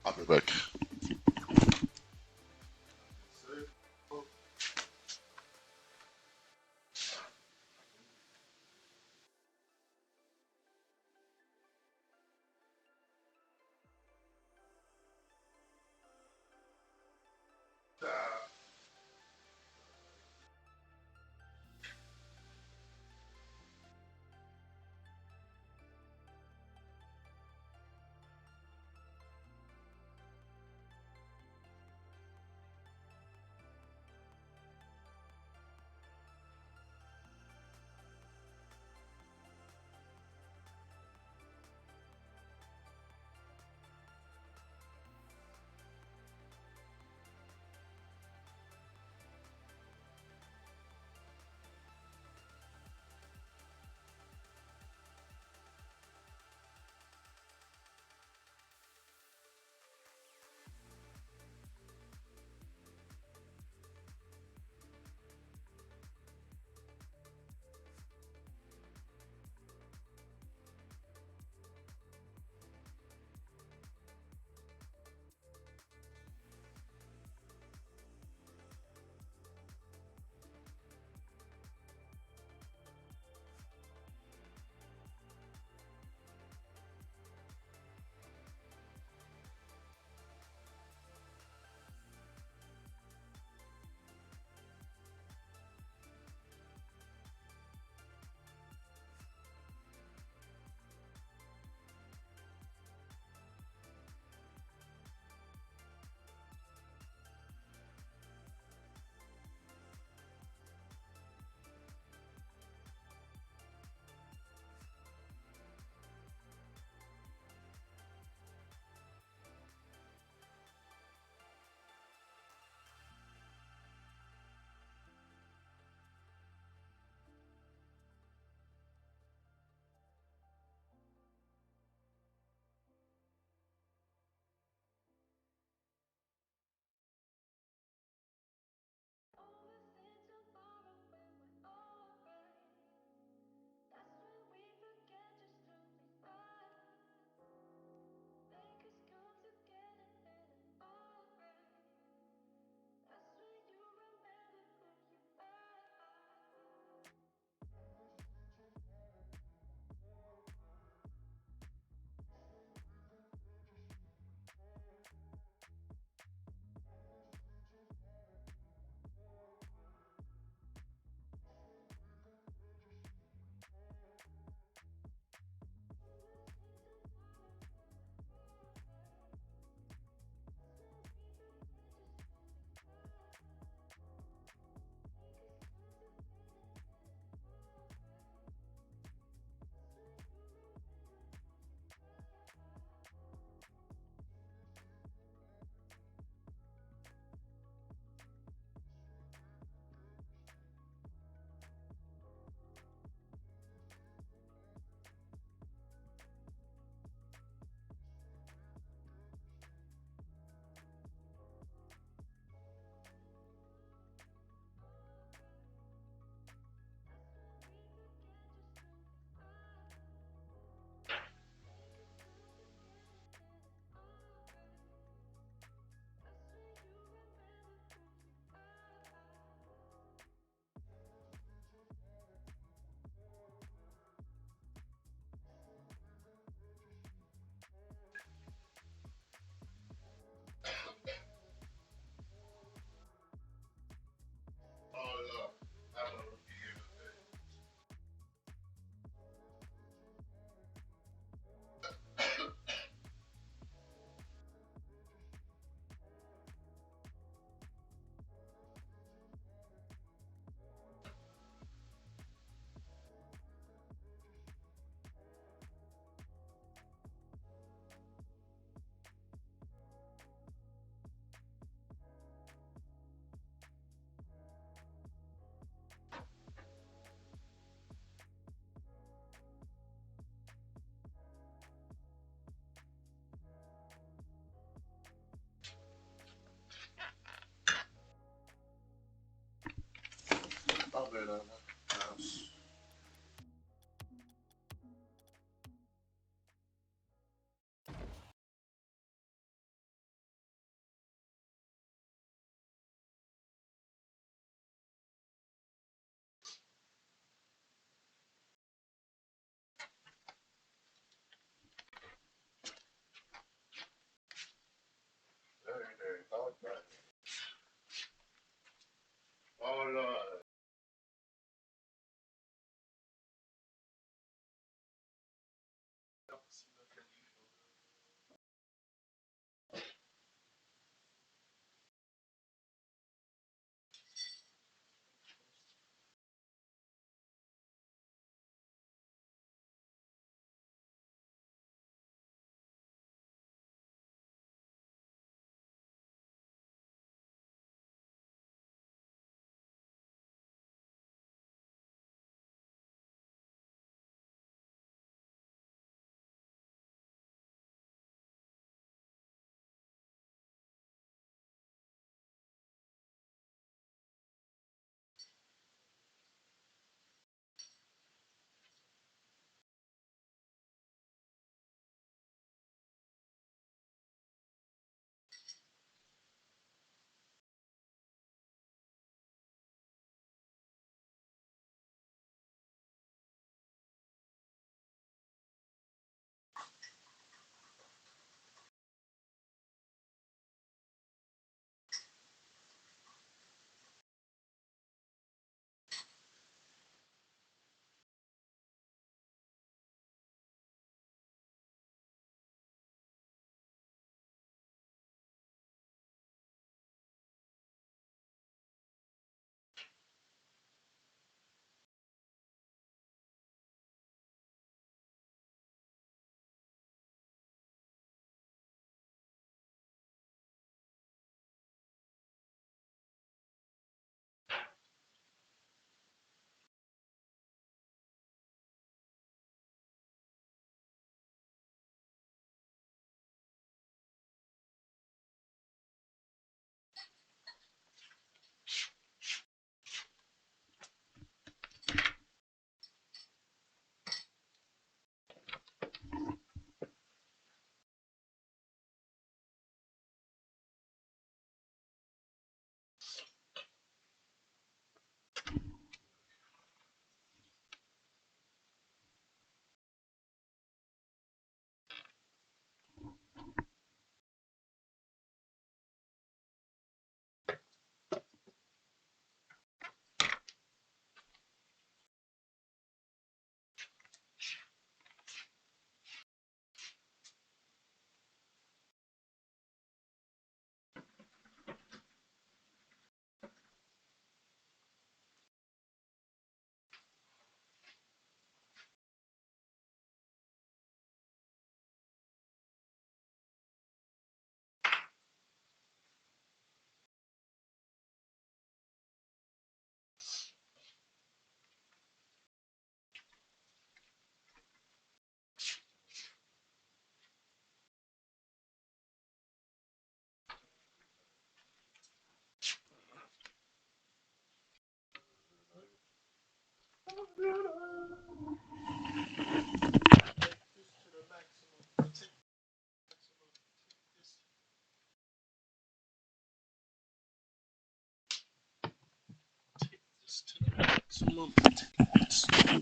I'll be back.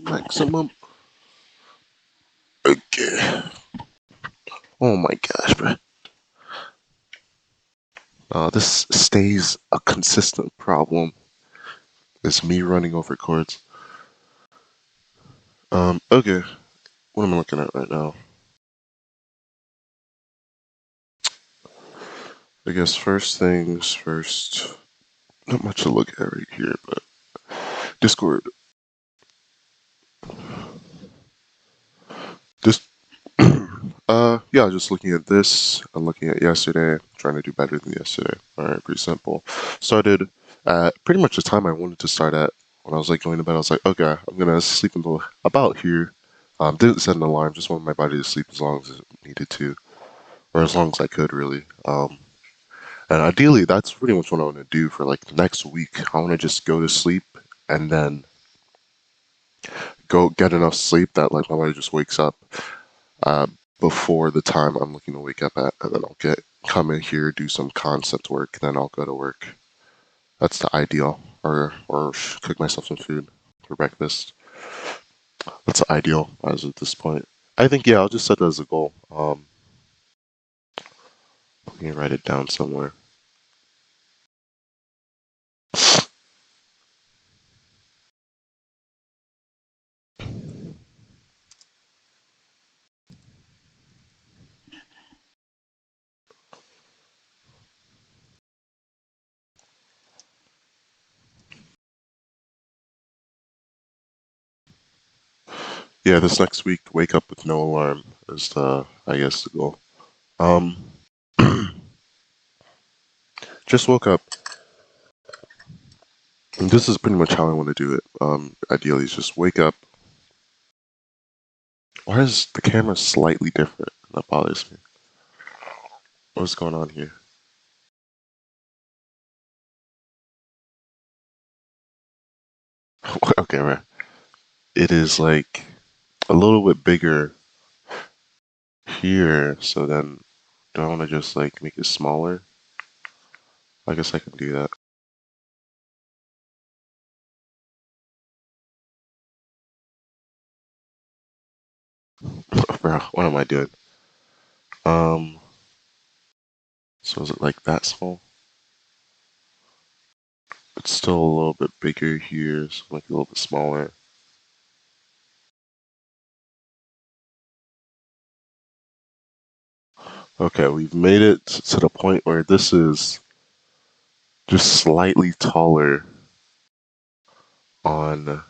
Maximum. Okay. Oh my gosh, bro. This stays a consistent problem. It's me running over chords. Okay. What am I looking at right now? I guess first things first. Not much to look at right here, but Discord. This. Yeah, just looking at this. I'm looking at yesterday. Trying to do better than yesterday. All right, pretty simple. Started at pretty much the time I wanted to start at. When I was like going to bed, I was like, okay, I'm gonna sleep until about here. Didn't set an alarm. Just wanted my body to sleep as long as it needed to, or as long as I could, really. And ideally, that's pretty much what I want to do for like the next week. I want to just go to sleep and then go get enough sleep that like my body just wakes up uh, before the time I'm looking to wake up at, and then I'll come in here, do some concept work, then I'll go to work. That's the ideal, or cook myself some food for breakfast. That's the ideal as at this point. I think yeah, I'll just set that as a goal. Let me write it down somewhere. Yeah, this next week, wake up with no alarm is I guess, the goal. Um, just woke up. And this is pretty much how I want to do it. Ideally, is just wake up. Why is the camera slightly different? That bothers me. What's going on here? Okay, right. It is like a little bit bigger here, so then do I want to just like make it smaller? I guess I can do that. Bro, what am I doing? Um, so is it like that small? It's still a little bit bigger here, so like a little bit smaller. Okay, we've made it to the point where this is just slightly taller on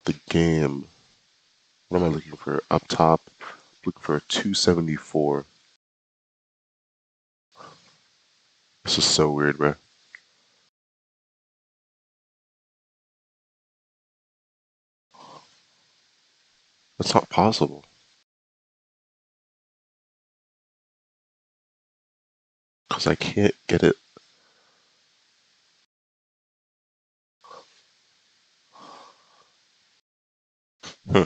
the game. What am I looking for? Up top, looking for a 274. This is so weird, bro. That's not possible. Because I can't get it. Huh.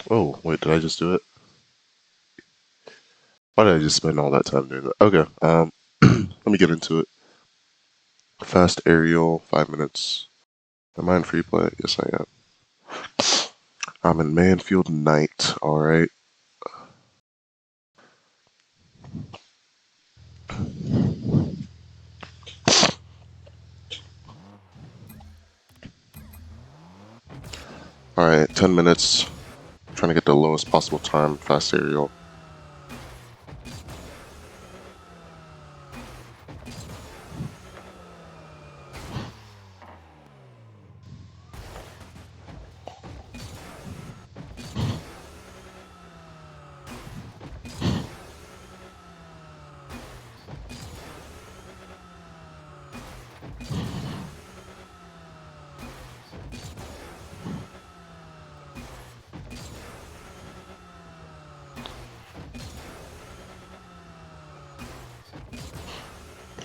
Oh, wait, did I just do it? Why did I just spend all that time doing that? Okay, let me get into it. Fast aerial, 5 minutes. Am I in free play? Yes, I am. I'm in Manfield Knight, alright. Alright, 10 minutes. Trying to get the lowest possible time, fast aerial.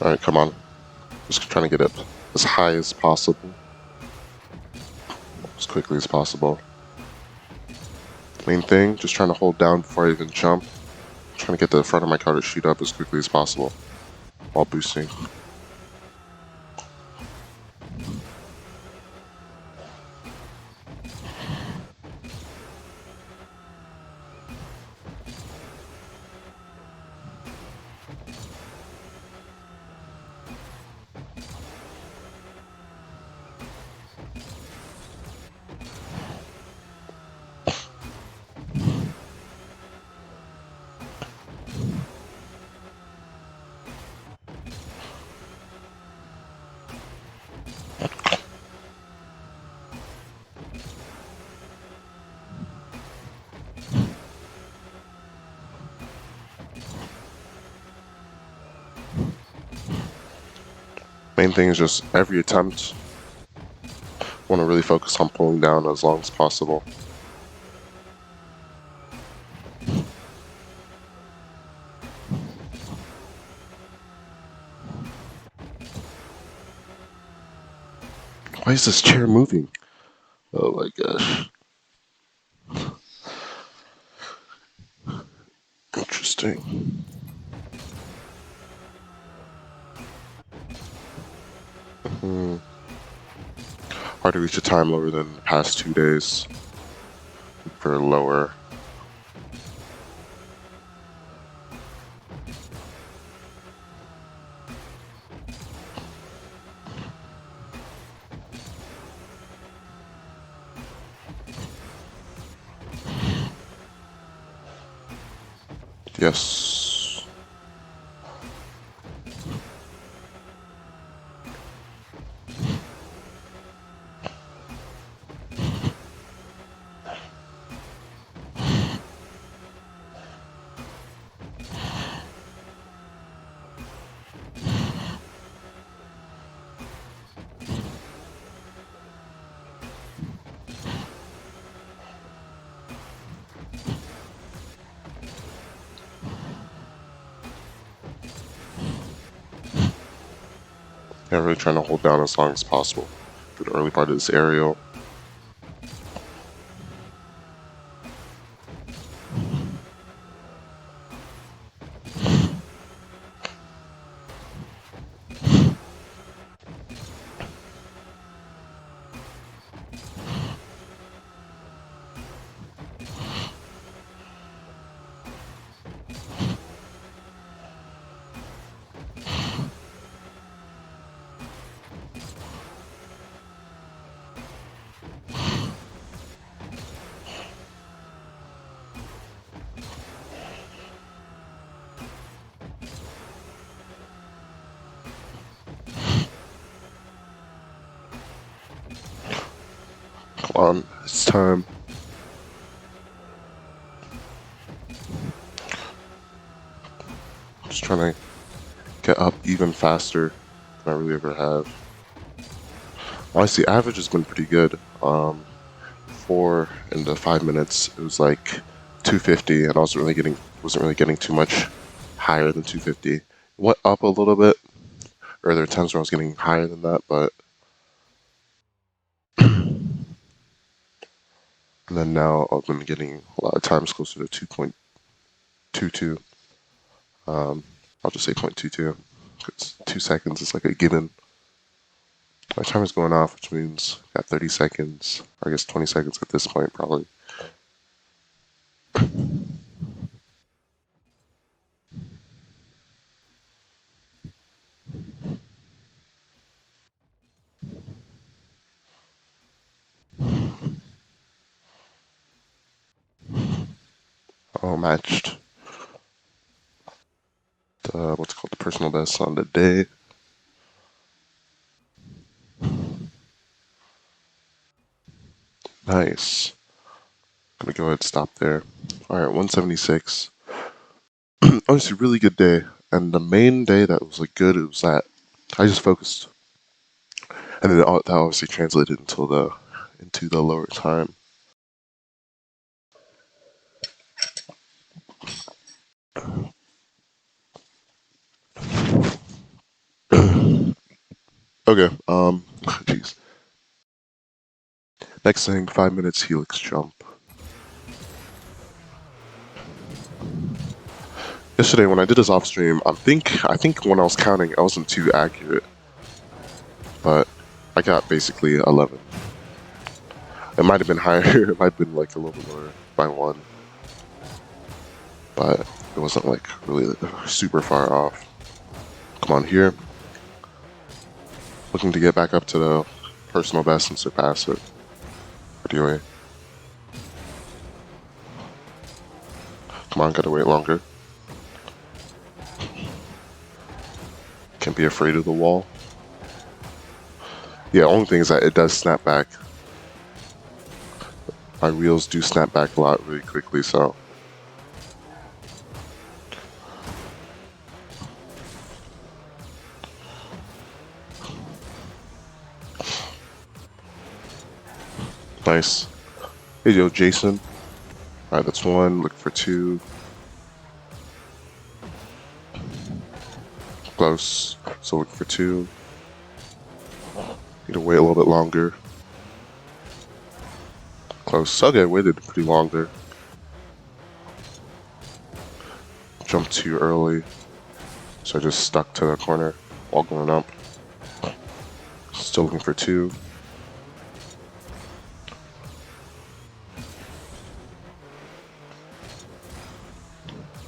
Alright, come on. Just trying to get it as high as possible. As quickly as possible. Main thing, just trying to hold down before I even jump. Trying to get the front of my car to shoot up as quickly as possible while boosting. Main thing is just every attempt, want to really focus on pulling down as long as possible. Why is this chair moving? Oh my gosh. Interesting. Hmm. Hard to reach a time lower than the past 2 days for lower. Yes. Yeah, really trying to hold down as long as possible for the early part of this aerial. Come on, it's time. Just trying to get up even faster than I really ever have. Honestly, average has been pretty good. 4 in the 5 minutes, it was like 250, and I wasn't really getting too much higher than 250. Went up a little bit, or there were times where I was getting higher than that, but and then now I've been getting a lot of times closer to 2.22. I'll just say 0.22 because 2 seconds is like a given. My time is going off, which means I got 30 seconds, or I guess 20 seconds at this point, probably. Oh, matched the what's called the personal best on the day. Nice. Gonna go ahead and stop there. All right, 176. Honestly, really good day. And the main day that was like good, it was that I just focused, and then that obviously translated into the lower time. Okay. Jeez. Next thing, 5 minutes helix jump. Yesterday when I did this off stream, I think when I was counting, I wasn't too accurate, but I got basically 11. It might have been higher. It might have been like a little bit lower by one, but it wasn't like really super far off. Come on here. Looking to get back up to the personal best and surpass it. Anyway. Come on, gotta wait longer. Can't be afraid of the wall. Yeah, only thing is that it does snap back. My reels do snap back a lot really quickly, so. Nice. Hey, yo, Jason. Alright, that's one. Look for two. Close. So look for two. Need to wait a little bit longer. Close. Okay, waited pretty long there. Jumped too early, so I just stuck to the corner while going up. Still looking for two.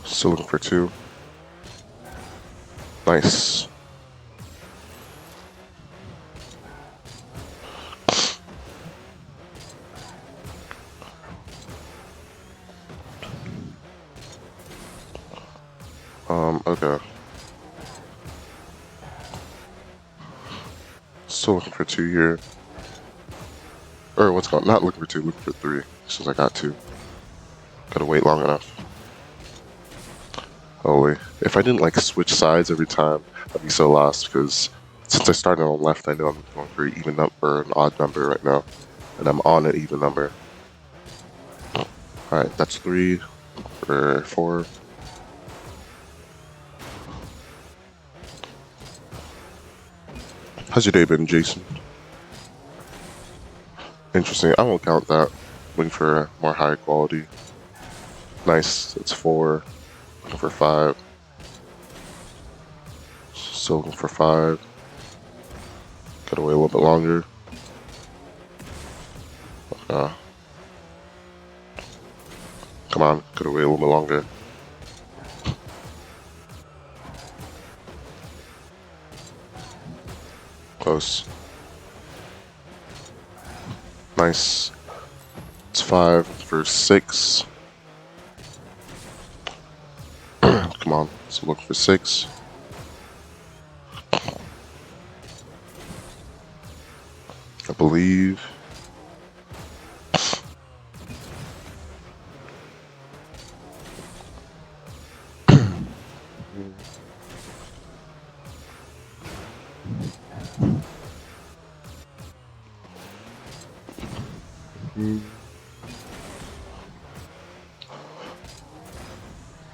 Still looking for two. Nice. Okay. Still looking for two here. Or what's called? Not looking for two, looking for three. Since I got two. Gotta wait long enough. Holy. If I didn't like switch sides every time, I'd be so lost because since I started on the left, I know I'm going for an even number or an odd number right now. And I'm on an even number. Alright, that's 3 or 4. How's your day been, Jason? Interesting. I won't count that. Looking for more high quality. Nice. It's 4. Looking for 5. Still looking for 5. Gotta wait a little bit longer. Come on, gotta wait a little bit longer. Close. Nice. It's 5 for 6. Come on, so look for 6. I believe.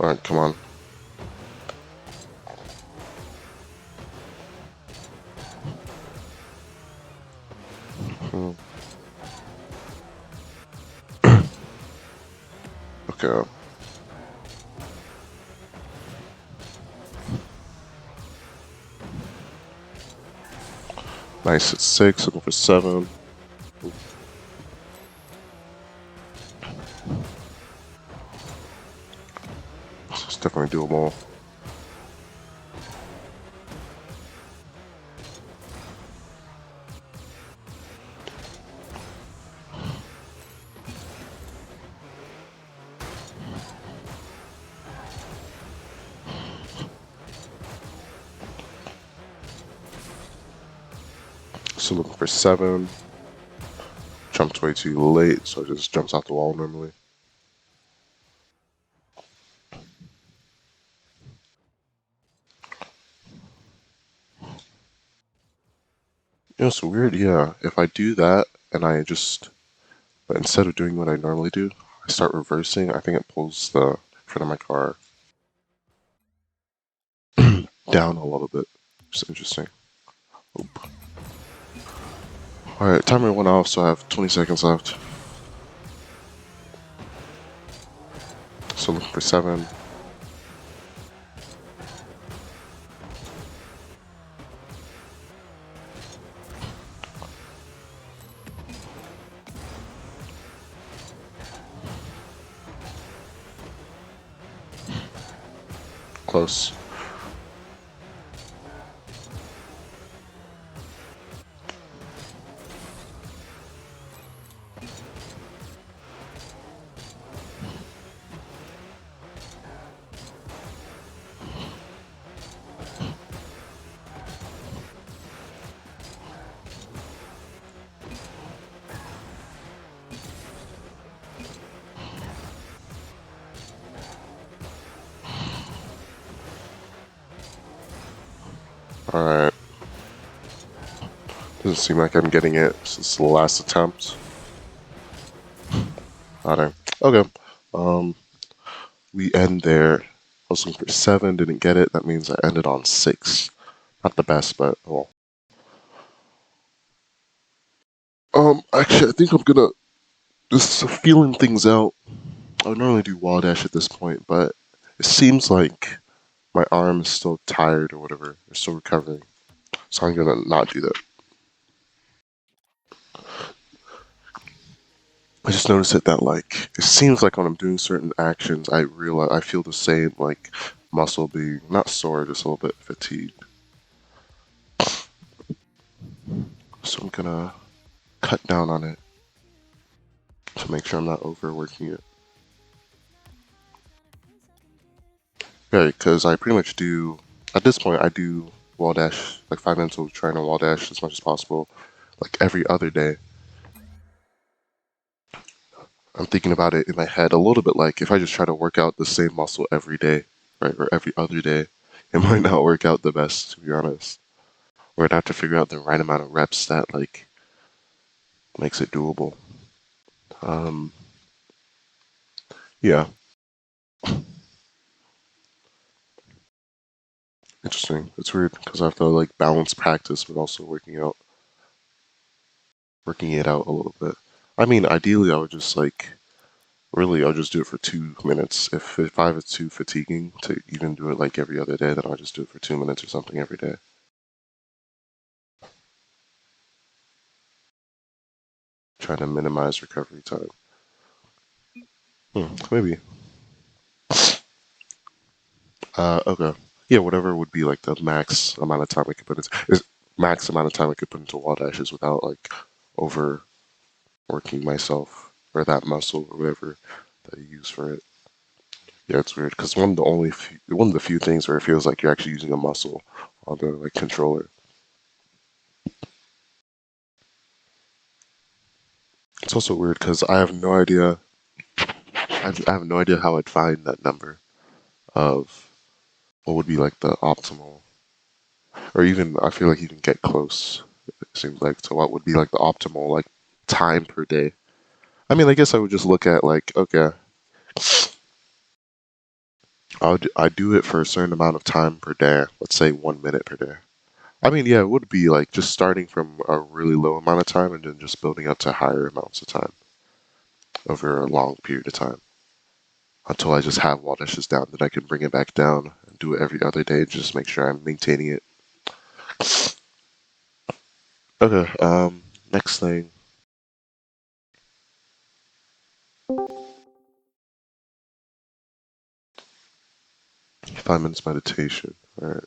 Alright, come on. Okay. Nice, it's 6, looking for 7. It's definitely doable. So looking for 7. Jumped way too late, so it just jumps out the wall normally. You know, it's weird, yeah. If I do that and I just, but instead of doing what I normally do, I start reversing, I think it pulls the front of my car down a little bit. It's interesting. Oop. Alright, timer went off, so I have 20 seconds left. So looking for 7. Close. Alright. Doesn't seem like I'm getting it since the last attempt. Alright. Okay. We end there. I was looking for 7, didn't get it. That means I ended on 6. Not the best, but well. Actually, I think I'm gonna just feeling things out. I would normally do wall dash at this point, but it seems like my arm is still tired or whatever. It's still recovering, so I'm gonna not do that. I just noticed that like it seems like when I'm doing certain actions, I realize I feel the same like muscle being not sore, just a little bit fatigued. So I'm gonna cut down on it to make sure I'm not overworking it. Yeah, because I pretty much do at this point I do wall dash like 5 minutes of trying to wall dash as much as possible, like every other day. I'm thinking about it in my head a little bit like if I just try to work out the same muscle every day, right, or every other day, it might not work out the best, to be honest. Or I'd have to figure out the right amount of reps that like makes it doable. Um, yeah, interesting. It's weird because I have to like balance practice but also working it out a little bit. I mean, ideally, I would just like really, I'll just do it for 2 minutes. If I have it too fatiguing to even do it like every other day, then I'll just do it for 2 minutes or something every day. Try to minimize recovery time. Maybe. Okay. Yeah, whatever would be like the max amount of time I could put into is max amount of time I could put into wall dashes without like overworking myself or that muscle or whatever that you use for it. Yeah, it's weird because one of the few things where it feels like you're actually using a muscle on the like controller. It's also weird because I have no idea how I'd find that number of what would be like the optimal, or even I feel like you can get close. It seems like to what would be like the optimal like time per day. I mean, I guess I would just look at like okay, I do it for a certain amount of time per day. Let's say 1 minute per day. I mean, yeah, it would be like just starting from a really low amount of time and then just building up to higher amounts of time over a long period of time until I just have wall dishes down that I can bring it back down and do it every other day and just make sure I'm maintaining it. Okay, next thing, 5 minutes meditation. All right.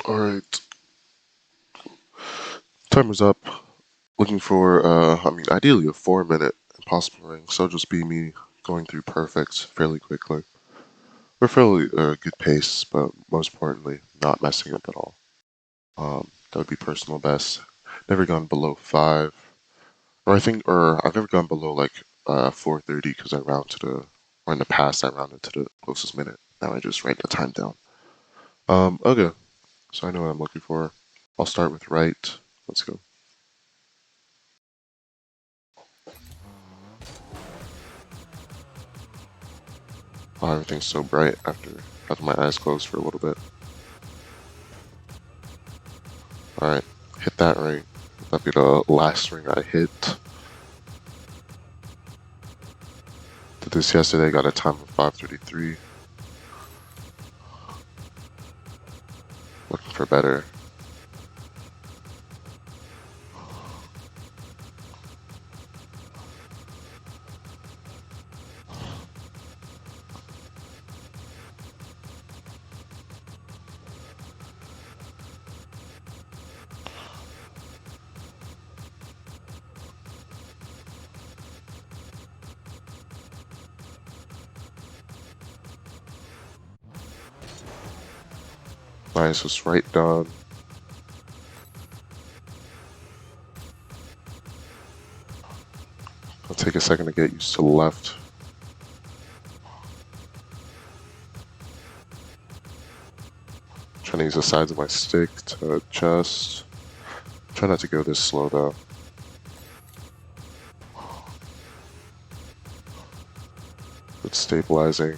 Alright, timer's up. Looking for, ideally a 4-minute impossible ring, so it'll just be me going through perfects fairly quickly. Or fairly good pace, but most importantly, not messing up at all. That would be personal best. Never gone below 5. Or I've never gone below like 4:30 because I round to the, or in the past I rounded to the closest minute. Now I just write the time down. Okay, so I know what I'm looking for. I'll start with right. Let's go. Oh, everything's so bright after my eyes closed for a little bit. Alright, hit that ring. That'd be the last ring I hit. Did this yesterday, got a time of 5:33. Looking for better. Nice, was right done. I'll take a second to get used to the left. Trying to use the sides of my stick to adjust. Try not to go this slow though. It's stabilizing.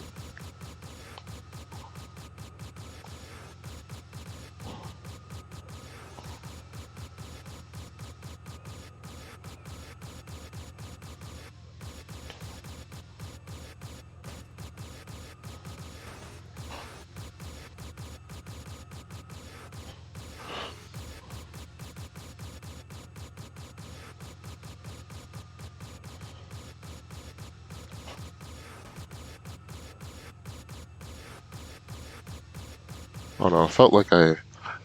Oh no, I felt like I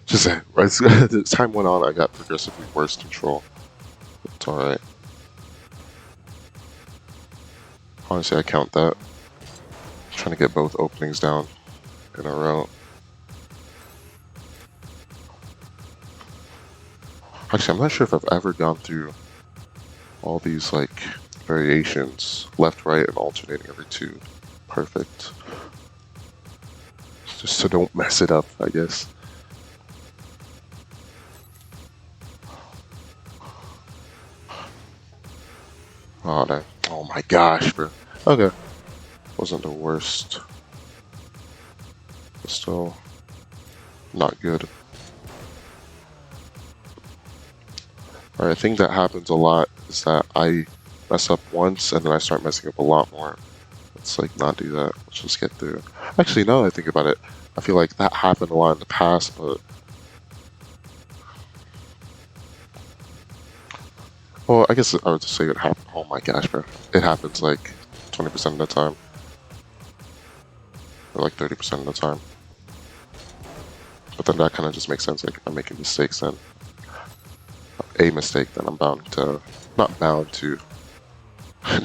just as the time went on, I got progressively worse control. It's alright. Honestly, I count that. I'm trying to get both openings down in a row. Actually, I'm not sure if I've ever gone through all these like variations, left, right, and alternating every 2. Perfect. Just so don't mess it up, I guess. Oh, no. Oh my gosh, bro. Okay. Wasn't the worst. But still not good. Alright, I think that happens a lot is that I mess up once and then I start messing up a lot more. Let's like not do that. Let's just get through. Actually, now that I think about it, I feel like that happened a lot in the past, but well, I guess I would just say it happened. Oh my gosh, bro. It happens like 20% of the time. Or like 30% of the time. But then that kind of just makes sense. Like, if I'm making mistakes, then a mistake, then I'm bound to, not bound to,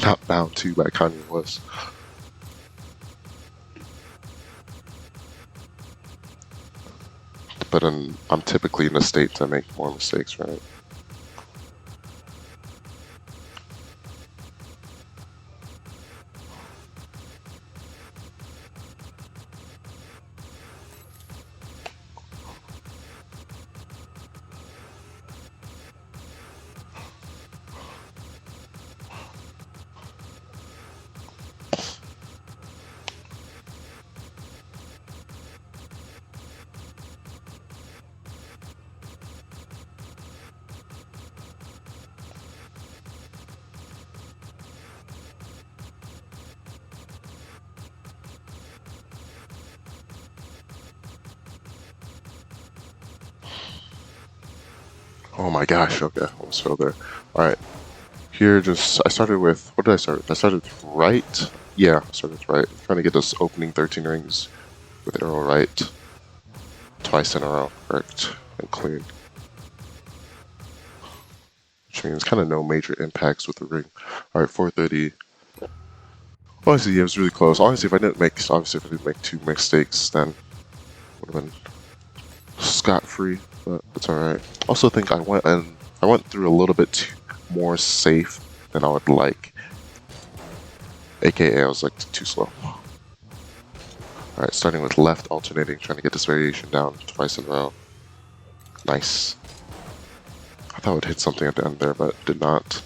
not bound to like Kanye was. But I'm typically in a state to make more mistakes, right? Oh my gosh, okay, almost fell there. Alright, here I started with, what did I start with? I started with right? Yeah, I started with right. I'm trying to get those opening 13 rings with arrow right. twice in a row, correct, and clean. Which means kind of no major impacts with the ring. All right, 430. Honestly, yeah, it was really close. Honestly, if I didn't make two mistakes, then would have been scot-free. But it's all right. Also, think I went through a little bit more safe than I would like. AKA, I was like too slow. All right, starting with left, alternating, trying to get this variation down twice in a row. Nice. I thought I would hit something at the end there, but did not.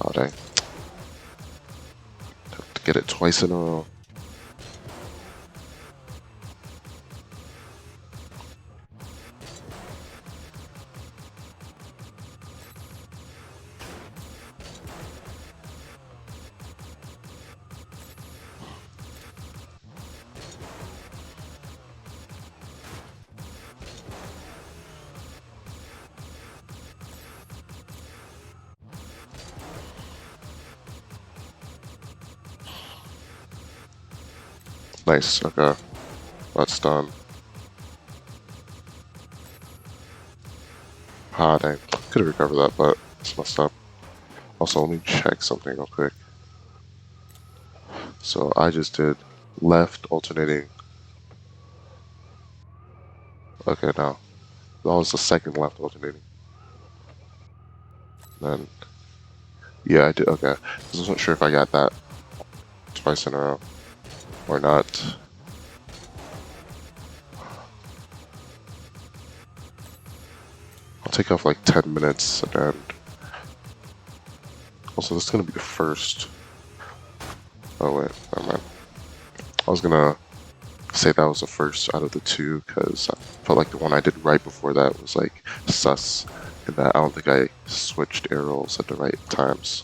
Oh dang. To get it twice in a row. Nice, okay. That's done. Ah, dang. Could have recovered that, but it's messed up. Also, let me check something real quick. So I just did left alternating. Okay, now that was the second left alternating. Then, yeah, I did. Okay, I wasn't sure if I got that twice in a row or not. I'll take off like 10 minutes and also this is gonna be the first. Oh wait, never mind. I was gonna say that was the first out of the two because I felt like the one I did right before that was like sus, and that I don't think I switched arrows at the right times.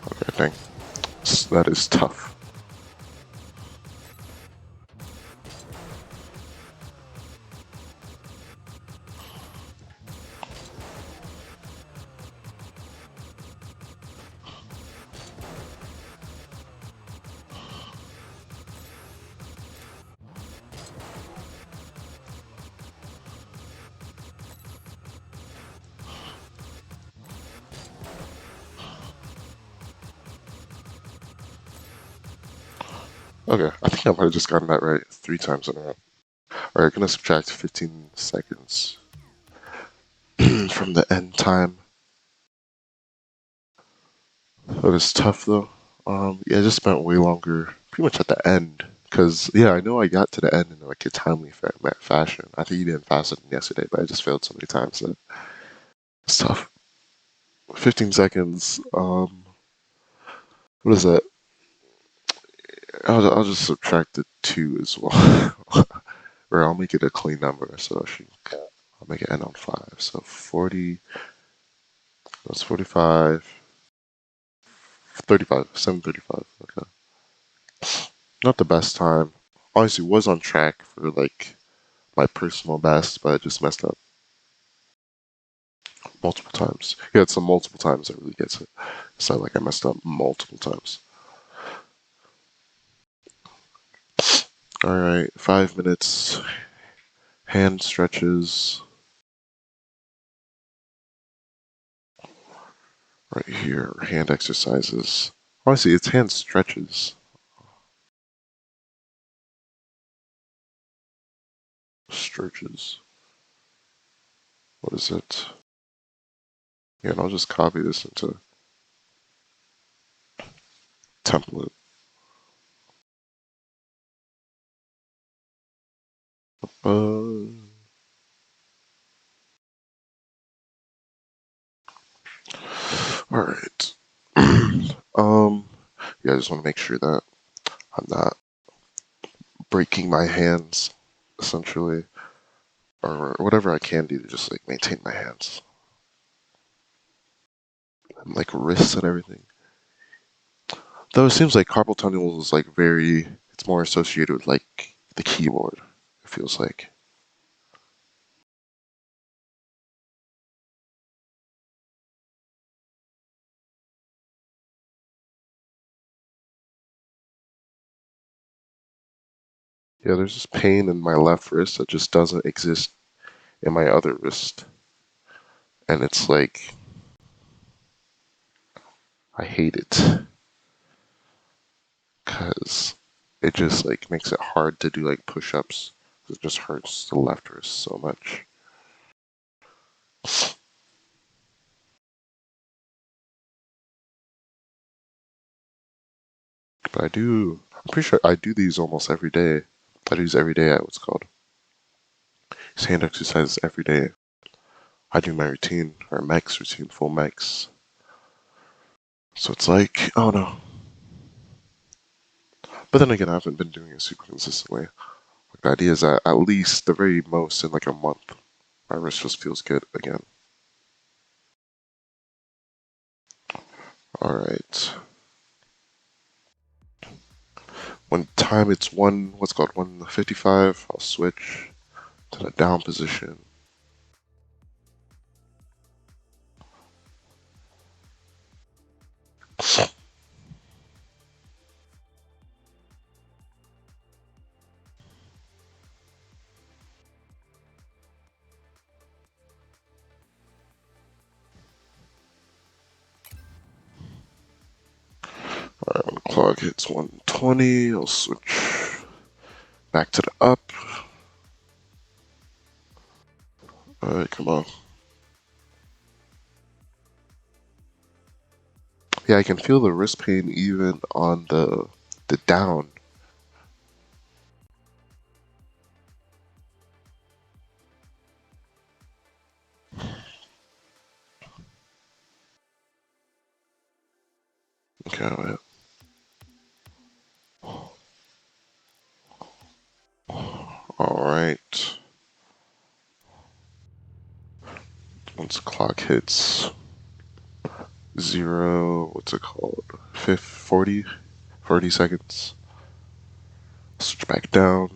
Okay, dang. That is tough. Okay, I think I might have just gotten that right 3 times in a row. Alright, gonna subtract 15 seconds from the end time. That was tough though. Yeah, I just spent way longer, pretty much at the end. Cause yeah, I know I got to the end in like a timely fashion. I think you did faster than yesterday, but I just failed so many times that it's tough. 15 seconds. What is that? I'll just subtract the two as well, or I'll make it a clean number. So I'll make it end on 5. So 40. That's 45. 35. 7:35. Okay. Not the best time. Honestly, was on track for like my personal best, but I just messed up multiple times. Yeah, it's some multiple times that really gets it. It's not like I messed up multiple times. All right, 5 minutes. Hand stretches. Right here, hand exercises. Honestly, it's hand stretches. Stretches. What is it? Yeah, and I'll just copy this into template. Uh, all right. yeah, I just want to make sure that I'm not breaking my hands, essentially, or whatever I can do to just like maintain my hands and like wrists and everything. Though it seems like carpal tunnel is like very, it's more associated with like the keyboard. It feels like. Yeah, there's this pain in my left wrist that just doesn't exist in my other wrist, and it's like I hate it because it just like makes it hard to do like push-ups. It just hurts the left wrist so much. But I do. I'm pretty sure I do these almost every day. I do these every day at what's called these hand exercises every day. I do my routine or max routine, full max. So it's like, oh no. But then again, I haven't been doing it super consistently. Like the idea is that at least the very most in like a month, my wrist just feels good again. All right. When time it's what's called 1:55, I'll switch to the down position. All right, when the clock hits 1:20, I'll switch back to the up. All right, come on. Yeah, I can feel the wrist pain even on the down. Okay, wait. All right. Once the clock hits zero, what's it called? 40 seconds. Switch back down.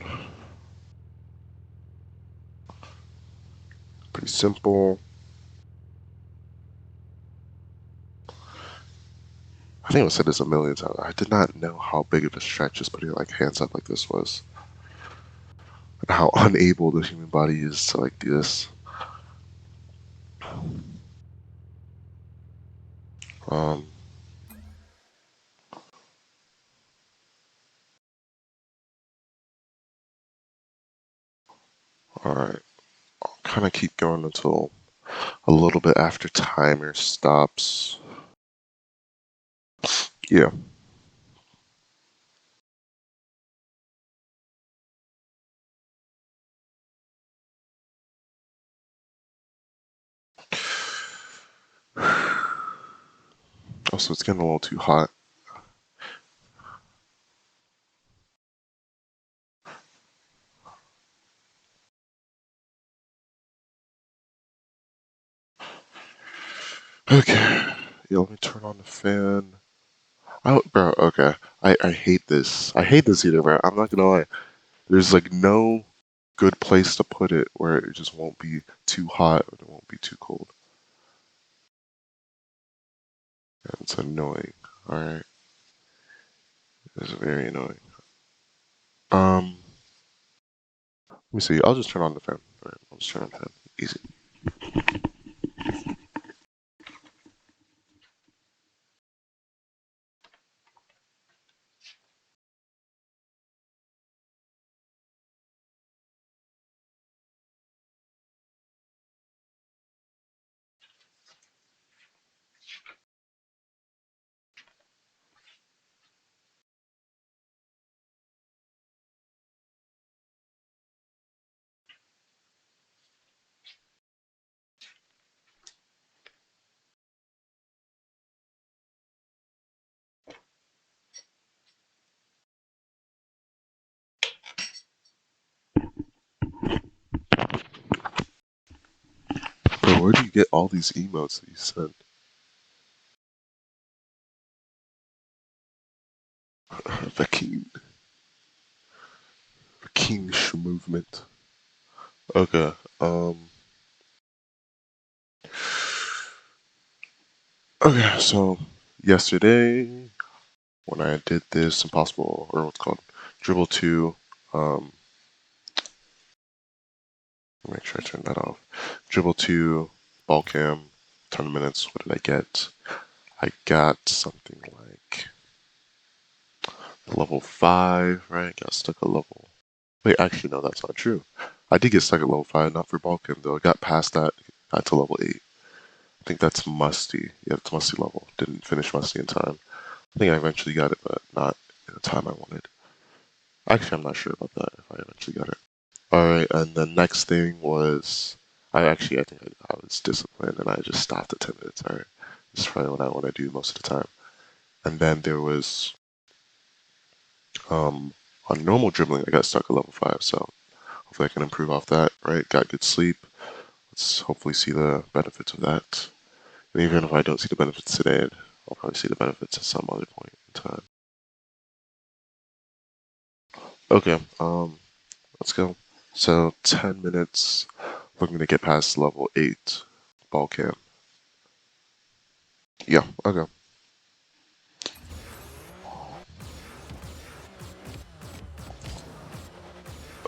Pretty simple. I think I've said this a million times. I did not know how big of a stretch just putting like hands up like this was, and how unable the human body is to like do this. Um, all right, I'll kind of keep going until a little bit after timer stops. Yeah. Also, it's getting a little too hot. Okay. Yeah, let me turn on the fan. Oh, bro. Okay. I hate this. I hate this heater, bro. I'm not gonna lie. There's like no good place to put it where it just won't be too hot or it won't be too cold. And it's annoying. All right. It's very annoying. Um, let me see. I'll just turn on the fan. All right, I'll just turn on the fan. Easy. Yo, where do you get all these emotes that you sent? The King movement. Okay. Okay. So yesterday, when I did this impossible or what's called dribble two, um, make sure I turn that off. Dribble two, ball cam, tournaments. What did I get? I got something like level 5, right? Got stuck at level. Wait, actually, no, that's not true. I did get stuck at level 5, not for Balkan, though. I got past that, got to level 8. I think that's Musty. Yeah, it's Musty level. Didn't finish Musty in time. I think I eventually got it, but not in the time I wanted. Actually, I'm not sure about that, if I eventually got it. Alright, and the next thing was... I think I was disciplined, and I just stopped at 10 minutes. Alright, this is probably what I want to do most of the time. And then there was... on normal dribbling, I got stuck at level 5, so hopefully I can improve off that, right? Got good sleep. Let's hopefully see the benefits of that. And even if I don't see the benefits today, I'll probably see the benefits at some other point in time. Okay, let's go. So 10 minutes, looking to get past level 8 ball cam. Yeah, okay.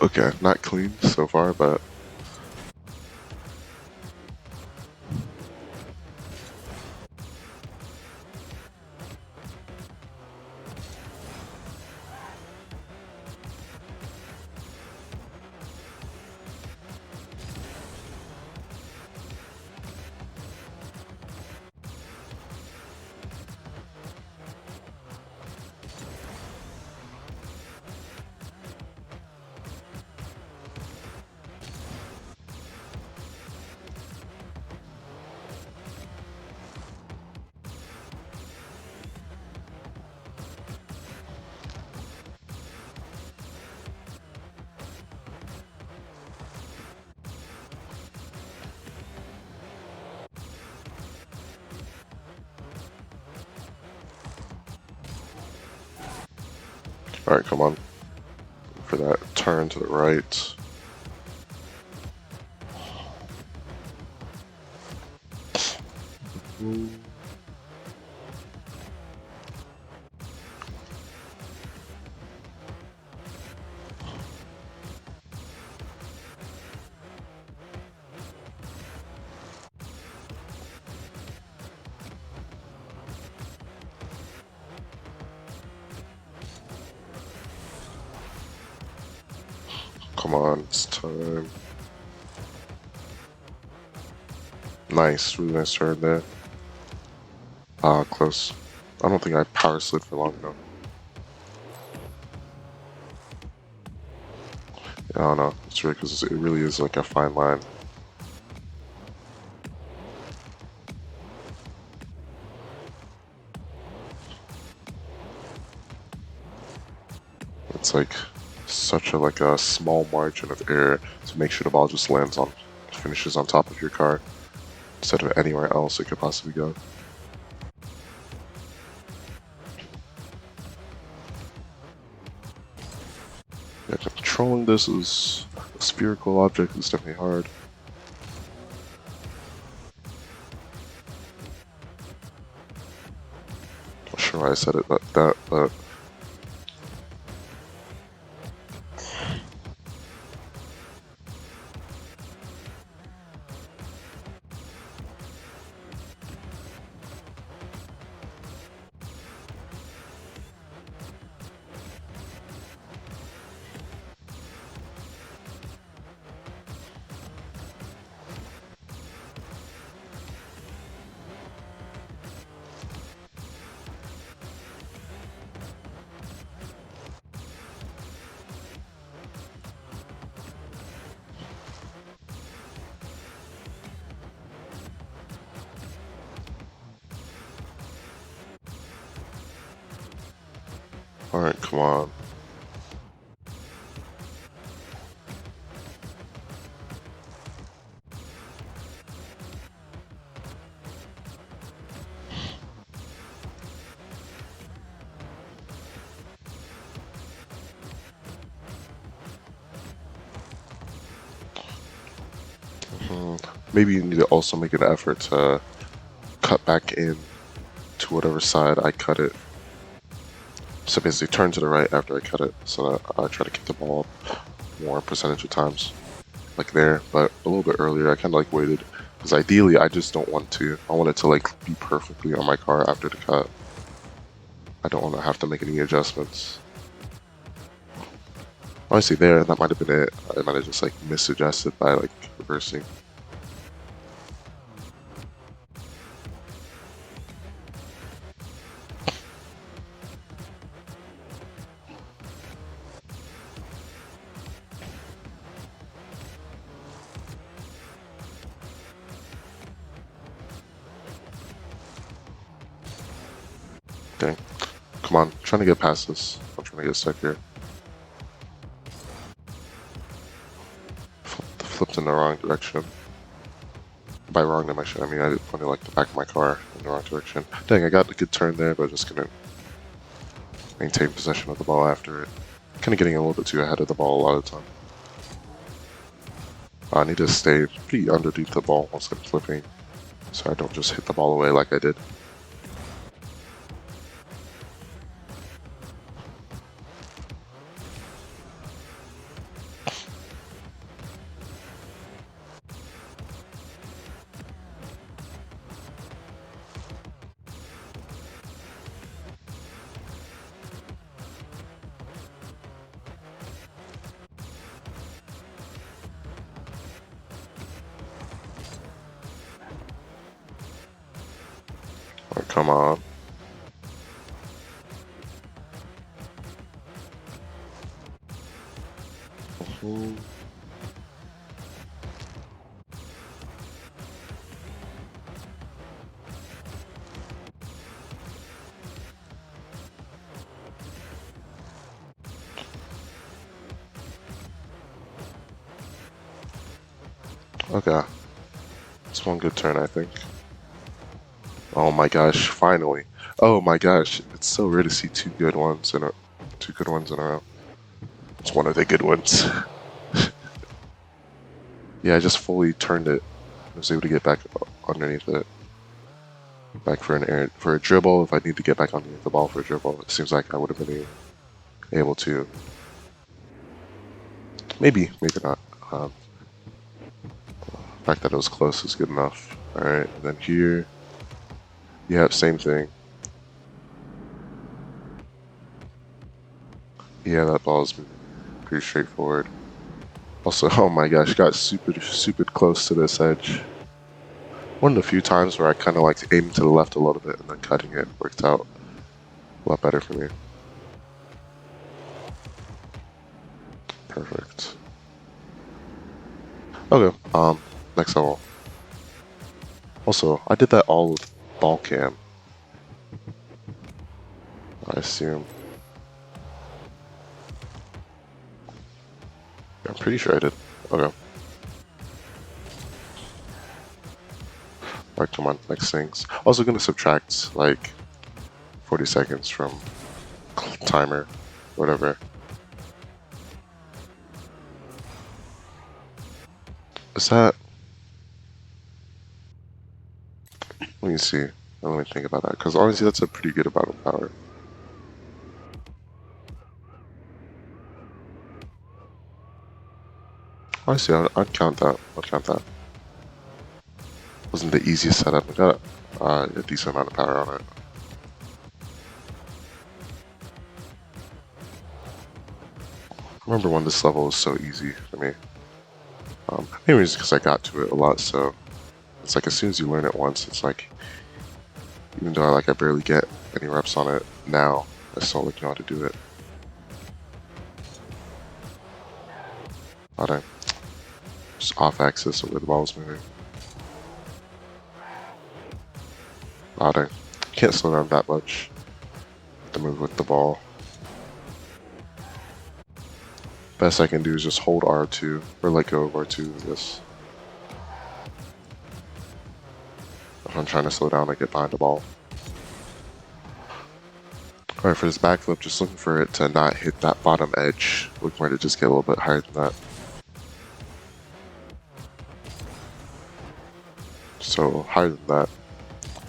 Okay, not clean so far, but alright, come on. For that turn to the right. Come on, it's time. Nice, really nice turn there. Close. I don't think I power slid for long enough. I don't know. It's weird because it really is like a fine line. It's like such a small margin of error to make sure the ball just finishes on top of your car instead of anywhere else it could possibly go. Yeah, controlling this is a spherical object is definitely hard. Not sure why I said it like that, but alright, come on. maybe you need to also make an effort to cut back in to whatever side I cut it. So basically turn to the right after I cut it, so that I try to kick the ball up more percentage of times. Like there, but a little bit earlier I kind of like waited, because ideally I just don't want to. I want it to like be perfectly on my car after the cut. I don't want to have to make any adjustments. Honestly, there, that might have been it. I might have just like misadjusted by like reversing. Dang. Come on, I'm trying to get past this. I'm trying to get stuck here. Flipped in the wrong direction. By wrong direction, I mean I pointed like the back of my car in the wrong direction. Dang, I got a good turn there, but just couldn't maintain possession of the ball after it. Kind of getting a little bit too ahead of the ball a lot of the time. I need to stay pretty underneath the ball once I'm flipping, so I don't just hit the ball away like I did. Oh, come on. Okay. It's one good turn, I think. Oh my gosh, finally. Oh my gosh, it's so rare to see two good ones in a row. It's one of the good ones. Yeah, I just fully turned it. I was able to get back underneath it. Back for for a dribble. If I need to get back underneath the ball for a dribble, it seems like I would have been able to. Maybe, maybe not. The fact that it was close is good enough. Alright, and then here, yeah, same thing. Yeah, that ball is pretty straightforward. Also, oh my gosh, got super close to this edge. One of the few times where I kind of like aimed to the left a little bit and then cutting it worked out a lot better for me. Perfect. Okay, next level. Also, I did that all with ball cam, I assume. I'm pretty sure I did. Okay. Alright, come on, next things. Also gonna subtract like 40 seconds from timer, whatever. Is that... Let me see. Let me think about that, because honestly that's a pretty good amount of power. Honestly, I'd count that. I'd count that. Wasn't the easiest setup. I got a decent amount of power on it. I remember when this level was so easy for me. Maybe it's because I got to it a lot, so it's like as soon as you learn it once, it's like, even though I barely get any reps on it now, I still know how to do it. Oh dang. Just off axis of where the ball was moving. Oh dang. Can't slow down that much to move with the ball. Best I can do is just hold R2, or let go of R2 with this. If I'm trying to slow down, I get behind the ball. Alright, for this backflip, just looking for it to not hit that bottom edge. Looking for it to just get a little bit higher than that. So higher than that.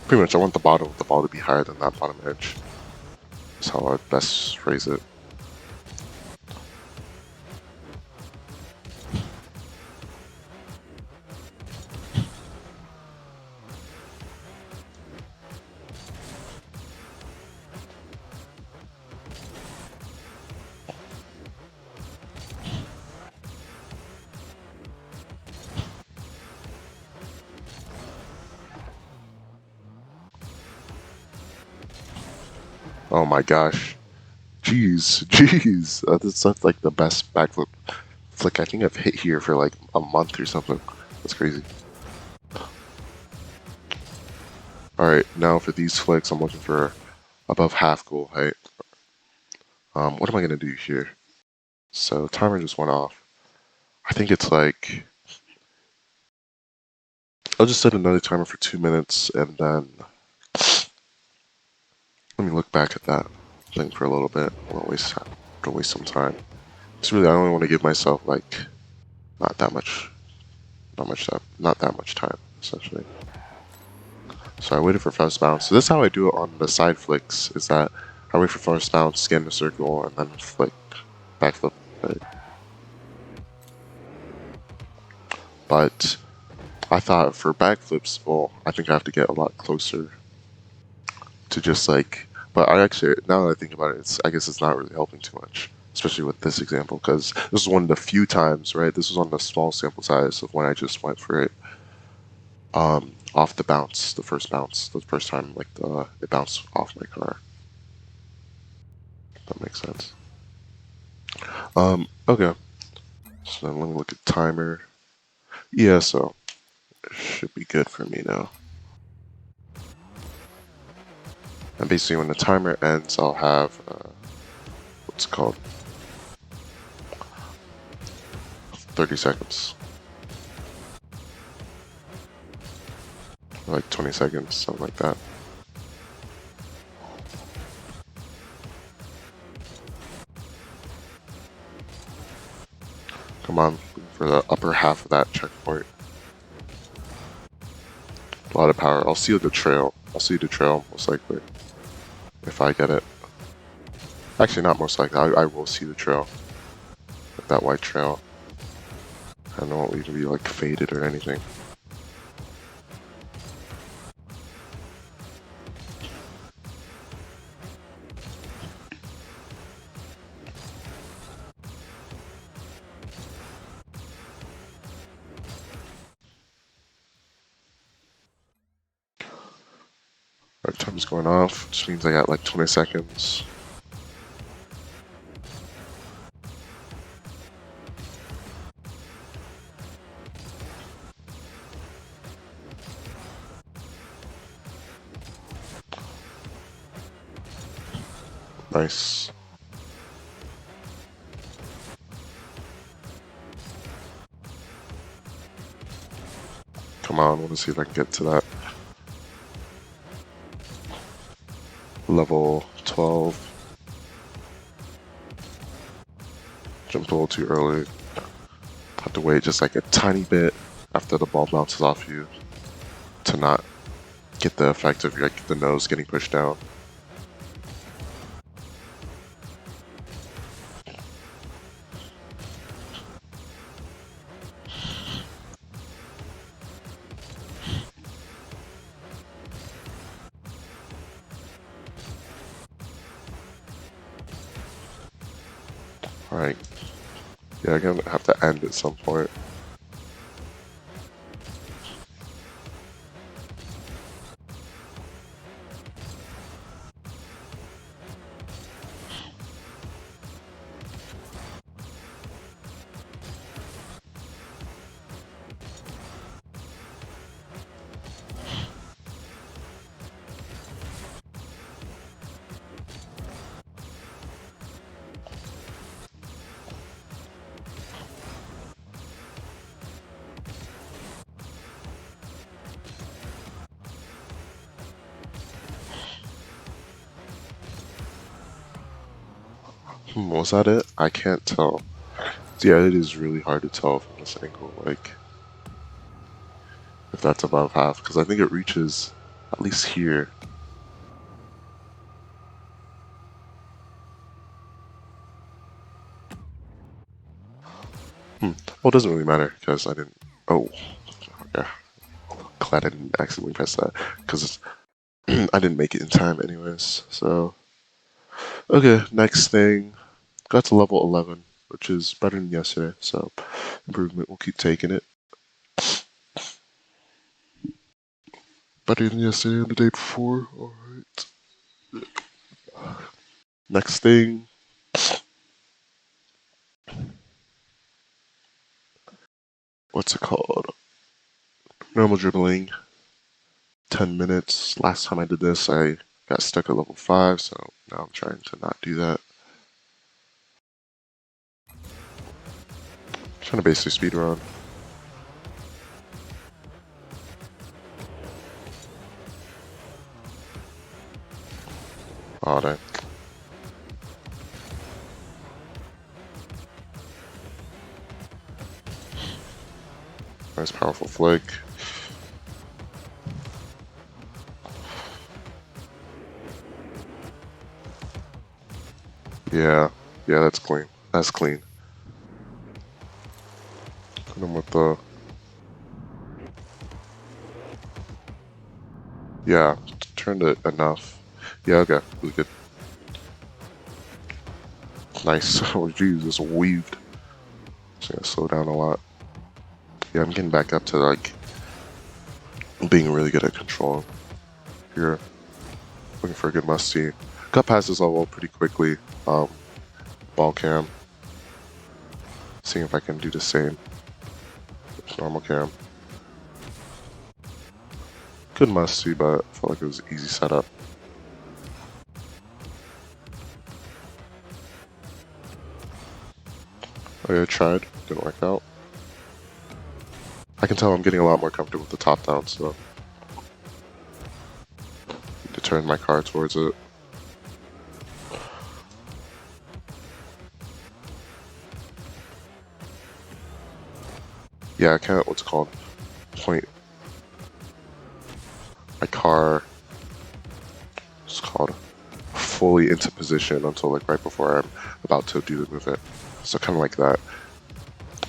Pretty much I want the bottom of the ball to be higher than that bottom edge. That's how I'd best phrase it. Oh my gosh. Jeez, jeez. That's like the best backflip flick I think I've hit here for like a month or something. That's crazy. Alright, now for these flicks, I'm looking for above half goal height. What am I going to do here? So timer just went off. I think it's like... I'll just set another timer for 2 minutes and then... Let me look back at that thing for a little bit. I don't waste some time. It's really, I only want to give myself like not that much time, essentially. So I waited for first bounce. So this is how I do it on the side flicks, is that I wait for first bounce, scan the circle, and then flick, backflip. Right? But I thought for backflips, well, I think I have to get a lot closer to just like, but I actually, now that I think about it, I guess it's not really helping too much, especially with this example, because this is one of the few times, right? This was on the small sample size of when I just went for it off the bounce, the first time, like it bounced off my car. If that makes sense. Okay. So then let me look at timer. Yeah, so it should be good for me now. And basically when the timer ends, I'll have, what's it called? 30 seconds. Like 20 seconds, something like that. Come on, for the upper half of that checkpoint. A lot of power. I'll see the trail. I'll see the trail, most likely. If I get it. Actually, not most likely. I will see the trail. Like that white trail. I don't want it to be like faded or anything. Alright, time's going off, which means I got like 20 seconds. Nice. Come on, I want to see if I can get to that. Level 12. Jumped a little too early. Have to wait just like a tiny bit after the ball bounces off you to not get the effect of like the nose getting pushed down. Alright. Yeah, I'm gonna have to end at some point. Was that it? I can't tell. Yeah, it is really hard to tell from this angle. Like, if that's above half, because I think it reaches at least here. Well, it doesn't really matter, because I didn't... Oh, yeah. Glad I didn't accidentally press that, because I didn't make it in time anyways, so... Okay, next thing. Got to level 11, which is better than yesterday, so improvement, we'll keep taking it. Better than yesterday and the day before, alright. Next thing. What's it called? Normal dribbling. 10 minutes. Last time I did this, I got stuck at level 5, so now I'm trying to not do that. Trying to basically speed run. Oh, dang. Nice powerful flick. Yeah, that's clean. That's clean. Put him with the... Yeah, turned it enough. Yeah, okay, really good. Nice. Oh, jeez, this weaved. It's gonna slow down a lot. Yeah, I'm getting back up to, like, being really good at control. Here, looking for a good musty. Got past this level pretty quickly. Ball cam. Seeing if I can do the same. Normal cam. Good musty, but I felt like it was an easy setup. I tried, didn't work out. I can tell I'm getting a lot more comfortable with the top down, so need to turn my car towards it. Yeah, I can't, what's it called? Point my car, it's called, fully into position until like right before I'm about to do the movement. So kind of like that.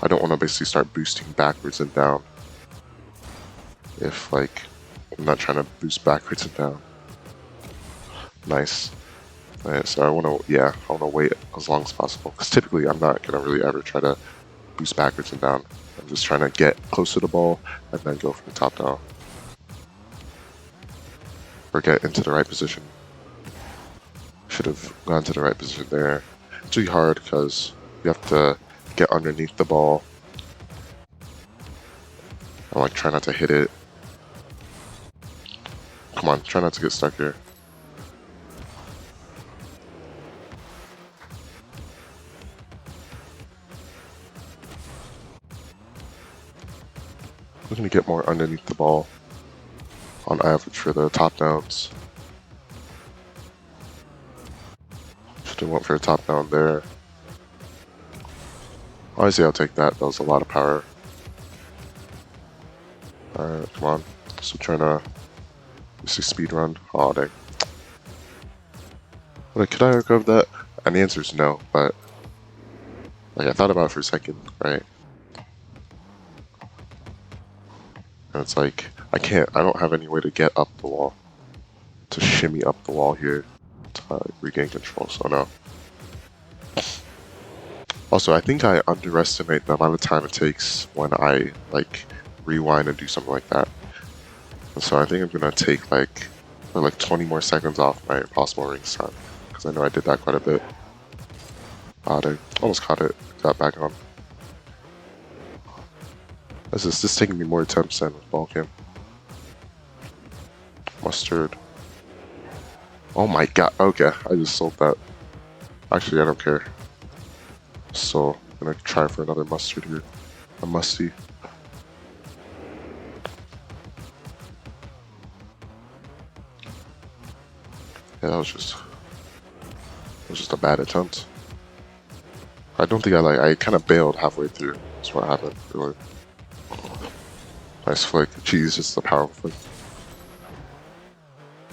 I don't want to basically start boosting backwards and down if like I'm not trying to boost backwards and down. Nice. So I want to wait as long as possible, because typically I'm not gonna really ever try to boost backwards and down. I'm just trying to get close to the ball and then go from the top down, or get into the right position. Should have gone to the right position there. It's really hard because you have to get underneath the ball and like try not to hit it. Come on, try not to get stuck here. Looking to get more underneath the ball on average for the top downs. Should have went for a top down there. Obviously I'll take that, that was a lot of power. Alright, come on. So trying to speed run. Oh dang. Wait, could I recover that? And the answer is no, but like I thought about it for a second, right? And it's like I don't have any way to get up the wall, to shimmy up the wall here to regain control, so no. Also, I think I underestimate the amount of time it takes when I like rewind and do something like that. And so I think I'm gonna take like 20 more seconds off my possible rings time, because I know I did that quite a bit. I almost caught it, got back on. This is taking me more attempts than with ball cam. Mustard. Oh my god, okay, I just sold that. Actually, I don't care. So, I'm gonna try for another mustard here. A musty. Yeah, that was just a bad attempt. I don't think I kind of bailed halfway through. That's what happened, really. Nice flick. Jeez, just a powerful flick.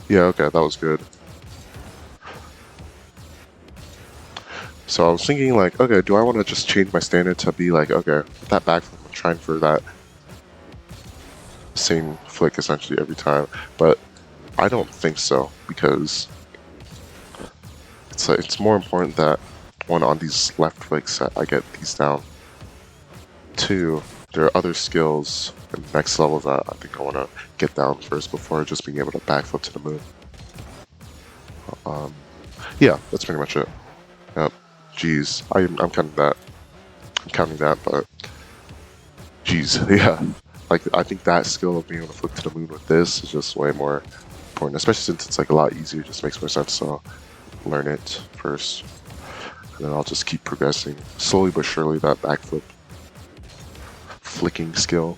Yeah, okay, that was good. So I was thinking like, okay, do I want to just change my standard to be like, okay, with that backflip, I'm trying for that same flick essentially every time, but I don't think so, because it's more important that, one, on these left flicks that I get these down. Two, there are other skills and next level that I think I want to get down first before just being able to backflip to the moon. Yeah, that's pretty much it. Yep. Jeez, I'm counting that. I'm counting that, but jeez, yeah. Like, I think that skill of being able to flip to the moon with this is just way more important, especially since it's like a lot easier. It just makes more sense to learn it first, and then I'll just keep progressing slowly but surely. That backflip flicking skill.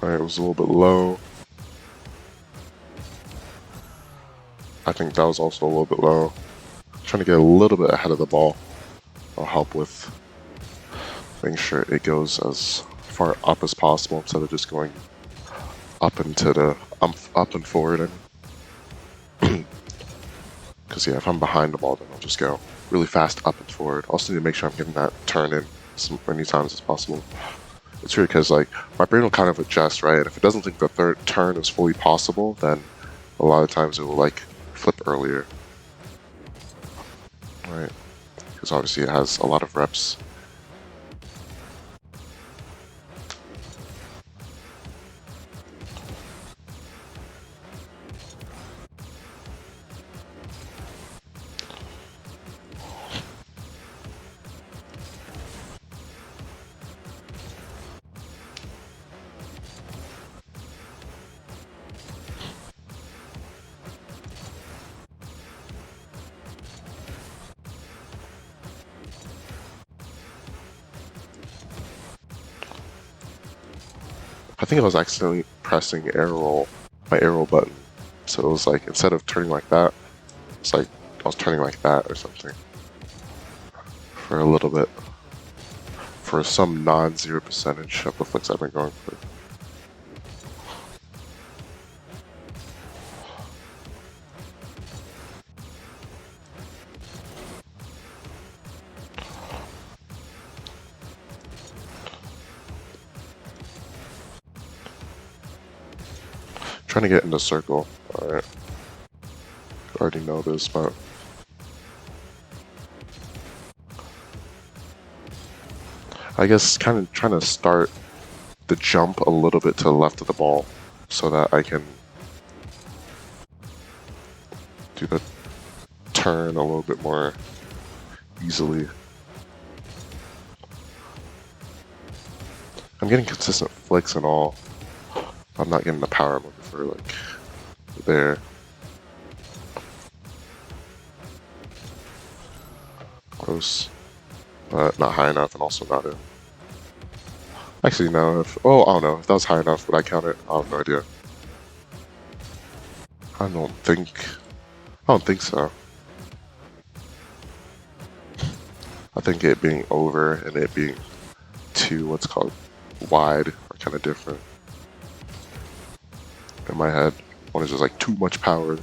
Alright, it was a little bit low. I think that was also a little bit low. Trying to get a little bit ahead of the ball. I'll help with making sure it goes as far up as possible instead of just going up into the up and forward. Because yeah, if I'm behind the ball, then I'll just go really fast up and forward. I also need to make sure I'm getting that turn in as many times as possible. It's weird because like my brain will kind of adjust, right? And if it doesn't think the third turn is fully possible, then a lot of times it will like flip earlier, right? Because obviously it has a lot of reps. I think I was accidentally pressing my arrow button. So it was like, instead of turning like that, it's like I was turning like that or something. For a little bit. For some non-zero percentage of the flicks I've been going for. Trying to get in the circle. Alright. I already know this, but I guess kind of trying to start the jump a little bit to the left of the ball so that I can do the turn a little bit more easily. I'm getting consistent flicks and all. I'm not getting the power I'm looking for, like, there. Close. But not high enough and also not in. Actually, no. I don't know. If that was high enough, would I count it? I have no idea. I don't think so. I think it being over and it being too, what's called, wide are kind of different. In my head, one is just like too much power. The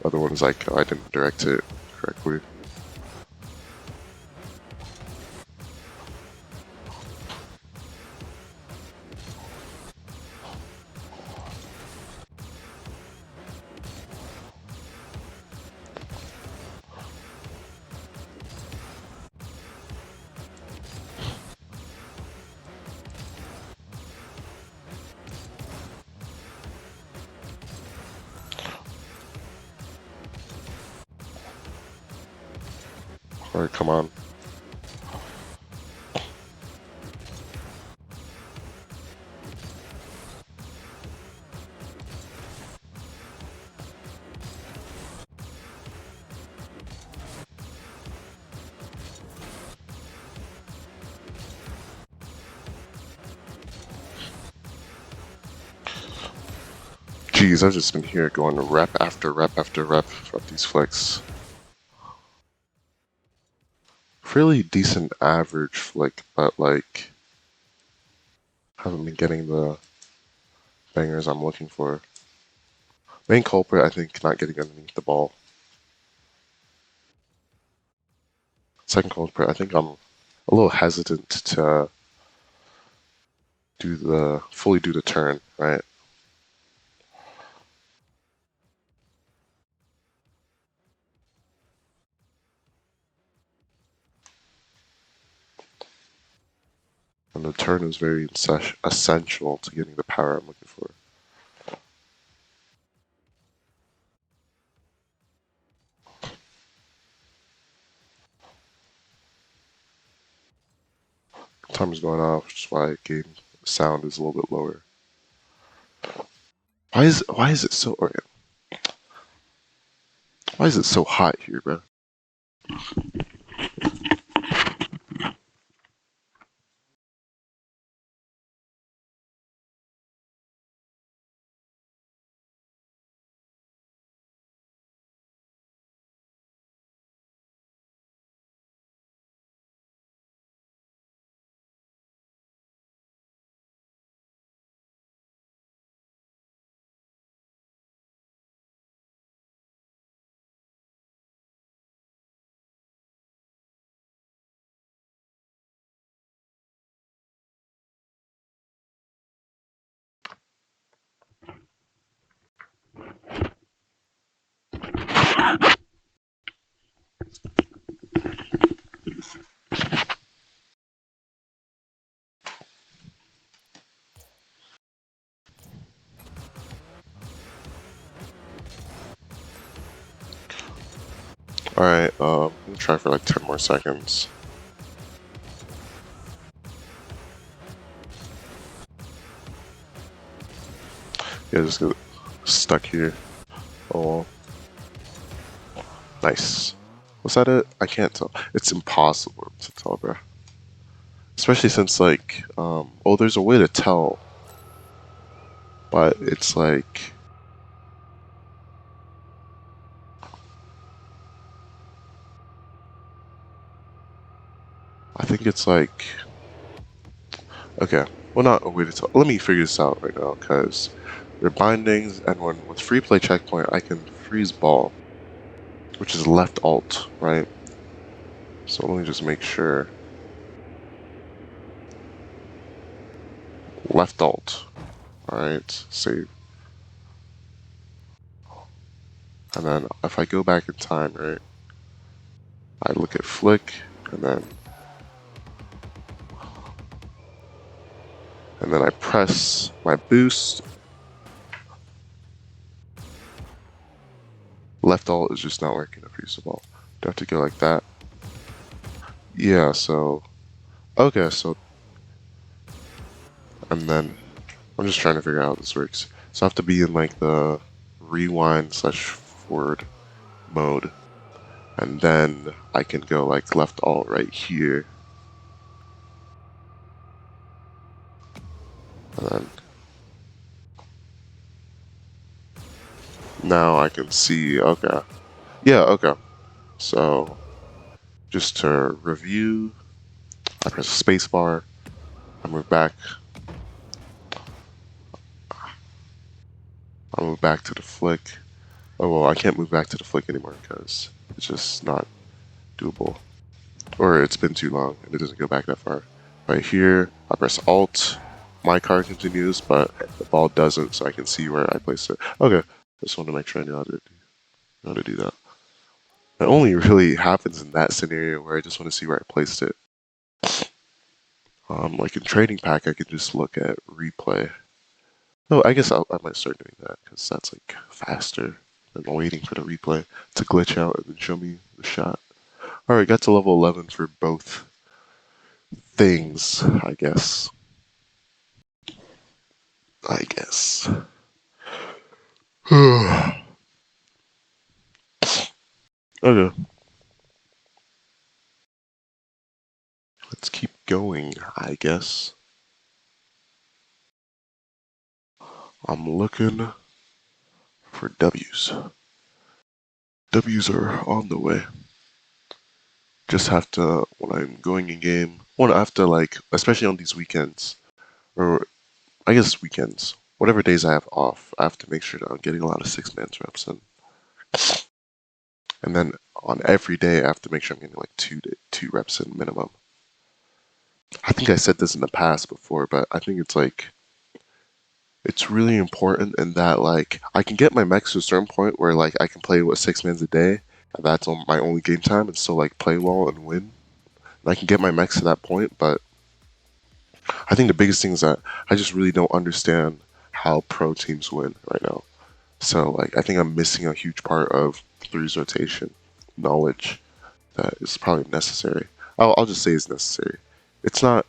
other one is like, I didn't direct it correctly. Alright, come on. Jeez, I've just been here going rep after rep after rep of these flicks. Fairly decent average flick, but like haven't been getting the bangers I'm looking for. Main culprit, I think, not getting underneath the ball. Second culprit, I think I'm a little hesitant to fully do the turn, right? And the turn is very essential to getting the power I'm looking for. Timer's going off, which is why game sound is a little bit lower. Why is it so why is it so hot here, bro? Alright, I'm gonna try for like 10 more seconds. Yeah, just get stuck here. Oh, nice. Was that it? I can't tell. It's impossible to tell, bro. Especially since, like, oh, there's a way to tell, but it's like, I think it's like, okay, well, not a way to tell. Let me figure this out right now, because they're bindings, and when with free play checkpoint, I can freeze ball, which is left alt, right? So let me just make sure. Left alt. Alright, save. And then if I go back in time, right, I look at flick, and then I press my boost. Left alt is just not working to freeze the ball. Do I have to go like that? Yeah, so, okay, so, and then I'm just trying to figure out how this works. So I have to be in like the rewind slash forward mode, and then I can go like left alt right here, and then now I can see, okay. Yeah, okay. So just to review, I press spacebar, I move back, I move back to the flick. Oh well, I can't move back to the flick anymore because it's just not doable. Or it's been too long and it doesn't go back that far. Right here, I press Alt, my card continues, but the ball doesn't, so I can see where I placed it. Okay, just want to make sure I know how to do that. It only really happens in that scenario where I just want to see where I placed it. Like in Trading Pack, I can just look at replay. No, I guess I might start doing that because that's like faster than waiting for the replay to glitch out and then show me the shot. Alright, got to level 11 for both things, I guess. I guess. Okay, let's keep going, I guess. I'm looking. for W's. W's are on the way. Just have to, when I'm going in game, I have to, like, especially on these weekends, or I guess weekends, whatever days I have off, I have to make sure that I'm getting a lot of 6-man reps in. And then on every day, I have to make sure I'm getting like two reps in minimum. I think I said this in the past before, but I think it's like, it's really important in that, like, I can get my mechs to a certain point where, like, I can play with 6-mans a day, and that's my only game time, and still, like, play well and win. And I can get my mechs to that point, but I think the biggest thing is that I just really don't understand how pro teams win right now. So, like, I think I'm missing a huge part of Three's rotation knowledge that is probably necessary. I'll just say it's necessary. It's not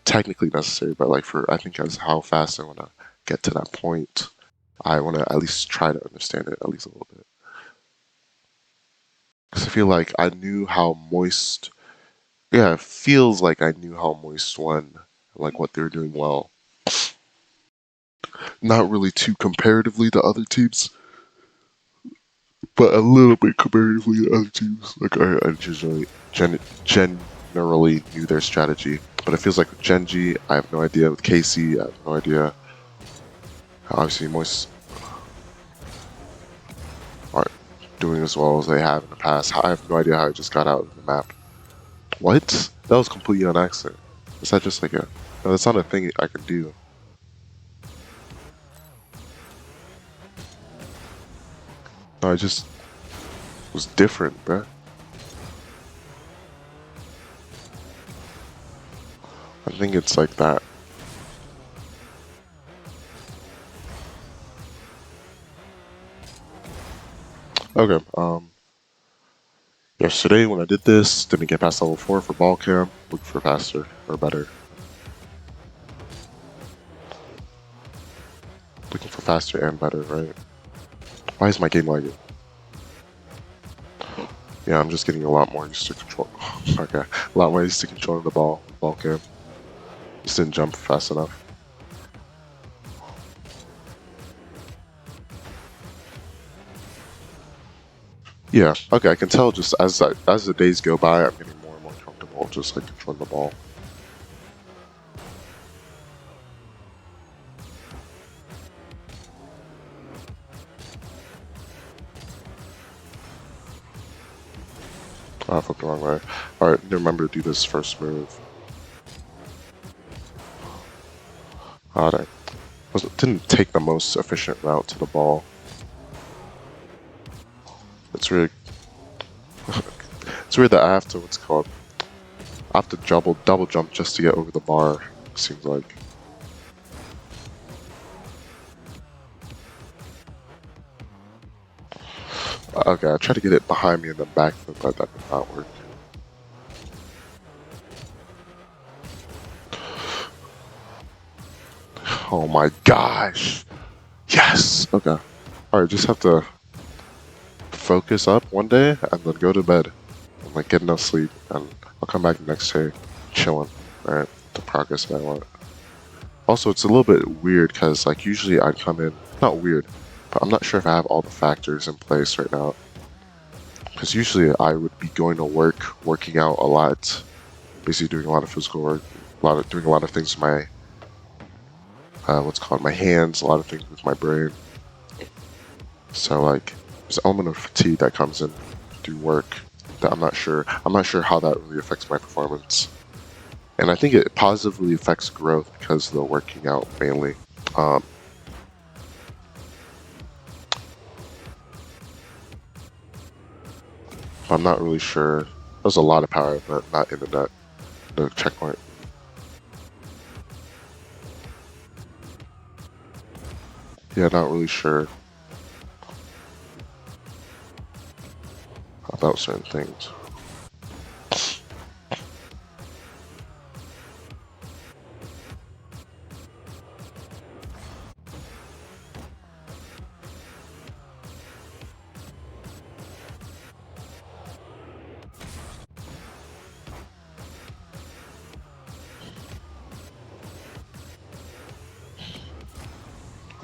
technically necessary, but, like, I think as how fast I want to get to that point, I want to at least try to understand it at least a little bit. Because I feel like I knew how Moist, yeah, it feels like I knew how Moist won, like what they were doing well. Not really too comparatively to other teams, but a little bit comparatively to other teams. Like I generally knew their strategy, but it feels like with Genji, I have no idea. With Casey, I have no idea. Obviously, Moist aren't doing as well as they have in the past. I have no idea how I just got out of the map. What? That was completely on accident. Is that just like a... No, that's not a thing I can do. No, I just... was different, bruh. I think it's like that. Okay, yesterday when I did this, didn't get past level 4 for ball cam, looked for faster, or better. Looking for faster and better, right? Why is my game lagging? Yeah, I'm just getting a lot more used to control. Okay, a lot more used to controlling the ball cam. Just didn't jump fast enough. Yeah, okay, I can tell just as the days go by, I'm getting more and more comfortable just like controlling the ball. Oh, I flipped the wrong way. Alright, remember to do this first move. Alright. Didn't take the most efficient route to the ball. It's really... it's weird that I have to, what's it called? I have to double jump just to get over the bar, seems like. Okay, I tried to get it behind me and then backflip, but that did not work. Oh my gosh! Yes! Okay. Alright, just have to focus up one day and then go to bed and like get enough sleep, and I'll come back the next day chilling, alright, the progress that I want. Also, it's a little bit weird because like usually I'd come in, not weird, but I'm not sure if I have all the factors in place right now. Because usually I would be going to work, working out a lot, basically doing a lot of physical work, doing a lot of things with my, my hands, a lot of things with my brain. So like, there's an element of fatigue that comes in through work that I'm not sure how that really affects my performance. And I think it positively affects growth because of the working out mainly. I'm not really sure. There's a lot of power, but not in the checkpoint. Yeah, not really sure about certain things.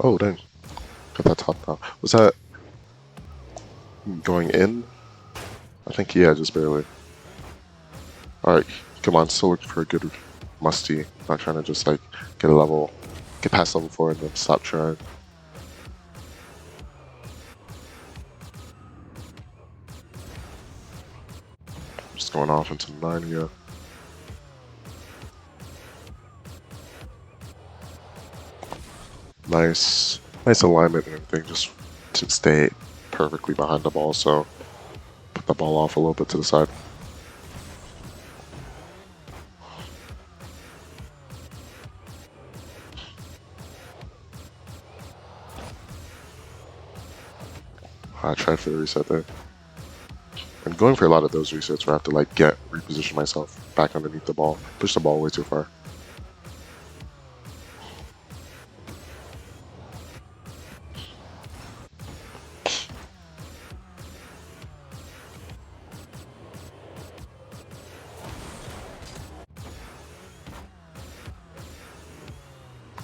Oh, dang. Got that top down. Was that going in? I think, yeah, just barely. Alright, come on, still looking for a good musty. Not trying to just like get past level 4 and then stop trying. Just going off into 9 here. Nice alignment and everything, just to stay perfectly behind the ball, so put the ball off a little bit to the side. I tried for the reset there. I'm going for a lot of those resets where I have to like reposition myself back underneath the ball, push the ball way too far.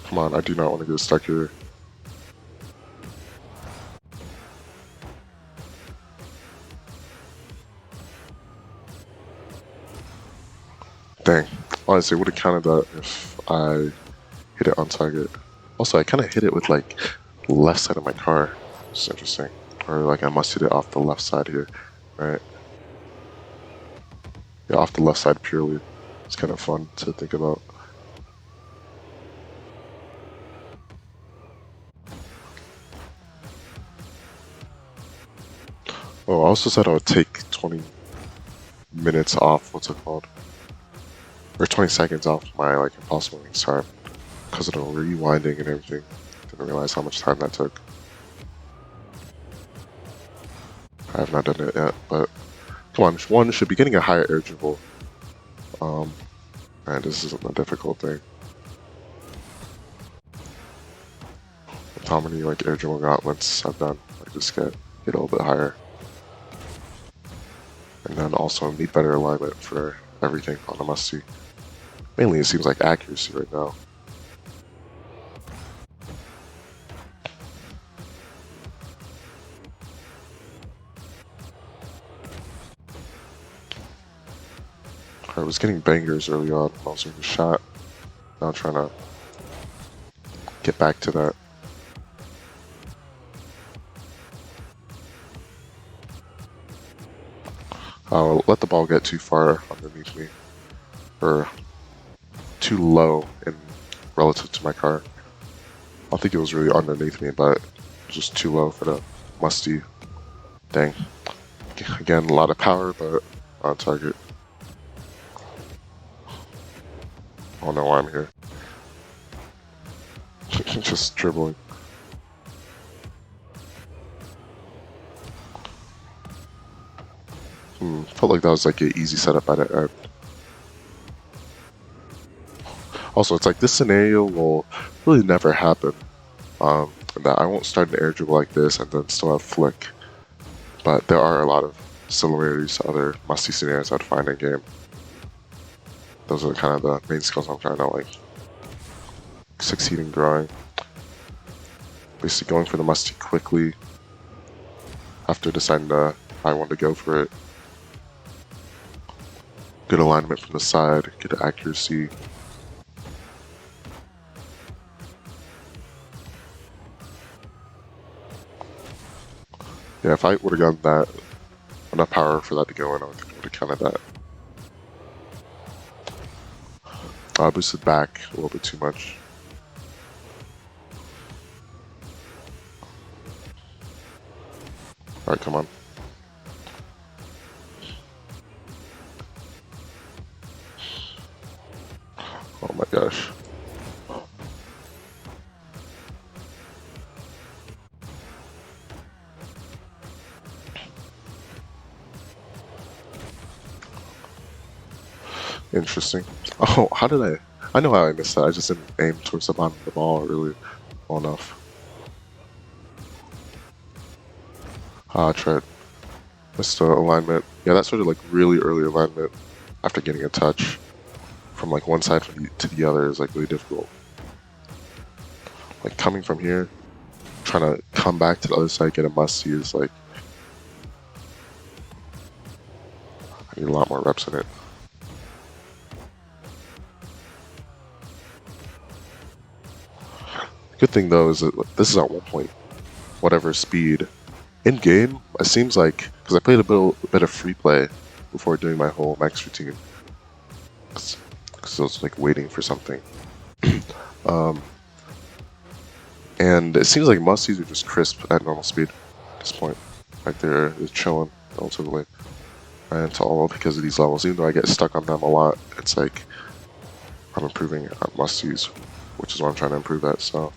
Come on, I do not want to get stuck here. Dang. Honestly, I would have counted that if I hit it on target. Also, I kind of hit it with like left side of my car. It's interesting. Or like I must hit it off the left side here, right? Yeah, off the left side purely. It's kind of fun to think about. Oh, I also said I would take 20 minutes off, what's it called? Or 20 seconds off my like impossible wings time because of the rewinding and everything. Didn't realize how much time that took. I have not done it yet, but come on, one should be getting a higher air dribble. And this isn't a difficult thing. With how many like air dribble gauntlets I've done, I just get a little bit higher. And then also need better alignment for everything on the musty. Mainly it seems like accuracy right now. I was getting bangers early on when I was doing the shot. Now I'm trying to get back to that. I'll let the ball get too far underneath me, or too low in relative to my car. I don't think it was really underneath me, but it was just too low for the musty. Dang. Again, a lot of power, but on target. I don't know why I'm here. Just dribbling. Felt like that was like an easy setup at the end. Also, it's like this scenario will really never happen. That I won't start an air dribble like this and then still have flick. But there are a lot of similarities to other musty scenarios I'd find in game. Those are kind of the main skills I'm trying to like succeed in growing. Basically going for the musty quickly after deciding I want to go for it. Good alignment from the side, good accuracy. Yeah, if I would have gotten that, enough power for that to go in, I would have counted that. I boosted back a little bit too much. Alright, come on. Oh my gosh. Interesting. Oh, how did I know how I missed that. I just didn't aim towards the bottom of the ball really well enough. Tried. Missed the alignment. Yeah, that sort of like really early alignment after getting a touch from like one side to the other is like really difficult. Like coming from here, trying to come back to the other side, get a must-see is like, I need a lot more reps in it. Good thing though is that this is at 1 point whatever speed. In game, it seems like, because I played a bit of free play before doing my whole max routine, because I was like waiting for something. And it seems like must-sees are just crisp at normal speed at this point. Like they're chilling relatively. And it's all because of these levels. Even though I get stuck on them a lot, it's like I'm improving at must-sees, which is what I'm trying to improve at. So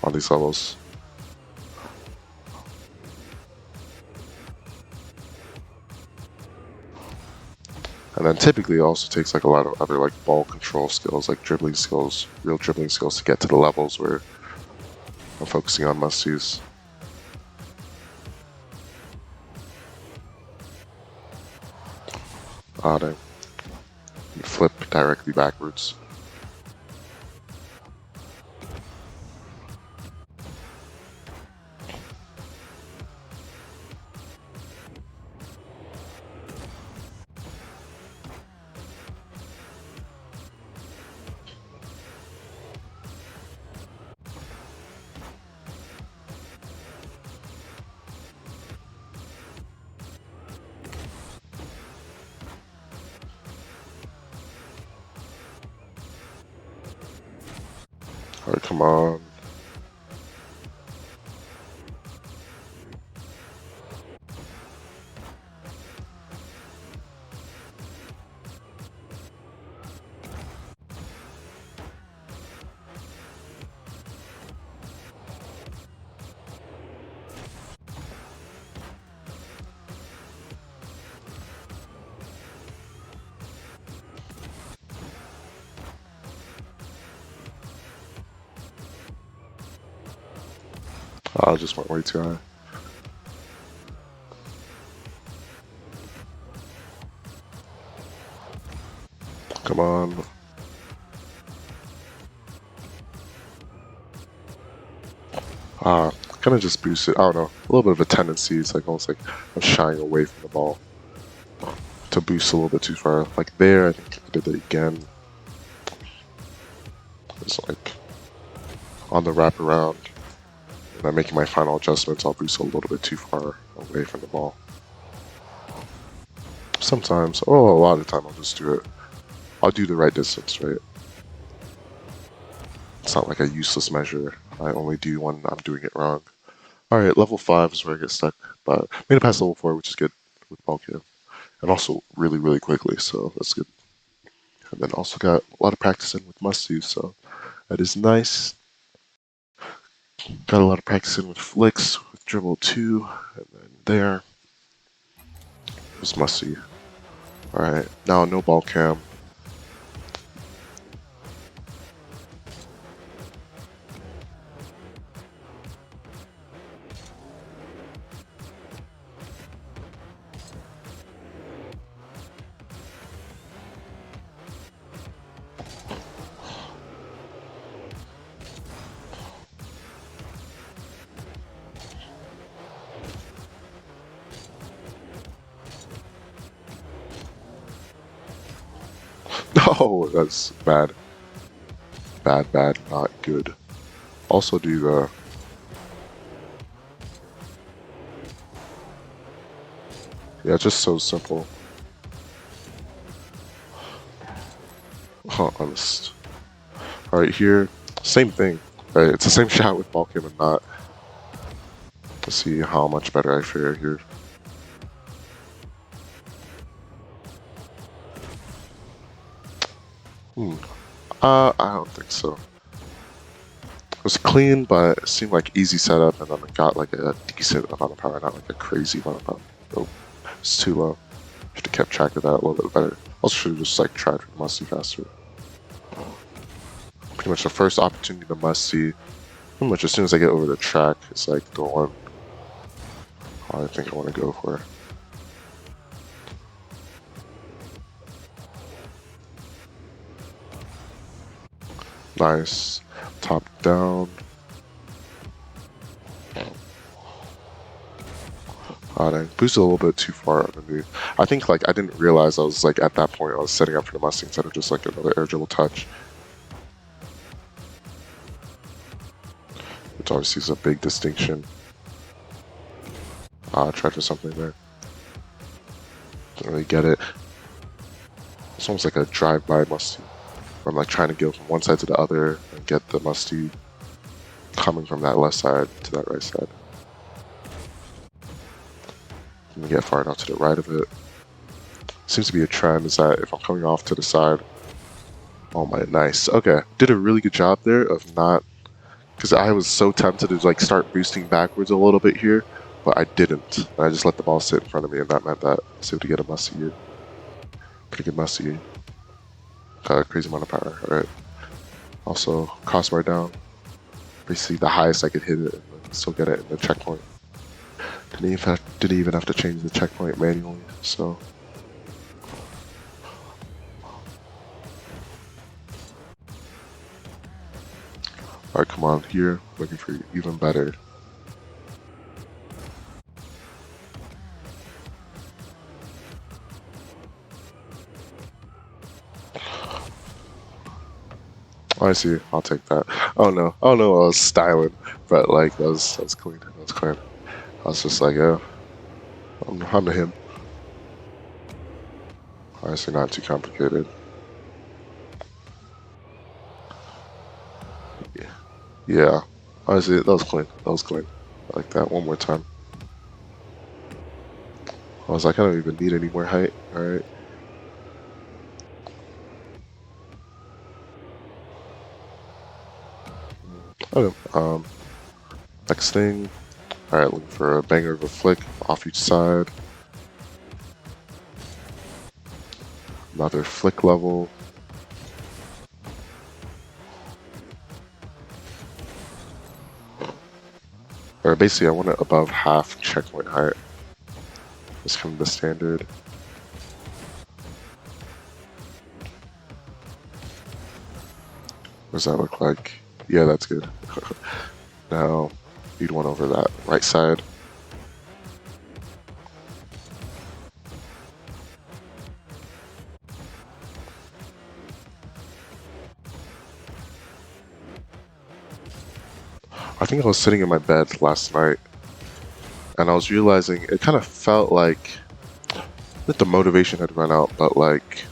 on these levels. And then typically it also takes like a lot of other like ball control skills, like dribbling skills, real dribbling skills to get to the levels where I'm focusing on must-sees. Ah, dang. You flip directly backwards. Alright, come on. I just went way too high. Come on. Kind of just boosted. I don't know. A little bit of a tendency. It's like almost like I'm shying away from the ball to boost a little bit too far. Like there, I think I did it again. It's like on the wraparound. And I'm making my final adjustments. I'll boost a little bit too far away from the ball. Sometimes, oh, a lot of the time, I'll just do it. I'll do the right distance, right? It's not like a useless measure. I only do when I'm doing it wrong. Alright, level 5 is where I get stuck, but made it past level 4, which is good with Balkan. And also really, really quickly, so that's good. And then also got a lot of practicing with must-sees, so that is nice. Got a lot of practicing with flicks, with dribble 2, and then there. It must-see. Alright, now no ball cam. No, that's bad. Bad, not good. Also do the... Yeah, just so simple. Honest. Alright, here, same thing. Right, it's the same shot with Balkan and not. Let's see how much better I fare here. I don't think so. It was clean, but it seemed like easy setup, and then it got like a decent amount of power, not like a crazy amount of power. Oh, it's too low. Should have kept track of that a little bit better. Also should have just like tried for must-see faster. Pretty much the first opportunity to must-see. Pretty much as soon as I get over the track, it's like the one I think I want to go for. Nice. Top down. I boosted a little bit too far underneath. I think like I didn't realize I was like at that point I was setting up for the Mustang instead of just like another air dribble touch. Which obviously is a big distinction. I tried for something there. Didn't really get it. It's almost like a drive-by musty. I'm like trying to go from one side to the other and get the musty coming from that left side to that right side. And get far enough to the right of it. Seems to be a trend is that if I'm coming off to the side, oh my, nice. Okay, did a really good job there of not, because I was so tempted to like start boosting backwards a little bit here, but I didn't. I just let the ball sit in front of me, and that meant that I was able to get a musty here. Pretty good musty. Got a crazy amount of power. All right. Also, crossbar down. Basically, the highest I could hit it and still get it in the checkpoint. Didn't even have to change the checkpoint manually. So. Alright, come on, here, looking for even better. Oh, I see, I'll take that. Oh no, I was styling, but like, that was clean, that was clean. I was just like, yeah, I'm to him. Honestly, not too complicated. Yeah, honestly, that was clean. That was clean. I like that. One more time. I was like, I don't even need any more height. All right. Okay. Next thing. All right, looking for a banger of a flick off each side. Another flick level. Or basically, I want it above half checkpoint height. That's kind of the standard. What does that look like? Yeah, that's good. Now, you'd want over that right side. I think I was sitting in my bed last night, and I was realizing it kind of felt like that the motivation had run out, but like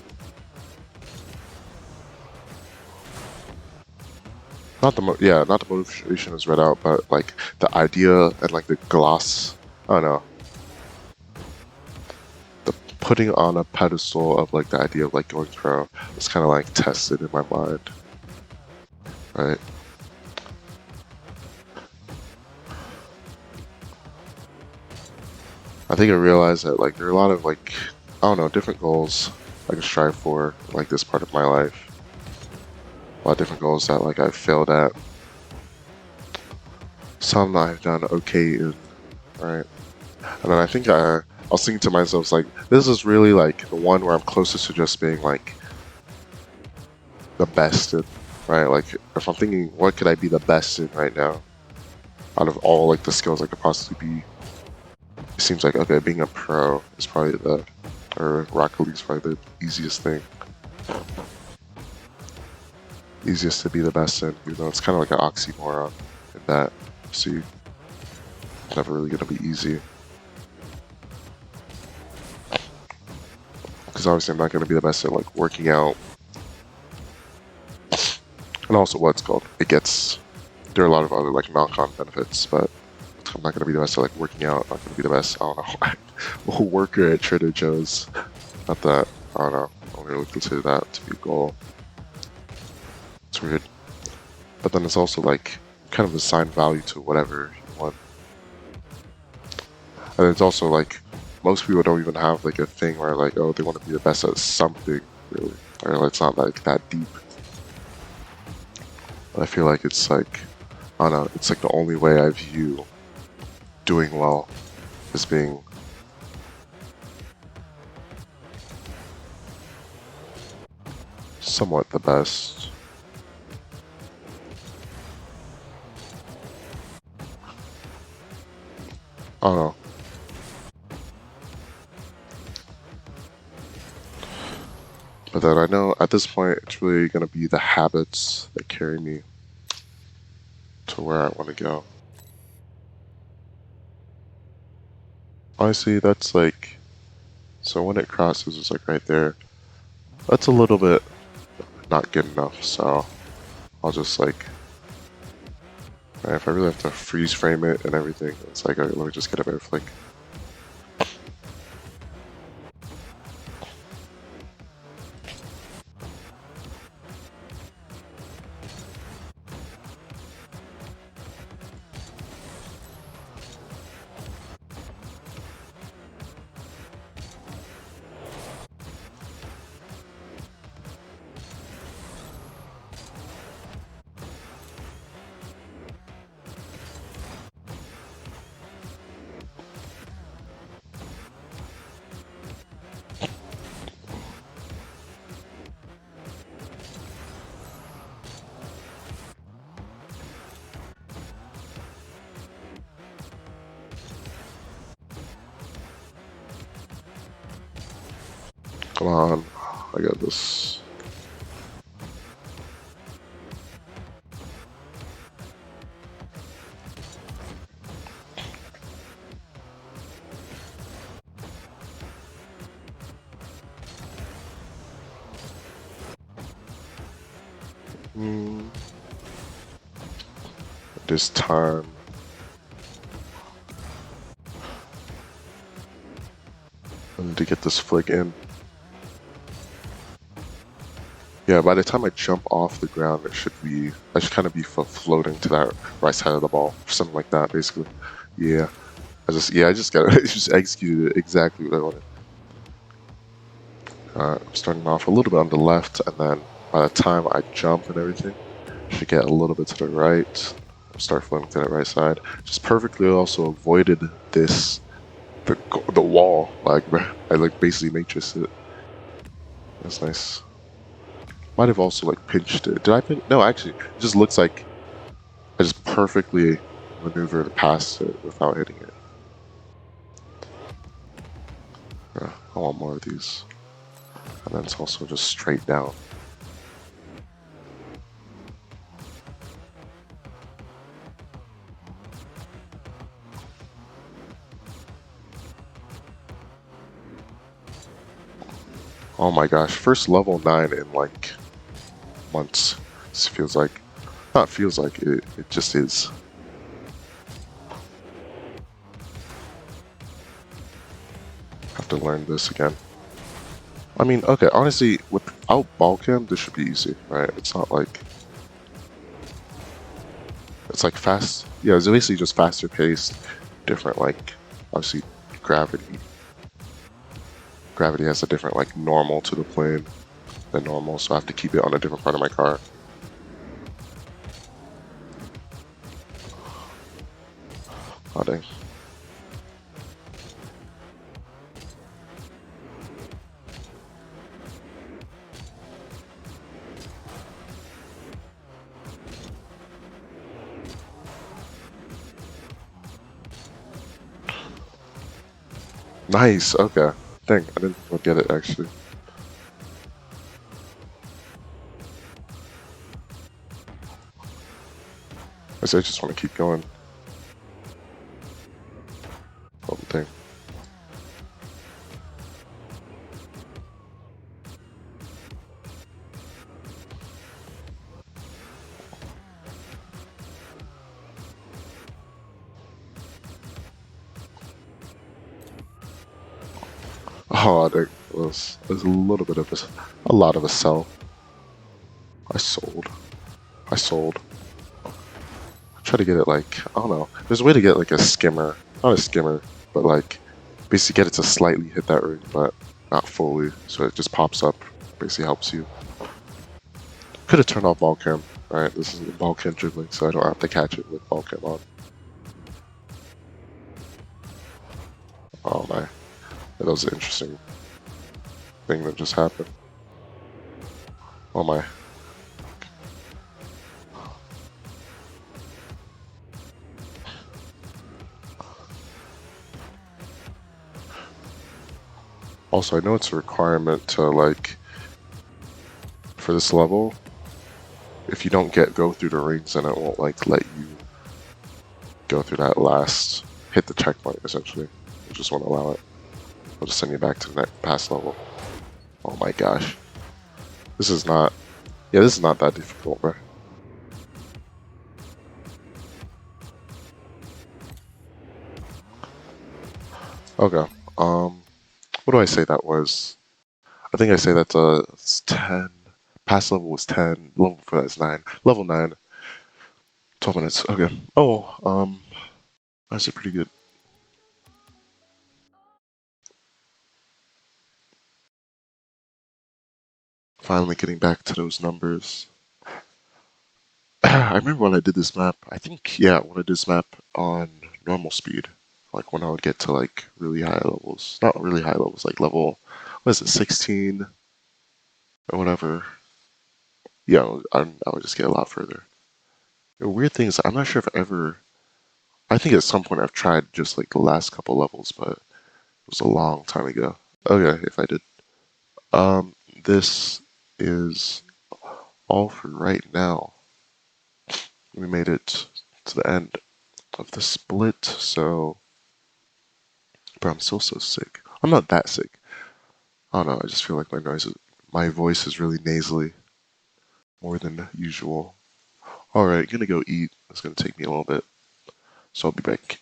not the motivation has run out, but like the idea and like the gloss. I don't know. The putting on a pedestal of like the idea of like going pro was kind of like tested in my mind, right? I think I realized that like there are a lot of like, I don't know, different goals I can strive for like this part of my life. A lot of different goals that like I've failed at. Some I've done okay in, right? And then I think I was thinking to myself like, this is really like the one where I'm closest to just being like the best in, right? Like if I'm thinking what could I be the best in right now out of all like the skills I could possibly be, it seems like, okay, being a pro is probably or Rocket League is probably the easiest thing. Easiest to be the best in, even though it's kind of like an oxymoron in that, see, it's never really going to be easy. Because obviously I'm not going to be the best at like working out. And also what's called, there are a lot of other like non-con benefits, but I'm not going to be the best at like working out. I'm not going to be the best, I don't know, worker at Trader Joe's. Not that, I don't know, I don't really consider that to be a goal. It's weird. But then it's also like kind of assign value to whatever you want. And it's also like most people don't even have like a thing where like, oh, they want to be the best at something, really. Or it's not like that deep. But I feel like it's like, I don't know, it's like the only way I view doing well is being somewhat the best. I don't know. But then I know at this point it's really gonna be the habits that carry me to where I want to go. Honestly, that's like, so when it crosses, it's like right there. That's a little bit not good enough, so I'll just like, man, if I really have to freeze frame it and everything, it's like, okay, let me just get a better flick. Come on, I got this. Hmm. This time. I need to get this flick in. Yeah, by the time I jump off the ground, I should kind of be floating to that right side of the ball, or something like that, basically. Yeah, I just got just executed exactly what I wanted. I'm starting off a little bit on the left, and then by the time I jump and everything, I should get a little bit to the right. Start floating to that right side. Just perfectly also avoided the wall. Like I like basically matrixed it. That's nice. Might have also like pinched it. Did I pinch? No, actually, it just looks like I just perfectly maneuvered past it without hitting it. Yeah, I want more of these. And then it's also just straight down. Oh my gosh, first level 9 in like months. This feels like, not feels like, it just is. Have to learn this again. I mean, okay, honestly, without ball cam, this should be easy, right? It's not like, it's like fast, yeah, it's basically just faster paced, different like, obviously, gravity. Gravity has a different like normal to the plane than normal, so I have to keep it on a different part of my car. Oh dang. Nice, okay. Dang, I didn't get it actually. I just want to keep going. Oh, dang. Oh, dang. It was a little bit of a lot of a sell. I sold. I sold. Try to get it like, I don't know. There's a way to get like a skimmer. Not a skimmer, but like basically get it to slightly hit that ring, but not fully. So it just pops up. Basically helps you. Could have turned off ball cam. Alright, this is ball cam dribbling, so I don't have to catch it with ball cam on. Oh my. That was an interesting thing that just happened. Oh my. Also, I know it's a requirement to like for this level, if you don't go through the rings, then it won't like let you go through that last hit the checkpoint essentially. You just won't allow it. It'll just send you back to the next past level. Oh my gosh. This is not this is not that difficult, bro. Okay. What do I say that was? I think I say that's it's 10. Past level was 10. Level for that is 9. Level 9. 12 minutes. Okay. Oh, that's a pretty good. Finally getting back to those numbers. I remember when I did this map. I think when I did this map on normal speed, like when I would get to like really high levels, not really high levels, like level, what is it, 16 or whatever. Yeah, I would just get a lot further. The weird thing is, I'm not sure if I ever. I think at some point I've tried just like the last couple levels, but it was a long time ago. Okay, if I did. This is all for right now. We made it to the end of the split, so. But I'm still so sick. I'm not that sick. I don't know, I just feel like my voice is really nasally, more than usual. Alright, gonna go eat. It's gonna take me a little bit, so I'll be back.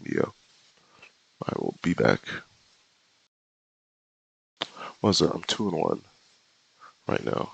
Yeah, I will be back. What is it? I'm 2-1 right now.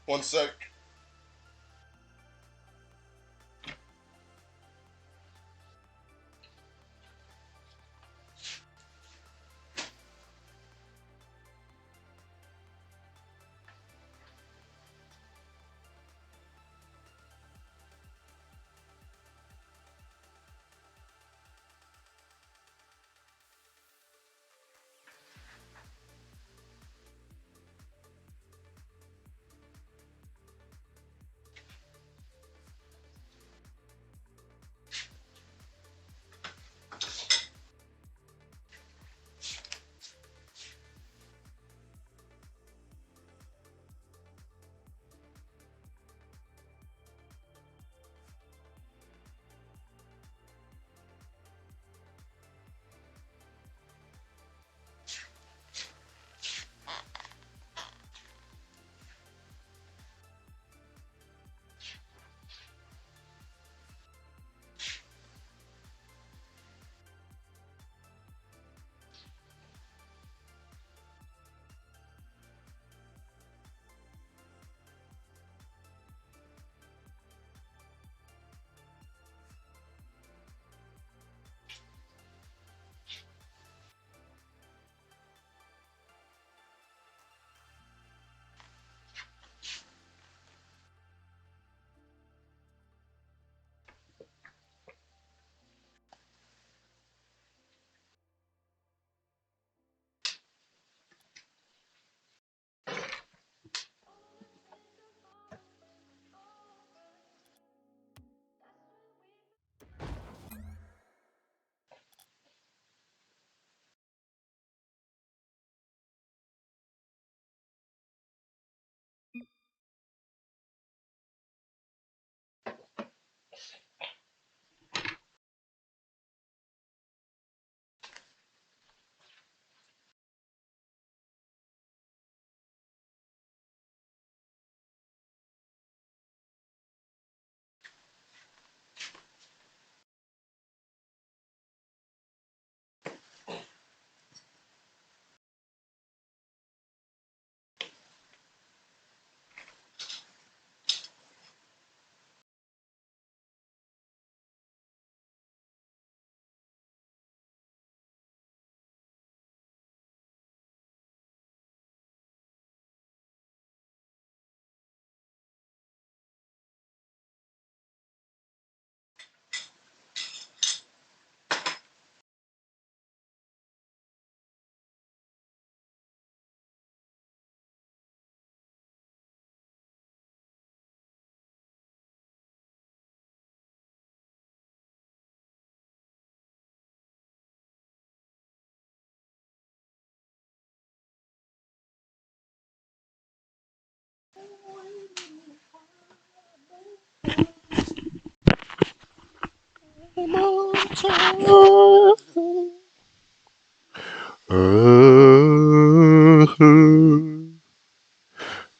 One sec.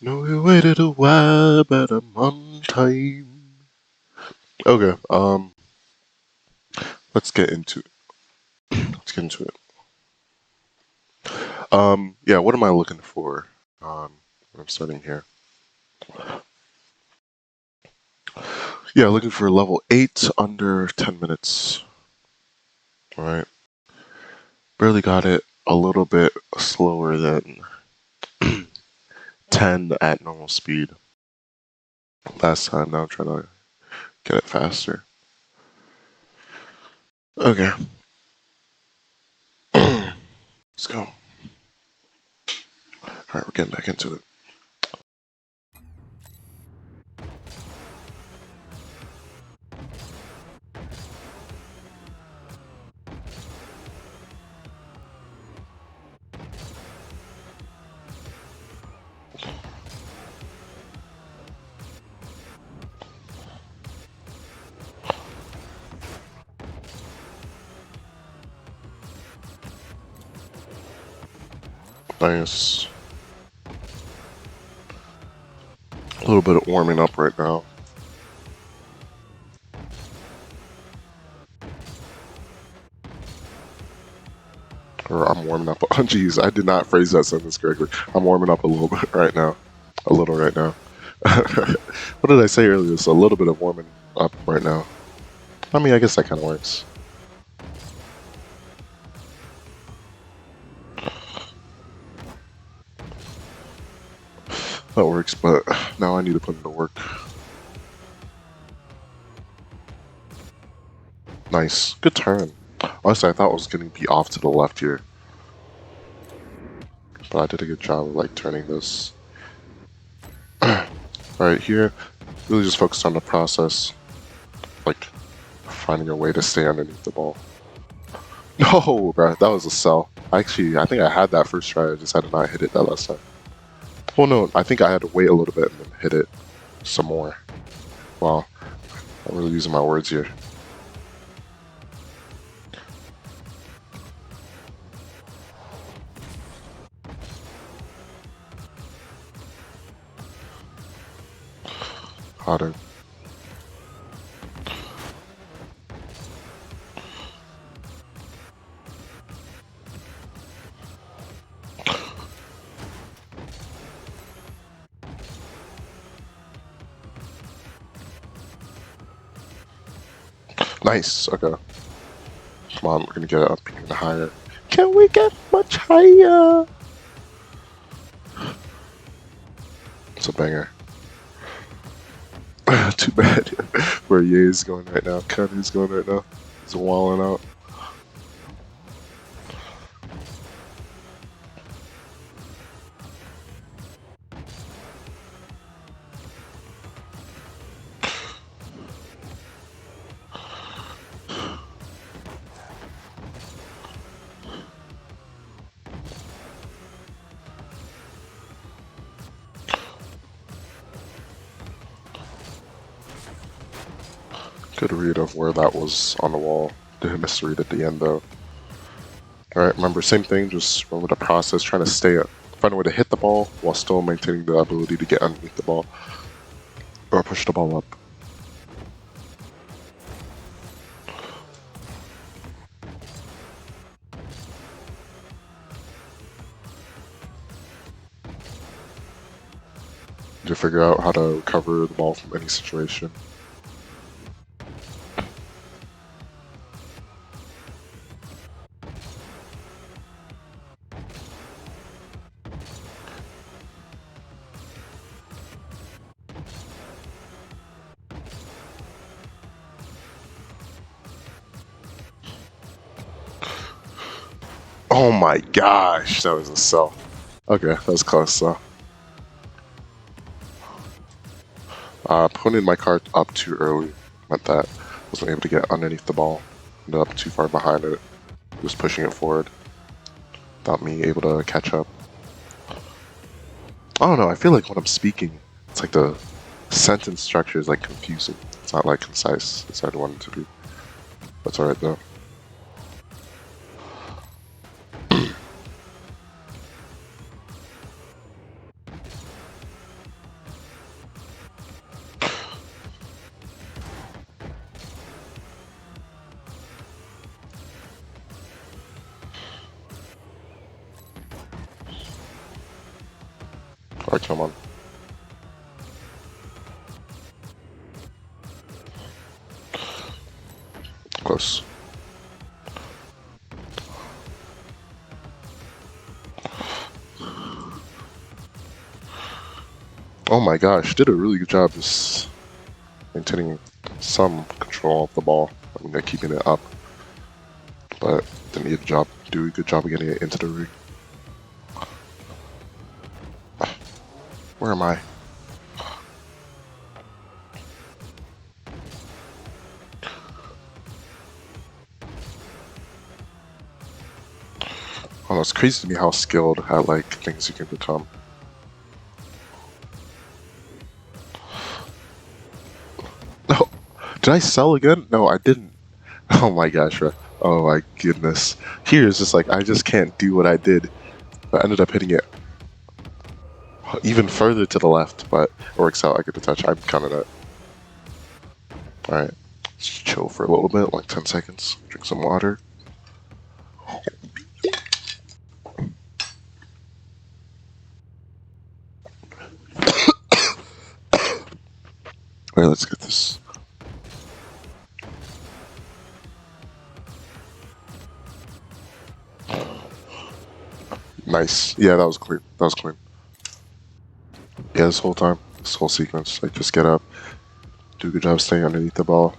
No, we waited a while, but I'm on time. Okay, let's get into it. Let's get into it. Yeah, what am I looking for? When I'm starting here. Yeah, looking for level 8 under 10 minutes. Alright. Barely got it a little bit slower than 10 at normal speed last time. Now I'm trying to get it faster. Okay. Let's go. Alright, we're getting back into it. Nice. A little bit of warming up right now. Or I'm warming up. Jeez, I did not phrase that sentence correctly. I'm warming up a little bit right now. A little right now. What did I say earlier? It's a little bit of warming up right now. I mean, I guess that kind of works. That works, but now I need to put into work. Nice. Good turn. Honestly, I thought I was going to be off to the left here. But I did a good job of, like, turning this. Alright, here, really just focus on the process. Like, finding a way to stay underneath the ball. No, bro, that was a sell. Actually, I think I had that first try, I just had to not hit it that last time. Well, no, I think I had to wait a little bit and then hit it some more. Wow, I'm really using my words here. Harder. Nice, okay. Come on, we're gonna get it up even higher. Can we get much higher? It's a banger. Too bad where Ye is going right now. Kanu's going right now. He's walling out. Good read of where that was on the wall. Didn't miss the read at the end though. Alright, remember, same thing, just remember the process, trying to find a way to hit the ball while still maintaining the ability to get underneath the ball. Or push the ball up. To figure out how to recover the ball from any situation. Oh my gosh, that was a sell. Okay, that was close though. Putting my card up too early meant that I wasn't able to get underneath the ball. Ended up too far behind it. Just pushing it forward without me able to catch up. I don't know, I feel like when I'm speaking, it's like the sentence structure is like confusing. It's not like concise as I'd want it to be. That's alright though. Alright, come on. Close. Oh my gosh, did a really good job just maintaining some control of the ball. I mean, they're keeping it up. But didn't do a good job of getting it into the ring. Where am I? Oh, it's crazy to me how skilled at like things you can become. No, did I sell again? No, I didn't. Oh my gosh, bro. Oh my goodness. Here it's just like I just can't do what I did. I ended up hitting it even further to the left, but it works out. I get to touch. I'm counting it. Alright. Let's chill for a little bit, like 10 seconds. Drink some water. Wait, let's get this. Nice. Yeah, that was clean. That was clean. Yeah, this whole time, this whole sequence, like just get up, do a good job staying underneath the ball,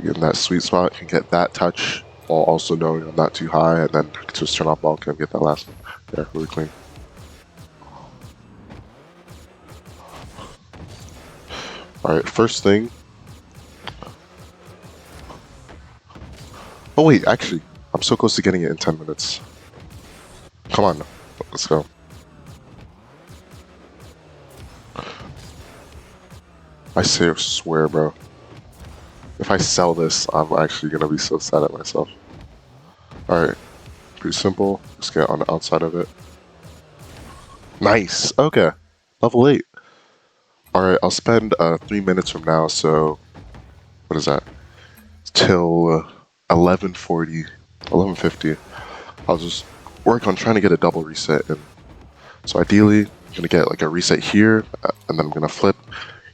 get in that sweet spot, can get that touch while also knowing I'm not too high, and then just turn off ball, can get that last one. Yeah, really clean. Alright, first thing. Oh wait, actually, I'm so close to getting it in 10 minutes. Come on, let's go. I swear, bro. If I sell this, I'm actually gonna be so sad at myself. Alright, pretty simple. Let's get on the outside of it. Nice, okay. Level 8. Alright, I'll spend 3 minutes from now, so what is that? Till 11:40, 11:50. I'll just work on trying to get a double reset in. So ideally, I'm gonna get like a reset here, and then I'm gonna flip,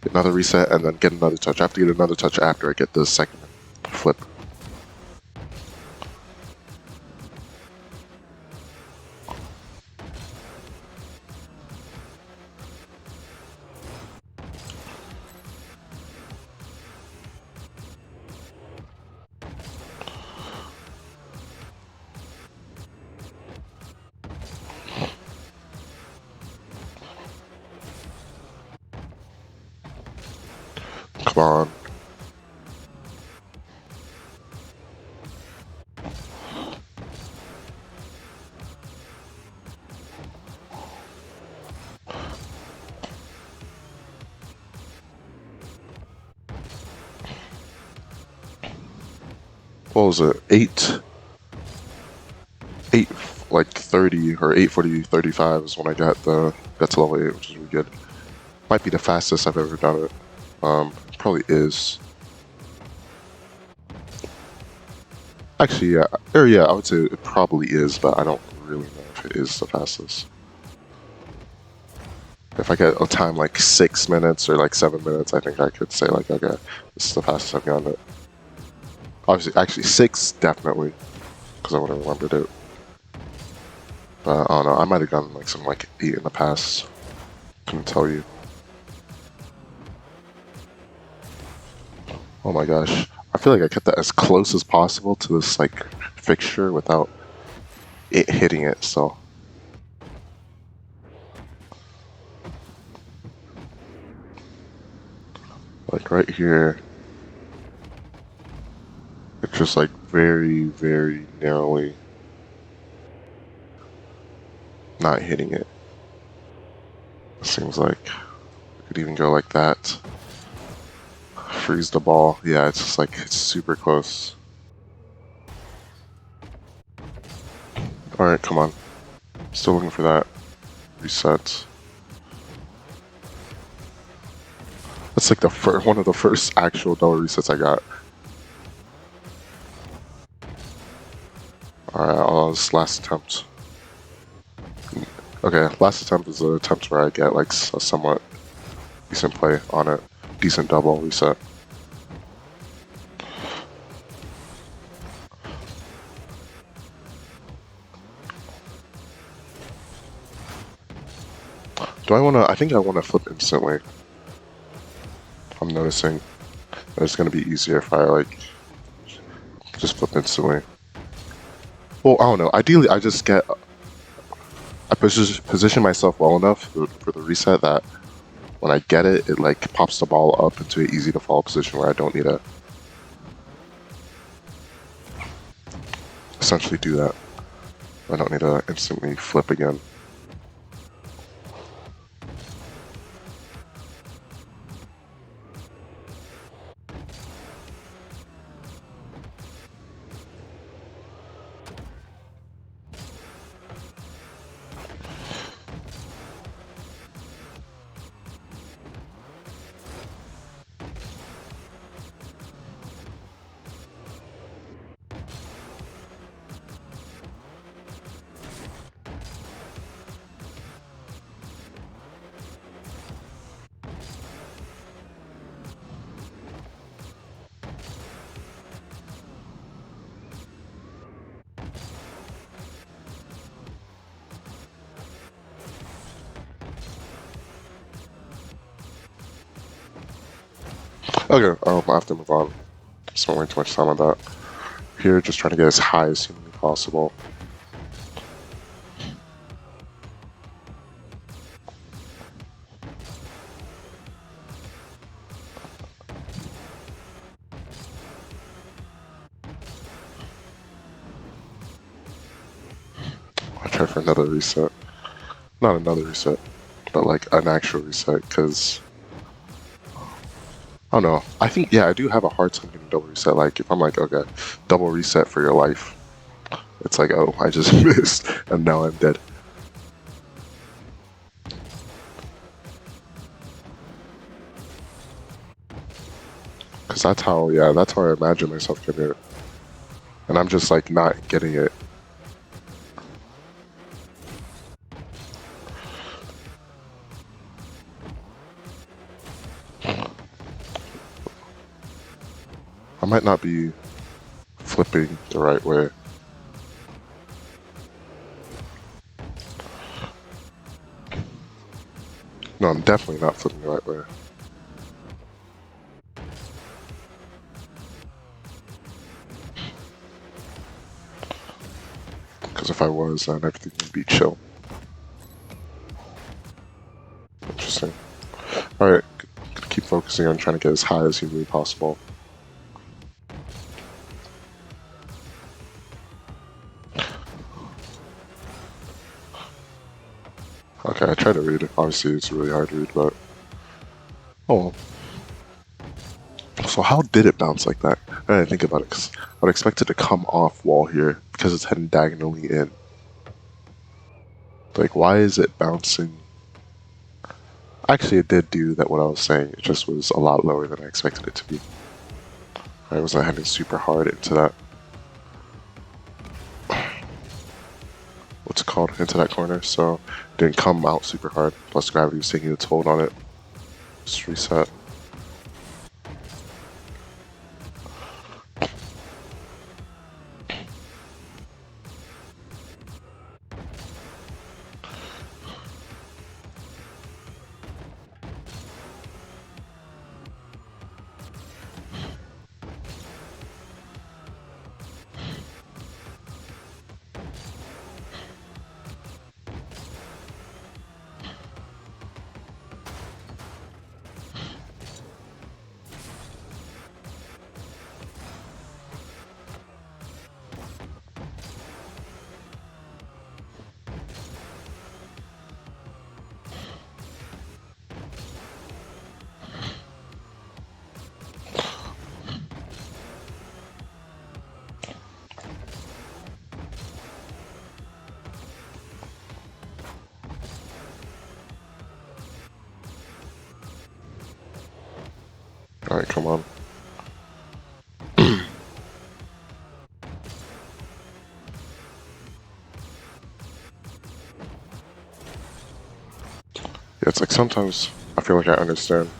get another reset, and then get another touch. I have to get another touch after I get the second flip. Come on. What was it? 8, like 30 or 8:40, 35 is when I got to level 8, which is really good. Might be the fastest I've ever done it. Probably is. Actually, yeah. Or yeah, I would say it probably is, but I don't really know if it is the fastest. If I get a time like 6 minutes or like 7 minutes, I think I could say like, okay, this is the fastest I've gotten it. Obviously, actually 6 definitely, because I would have remembered it. But I don't know, I might have gotten like some like 8 in the past. Couldn't tell you. Oh my gosh. I feel like I kept that as close as possible to this like fixture without it hitting it, so. Like right here, it's just like very, very narrowly not hitting it. Seems like I could even go like that. Freeze the ball. Yeah, it's just like, it's super close. Alright, come on. Still looking for that reset. That's like the one of the first actual double resets I got. Alright, this last attempt. Okay, last attempt is an attempt where I get like a somewhat decent play on it. Decent double reset. Do I want to? I think I want to flip instantly. I'm noticing that it's going to be easier if I like just flip instantly. Well, I don't know. Ideally, I just get. I position myself well enough for the reset that when I get it, it like pops the ball up into an easy to fall position where I don't need to essentially do that. I don't need to instantly flip again. Okay, I have to move on. Spent way too much time on that. Here, just trying to get as high as humanly possible. I try for another reset. Not another reset, but like an actual reset, because I don't know. I think, yeah, I do have a hard time getting double reset. Like, if I'm like, okay, double reset for your life, it's like, oh, I just missed, and now I'm dead. Because that's how, yeah, that's how I imagine myself getting it. And I'm just like not getting it. I might not be flipping the right way. No, I'm definitely not flipping the right way. Because if I was, then everything would be chill. Interesting. Alright, keep focusing on trying to get as high as humanly possible. Okay, I try to read it. Obviously, it's really hard to read, but... Oh well. So how did it bounce like that? I didn't think about it, because I would expect it to come off wall here, because it's heading diagonally in. Like, why is it bouncing? Actually, it did do that what I was saying. It just was a lot lower than I expected it to be. I wasn't heading super hard into that... What's it called? Into that corner, so it didn't come out super hard. Plus gravity was taking a toll on it. Just reset. Alright, come on. Yeah, it's like sometimes I feel like I understand.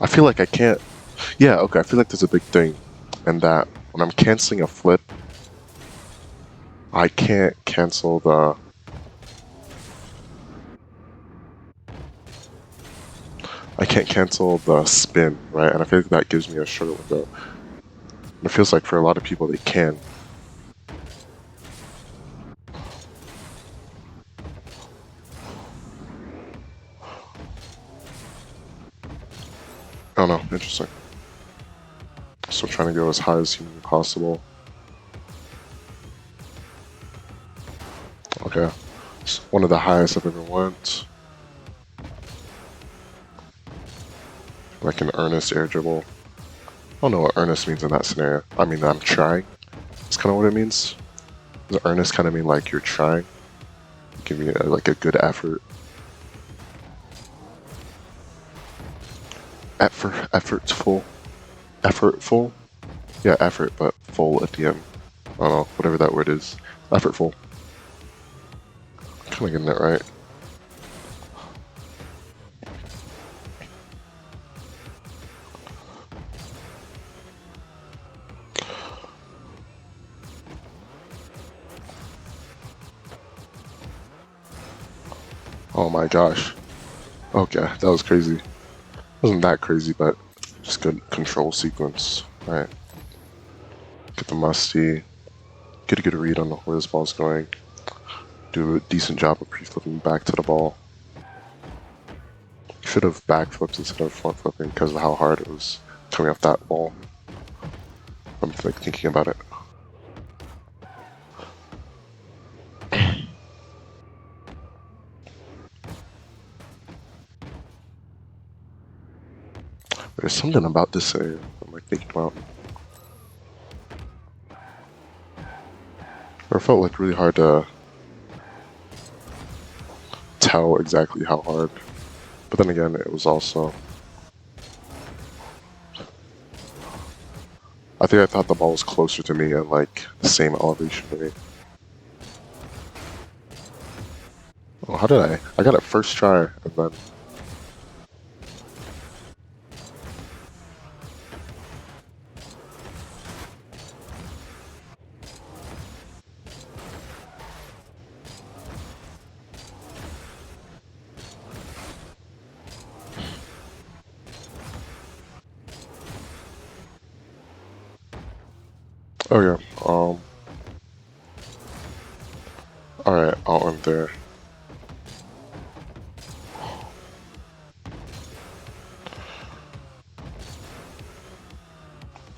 I feel like I can't. Yeah, okay, I feel like there's a big thing in that when I'm canceling a flip, I can't cancel the. I can't cancel the spin, right? And I feel like that gives me a shorter window. And it feels like for a lot of people they can. I don't know, interesting. Still trying to go as high as humanly possible. Okay. It's one of the highest I've ever went. Like an earnest air dribble. I don't know what earnest means in that scenario. I mean, I'm trying. That's kind of what it means. Does earnest kind of mean like you're trying? Give me like a good effort. Effortful. Effortful? Yeah, effort, but full at the end. I don't know, whatever that word is. Effortful. Kind of getting it right. Oh my gosh. Okay, that was crazy. Wasn't that crazy, but just good control sequence. Alright. Get the musty. Get a good read on where this ball's going. Do a decent job of pre-flipping back to the ball. Should have backflipped instead of front flipping because of how hard it was coming off that ball. I'm like thinking about it. There's something about this area I'm like thinking about. Or it felt like really hard to tell exactly how hard. But then again, it was also... I think I thought the ball was closer to me and like the same elevation to me. Oh, how did I? I got it first try and then... Oh yeah, alright, I'll end there.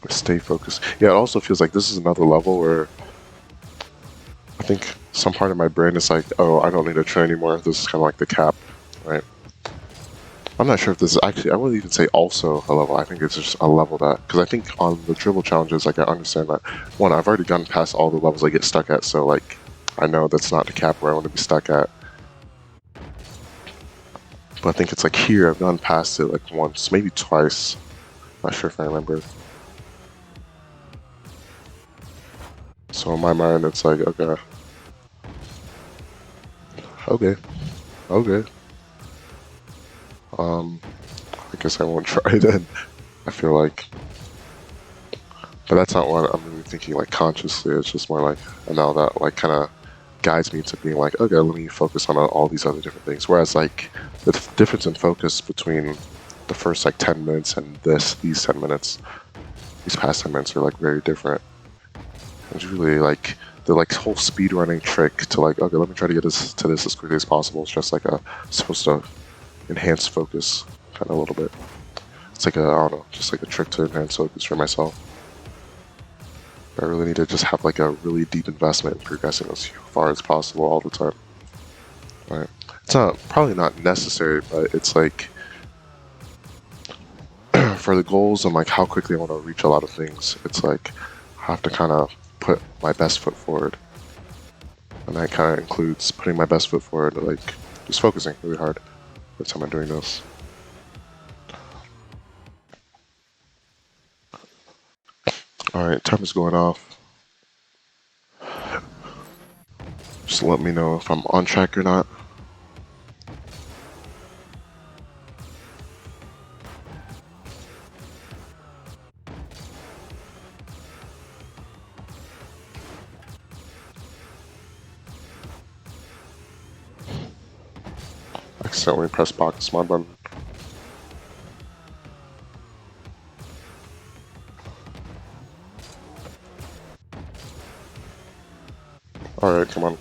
Stay focused. Yeah, it also feels like this is another level where I think some part of my brain is like, oh, I don't need to train anymore. This is kind of like the cap, right? I'm not sure if this is actually, I wouldn't even say also a level. I think it's just a level that, because I think on the dribble challenges, like I understand that, one, I've already gotten past all the levels I get stuck at, so like, I know that's not the cap where I want to be stuck at. But I think it's like here, I've gone past it like once, maybe twice. Not sure if I remember. So in my mind, it's like, okay. Okay. Okay. I guess I won't try then. I feel like. But that's not what I'm really thinking like consciously. It's just more like, now that like kind of guides me to being like, okay, let me focus on all these other different things. Whereas like the difference in focus between the first like 10 minutes and these 10 minutes, these past 10 minutes are like very different. It's really like the like whole speed running trick to like, okay, let me try to get this as quickly as possible. It's just like supposed to enhance focus kind of a little bit. It's like I don't know, just like a trick to enhance focus for myself. I really need to just have like a really deep investment in progressing as far as possible all the time. Right. It's probably not necessary, but it's like for the goals and like how quickly I want to reach a lot of things, it's like I have to kind of put my best foot forward. And that kind of includes putting my best foot forward, like just focusing really hard every time I'm doing this. Alright, time is going off. Just let me know if I'm on track or not. Accidentally press box my button. Alright, come on.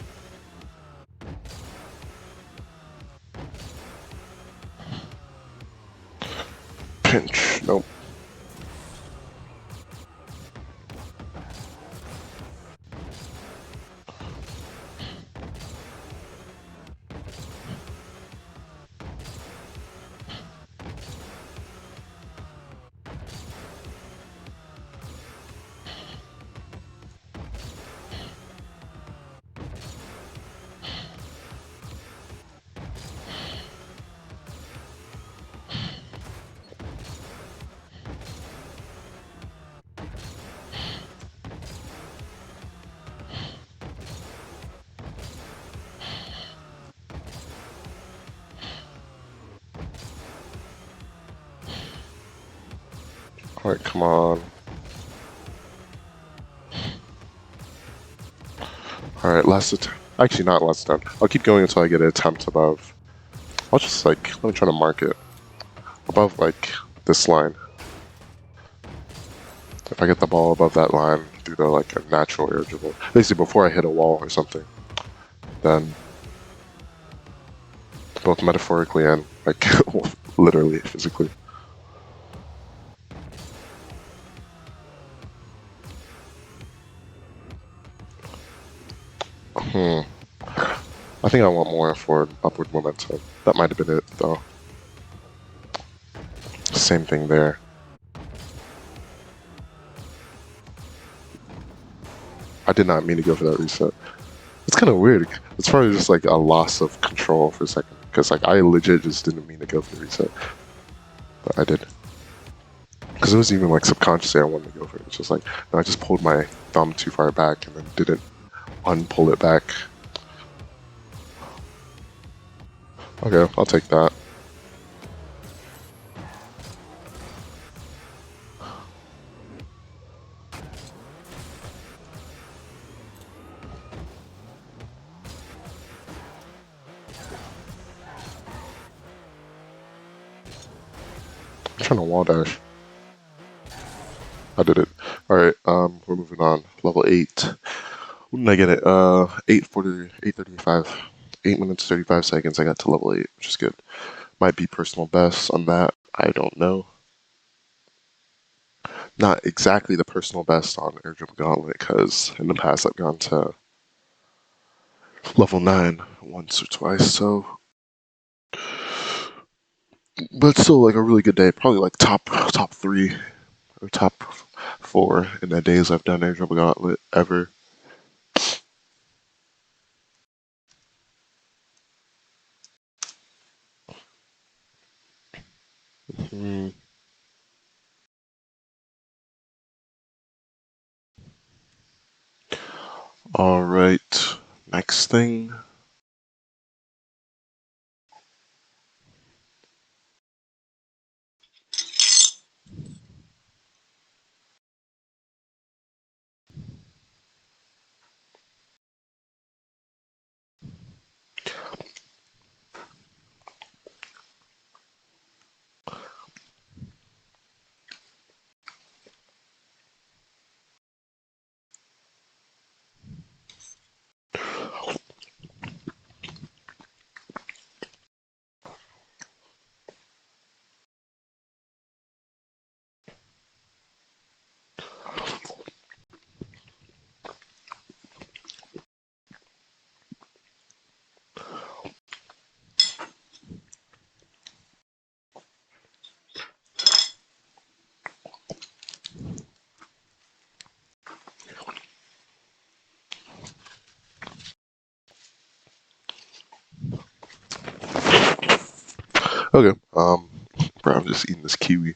Pinch. Nope. Alright, come on. Alright, last attempt. Actually, not last attempt. I'll keep going until I get an attempt above. I'll just like, let me try to mark it above like this line. If I get the ball above that line through the like a natural air dribble, basically before I hit a wall or something, then both metaphorically and like literally, physically. I think I want more for upward momentum. That might have been it though. Same thing there. I did not mean to go for that reset. It's kind of weird. It's probably just like a loss of control for a second. Because like I legit just didn't mean to go for the reset. But I did. Because it was even like subconsciously I wanted to go for it. It's just like, no, I just pulled my thumb too far back and then didn't unpull it back. Okay, I'll take that. I'm trying to wall dash. I did it. Alright, we're moving on. Level 8. When did I get it? 8:40, 8:35. 8 minutes 35 seconds. I got to level 8, which is good. Might be personal best on that. I don't know. Not exactly the personal best on Air Dribble Gauntlet, because in the past I've gone to level 9 once or twice, so. But still, like a really good day. Probably like top 3 or top 4 in the days I've done Air Dribble Gauntlet ever. Hmm. Alright, next thing. Okay, bro, I'm just eating this kiwi.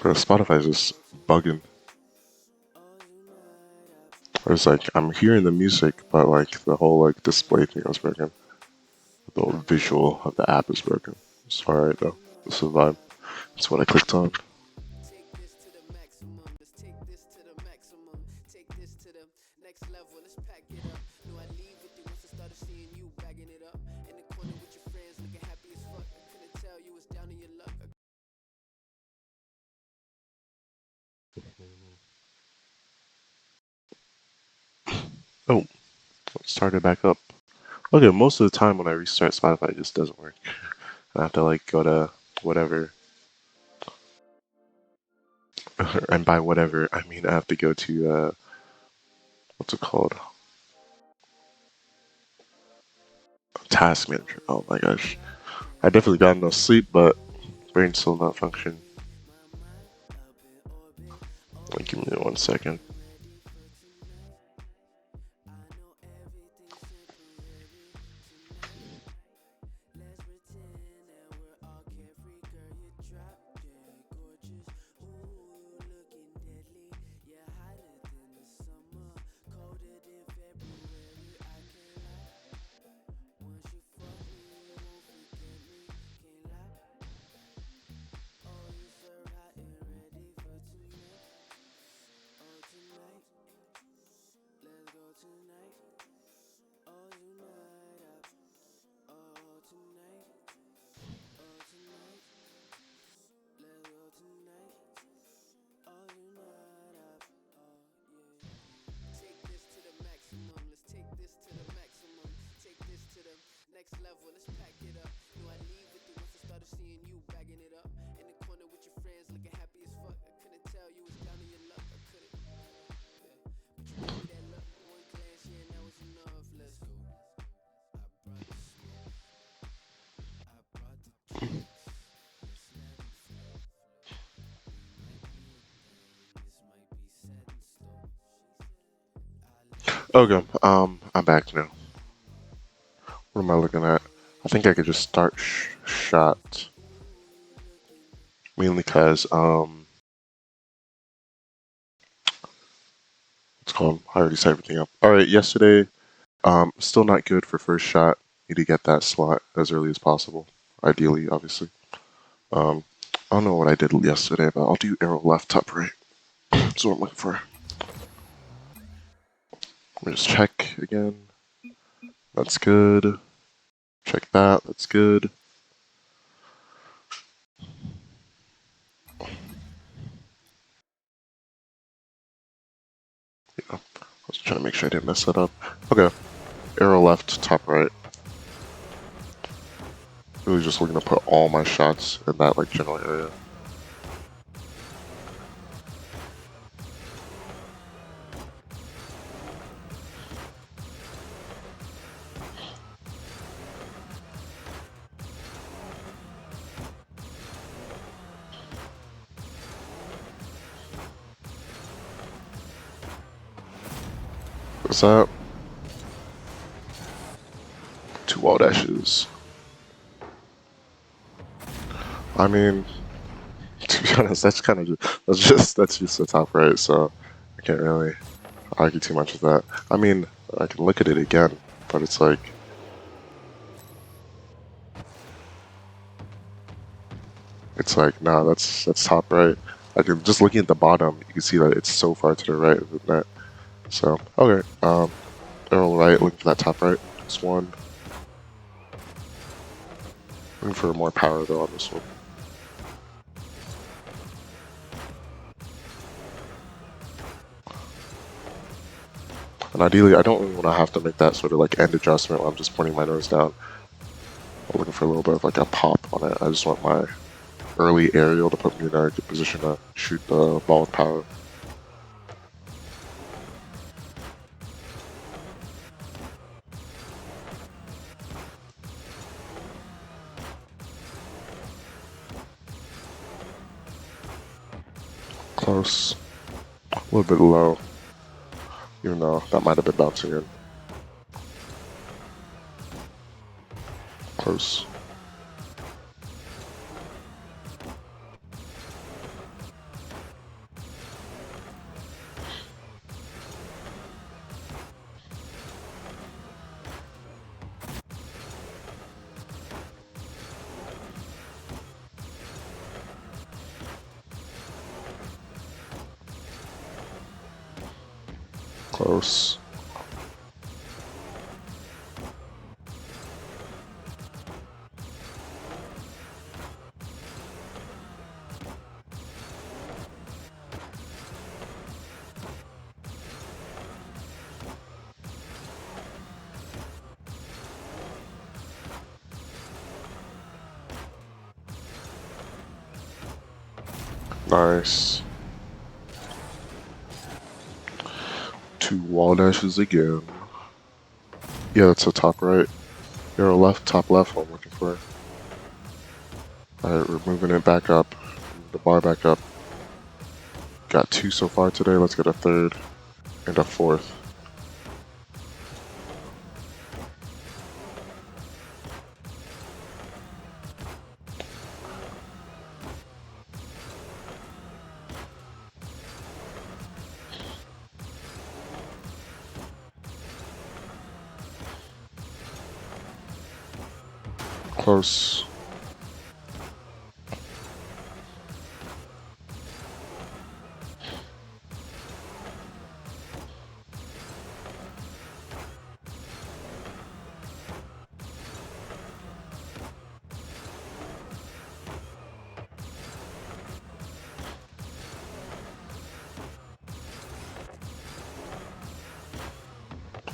Bro, Spotify's just bugging. It's like I'm hearing the music, but like the whole like display thing is broken. The whole visual of the app is broken. It's alright though. It's a vibe. That's what I clicked on. Oh, started back up. Okay, most of the time when I restart Spotify, it just doesn't work. I have to like go to whatever, and by whatever I mean I have to go to what's it called? Task Manager. Oh my gosh, I definitely got no sleep, but brain's still not functioning. Like, give me 1 second. Okay, I'm back now. What am I looking at? I think I could just start shot. Mainly because, what's it called? I already set everything up. Alright, yesterday, still not good for first shot. Need to get that slot as early as possible. Ideally, obviously. Um, I don't know what I did yesterday, but I'll do arrow left, top right. That's what I'm looking for. Let me just check again. That's good. Check that. That's good. Yeah. I was trying to make sure I didn't mess that up. Okay. Arrow left, top right. Really just looking to put all my shots in that like general area. What's that? 2 wall dashes. I mean, to be honest, that's kind of that's just the top right, so I can't really argue too much with that. I mean, I can look at it again, but it's like no, that's top right. I can just looking at the bottom, you can see that it's so far to the right of the net. So okay, arrow right, looking for that top right. This one. Looking for more power though on this one. And ideally, I don't really want to have to make that sort of like end adjustment while I'm just pointing my nose down. I'm looking for a little bit of like a pop on it. I just want my early aerial to put me in a good position to shoot the ball with power. Close. A little bit low. Even though that might have been bouncing in. Close. Close. Nice. 2 wall dashes again. Yeah, that's the top right. Arrow left, top left, what I'm looking for. Alright, we're moving it back up. The bar back up. Got 2 so far today, let's get a 3rd and a 4th. Close.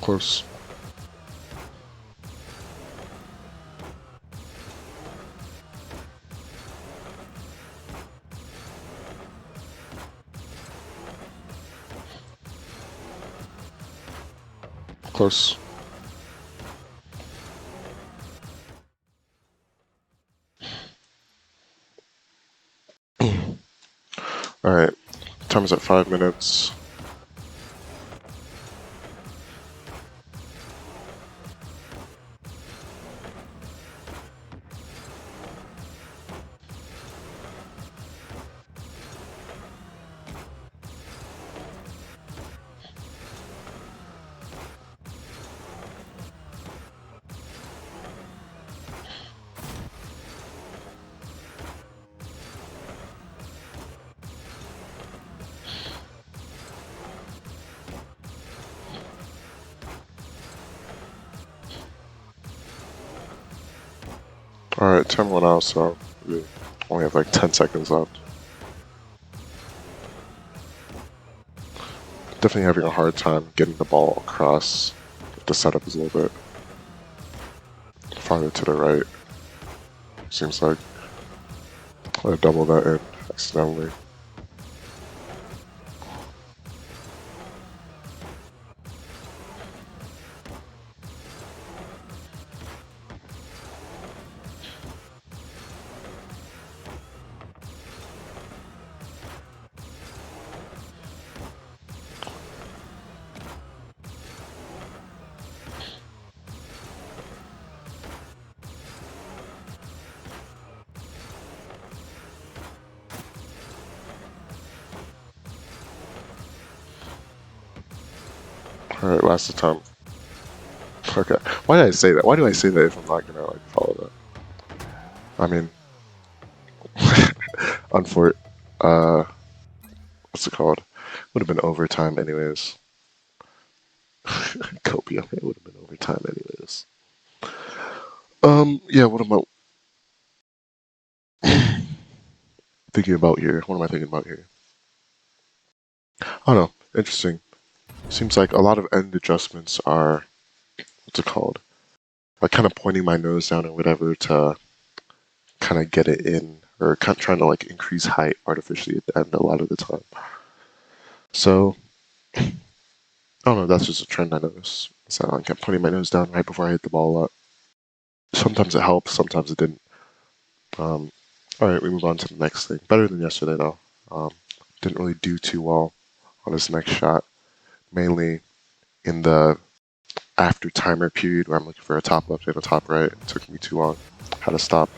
Close. Close. Alright, time is at 5 minutes. Alright, 10 went out, so we only have like 10 seconds left. Definitely having a hard time getting the ball across. The setup is a little bit farther to the right. Seems like I double that in accidentally. Alright, last time. Okay. Why did I say that? Why do I say that if I'm not gonna like follow that? I mean, unfort. What's it called? Would have been overtime anyways. Copia. It would have been overtime anyways. Yeah. What am I thinking about here? What am I thinking about here? I don't know. Interesting. Seems like a lot of end adjustments are, what's it called? Like kind of pointing my nose down or whatever to kind of get it in, or kind of trying to like increase height artificially at the end a lot of the time. So I don't know. That's just a trend I noticed. So I kept putting my nose down right before I hit the ball up. Sometimes it helps, sometimes it didn't. All right, we move on to the next thing. Better than yesterday though. Didn't really do too well on this next shot, mainly in the after timer period where I'm looking for a top left and a top right. It took me too long. Had to stop.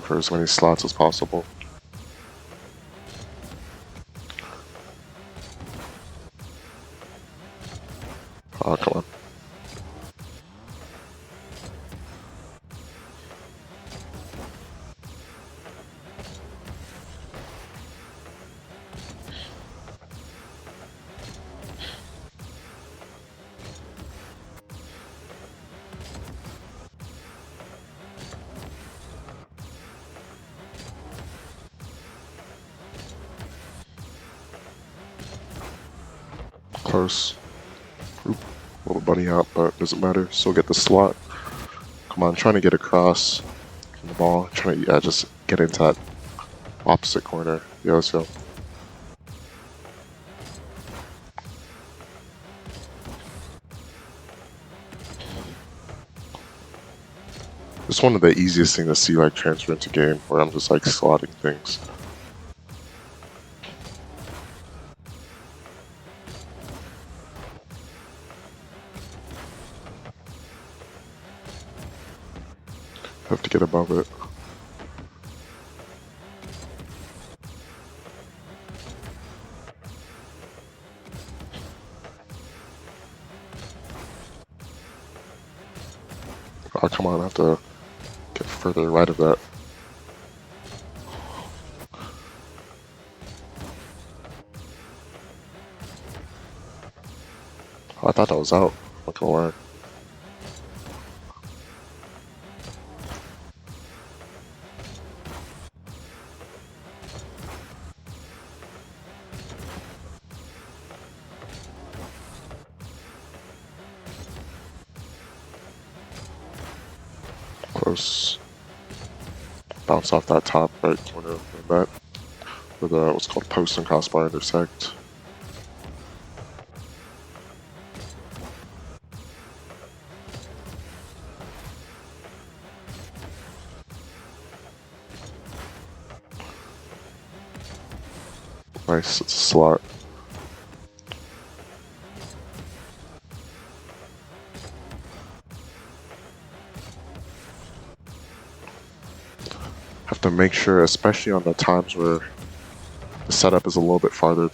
For as many slots as possible. Oh, come on. Close. Oop, a little bunny out, but doesn't matter. Still get the slot. Come on, trying to get across from the ball. Trying to, yeah, just get into that opposite corner. Yeah, let's go. It's one of the easiest things to see like transfer into game where I'm just like slotting things. Have to get above it. Oh, come on, I have to get further right of that. Oh, I thought that was out. Not gonna lie. Close. Bounce off that top right corner of the net. With what's called post and crossbar intersect. Nice, it's a slot. Have to make sure, especially on the times where the setup is a little bit farther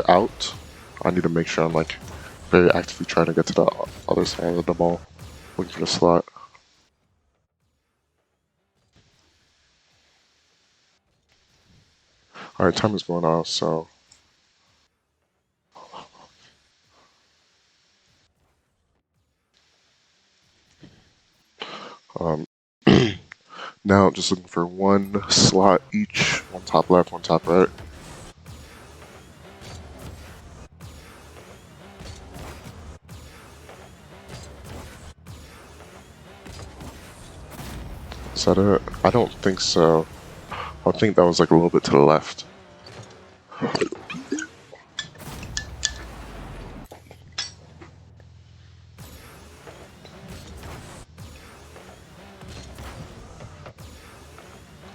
out. I need to make sure I'm like very actively trying to get to the other side of the ball, looking for the slot. All right, time is going off, so um, now just looking for one slot each, one top left, one top right. Is that it? I don't think so. I think that was like a little bit to the left.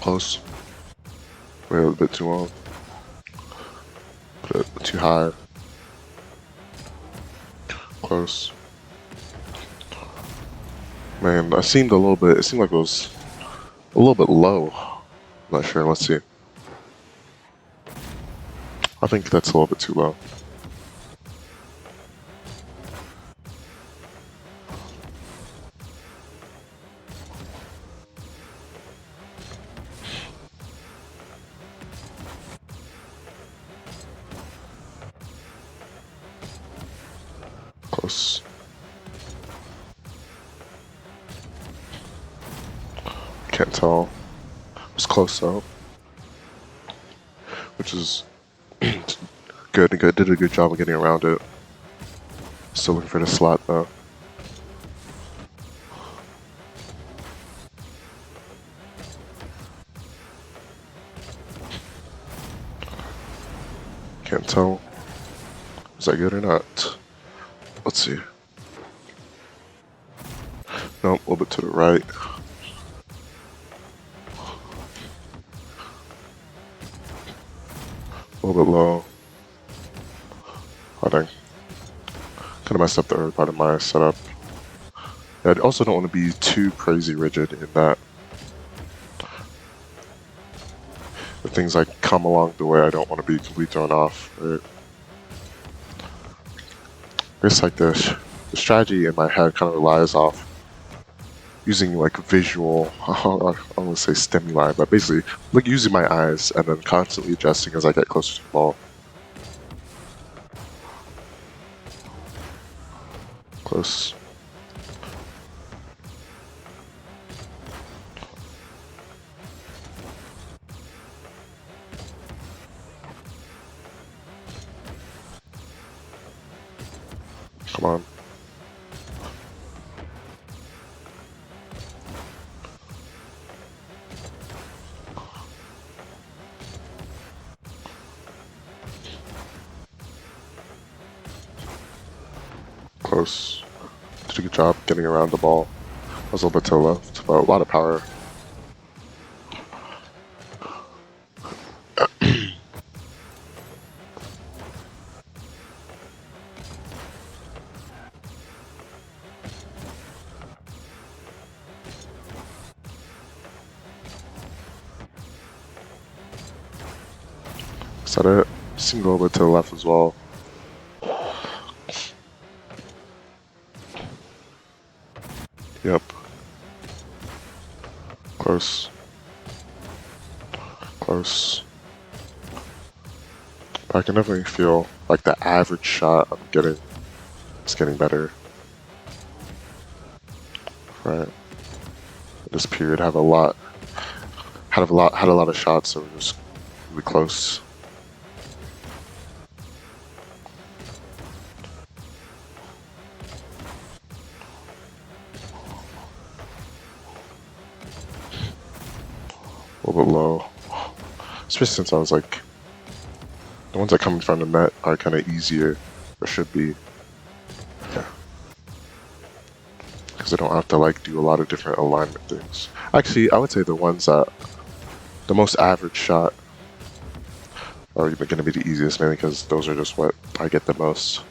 Close. Way a little bit too long. Put it too high. Close. Man, it seemed like it was a little bit low. I'm not sure, let's see. I think that's a little bit too low. Close. Can't tell. It was close though. Which is good. Did a good job of getting around it. Still looking for the slot though. Can't tell. Is that good or not? Let's see. Nope, a little bit to the right. A little bit low. I think. Kind of messed up the early part of my setup. Yeah, I also don't want to be too crazy rigid in that. If things like come along the way, I don't want to be completely thrown off. Right? I guess like the strategy in my head kind of relies off using like visual, I don't want to say stimuli, but basically like using my eyes and then constantly adjusting as I get closer to the ball. Close. Come on. Close. Did a good job getting around the ball. I was a little bit to the left, but a lot of power. Is that it? Seemed a little bit to the left as well. Yep. Close. Close. But I can definitely feel like the average shot I'm getting is getting better. Right. This period had a lot of shots that were just really close. A little bit low. Especially since I was like, the ones that come in front of the net are kind of easier, or should be. Yeah. Because I don't have to like do a lot of different alignment things. Actually, I would say the ones that, the most average shot are going to be the easiest, mainly because those are just what I get the most.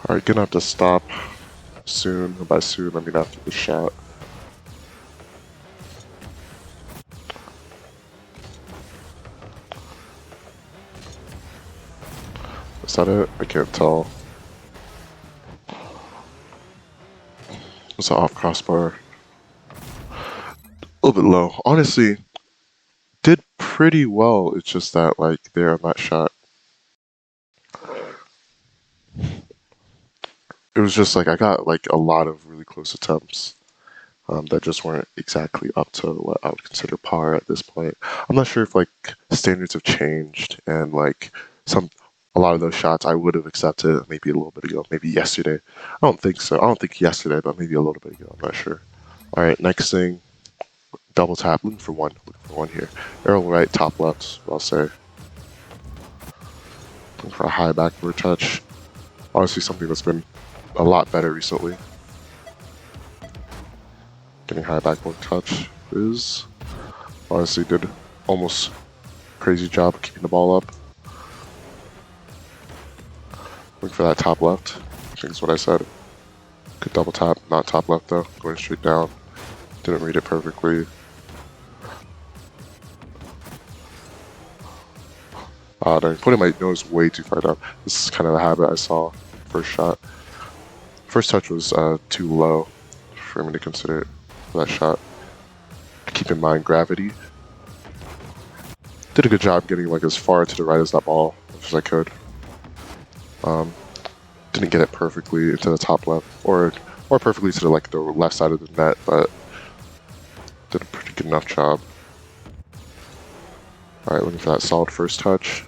Alright, gonna have to stop soon. By soon, I mean after the shot. Is that it? I can't tell. It's an off crossbar. A little bit low. Honestly, did pretty well. It's just that, like, there on that shot. It was just like I got like a lot of really close attempts that just weren't exactly up to what I would consider par at this point. I'm not sure if like standards have changed and like a lot of those shots I would have accepted maybe a little bit ago, maybe yesterday. I don't think so. I don't think yesterday, but maybe a little bit ago. I'm not sure. All right, next thing, double tap. Looking for one here. Arrow right, top left. I'll say. Looking for a high backward touch. Honestly, something that's been a lot better recently. Getting high backward touch is honestly did almost crazy job of keeping the ball up. Looking for that top left. I think is what I said. Good double tap, not top left though. Going straight down. Didn't read it perfectly. Dang, putting my nose way too far down. This is kind of a habit I saw first shot. First touch was too low for me to consider for that shot. Keep in mind gravity. Did a good job getting like as far to the right as that ball as I could. Didn't get it perfectly into the top left or perfectly to the left side of the net, but did a pretty good enough job. All right, looking for that solid first touch.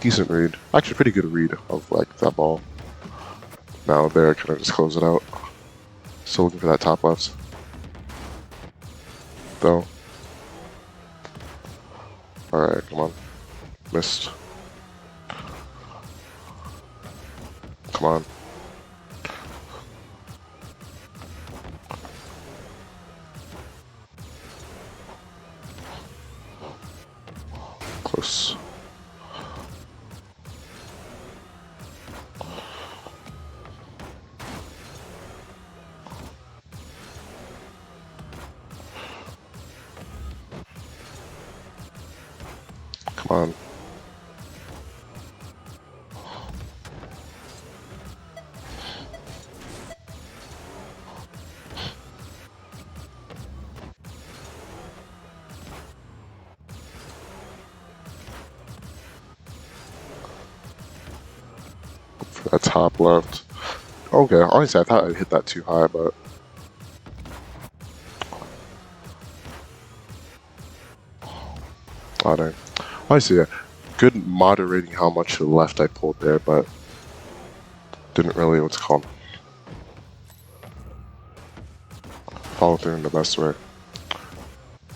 Decent read, actually pretty good read of like that ball. Now there, kind of just close it out. Still looking for that top left. Though. Alright, come on. Missed. Come on. Close. Come on. For that top left. Okay, honestly, I thought I'd hit that too high, but Oh, dang. I see. Yeah. Good moderating how much left I pulled there, but didn't really, what's it called, follow through in the best way.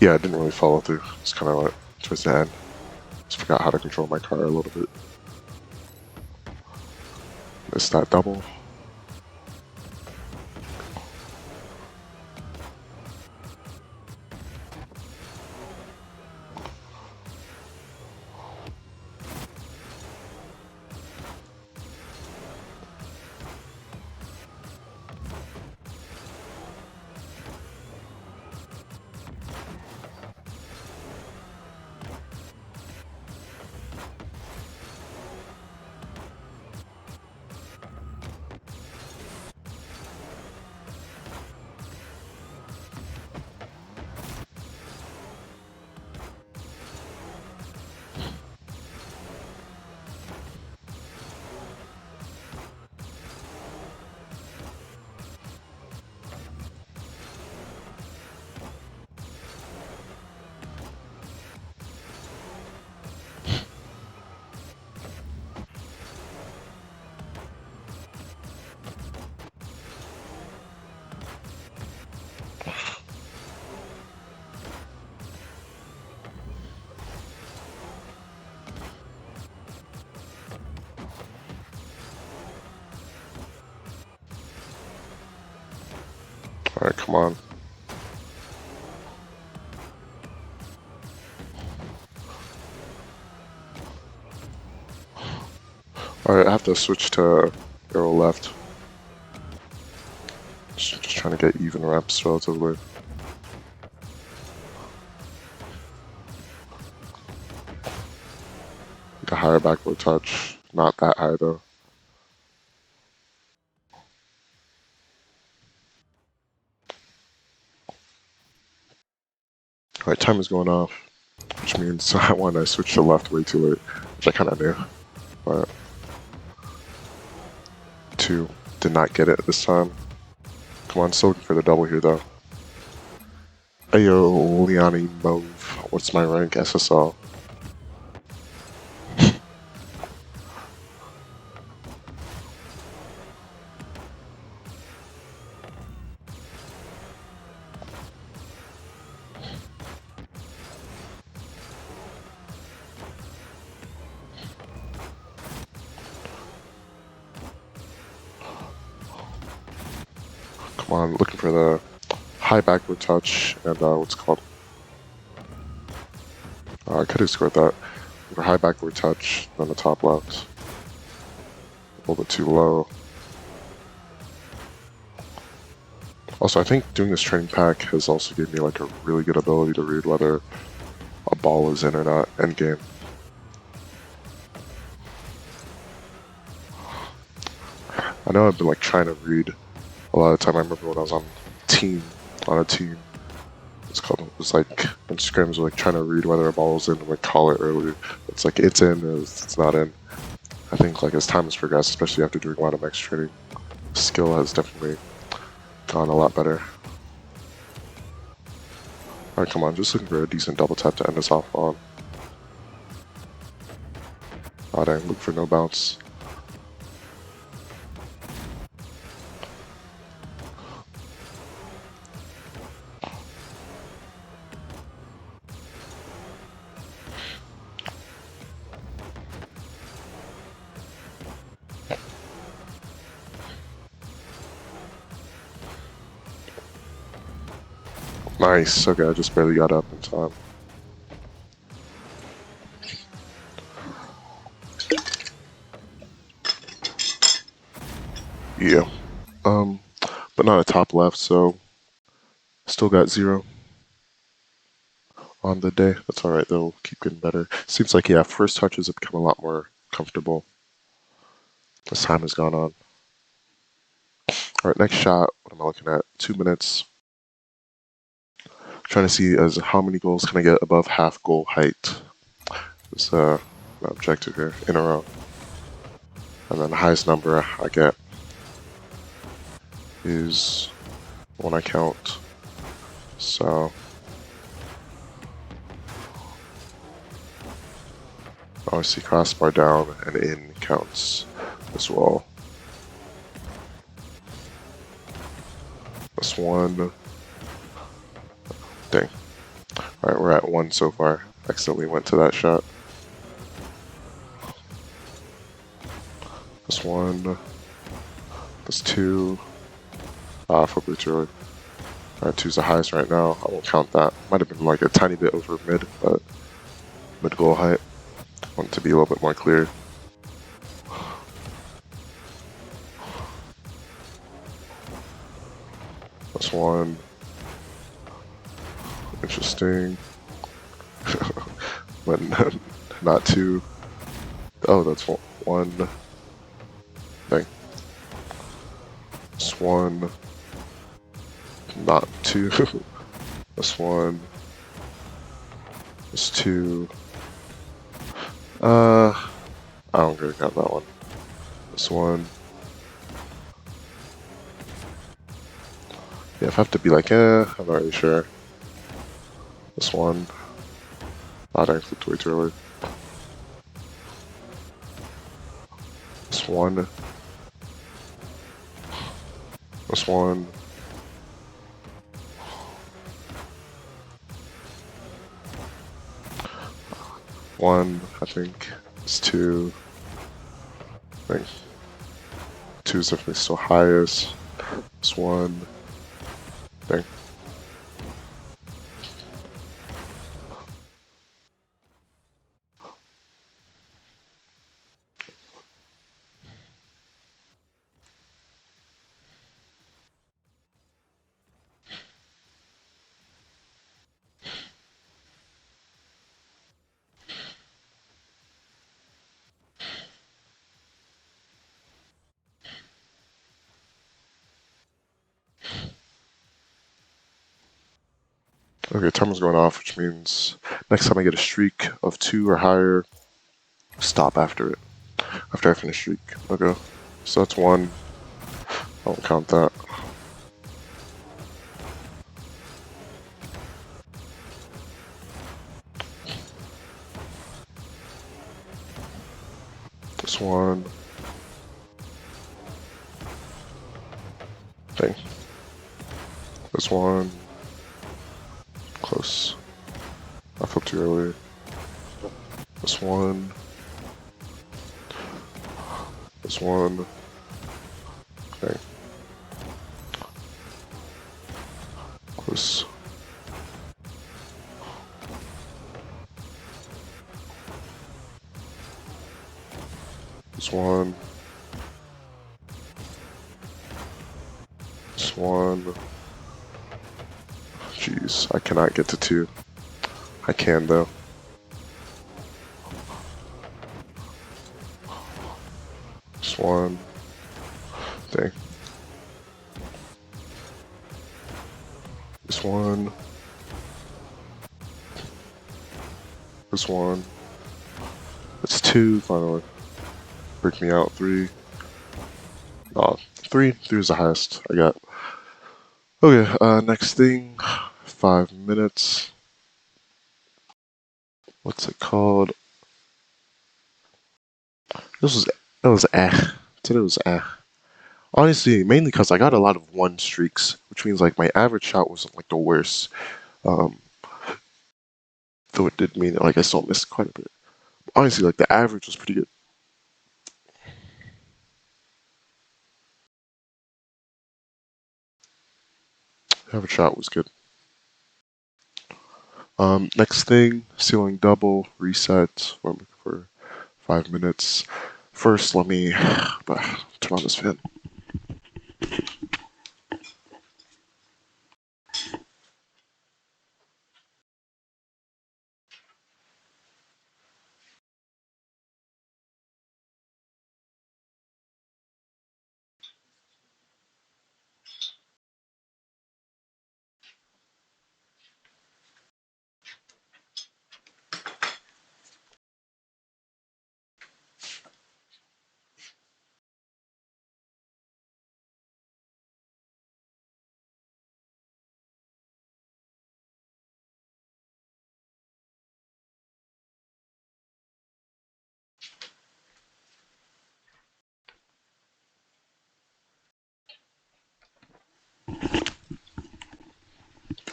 Yeah, I didn't really follow through. It's kind of like towards the end. Just forgot how to control my car a little bit. Missed that double. Alright, come on. Alright, I have to switch to arrow left. Just trying to get even reps relatively. Like a higher backward touch. Not that high though. Alright, time is going off. Which means I want to switch to left way too late. Which I kind of knew. But 2. Did not get it this time. Come on, still looking for the double here though. Ayo, Liani Mauve. What's my rank? SSL. Come on, looking for the high backward touch and what's it called? I could have scored that. For high backward touch, then the top left. A little bit too low. Also, I think doing this training pack has also given me like a really good ability to read whether a ball is in or not endgame. I know I've been like trying to read a lot of the time. I remember when I was on a team, it's called, it was like when scrims were like trying to read whether a ball was in and like call it early. It's like it's in or it's not in. I think like as time has progressed, especially after doing a lot of max training, skill has definitely gone a lot better. Alright, come on, just looking for a decent double tap to end us off on. Oh dang, look for no bounce. Nice, okay, I just barely got up in time. Yeah. But not a top left, so still got 0 on the day. That's alright though, keep getting better. Seems like, yeah, first touches have become a lot more comfortable as time has gone on. Alright, next shot, what am I looking at? 2 minutes. Trying to see as how many goals can I get above half goal height. Is my objective here, in a row. And then the highest number I get is when I count. So Obviously, crossbar down and in counts as well. That's one. Dang. Alright, we're at one so far. Accidentally went to that shot. That's one. That's two. For blue too early. Alright, two's the highest right now. I won't count that. Might have been like a tiny bit over mid, but mid goal height. Want it to be a little bit more clear. That's one. Interesting. But not two. Oh, that's one. Dang. That's one. Not two. That's one. That's two. I don't really count that one. This one. Yeah, if I have to be like, I'm not really sure. This one. I didn't flipped way too early. This one. This one. One, I think. It's two. I think two is definitely still highest. This one. Dang. Okay, timer's going off, which means next time I get a streak of two or higher, stop after it. After I finish streak, I'll go. So that's one. I won't count that. This one. Dang. This one. Close. I flipped too early. This one. This one. Dang. Close. This one. This one. Jeez, I cannot get to two. I can though. This one. Dang. This one. This one. It's two finally. Break me out. Three. Three. Three is the highest I got. Okay, next thing. 5 minutes. What's it called? It was Today was Honestly, mainly because I got a lot of one streaks, which means like my average shot wasn't like the worst. Um, though it did mean that like I still missed quite a bit. Honestly, like the average was pretty good. Average shot was good. Next thing, ceiling double, reset for 5 minutes. First, let me turn on this fan.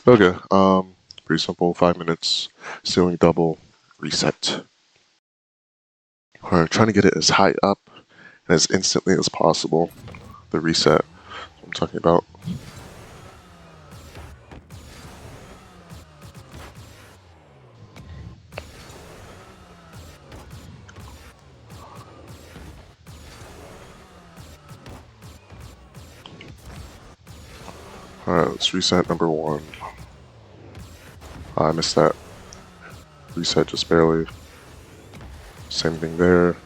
Okay, pretty simple. 5 minutes, ceiling double, reset. We're trying to get it as high up and as instantly as possible. The reset I'm talking about. Alright, let's reset number one. I missed that. Reset just barely. Same thing there.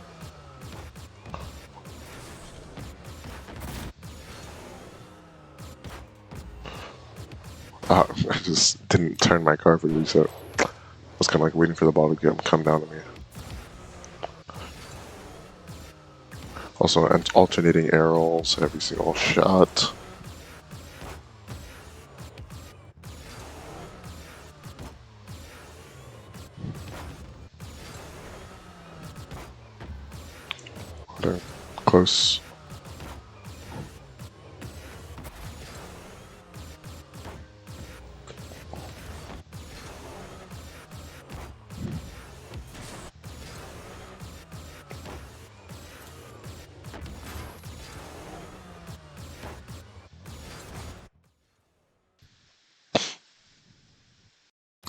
I just didn't turn my car for reset. I was kind of like waiting for the ball to come down to me. Also, alternating air rolls every single shot. They're close.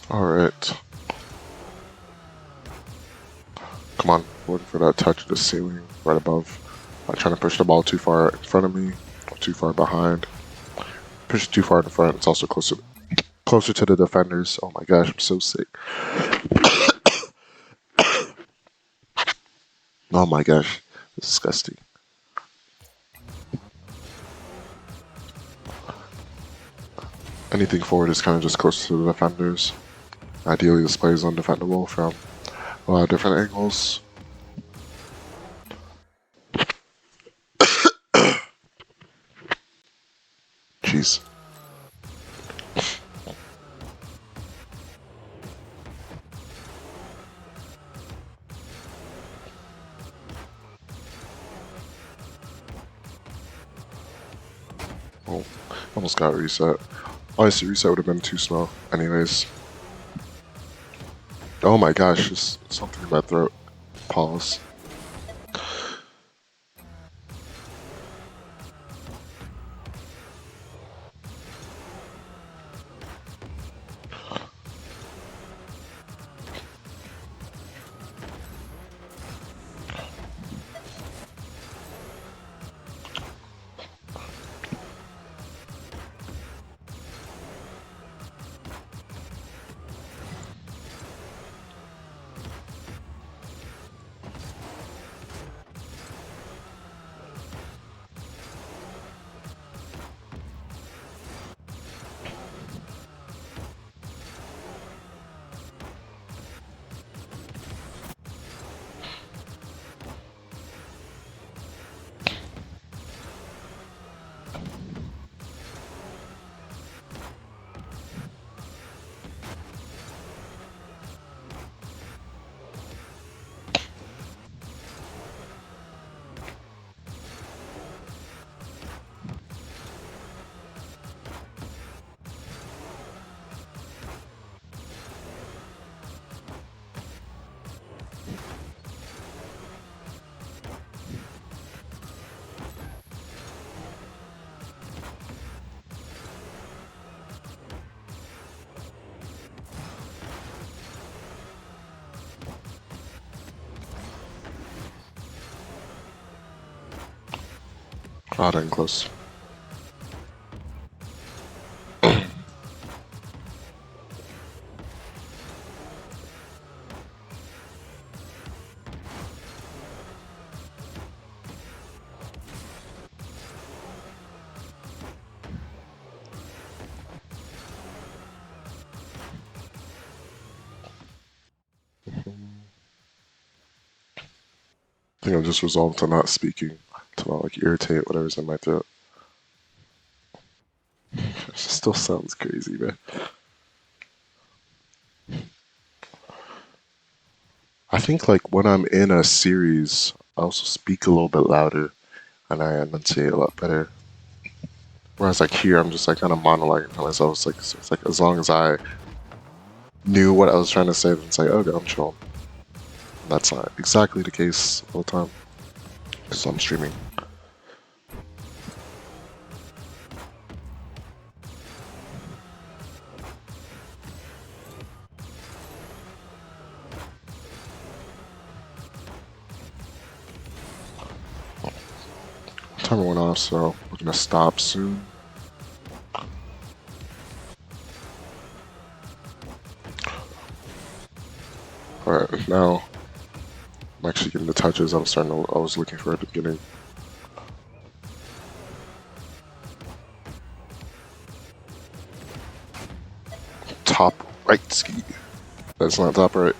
Alright. Come on, looking for that touch of the ceiling right above. Not trying to push the ball too far in front of me or too far behind. Push it too far in the front. It's also closer to the defenders. Oh my gosh, I'm so sick. Oh my gosh, disgusting. Anything forward is kind of just close to the defenders. Ideally, this play is undefendable from a lot of different angles. Jeez. Oh, almost got reset. Obviously, reset would have been too slow. Anyways. Oh my gosh, just something in my throat. Pause. Not in close. I think I'm just resolved to not speaking, to not like irritate whatever's in my throat. It still sounds crazy, man. I think like when I'm in a series, I also speak a little bit louder and I enunciate a lot better. Whereas like here, I'm just like kind of monologuing to myself. It's like as long as I knew what I was trying to say, then it's like, okay, I'm chilling. That's not exactly the case all the time because I'm streaming. Timer went off, so we're gonna stop soon. Alright, now I'm actually getting the touches I was looking for at the beginning. Top right ski. That's not top right.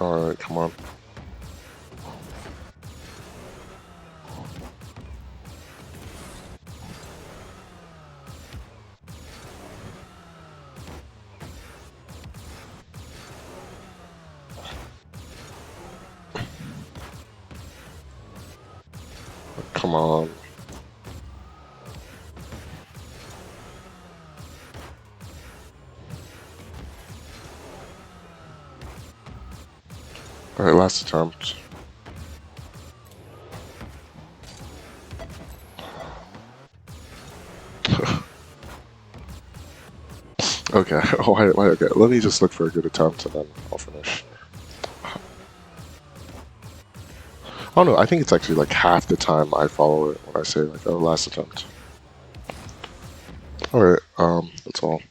Alright, come on. Come on. Alright, last attempt. Okay, okay, let me just look for a good attempt and then I'll finish. Oh no, I think it's actually like half the time I follow it when I say like, oh, last attempt. Alright, that's all.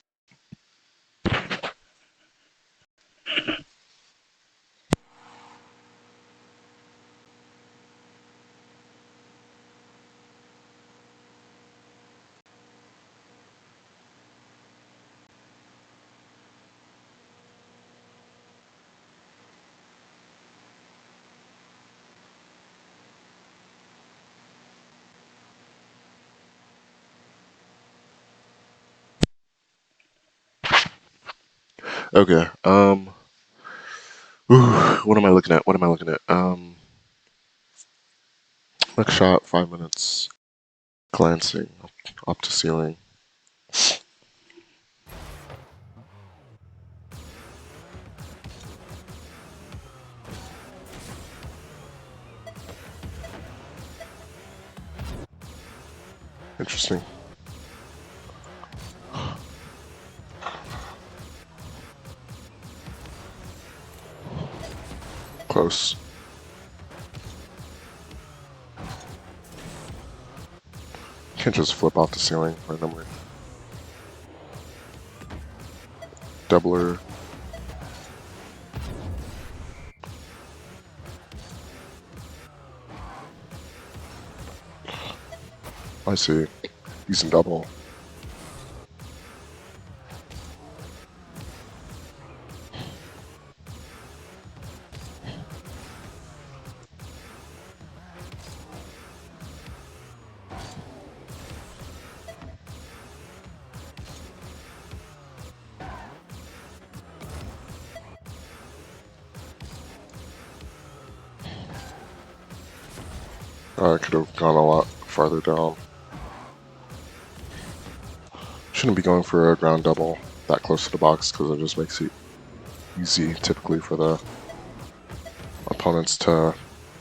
Okay, what am I looking at? What am I looking at? Next shot, 5 minutes. Glancing up to ceiling. Interesting. Close. Can't just flip off the ceiling randomly. Doubler. I see. Using double. I could have gone a lot farther down. Shouldn't be going for a ground double that close to the box because it just makes it easy typically for the opponents to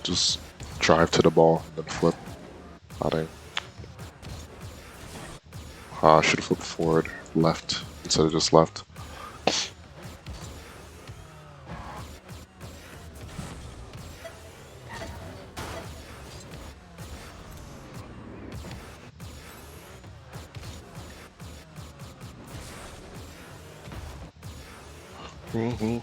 just drive to the ball and then flip. I should have flipped forward, left instead of just left. Mm-hmm.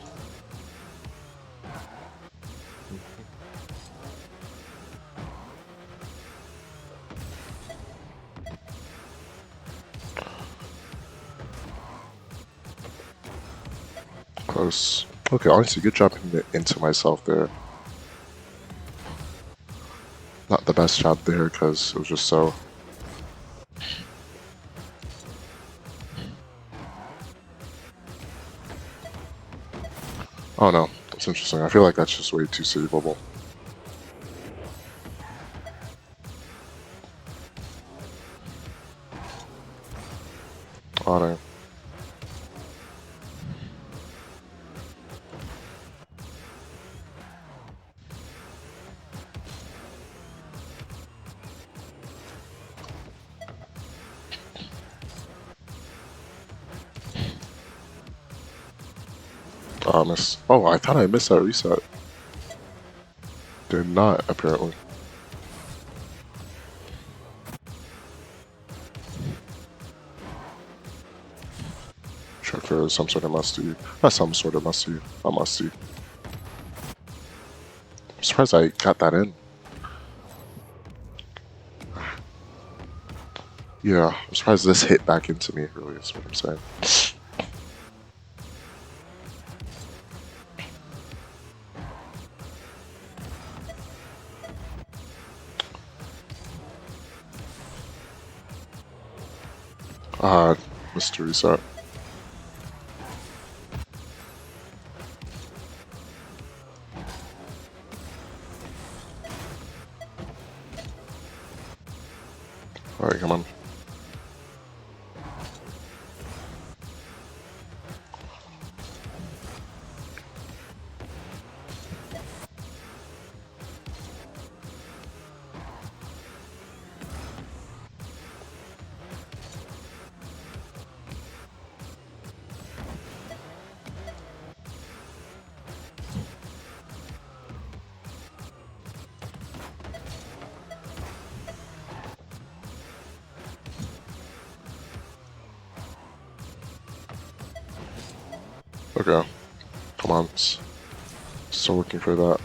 Close. Okay, honestly, good job hitting it into myself there. Not the best job there because it was just so. Oh no, that's interesting. I feel like that's just way too savable. Oh no. Oh, miss. Oh, I thought I missed that reset. Did not, apparently. Check for some sort of must-do. Not some sort of must-do. A must-do. I'm surprised I got that in. Yeah, I'm surprised this hit back into me, really, is what I'm saying. Ah, Mr. Reset. Alright, come on. Okay, come on. Still looking for that.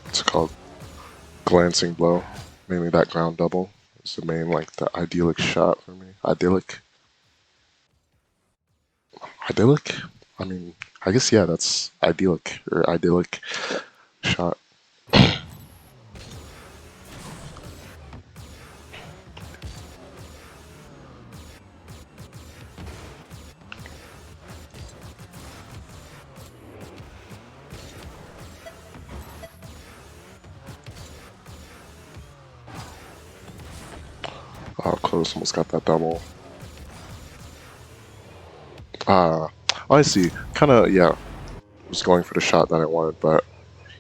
What's it called? Glancing blow. Mainly that ground double is the main, like, the idyllic shot for me. Idyllic? Idyllic? I mean, I guess, yeah, that's idyllic, or idyllic shot. Oh, close, almost got that double. I see. Kinda, yeah, was going for the shot that I wanted, but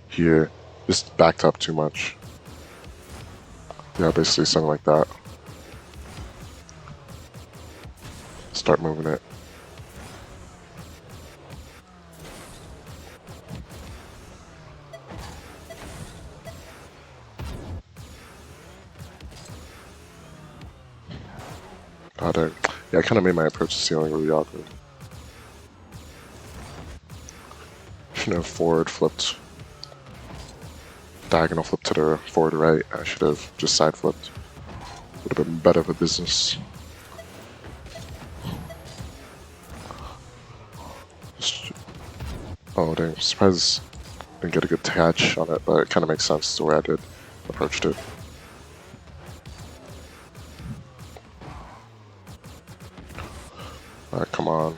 here, just backed up too much. Yeah, basically something like that. Start moving it. Oh, dang. Yeah, I kind of made my approach to ceiling really awkward. Shouldn't have forward flipped. Diagonal flip to the forward right. I should have just side flipped. Would have been better of a business. Oh, dang. Surprised I didn't get a good catch on it, but it kind of makes sense the way I did approached it. Alright, come on.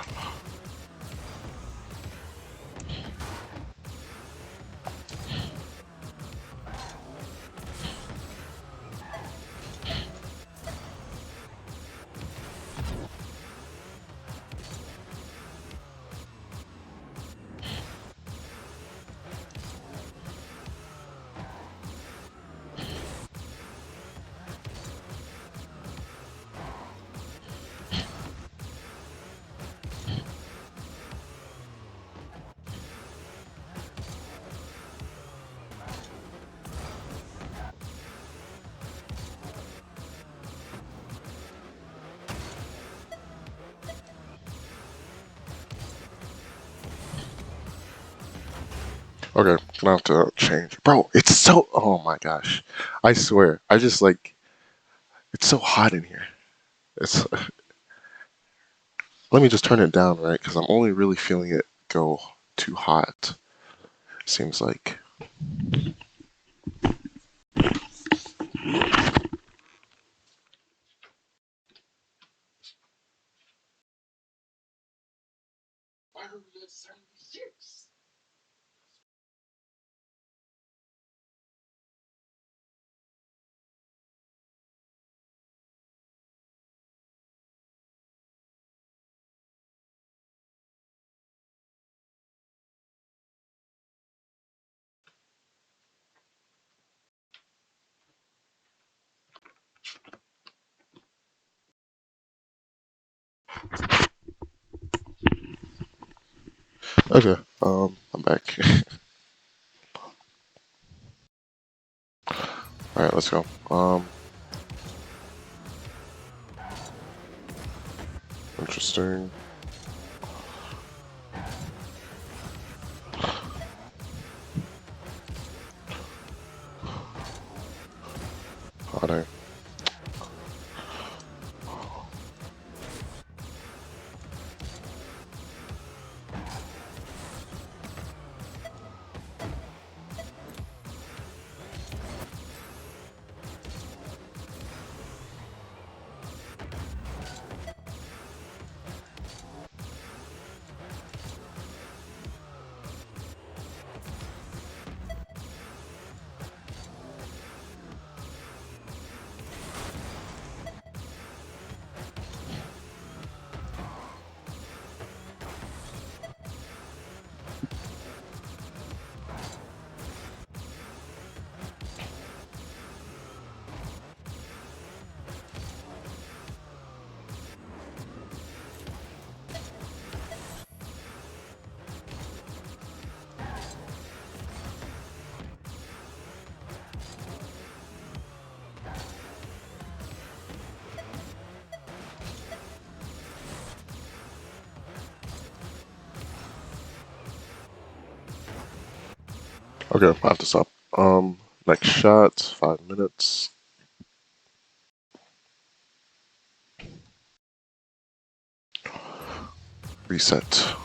Okay, gonna have to change. Bro, it's so. Oh my gosh. I swear. I just like. It's so hot in here. It's. Let me just turn it down, right? Because I'm only really feeling it go too hot. Seems like. Okay, I'm back. Alright, let's go. Interesting. Hot. Okay, I have to stop. Next shot, 5 minutes. Reset.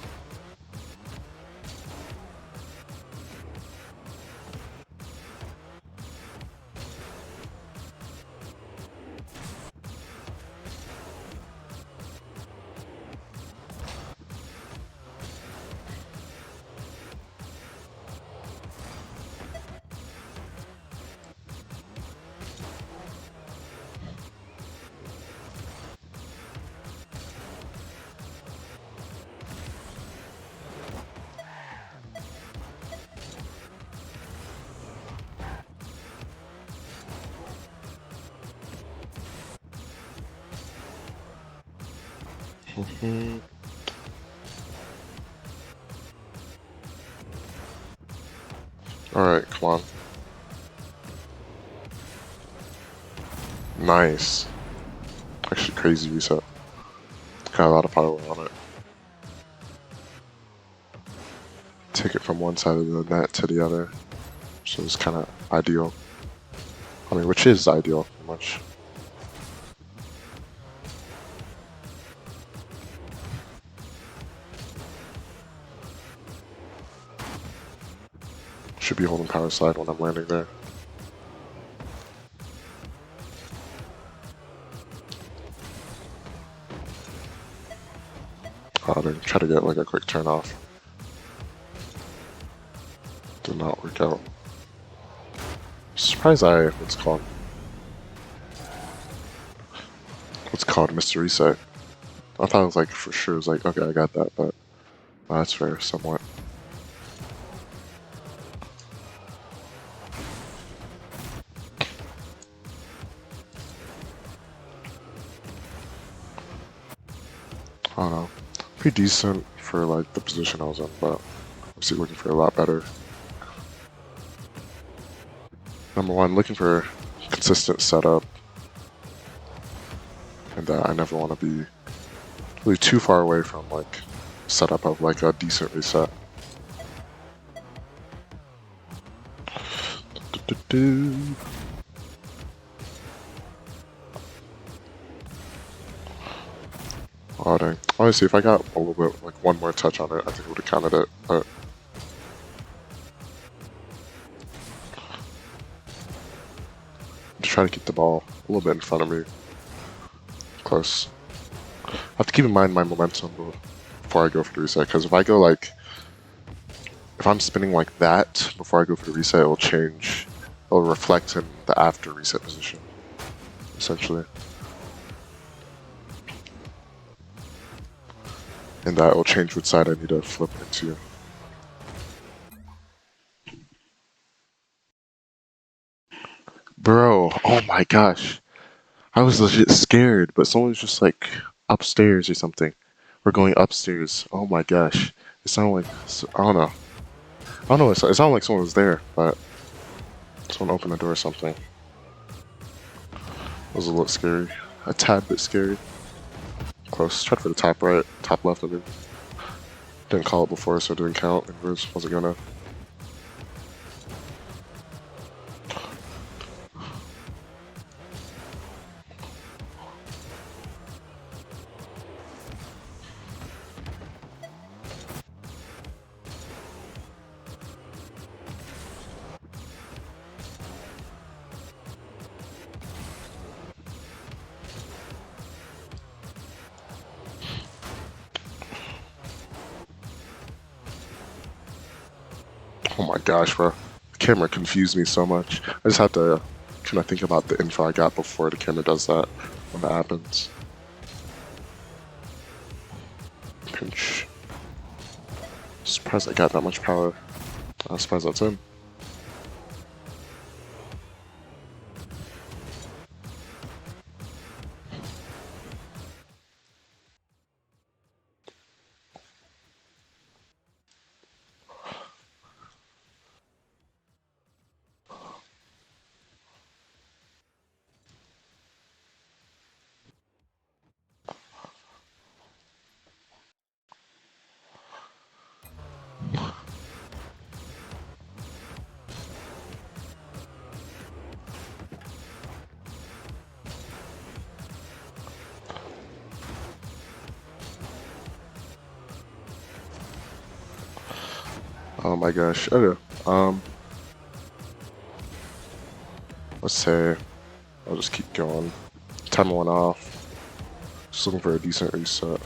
Alright, come on. Nice. Actually, crazy reset. Got a lot of power on it. Take it from one side of the net to the other. So it's kind of ideal. I mean, which is ideal, pretty much. Should be holding power slide when I'm landing there. They try to get like a quick turn off. Did not work out. Surprised what's called Mr. Reset. I thought it was like for sure. It was like, okay, I got that, but that's fair, somewhat. I don't know. Pretty decent for like the position I was in, but obviously looking for a lot better. Number one, looking for consistent setup, and I never want to be really too far away from like setup of like a decent reset. do. Oh dang. Honestly, if I got a little bit, like one more touch on it, I think it would have counted it, but just try to keep the ball a little bit in front of me. Close. I have to keep in mind my momentum before I go for the reset, because if I go like, if I'm spinning like that before I go for the reset, it will change. It will reflect in the after reset position, essentially. And that will change which side I need to flip into. Bro, oh my gosh. I was legit scared, but someone was just like upstairs or something. We're going upstairs. Oh my gosh. It sounded like, I don't know. I don't know, it sounded like someone was there, but someone opened the door or something. It was a little scary. A tad bit scary. Close. Tried for the top right, top left of it. Didn't call it before, so it didn't count. Inverse wasn't gonna. Oh my gosh, bro. The camera confused me so much. I just have to kind of think about the info I got before the camera does that when that happens. Pinch. Surprised I got that much power. I'm surprised that's in. Oh my gosh. Okay. Let's say I'll just keep going. Timer went off. Just looking for a decent reset.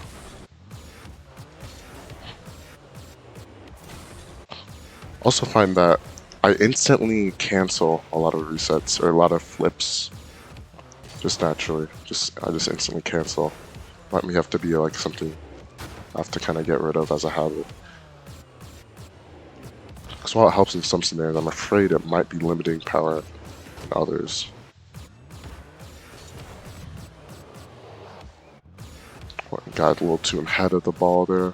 Also find that I instantly cancel a lot of resets or a lot of flips. Just naturally. I just instantly cancel. Might have to be like something I have to kind of get rid of as a habit. Because while it helps in some scenarios, I'm afraid it might be limiting power in others. Got a little too ahead of the ball there.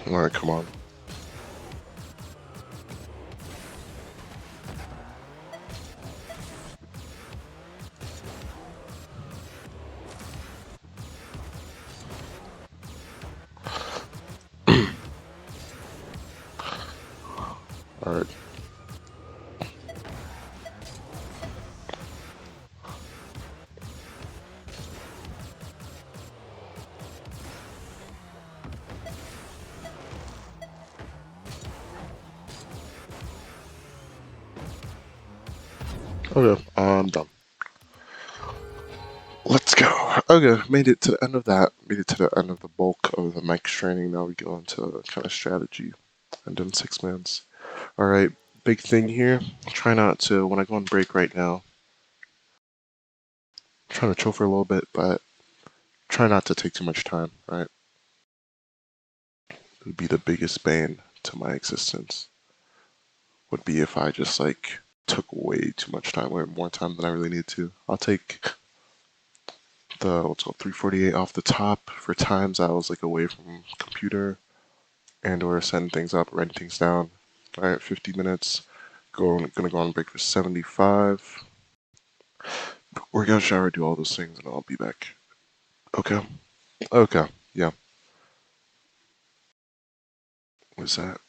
Alright, come on. Alright. Okay, I'm done. Let's go. Okay, made it to the end of that. Made it to the end of the bulk of the mech training. Now we go into kind of strategy and then 6-mans. Alright, big thing here. Try not to, when I go on break right now, I'm trying to chill for a little bit, but try not to take too much time, right? It would be the biggest bane to my existence. Would be if I just like took way too much time, way more time than I really need to. I'll take the what's called 348 off the top for times I was like away from computer and or setting things up, writing things down. All right, 50 minutes. Gonna go on break for 75. Work out, shower, do all those things, and I'll be back. Okay. Okay. Yeah. What's that?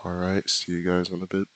All right. See you guys in a bit.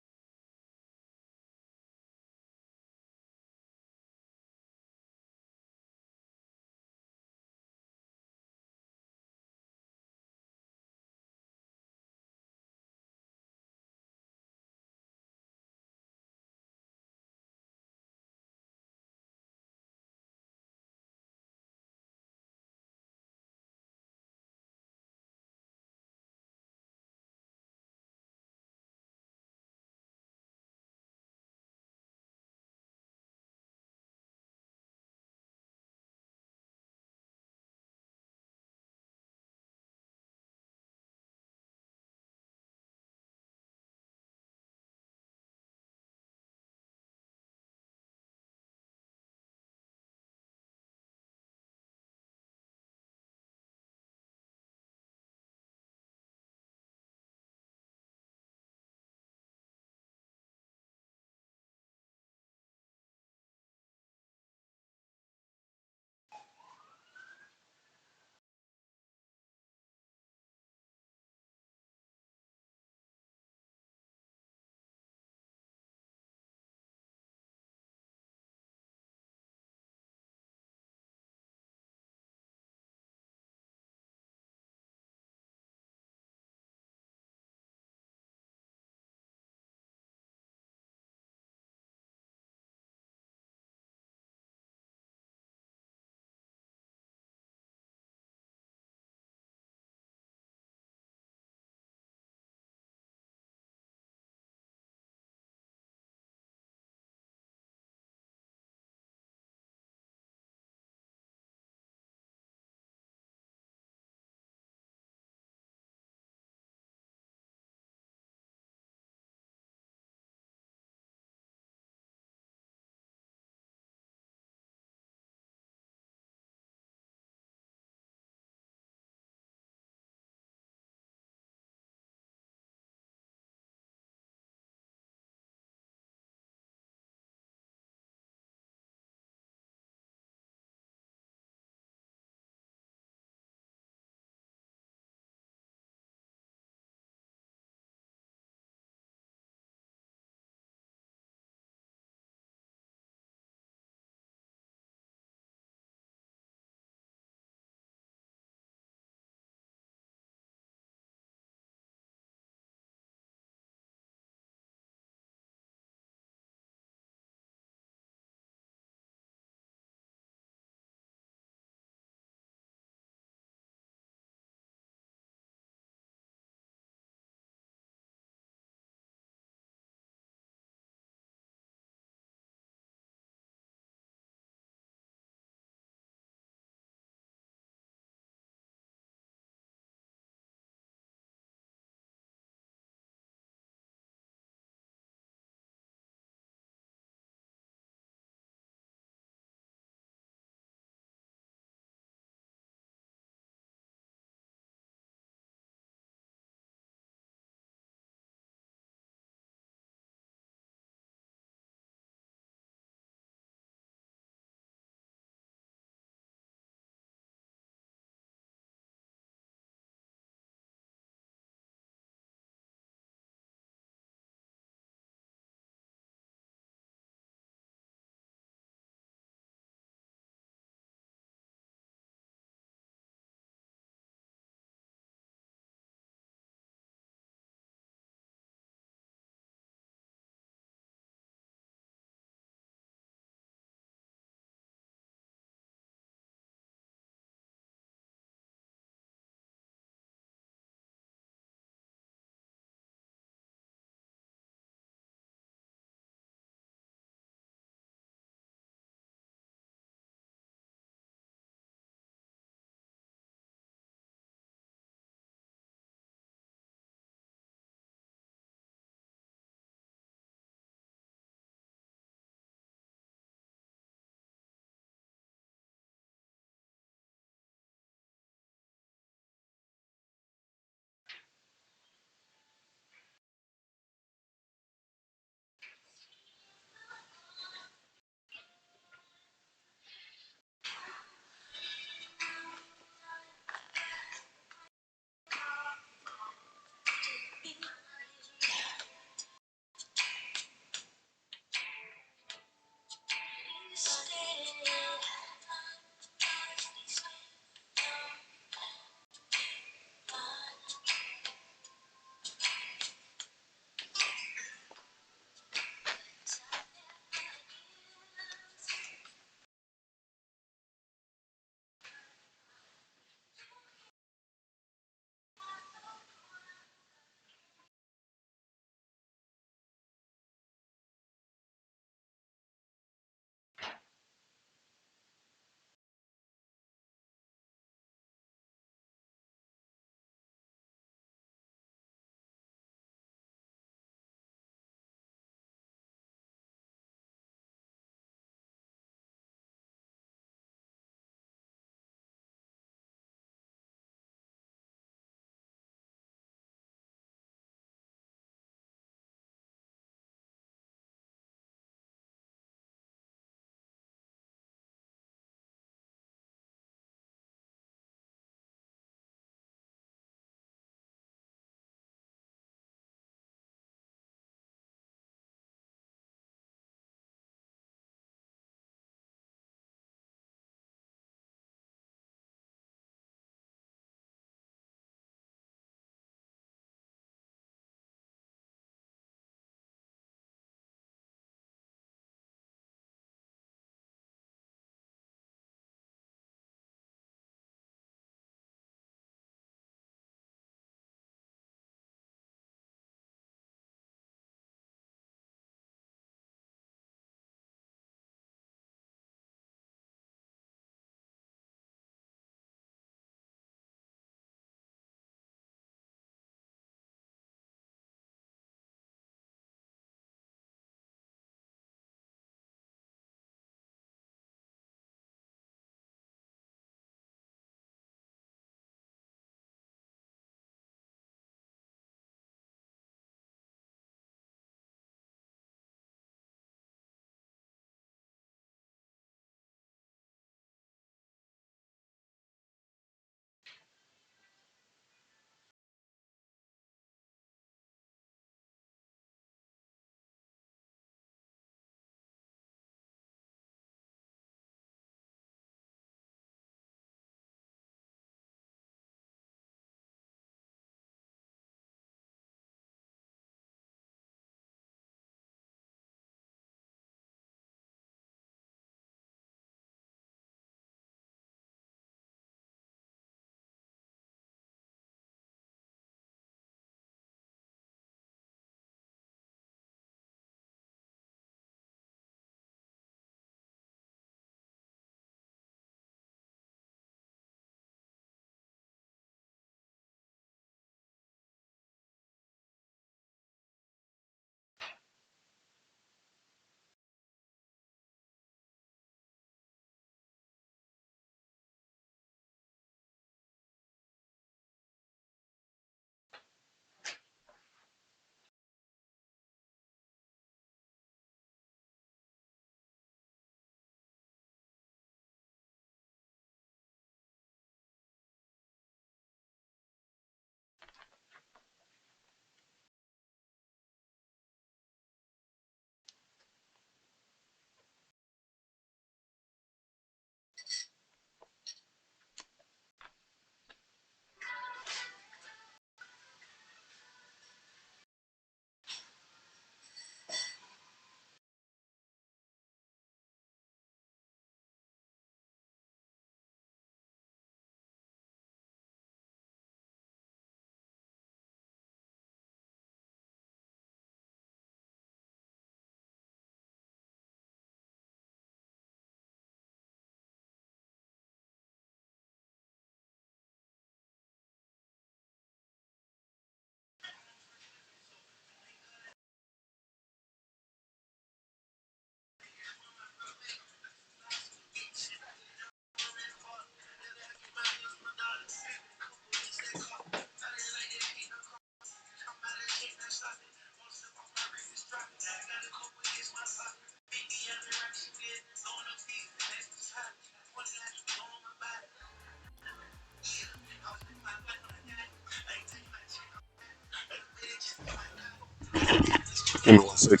Give me 1 sec.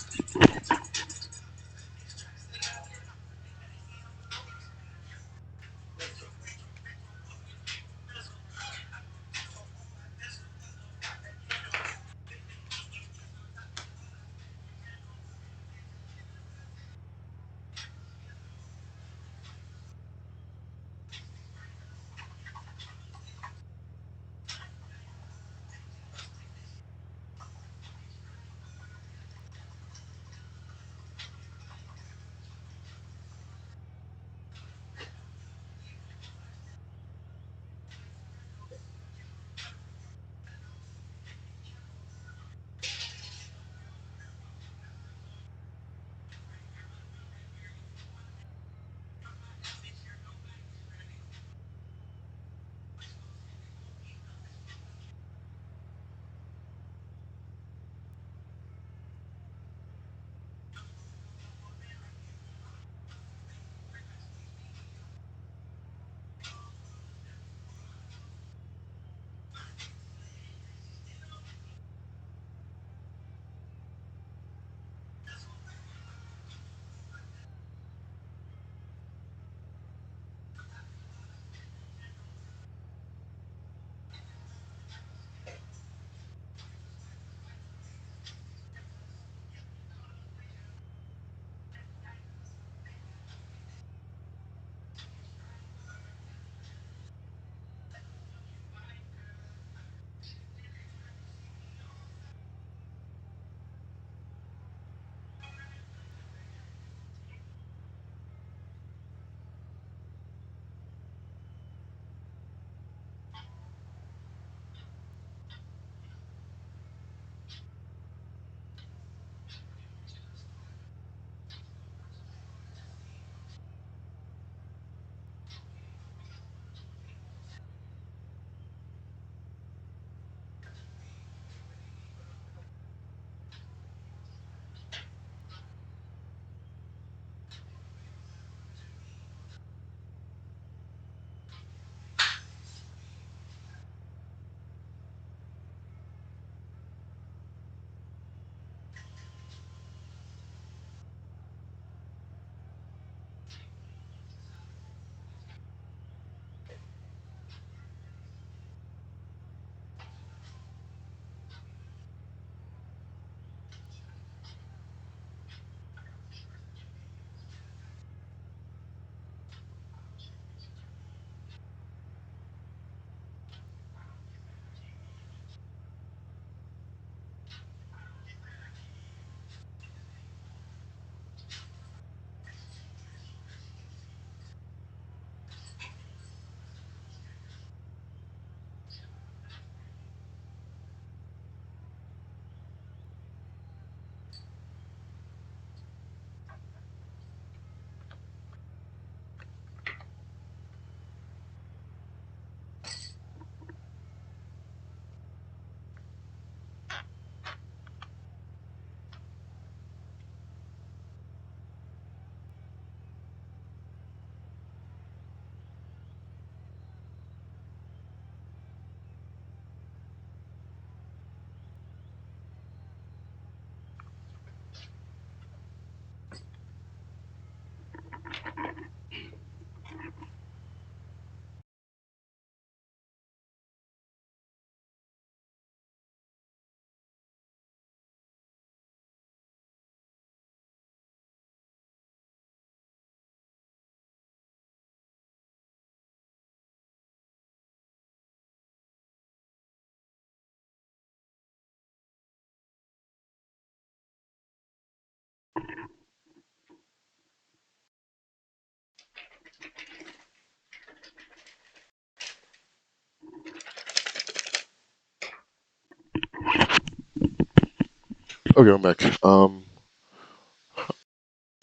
Okay, I'm back. All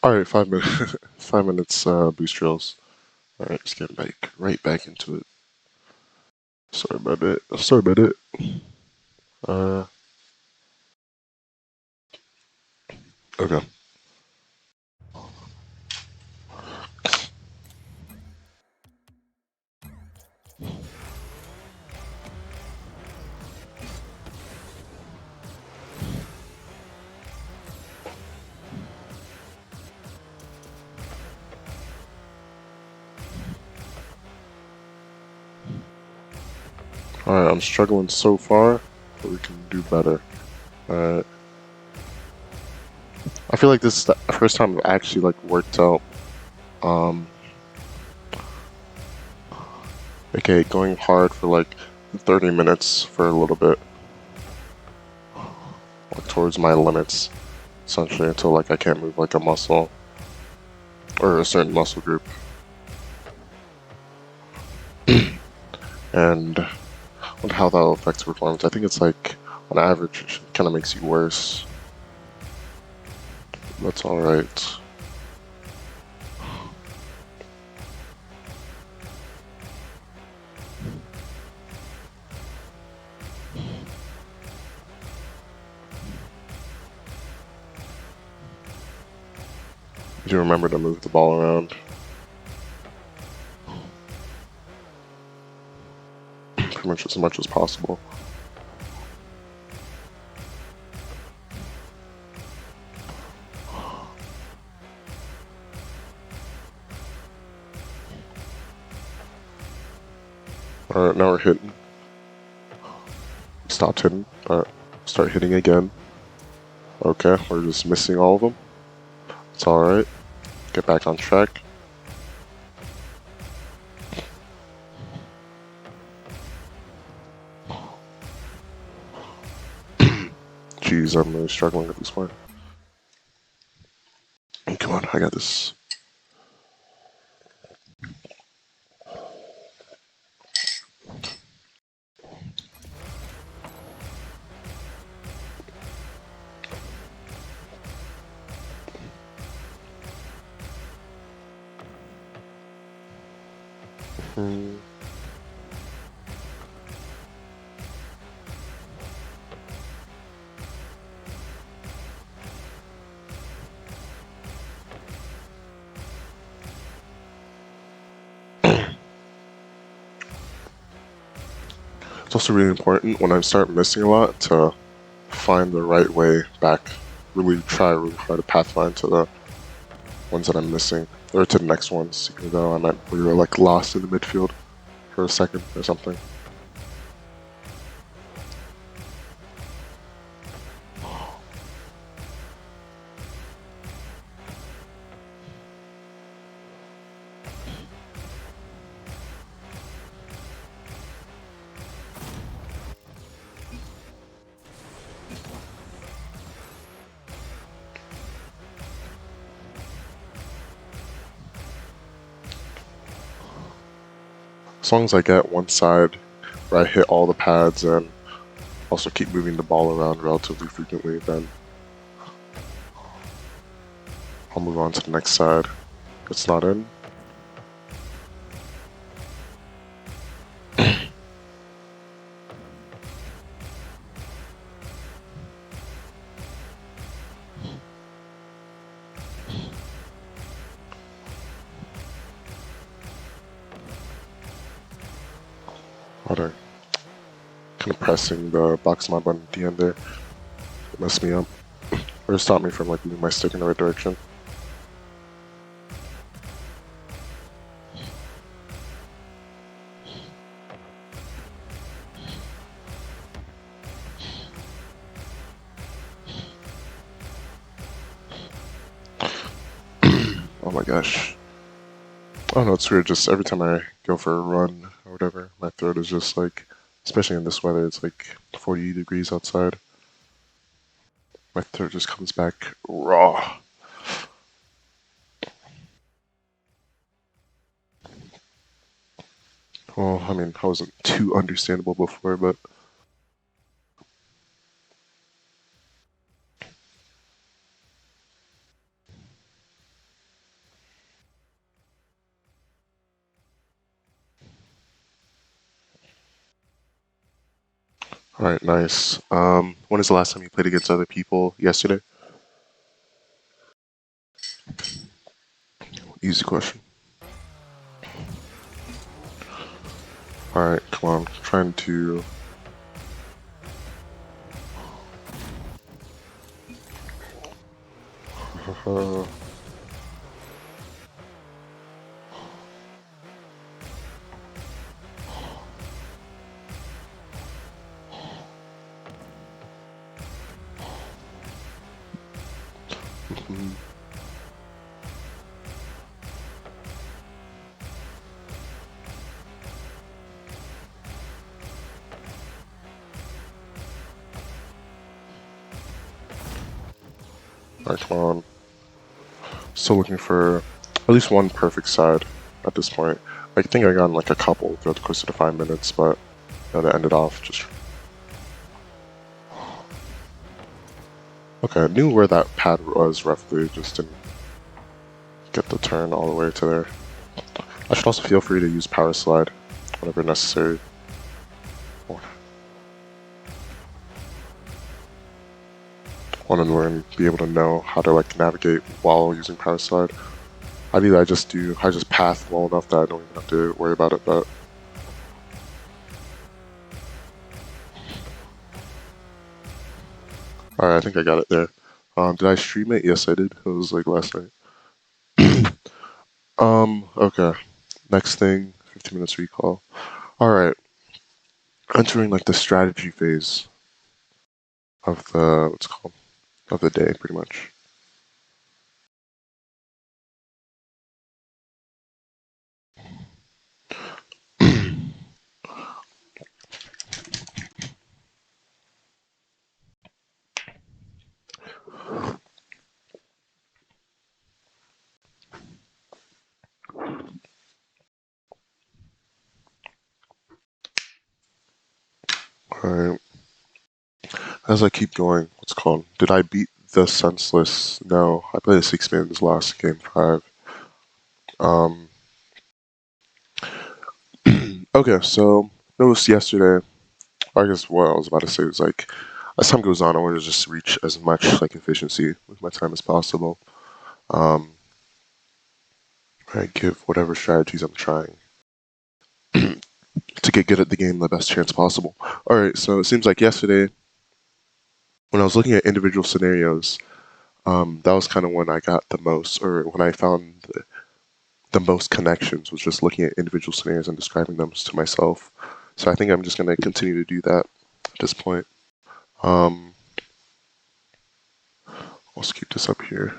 right, 5 minutes. 5 minutes. Boost drills. All right, let's get right back into it. Sorry about it. Sorry about it. Uh, okay. Alright, I'm struggling so far, but we can do better. Alright. I feel like this is the first time I've actually like worked out. Okay, going hard for like 30 minutes for a little bit. Like towards my limits, essentially, until like I can't move like a muscle. Or a certain muscle group. And how that affects performance. I think it's like, on average, it kind of makes you worse. That's alright. Do remember to move the ball around. Pretty much as possible. Alright, now we're hitting. Stopped hitting, but start hitting again. Okay, we're just missing all of them. It's alright. Get back on track. Jeez, I'm really struggling at this point. Come on, I got this. It's also really important when I start missing a lot to find the right way back. Really try really hard to pathfind to the ones that I'm missing, or to the next ones, even though we were like lost in the midfield for a second or something. As long as I get one side where I hit all the pads and also keep moving the ball around relatively frequently, then I'll move on to the next side. It's not in. Kind of pressing the box mod button at the end there. It messed me up. Or stopped me from like moving my stick in the right direction. Oh my gosh. I don't know, it's weird, just every time I go for a run or whatever, my throat is just like, especially in this weather, it's like 40 degrees outside. My throat just comes back raw. Well, I mean, I wasn't too understandable before, but alright, nice. When is the last time you played against other people? Yesterday? Easy question. Alright, come on. I'm trying to... Mhm. Alright, come on. Still looking for at least one perfect side at this point. I think I got like a couple throughout the course of the 5 minutes, but to end it off, just okay. I knew where that pad was roughly, just didn't get the turn all the way to there. I should also feel free to use power slide whenever necessary. Want to learn, be able to know how to like navigate while using power slide. I just path well enough that I don't even have to worry about it, but alright, I think I got it there. Did I stream it? Yes, I did. It was like last night. Okay. Next thing, 15 minutes recall. Alright. Entering like the strategy phase of the, what's it called? Of the day, pretty much. Alright. As I keep going, what's it called? Did I beat the Senseless? No. I played a 6-man's last game 5. Um, okay, so noticed yesterday, I guess what I was about to say was like, as time goes on, I want to just reach as much like efficiency with my time as possible. I give whatever strategies I'm trying to get good at the game the best chance possible. Alright, so it seems like yesterday, when I was looking at individual scenarios, that was kind of when I got the most, or when I found the most connections, was just looking at individual scenarios and describing them to myself. So I think I'm just going to continue to do that at this point. Let's keep this up here.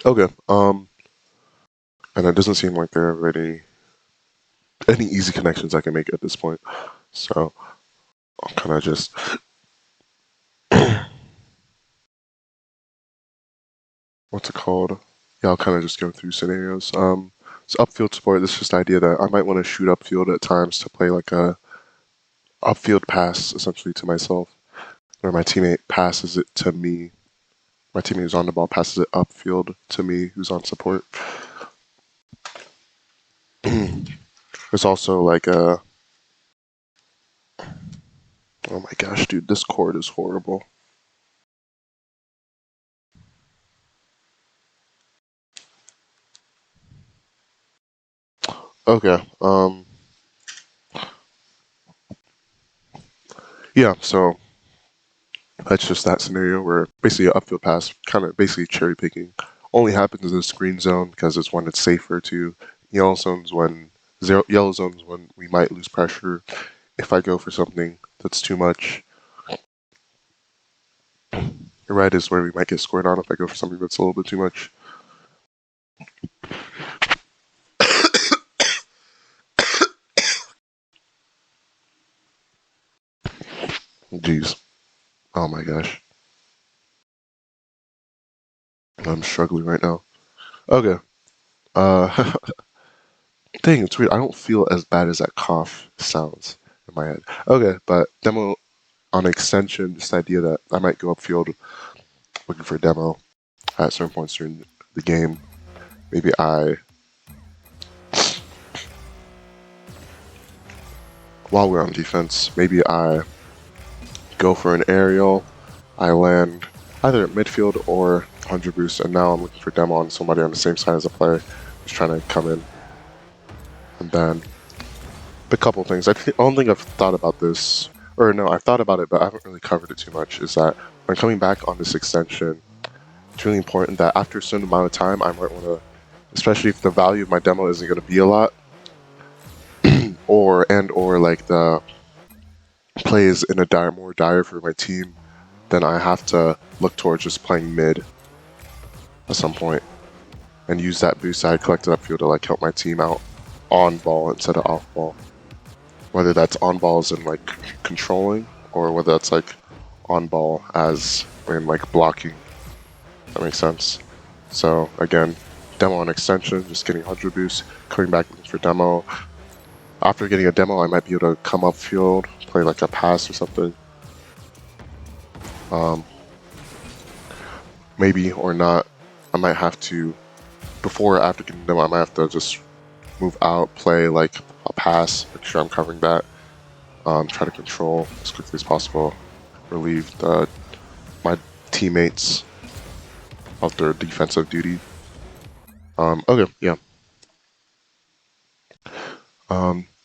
Okay. And it doesn't seem like there are any easy connections I can make at this point. So I'll kind of just what's it called? Yeah, I'll kind of just go through scenarios. So upfield support. This is just the idea that I might want to shoot upfield at times to play like a upfield pass essentially to myself, where my teammate passes it to me. My teammate who's on the ball passes it upfield to me, who's on support. There's also like a. Oh my gosh, dude, this cord is horrible. Okay. Yeah. So that's just that scenario where basically an upfield pass, kind of basically cherry picking, only happens in the screen zone because it's when it's safer to. Yellow zones when yellow zones when we might lose pressure if I go for something that's too much. Red is where we might get scored on if I go for something that's a little bit too much. Jeez. Oh my gosh. I'm struggling right now. Okay. Dang, it's weird. I don't feel as bad as that cough sounds in my head. Okay, but demo on extension, this idea that I might go upfield looking for a demo at certain points during the game. Maybe while we're on defense, maybe I go for an aerial. I land either at midfield or 100 boost, and now I'm looking for demo on somebody on the same side as a player who's trying to come in. And then a couple things. I don't think I've thought about this, or no, I've thought about it, but I haven't really covered it too much. Is that when coming back on this extension, it's really important that after a certain amount of time, I might want to, especially if the value of my demo isn't going to be a lot, or like the play is in a more dire for my team, then I have to look towards just playing mid at some point and use that boost I had collected upfield to like help my team out on ball instead of off ball. Whether that's on ball as in like controlling, or whether that's like on ball as in like blocking. That makes sense. So again, demo on extension, just getting 100 boost, coming back for demo. After getting a demo, I might be able to come upfield, play like a pass or something. Maybe or not, I might have to, before or after getting demo, I might have to just move out, play like a pass, make sure I'm covering that, try to control as quickly as possible, relieve my teammates of their defensive duty. Okay, yeah.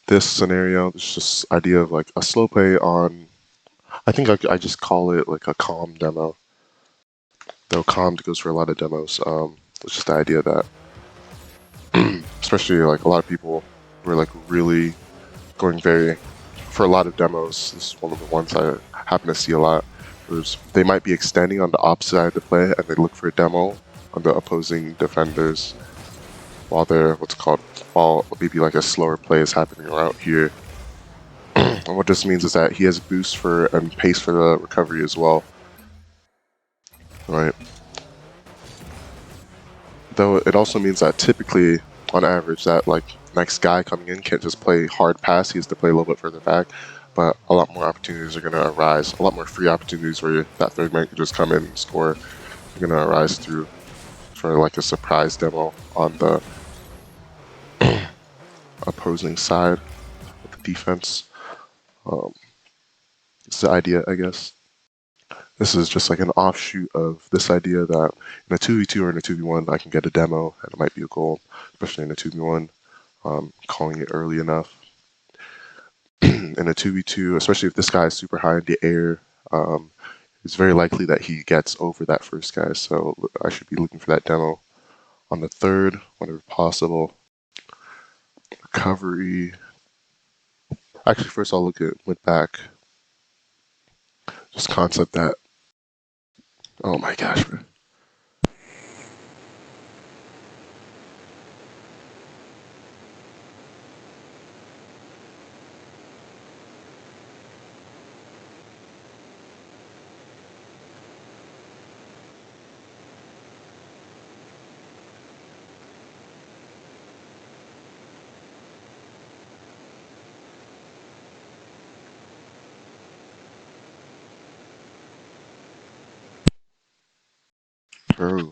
This scenario, this just idea of like a slow play on, I think I just call it like a calm demo. Though calmed goes for a lot of demos. It's just the idea that, especially like a lot of people were like really going for a lot of demos. This is one of the ones I happen to see a lot. They might be extending on the opposite side of the play and they look for a demo on the opposing defenders while maybe like a slower play is happening around here. And what this means is that he has boost for and pace for the recovery as well. Right. Though it also means that typically, on average, that like next guy coming in can't just play hard pass, he has to play a little bit further back. But a lot more opportunities are going to arise, a lot more free opportunities where that third man can just come in and score are going to arise through for like a surprise demo on the opposing side of the defense. It's the idea, I guess. This is just like an offshoot of this idea that in a 2v2 or in a 2v1, I can get a demo, and it might be a goal, especially in a 2v1, calling it early enough. In a 2v2, especially if this guy is super high in the air, it's very likely that he gets over that first guy, so I should be looking for that demo on the third, whenever possible. Recovery. Actually, first I'll look at went back. Just concept that. Oh my gosh, man. Bro.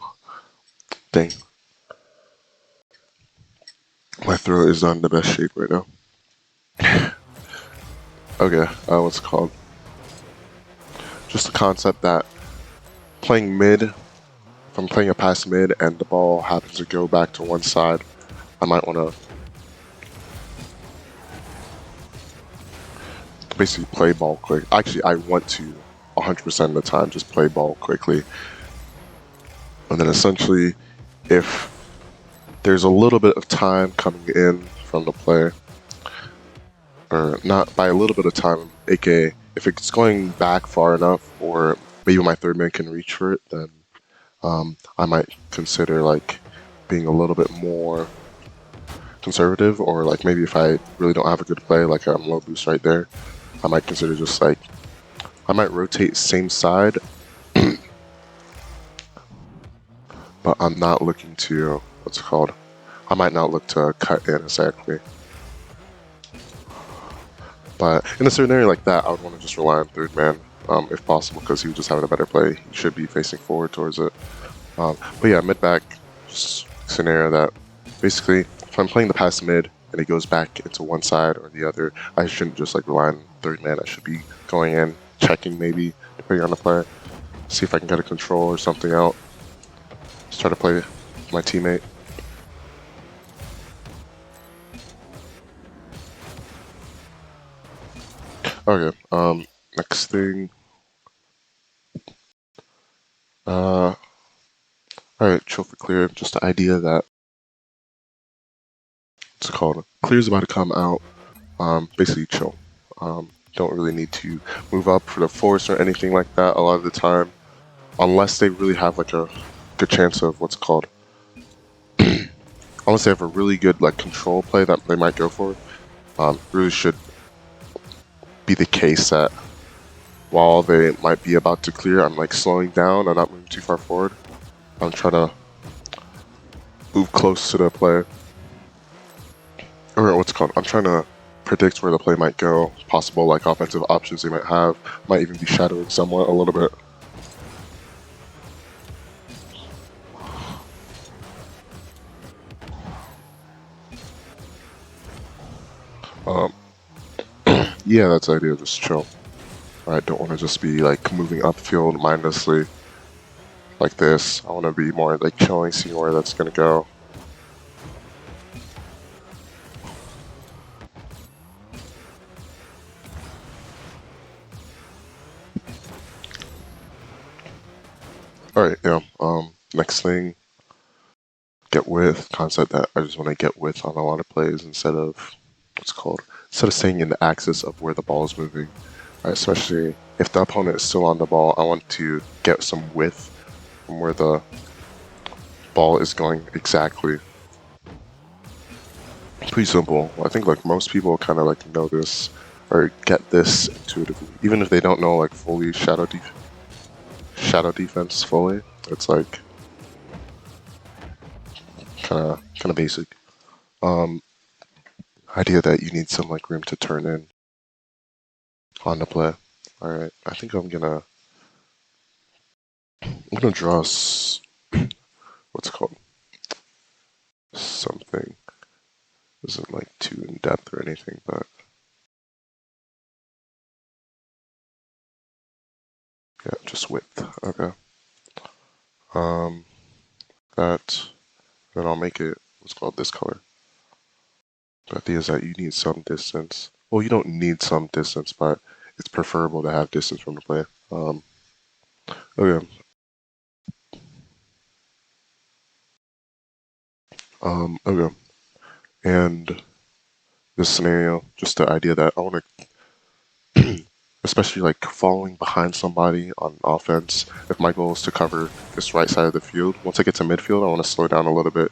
Dang. My throat is not in the best shape right now. Okay, what's it called? Just the concept that playing mid, if I'm playing a pass mid and the ball happens to go back to one side, I might want to basically play ball quick. Actually, I want to 100% of the time just play ball quickly. And then essentially, if there's a little bit of time coming in from the play, or not by a little bit of time, aka if it's going back far enough, or maybe my third man can reach for it, then I might consider like being a little bit more conservative, or like maybe if I really don't have a good play, like I'm low boost right there, I might consider just like, I might rotate same side, but I'm not looking to, what's it called? I might not look to cut in exactly. But in a scenario like that, I would want to just rely on third man, if possible, because he was just having a better play. He should be facing forward towards it. But yeah, mid-back scenario that basically, if I'm playing the pass mid and he goes back into one side or the other, I shouldn't just like rely on third man. I should be going in, checking maybe, depending on the player, see if I can get a control or something out. Just try to play my teammate. Okay, next thing. Alright, chill for clear. Just the idea that, what's it called? Clear's about to come out. Basically chill. Don't really need to move up for the force or anything like that a lot of the time, unless they really have like a good chance of what's called, unless they have a really good like control play that they might go for. Really should be the case that while they might be about to clear, I'm like slowing down. I'm not moving too far forward. I'm trying to move close to the play, or what's called. I'm trying to predict where the play might go, possible like offensive options they might have. Might even be shadowing somewhat a little bit. Um, yeah, that's the idea. Just chill. I don't want to just be like moving upfield mindlessly like this. I want to be more like chilling, seeing where that's gonna go. All right, yeah. Next thing, get width concept that I just want to get width on a lot of plays instead of what's called instead of staying in the axis of where the ball is moving. Right, especially if the opponent is still on the ball, I want to get some width from where the ball is going exactly. Pretty simple. I think like most people kind of like know this or get this intuitively, even if they don't know like fully shadow defense fully. It's like kind of basic. Idea that you need some like room to turn in on the play. All right, I think I'm gonna draw what's it called something. Isn't like too in depth or anything, but yeah, just width. Okay. Um, that then I'll make it what's called this color. The idea is that you need some distance. Well, you don't need some distance, but it's preferable to have distance from the play. Okay. Okay. And this scenario, just the idea that I want to, especially like following behind somebody on offense. If my goal is to cover this right side of the field, once I get to midfield, I want to slow down a little bit.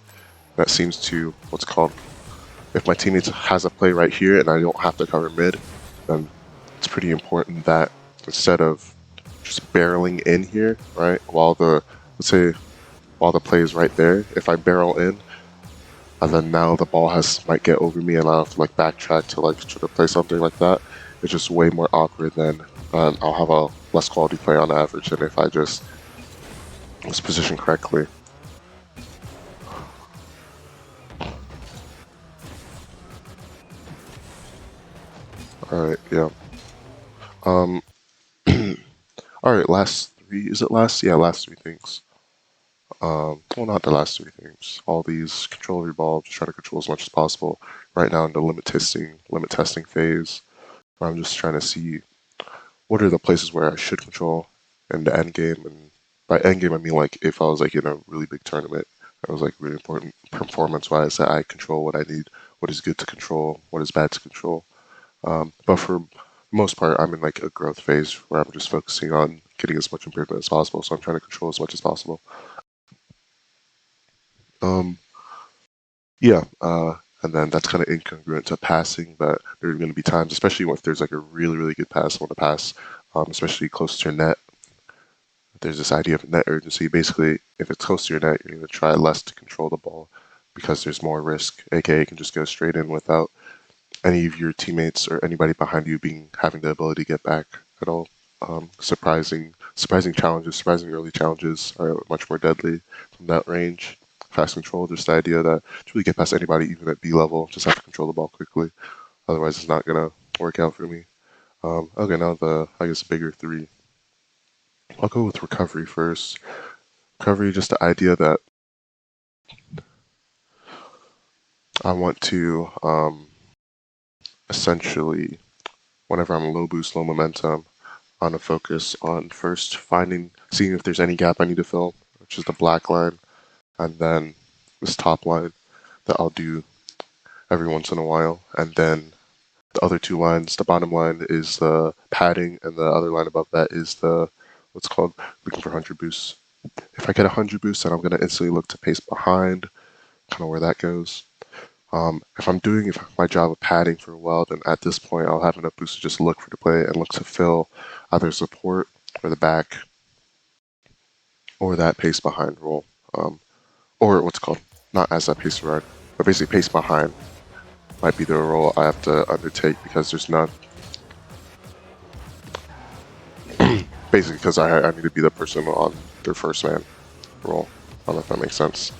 That seems to what's called. If my teammate has a play right here and I don't have to cover mid, then it's pretty important that instead of just barreling in here, right, let's say while the play is right there, if I barrel in and then now the ball might get over me and I have to like backtrack to like try to play something like that, it's just way more awkward than I'll have a less quality play on average than if I just was positioned correctly. Alright, yeah. Um alright, last three, is it last? Yeah, last three things. Well, not the last three things. All these control your ball, just try to control as much as possible. Right now in the limit testing phase, where I'm just trying to see what are the places where I should control in the end game. And by end game, I mean like if I was like in a really big tournament, that was like really important performance-wise, that I control what I need, what is good to control, what is bad to control. But for most part, I'm in like a growth phase where I'm just focusing on getting as much improvement as possible. So I'm trying to control as much as possible. Um, Yeah, and then that's kind of incongruent to passing, but there are going to be times, especially if there's like a really, really good pass, I want to pass, especially close to your net. There's this idea of net urgency. Basically, if it's close to your net, you're going to try less to control the ball because there's more risk, aka you can just go straight in without any of your teammates or anybody behind you having the ability to get back at all. Surprising challenges, surprising early challenges are much more deadly from that range. Fast control, just the idea that to really get past anybody, even at B level, just have to control the ball quickly. Otherwise, it's not gonna work out for me. Okay, now I guess bigger three. I'll go with recovery first. Recovery, just the idea that I want to essentially, whenever I'm low boost, low momentum, on a focus on first seeing if there's any gap I need to fill, which is the black line, and then this top line that I'll do every once in a while, and then the other two lines. The bottom line is the padding, and the other line above that is the what's called looking for 100 boosts. If I get 100 boosts, then I'm going to instantly look to pace behind, kind of where that goes. If I'm doing my job of padding for a while, then at this point I'll have enough boosts to just look for the play and look to fill either support or the back or that pace behind role. Or what's called, not as that pace guard, but basically pace behind might be the role I have to undertake because there's none. Basically because I need to be the person on their first man role. I don't know if that makes sense.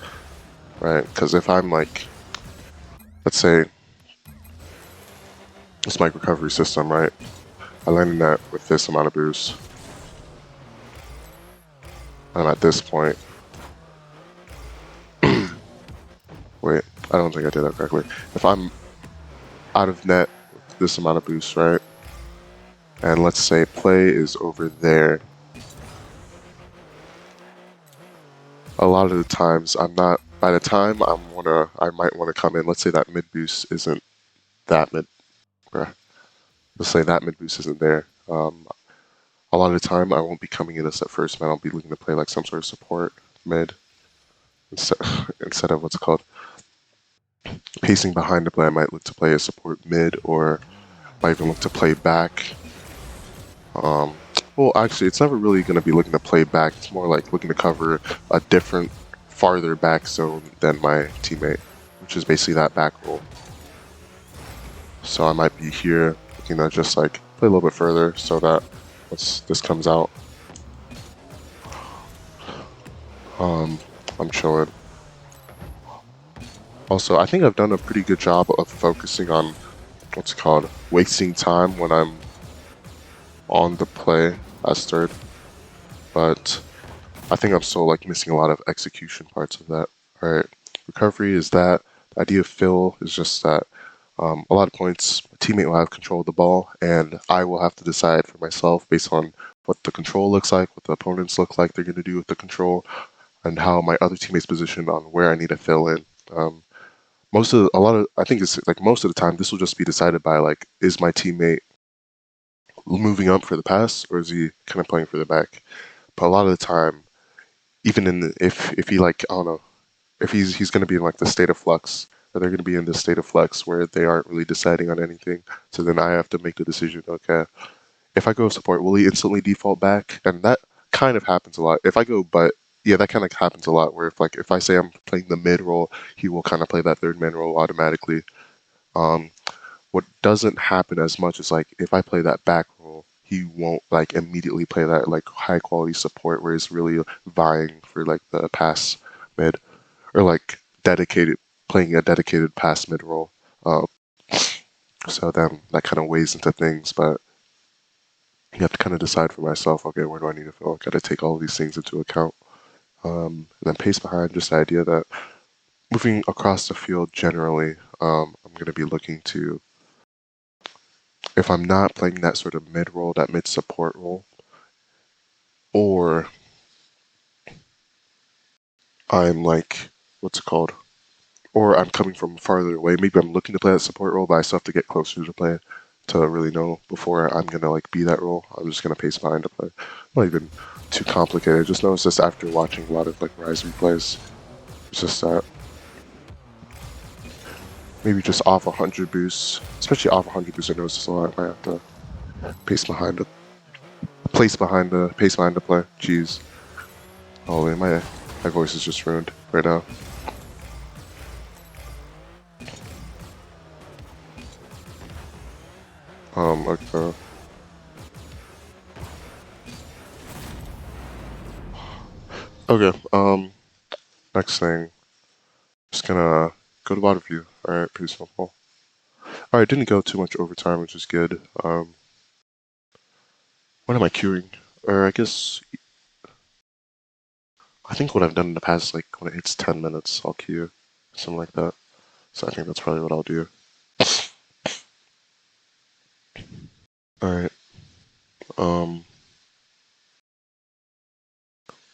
Right? Because if I'm like, let's say, it's my recovery system, right? I landed that with this amount of boost. And at this point, wait, I don't think I did that correctly. If I'm out of net with this amount of boost, right? And let's say play is over there. A lot of the times I'm not, by the time I might want to come in, let's say that mid boost isn't that mid, let's say that mid boost isn't there. A lot of the time I won't be coming in as that first man, I'll be looking to play like some sort of support mid instead of what's called pacing behind the play. I might look to play a support mid or might even look to play back. Well, actually, it's never really going to be looking to play back. It's more like looking to cover a different, farther back zone than my teammate, which is basically that back roll. So I might be here looking to just like play a little bit further so that once this comes out, I'm chilling. Also, I think I've done a pretty good job of focusing on what's called wasting time when I'm on the play as third, but I think I'm still like missing a lot of execution parts of that. Right, recovery is that. The idea of fill is just that a lot of points, my teammate will have control of the ball, and I will have to decide for myself based on what the control looks like, what the opponents look like they're going to do with the control, and how my other teammates position on where I need to fill in. I think it's like most of the time, this will just be decided by like, is my teammate moving up for the pass or is he kind of playing for the back? But a lot of the time, even if he like, I don't know, if he's going to be in like the state of flux, or they're going to be in the state of flux where they aren't really deciding on anything. So then I have to make the decision. Okay, if I go support, will he instantly default back? And that kind of happens a lot. If I go, but yeah, that kind of happens a lot. Where if I say I'm playing the mid role, he will kind of play that third man role automatically. What doesn't happen as much is like if I play that back role, he won't like immediately play that like high quality support where he's really vying for like the pass mid or like playing a dedicated pass mid role. So then that kind of weighs into things, but you have to kind of decide for myself, okay, where do I need to fill? I got to take all of these things into account. And then pace behind, just the idea that moving across the field generally, I'm going to be looking to, if I'm not playing that sort of mid role, that mid support role, or I'm like, what's it called? Or I'm coming from farther away. Maybe I'm looking to play that support role, but I still have to get closer to play to really know before I'm gonna like be that role. I'm just gonna pace behind to play. Not even too complicated. I just noticed this after watching a lot of like Rise replays. It's just that maybe just off 100 boosts, especially off 100 boosts. I noticed this a lot. I might have to pace behind the pace behind the play. Jeez. Oh, wait, my voice is just ruined right now. Okay. Okay, next thing. Just gonna go to bottom view. Alright, pretty simple. Alright, didn't go too much overtime, which is good. What am I queuing? Or I guess, I think what I've done in the past is like when it hits 10 minutes, I'll queue. Something like that. So I think that's probably what I'll do. Alright. Um,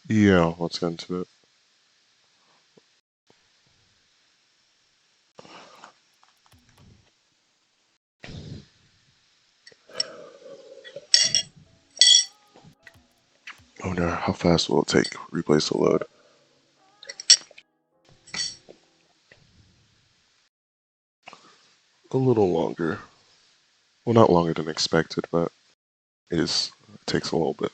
yeah, let's get into it. I wonder how fast will it take replays to load. A little longer. Well, not longer than expected, but it takes a little bit.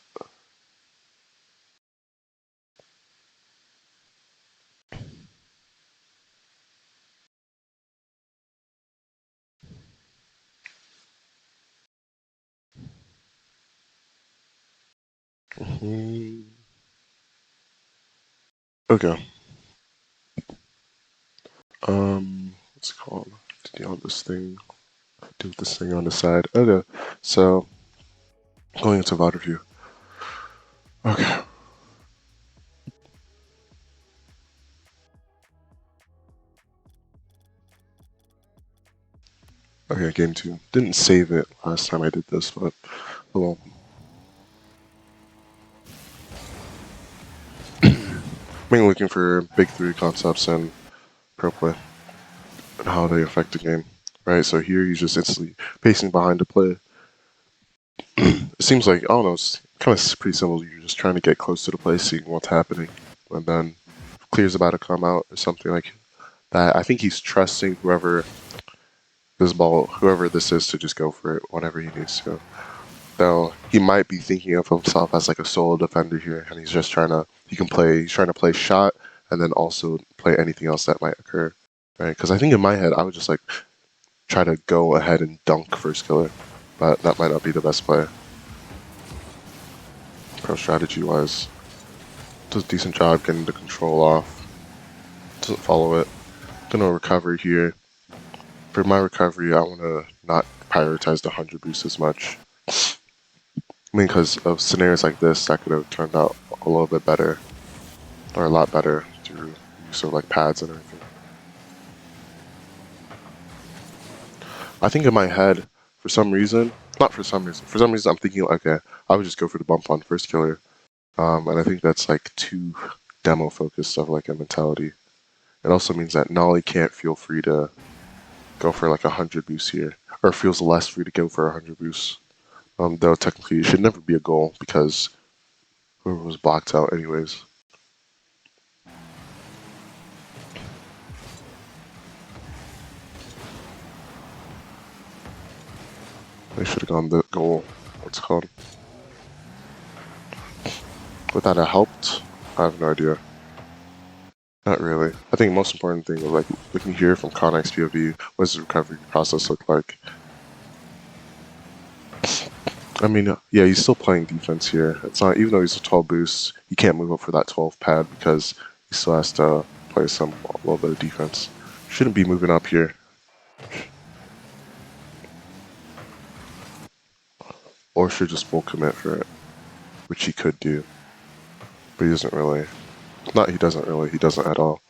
Okay. What's it called? To deal with this thing. Do this thing on the side. Okay. So, going into VOD review. Okay. Okay, game 2. Didn't save it last time I did this, but well. Mainly looking for big 3 concepts and pro play and how they affect the game. Right, so here he's just instantly pacing behind to play. It seems like, I don't know, it's kind of pretty simple. You're just trying to get close to the play, seeing what's happening, and then clear's about to come out or something like that. I think he's trusting whoever this is, to just go for it whenever he needs to. Though he might be thinking of himself as like a solo defender here, and he's just trying to play shot and then also play anything else that might occur, right? Because I think in my head I would just like try to go ahead and dunk first killer, but that might not be the best play. Pro strategy wise, does a decent job getting the control off. Doesn't follow it. Gonna recover here. For my recovery, I want to not prioritize the 100 boost as much. I mean, because of scenarios like this, that could have turned out a little bit better, or a lot better, through use of like pads and everything. I think in my head, for some reason, I'm thinking, okay, I would just go for the bump on first killer. And I think that's like too demo focused of like a mentality. It also means that Nolly can't feel free to go for like 100 boosts here, or feels less free to go for 100 boosts. Though technically it should never be a goal because whoever was blocked out anyways. They should have gone the goal. What's it called? Would that have helped? I have no idea. Not really. I think the most important thing was like looking here from Connex POV, what does the recovery process look like? I mean, yeah, he's still playing defense here. It's not, even though he's a 12 boost, he can't move up for that 12 pad because he still has to play a little bit of defense. Shouldn't be moving up here. Or should just full commit for it, which he could do. But he doesn't really. He doesn't at all.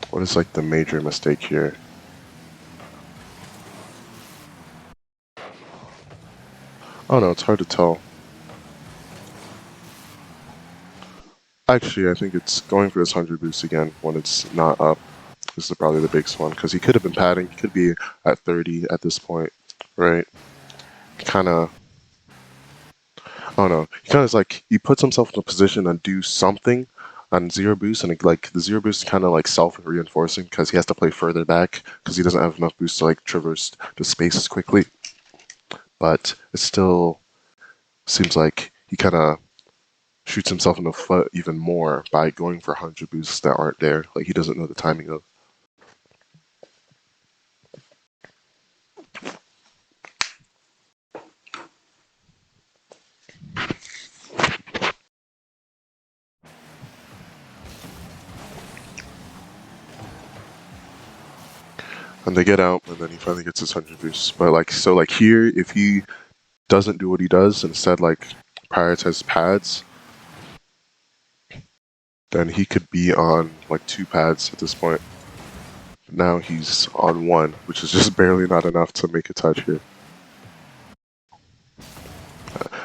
What is like the major mistake here? I don't know, it's hard to tell. Actually, I think it's going for this 100 boost again when it's not up. This is probably the biggest one, because he could have been padding. He could be at 30 at this point, right? Kind of, I don't know. He kind of like, he puts himself in a position to do something on zero boost, and like the zero boost is kind of like self-reinforcing because he has to play further back because he doesn't have enough boost to like traverse the spaces quickly. But it still seems like he kind of shoots himself in the foot even more by going for 100 boosts that aren't there. Like he doesn't know the timing of. And they get out, and then he finally gets his 100 boosts. But like, so like here, if he doesn't do what he does, instead like prioritize pads, then he could be on like 2 pads at this point. Now he's on 1, which is just barely not enough to make a touch here.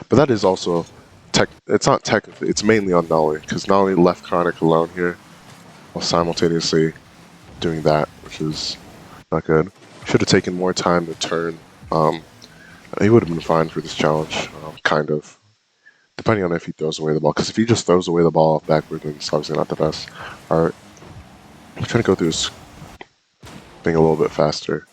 But that is also it's not technically, it's mainly on Nolly, because Nolly left Chronic alone here while simultaneously doing that, which is not good. Should have taken more time to turn. He would have been fine for this challenge, kind of. depending on if he throws away the ball. Because if he just throws away the ball backward, then it's obviously not the best. All right, I'm trying to go through this thing a little bit faster.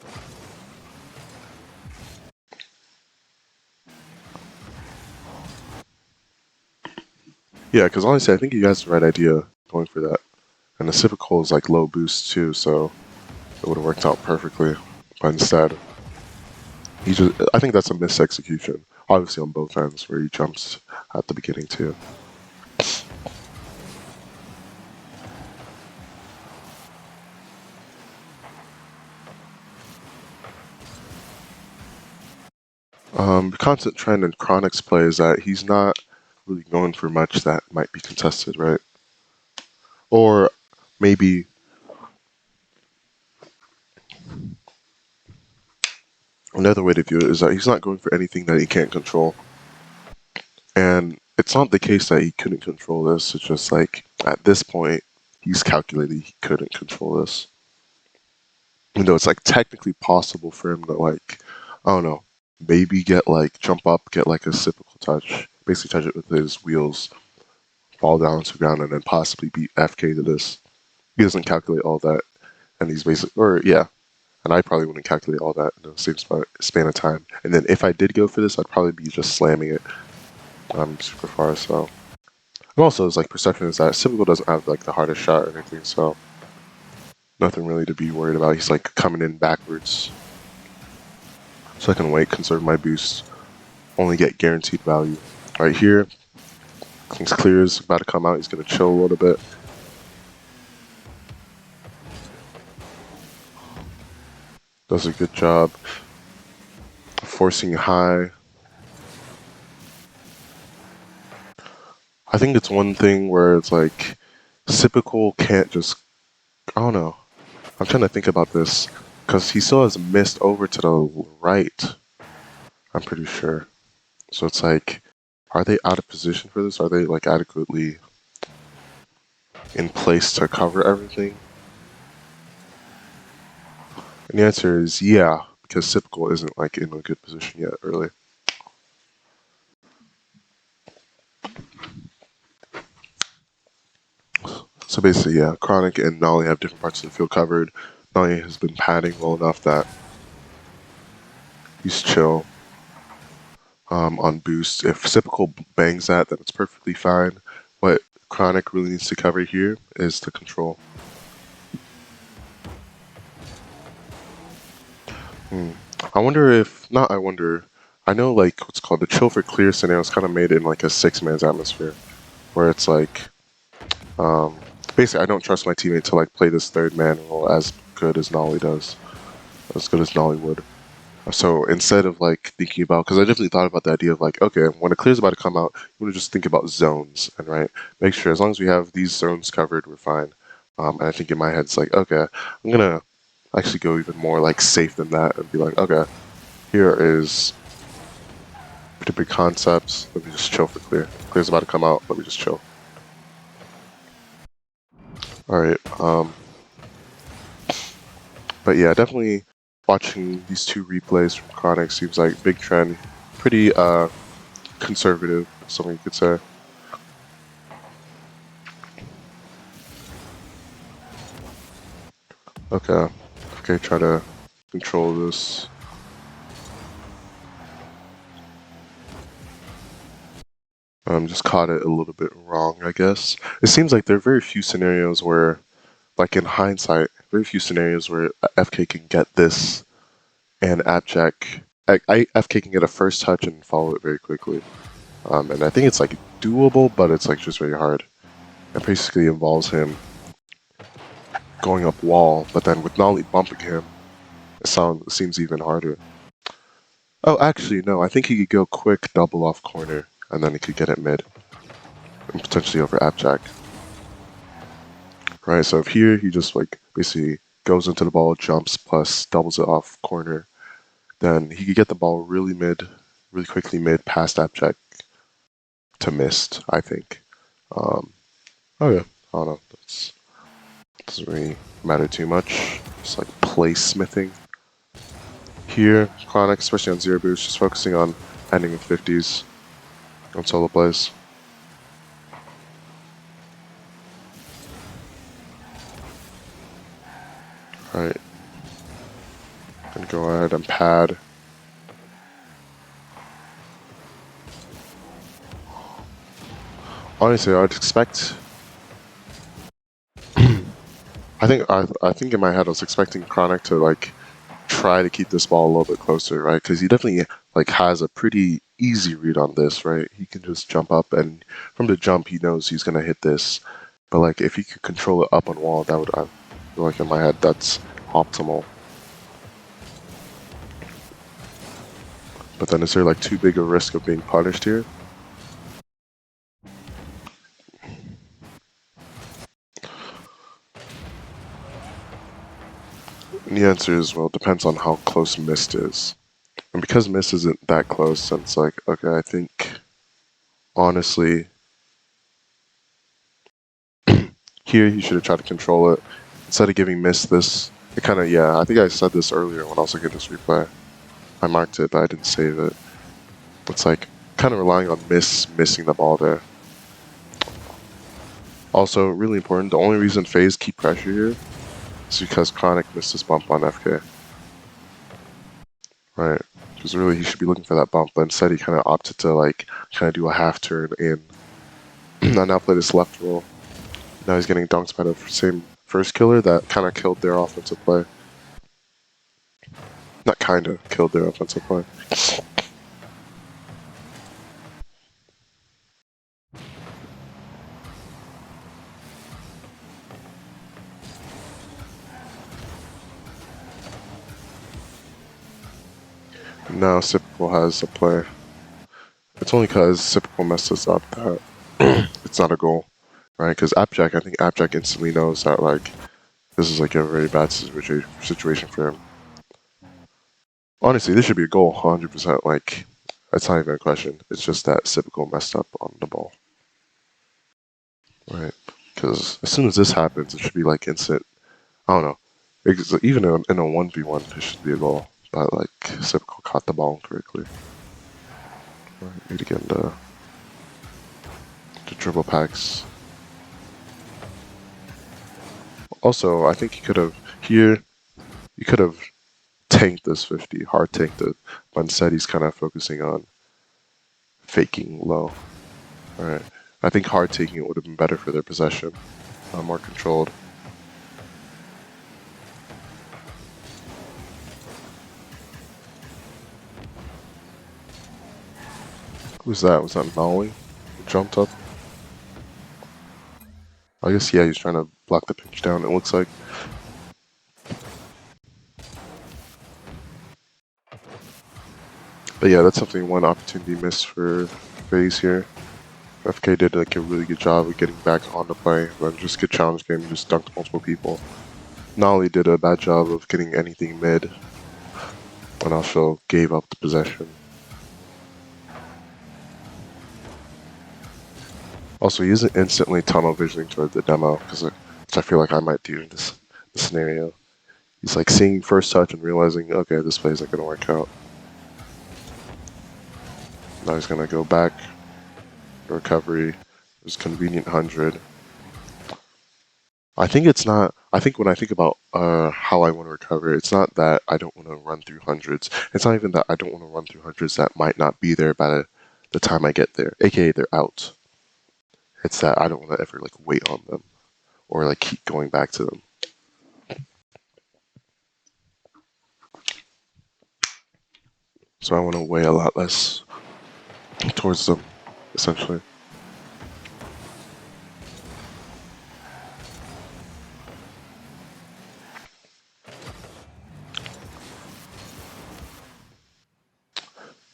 Yeah, because honestly, I think you guys have the right idea going for that. And the Civical is like low boost too, so it would have worked out perfectly. But instead, I think that's a missed execution. Obviously on both ends, where he jumps at the beginning too. The constant trend in Chronic's play is that he's not really going for much that might be contested, right? Or maybe another way to view it is that he's not going for anything that he can't control. And it's not the case that he couldn't control this, it's just like, at this point, he's calculated he couldn't control this. Even though it's like technically possible for him to like, I don't know, maybe get like, jump up, get like a cyclical touch, basically touch it with his wheels, fall down to the ground, and then possibly beat FK to this. He doesn't calculate all that, and he's basically, or yeah, and I probably wouldn't calculate all that in the same span of time. And then if I did go for this, I'd probably be just slamming it super far. So, and also, it's like perception is that Civical doesn't have like the hardest shot or anything, so nothing really to be worried about. He's like coming in backwards, so I can wait, conserve my boost, only get guaranteed value. Right here, King's Clear is about to come out. He's gonna chill a little bit. Does a good job forcing high. I think it's one thing where it's like Civical can't just, I don't know. I'm trying to think about this because he still has missed over to the right. I'm pretty sure. So it's like, are they out of position for this? Are they like adequately in place to cover everything? And the answer is yeah, because Civical isn't like in a good position yet, really. So basically, yeah, Chronic and Nolly have different parts of the field covered. Nolly has been padding well enough that he's chill on boost. If Civical bangs that, then it's perfectly fine. What Chronic really needs to cover here is the control. I wonder if, not I wonder, I know like what's called the chill for clear scenario is kind of made in like a 6-man's atmosphere, where it's like, basically I don't trust my teammate to like play this third man role as good as Nolly does, as good as Nolly would. So instead of like thinking about, because I definitely thought about the idea of like, okay, when a clear's about to come out, you want to just think about zones and right, make sure as long as we have these zones covered, we're fine. And I think in my head it's like, okay, I'm gonna actually go even more like safe than that and be like, okay, here is pretty big concepts. Let me just chill for clear. Clear's about to come out. Let me just chill. All right. But yeah, definitely watching these two replays from Chronic seems like big trend. Pretty conservative, something you could say. Okay. Okay, try to control this. Just caught it a little bit wrong, I guess. It seems like there are very few scenarios where, like in hindsight, very few scenarios where FK can get this and Appjack, FK can get a first touch and follow it very quickly. And I think it's like doable, but it's like just very hard. It basically involves him going up wall, but then with Nolly bumping him, it seems even harder. Oh, actually, no. I think he could go quick double off corner, and then he could get it mid, and potentially over Appjack. Right. So if here he just like basically goes into the ball, jumps plus doubles it off corner, then he could get the ball really quickly mid past Appjack to missed. I think. Oh yeah. I don't know. That's doesn't really matter too much. Just like play smithing. Here, Chronic, especially on zero boost, just focusing on ending with 50s. on solo plays. Alright. Gonna go ahead and pad. Honestly, I'd expect. I think in my head I was expecting Chronic to like try to keep this ball a little bit closer, right? Because he definitely like has a pretty easy read on this, right? He can just jump up, and from the jump he knows he's gonna hit this. But like if he could control it up on wall, that would I feel like in my head that's optimal. But then is there like too big a risk of being punished here? And the answer is, well, it depends on how close Mist is. And because Mist isn't that close, then it's like, okay, I think, honestly, here he should have tried to control it. Instead of giving Mist this, it kind of, yeah, I think I said this earlier when I was looking at this replay. I marked it, but I didn't save it. It's like, kind of relying on missing the ball there. Also, really important, the only reason FaZe keep pressure here is because Chronic missed his bump on FK. Right. Because really he should be looking for that bump, but instead he kind of opted to like kind of do a half turn in. And now play this left roll. Now he's getting dunked by the same first killer that kind of killed their offensive play. Not kind of killed their offensive play. Now Sypical has a play. It's only because Sypical messed us up that it's not a goal, right? Because Appjack, I think Appjack instantly knows that like this is like a very bad situation for him. Honestly, this should be a goal, 100%. Like, that's not even a question. It's just that Sypical messed up on the ball. Right. Because as soon as this happens, it should be like instant. I don't know. Even in a 1v1, it should be a goal. But like, Sypical caught the ball incorrectly. Right. Need to get into the dribble packs. Also, I think he could have here. You could have tanked this 50, hard tanked it, but instead he's kind of focusing on faking low. All right. I think hard taking it would have been better for their possession, more controlled. Who's that? Was that Maui? Jumped up? I guess, yeah, he's trying to block the pinch down, it looks like. But yeah, that's something, one opportunity missed for FaZe here. FK did like a really good job of getting back on the play, but just good challenge game, just dunked multiple people. Nolly did a bad job of getting anything mid, and also gave up the possession. Also, he isn't instantly tunnel visioning toward the demo, which I feel like I might do in this scenario. He's like seeing first touch and realizing, okay, this play isn't going to work out. Now he's going to go back, recovery, there's convenient 100. I think it's not, I think when I think about how I want to recover, it's not that I don't want to run through hundreds. It's not even that I don't want to run through hundreds that might not be there by the time I get there, aka they're out. It's that I don't want to ever like wait on them or like keep going back to them. So I want to weigh a lot less towards them, essentially.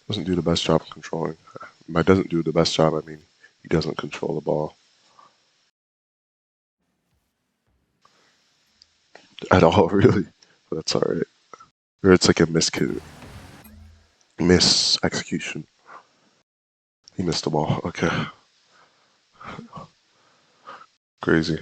Doesn't do the best job of controlling. By doesn't do the best job, I mean he doesn't control the ball at all, really. But that's all right. Or it's like a miss execution. He missed the ball. Okay. Crazy.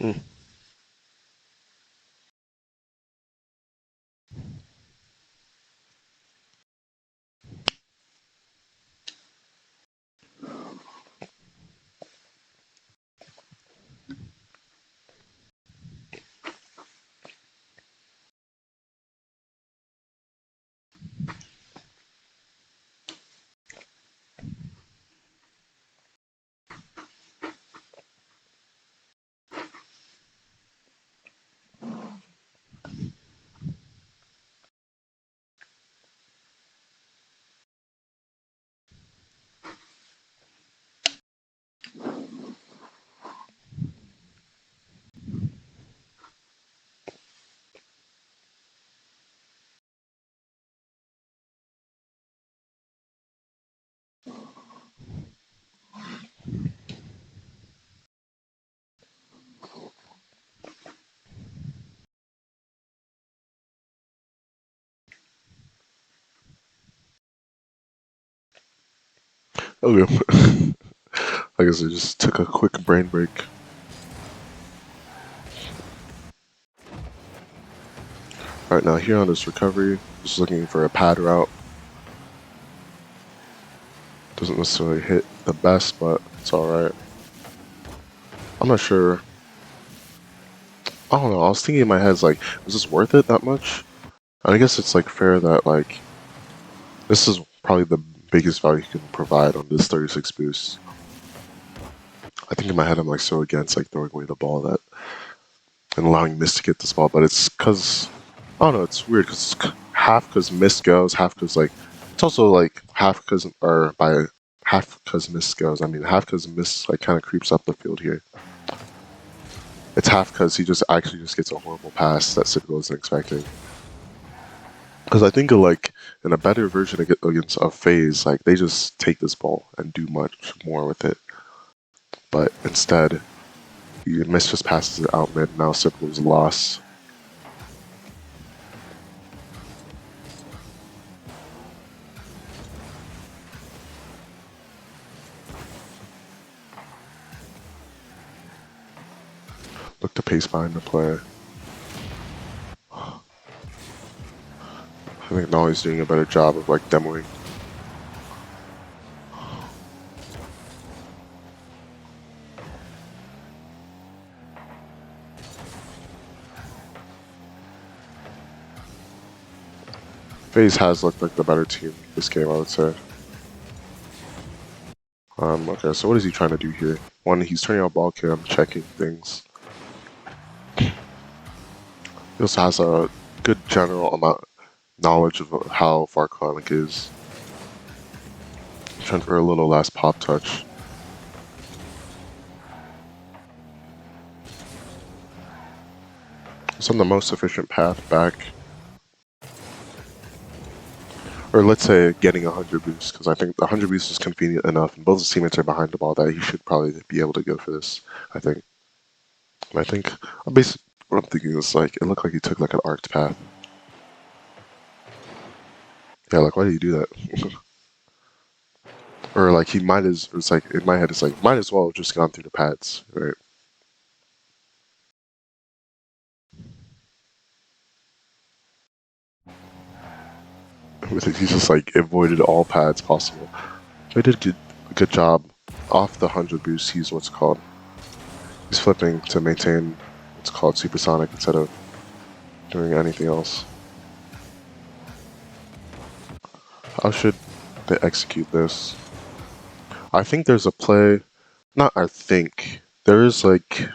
Mm. Okay. I guess I just took a quick brain break. Right now, here on this recovery, just looking for a pad route. Doesn't necessarily hit the best, but it's alright. I'm not sure. I don't know. I was thinking in my head, like, is this worth it that much? And I guess it's like fair that like this is probably the biggest value you can provide on this 36 boost. I think in my head I'm like so against like throwing away the ball that and allowing Mist to get this ball, but it's because I don't know. It's weird because half because Mist goes, half because like it's also like half because or by half because Mist goes. I mean half because Mist like kind of creeps up the field here. It's half because he just actually just gets a horrible pass that Citadel isn't expecting. Because I think like in a better version against a phase, like they just take this ball and do much more with it. But instead, Mist just passes it out mid. Now Citadel's lost. Look to pace behind the player. I think Nolly's doing a better job of like demoing. FaZe has looked like the better team this game, I would say. Okay, so what is he trying to do here? One, he's turning out ball cam, checking things. He also has a good general amount knowledge of how far Chronic is. Trying for a little last pop touch. It's on the most efficient path back. Or let's say getting 100 boosts, because I think the 100 boosts is convenient enough, and both his teammates are behind the ball that he should probably be able to go for this, I think. And I think, basically, what I'm thinking is like, it looked like he took like an arced path. Yeah, like, why did he do that? Or like, he might as, it's like, in my head, it's like, might as well have just gone through the pads, right? He just like avoided all pads possible. He did a good job off the 100 boost. He's what's called. He's flipping to maintain what's called supersonic instead of doing anything else. How should they execute this? I think there's a play. Not I think. There is like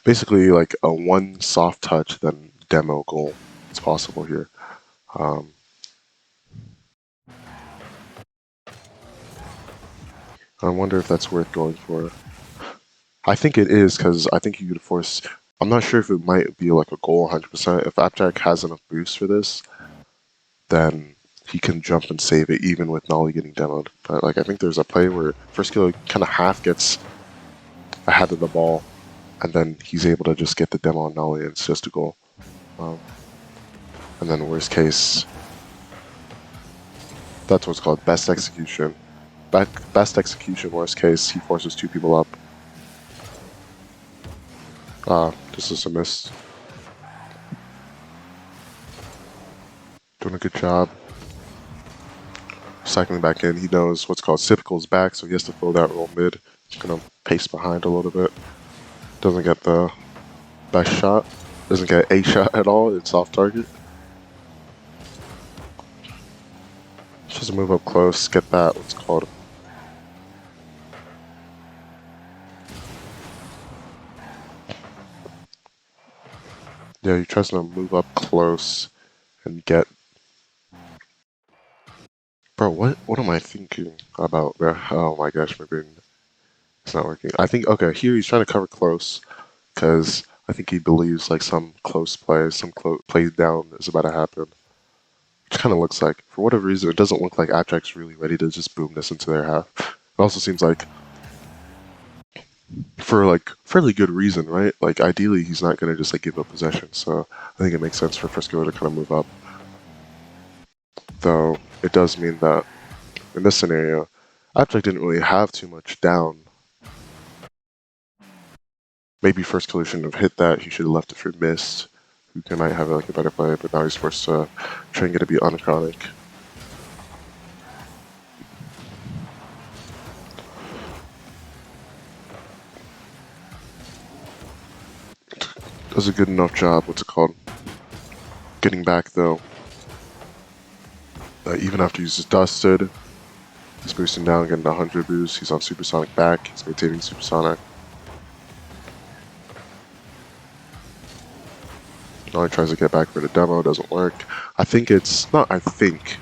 basically like a one soft touch then demo goal. It's possible here. Um, I wonder if that's worth going for. I think it is because I think you could force. I'm not sure if it might be like a goal 100%. If Appjack has enough boost for this, then he can jump and save it even with Nolly getting demoed. But like I think there's a play where first killer kind of half gets ahead of the ball, and then he's able to just get the demo on Nolly and it's just a goal. And then worst case, that's what's called best execution. Best execution, worst case, he forces two people up. This is a miss. Doing a good job. Cycling back in. He knows what's called Sipical's back, so he has to throw that roll mid. He's gonna pace behind a little bit. Doesn't get the best shot. Doesn't get a shot at all. It's off target. Just move up close. Get that. What's called. Yeah, he tries to move up close and get. Bro, what am I thinking about? Oh my gosh, my brain. It's not working. I think, okay, here he's trying to cover close because I think he believes like some close play, some play down is about to happen. Which kind of looks like, for whatever reason, it doesn't look like Abject's really ready to just boom this into their half. It also seems like, for like fairly good reason, right? Like ideally he's not going to just like give up possession, so I think it makes sense for Frisco to kind of move up. Though it does mean that in this scenario, Abject didn't really have too much down. Maybe First Killer shouldn't have hit that. He should have left it for Mist, who might have like a better play, but now he's forced to try and get to be Unchronic. Does a good enough job, what's it called? Getting back though. Even after he's dusted, he's boosting down, getting 100 boost. He's on Supersonic back. He's maintaining Supersonic. Now he tries to get back for the demo, doesn't work. I think it's not. I think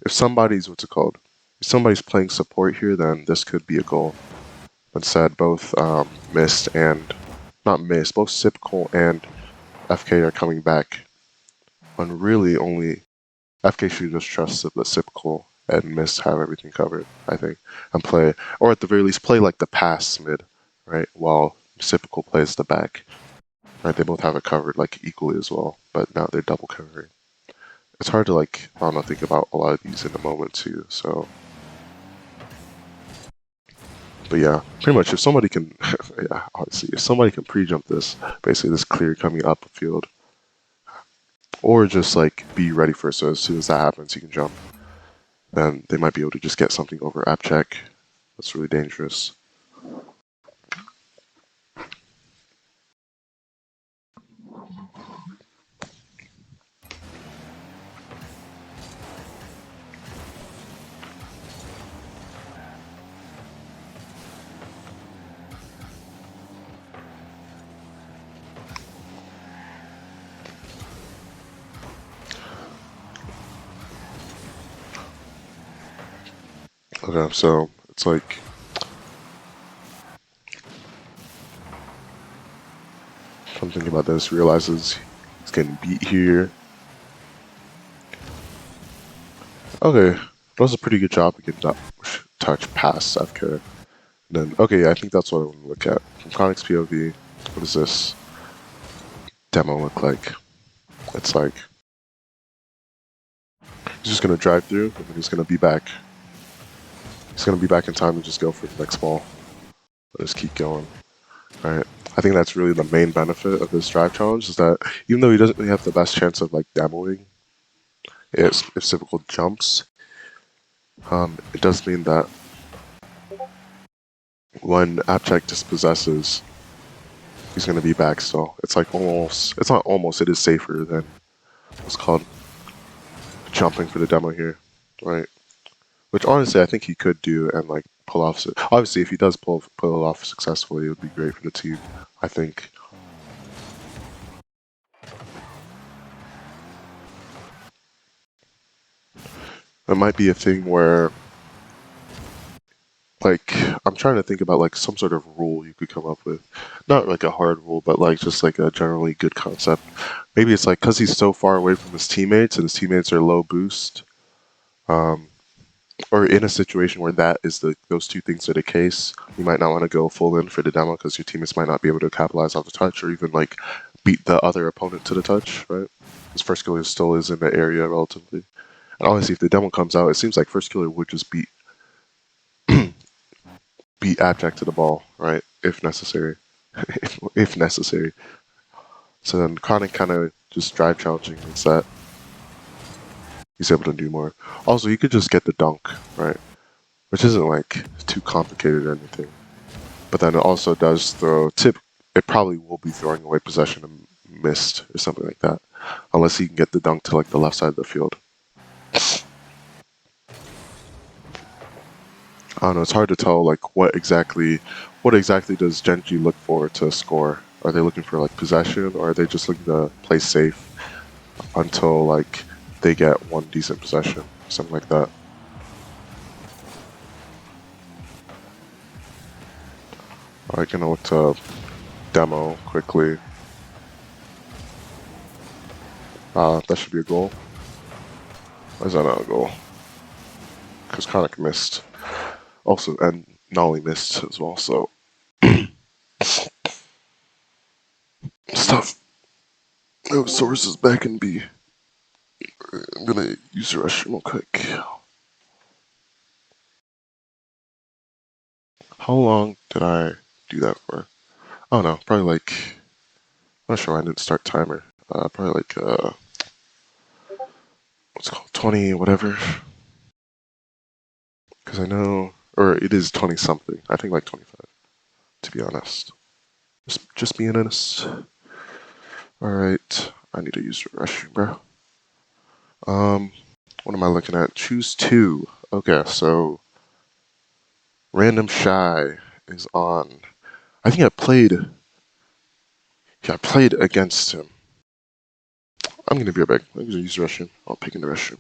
if somebody's what's it called? If somebody's playing support here, then this could be a goal. Instead, both Mist and not Mist, both Sipcol and FK are coming back. When really only FK should just trust that Sipcol and Mist have everything covered, I think, and play, or at the very least play like the pass mid, right? While Sipcol plays the back. Right, they both have it covered like equally as well, but now they're double covering. It's hard to like, I don't know, think about a lot of these in the moment too, so. But yeah, pretty much if somebody can, yeah, honestly, if somebody can pre-jump this, basically this clear coming up the field, or just like be ready for it so as soon as that happens you can jump, then they might be able to just get something over app check. That's really dangerous. Okay, so it's like I'm thinking about this, realizes he's getting beat here. Okay, does a pretty good job of getting that touch past FK. Then, okay, yeah, I think that's what I want to look at. From Chronic's POV, what does this demo look like? It's like, he's just going to drive through, and then he's going to be back. He's going to be back in time to just go for the next ball. Just keep going. Alright, I think that's really the main benefit of this drive challenge, is that even though he doesn't really have the best chance of like demoing if Sipicol jumps, it does mean that when Abject dispossesses, he's going to be back still. It's like almost, it's not almost, it is safer than what's called jumping for the demo here, right? Which honestly I think he could do and like pull off. Obviously, if he does pull it off successfully, it would be great for the team, I think. It might be a thing where, like, I'm trying to think about like some sort of rule you could come up with. Not like a hard rule, but like just like a generally good concept. Maybe it's like because he's so far away from his teammates and his teammates are low boost, or in a situation where that is those two things are the case, you might not want to go full in for the demo because your teammates might not be able to capitalize off the touch or even like beat the other opponent to the touch, right? Because First Killer still is in the area relatively. And honestly, if the demo comes out, it seems like First Killer would just beat Abject to the ball, right? If necessary. if necessary. So then Chronic kind of just drive challenging makes that he's able to do more. Also, you could just get the dunk, right? Which isn't like too complicated or anything. But then it also does throw tip. It probably will be throwing away possession and missed or something like that, unless he can get the dunk to like the left side of the field. I don't know. It's hard to tell like what exactly does Genji look for to score? Are they looking for like possession, or are they just looking to play safe until like they get one decent possession, something like that? I'm gonna look to demo quickly. That should be a goal. Why is that not a goal? Because Konik missed. Also, and Nolly missed as well, so. Stuff. No, Source is back in B. I'm gonna use the restroom real quick. How long did I do that for? Oh no, probably like. I'm not sure I didn't start timer. Probably like, what's it called? 20, whatever. Because I know. Or it is 20 something. I think like 25, to be honest. Just being honest. Alright. I need to use the restroom, bro. What am I looking at? Choose two. Okay, so Random Shy is on. I think I played. Yeah, I played against him. I'm gonna be right back. I'm gonna use the restroom. I'll pick in the restroom.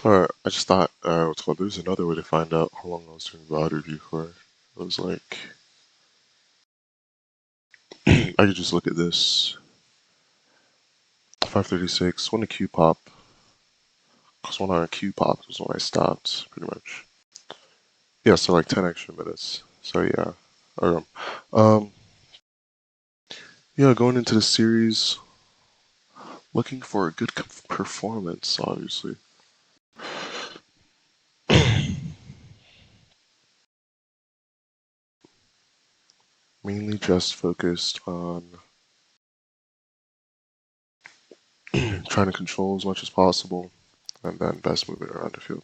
Alright, I just thought, what's called, there's another way to find out how long I was doing VOD review for. It was like, I could just look at this. 5:36, when the Q pop. Because when I Q popped was when I stopped, pretty much. Yeah, so like 10 extra minutes. So yeah. Um, yeah, going into the series, looking for a good performance, obviously. Mainly just focused on trying to control as much as possible, and then best movement around the field.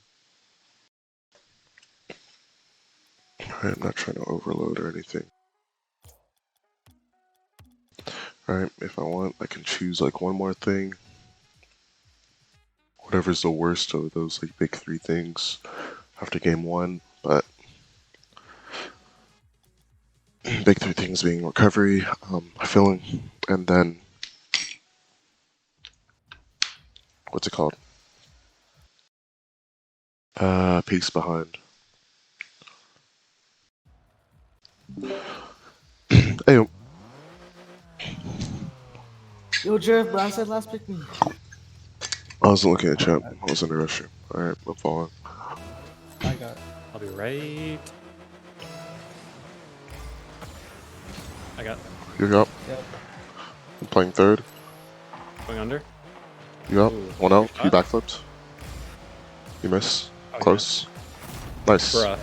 Right, I'm not trying to overload or anything. Right, if I want, I can choose like one more thing. Whatever's the worst of those like big three things after game one, but big three things being recovery, filling, and then what's it called? Pace behind. Hey, Yo, Jeff, Brown said last pick me. I wasn't looking at chat. I was in the restroom. Alright, I'm following. I got it. I'll be right. I got You up? Yep. I'm playing third. going under. You up? Ooh, One out. good You shot. backflipped. You miss. Oh, Close. Nice. Bruh.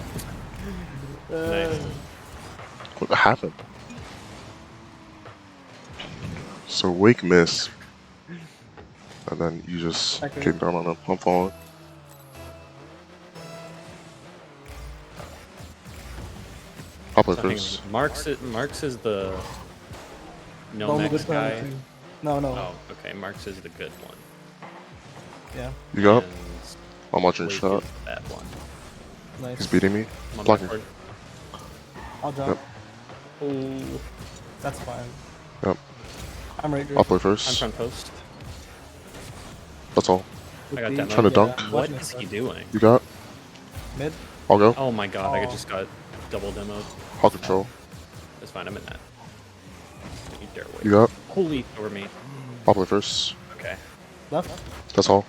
Uh, Nice. What happened? So Wake miss, and then you just Okay. came down on him. I'm following. I'll play So hang first. on. Marks is the no only max good one, guy. too. No, no. Oh, okay. Marks is the good one. Yeah, You got? And I'm watching Wake shot. is the bad one. nice. He's beating me. I'm on Blocking. backward. I'll jump. Ooh. That's fine. Yep. I'm right, I'll Drew. play I'm first. front post. That's all. I got B. demo. Trying to dunk. What Watch is me, he sir. doing? You got? Mid. I'll go. Oh my god, I Oh. just got double demoed. I'll control. That's fine, I'm in that. Don't you dare wait. You got? Holy, over me. I'll play first. Okay. Left. That's all.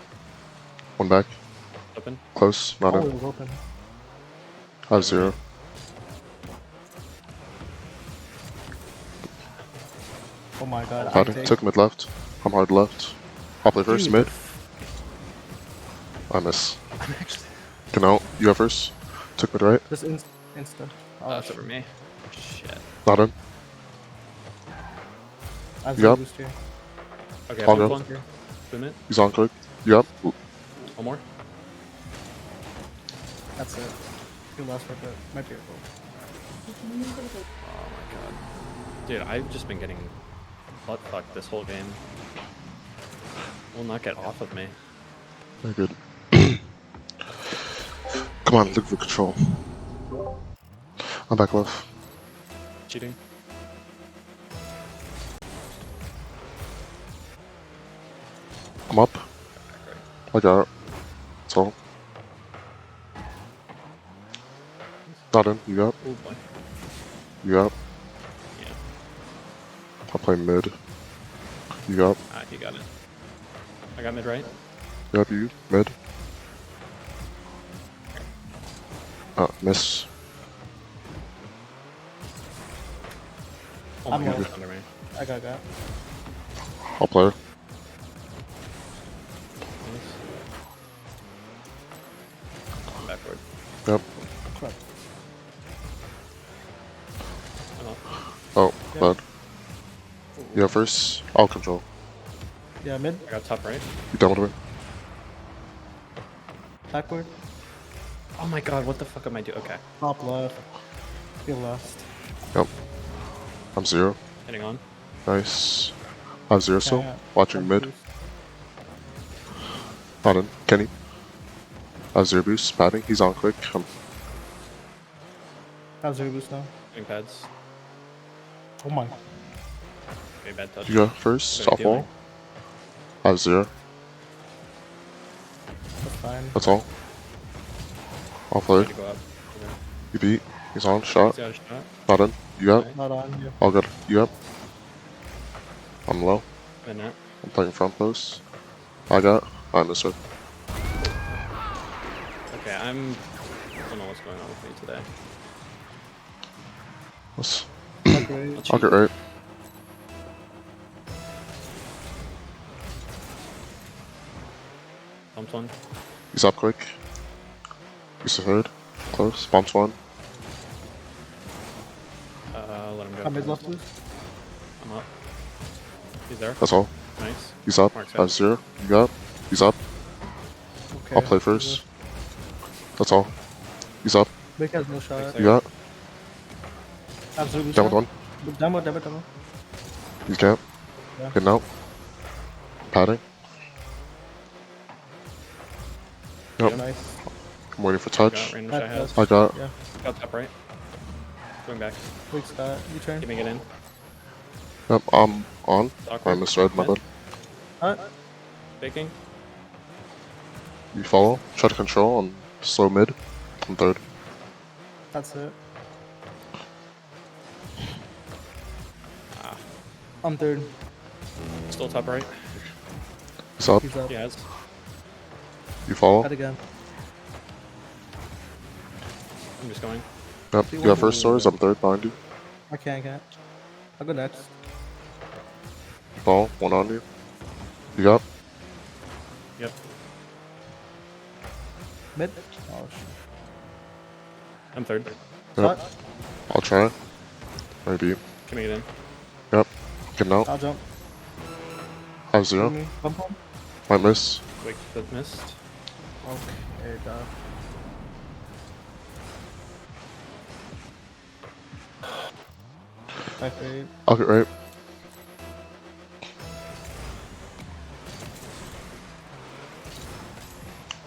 One back. Open. Close. Not Oh, it in. was open. I have zero. Oh my god. I Hard. take. Took mid left. I'm hard left. I'll play first. Dude, Mid. I miss. I'm actually. Can out. You have first. Took mid right. Just instant. Oh, that's over me. Shit. Not in. I have Yup. zero boost here. Okay, I'll I'll go. one. Boom it. He's on click. You up? One more. That's it. He lost for a bit. Might be a goal. Oh my god. Dude, I've just been getting butt fucked this whole game. Will not get off of me. Very good. Come on, look for control. I'm back left. Cheating. I'm up. Back right. I got it. That's all. Not in. You got? Oh boy. You got? Yeah. I'll play mid. You got? Ah, he got it. I got mid right. Yep, you. Mid. Miss. Oh my I'm god, low. it's under me. I got that. I'll play. Nice. I'm backward. Yep. Crap. I'm off. Oh, Yeah. bad. You have first. I'll control. Yeah, mid. I got top right. You done with me? Backward. Oh my god, what the fuck am I doing? Okay. Top left. He lost. Yep. I'm zero. Hitting on. Nice. I have zero still. Watching mid. Not in. Kenny. I have zero boost. Padding. He's on quick. I have 0 boost now. Doing pads. Oh my. Okay, bad touch. You go first. What are I'll you doing? fall. I have zero. That's fine. That's all. I'll play. Try to go up. Okay. You beat. He's on. Shot. He's got a shot. Not in. You got. Okay. Not on you. All good. You up. I'm low. And that. I'm playing front post. I got. I misread. Okay, I don't know what's going on with me today. Let's. Not great. I'll get right. Bumped one. He's up quick. He's a third. Close. Bumps one. Let him go. I mid left boost. I'm up. He's there. That's all. Nice. He's up. Mark's I have zero. You got. He's up. Okay. I'll play first. That's all. He's up. Big has no shot. You got. I have 0 boost. Down with one. Demo. He's camp. Yeah. Getting out. Padding. Yep. Nice. I'm waiting for Got touch. range I has. I got. Yeah. Got top right. Going back. Big stat. You turn. Keeping it in. Yep. I'm on. Awkward. I misread. My bad. Alright. Baking. You follow. Try to control on slow mid. I'm third. That's it. Ah. I'm third. Still top right. He's up. He's up. He has. You follow. Cut again. I'm just going. Yep. You got first stores. I'm third behind you. I can't. I'll go next. You follow. One on you. You got. Yep. Mid. Oh shit. I'm third. Yep. Shot. I'll try. Maybe. Keeping it in. Yep. Getting out. I'll jump. I have zero. Me. Bump home. Might miss. Wait, that missed. Okay, duh. Back eight. I'll get right.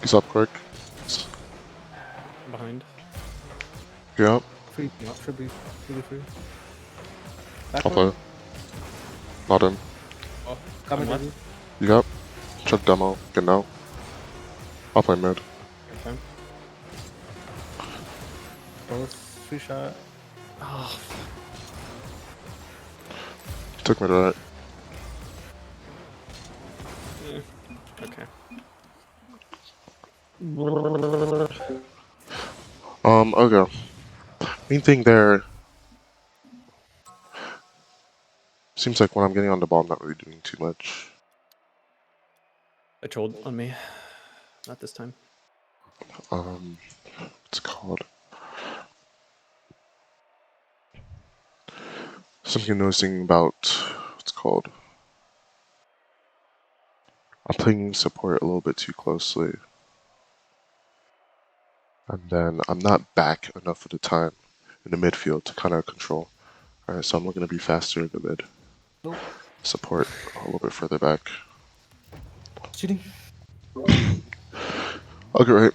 He's up quick. I'm behind. Yeah. Free. Should be free. I'll Backward. play. Not in. Oh, Coming I'm left. baby. You got. Check demo. Getting out. I'll play mid. Good time. Both. Free shot. Oh, Took me to right. okay. Okay. Main thing there. Seems like when I'm getting on the ball, I'm not really doing too much. They trolled on me. Not this time. What's it called? Something I'm noticing about what's it called? I'm playing support a little bit too closely. And then I'm not back enough of the time in the midfield to kind of control. Alright, so I'm looking to be faster in the mid. Nope. Support a little bit further back. Cheating. I'll get right.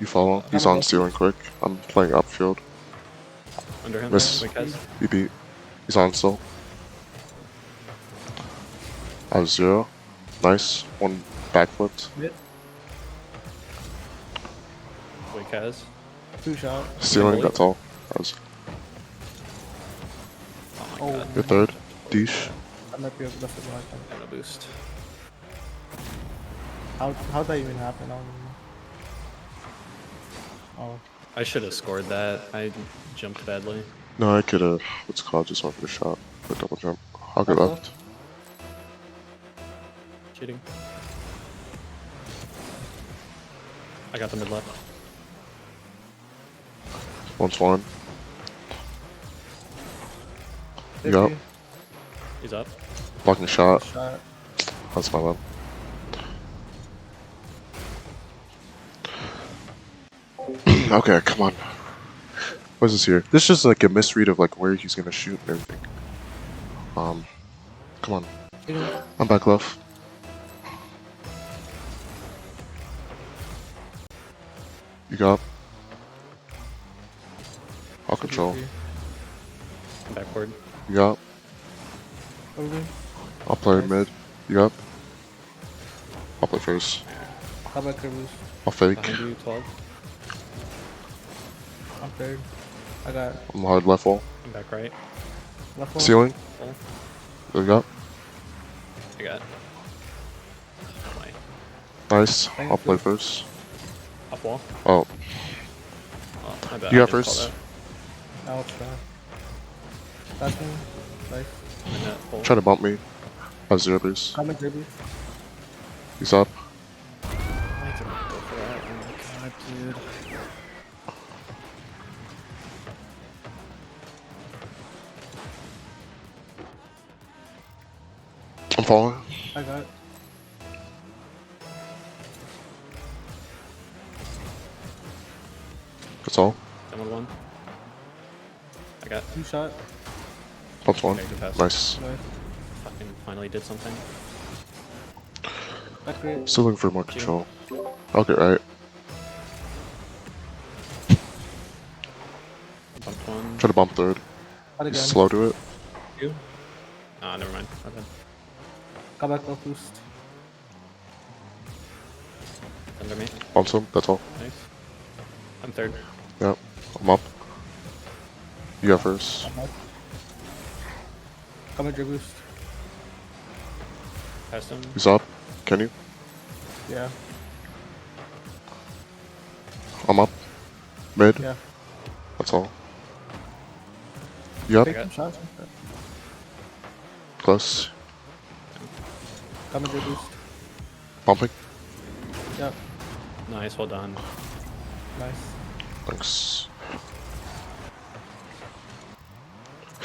You follow? He's on stealing quick. I'm playing upfield. Under him. Miss. Wait, guys. He beat. He's on still. I have zero. Nice. One backflipped. Mid. Wait, Kaz. Two shot. Stealing, Bully. that's all. That was Oh my Oh. god. your third. Deesh. That might be a left of my time. And a boost. How'd that even happen? I don't even know. Oh. I should have scored that. I jumped badly. No, I could have. What's it called? Just went for the shot. For double jump. I'll get left. Cheating. I got the mid left. Once one. Yup. 50. He's up. Blocking shot. Shot. That's my left. Okay, come on. What's this here? This is just like a misread of like where he's gonna shoot and everything. Come on. Cheating. I'm back left. You got. I'll control. Backward. You got. Over. I'll play Nice. mid. You got. I'll play first. How about Kerboost? I'll fake. Behind you, 12. I'm third. I got I'm hard left wall. I'm back right. left one. Ceiling. Full. You got. I got. Oh my. Nice. Thank I'll play you. first. Up wall. Oh, Oh, my bad. You I got didn't call first. that. I'll try. Last one. Nice. I'm at full. try to bump me. I have 0 boost. Comment Kerboost. He's up. I didn't go for that. Oh my god, dude. I'm falling. I got That's all. Demo one. I got. 2 shot. Pumped one. Okay, good pass. Nice. Nice. Fucking finally did something. Back great. Still looking for more control. I'll get right. Bumped one. Try to bump third. Got He's again. slow to it. You. Ah, never mind. Okay. Got back left boost. Under me. Bumps him. That's all. Nice. I'm third. Yep. I'm up. You got first. I'm up. Comment boost. Passed him. He's up. Can you? Yeah. I'm up. Mid. Yeah. That's all. You up? I got. Some shots. Close. Comment boost. Bumping. Yep. Nice. Well done. Nice. Thanks.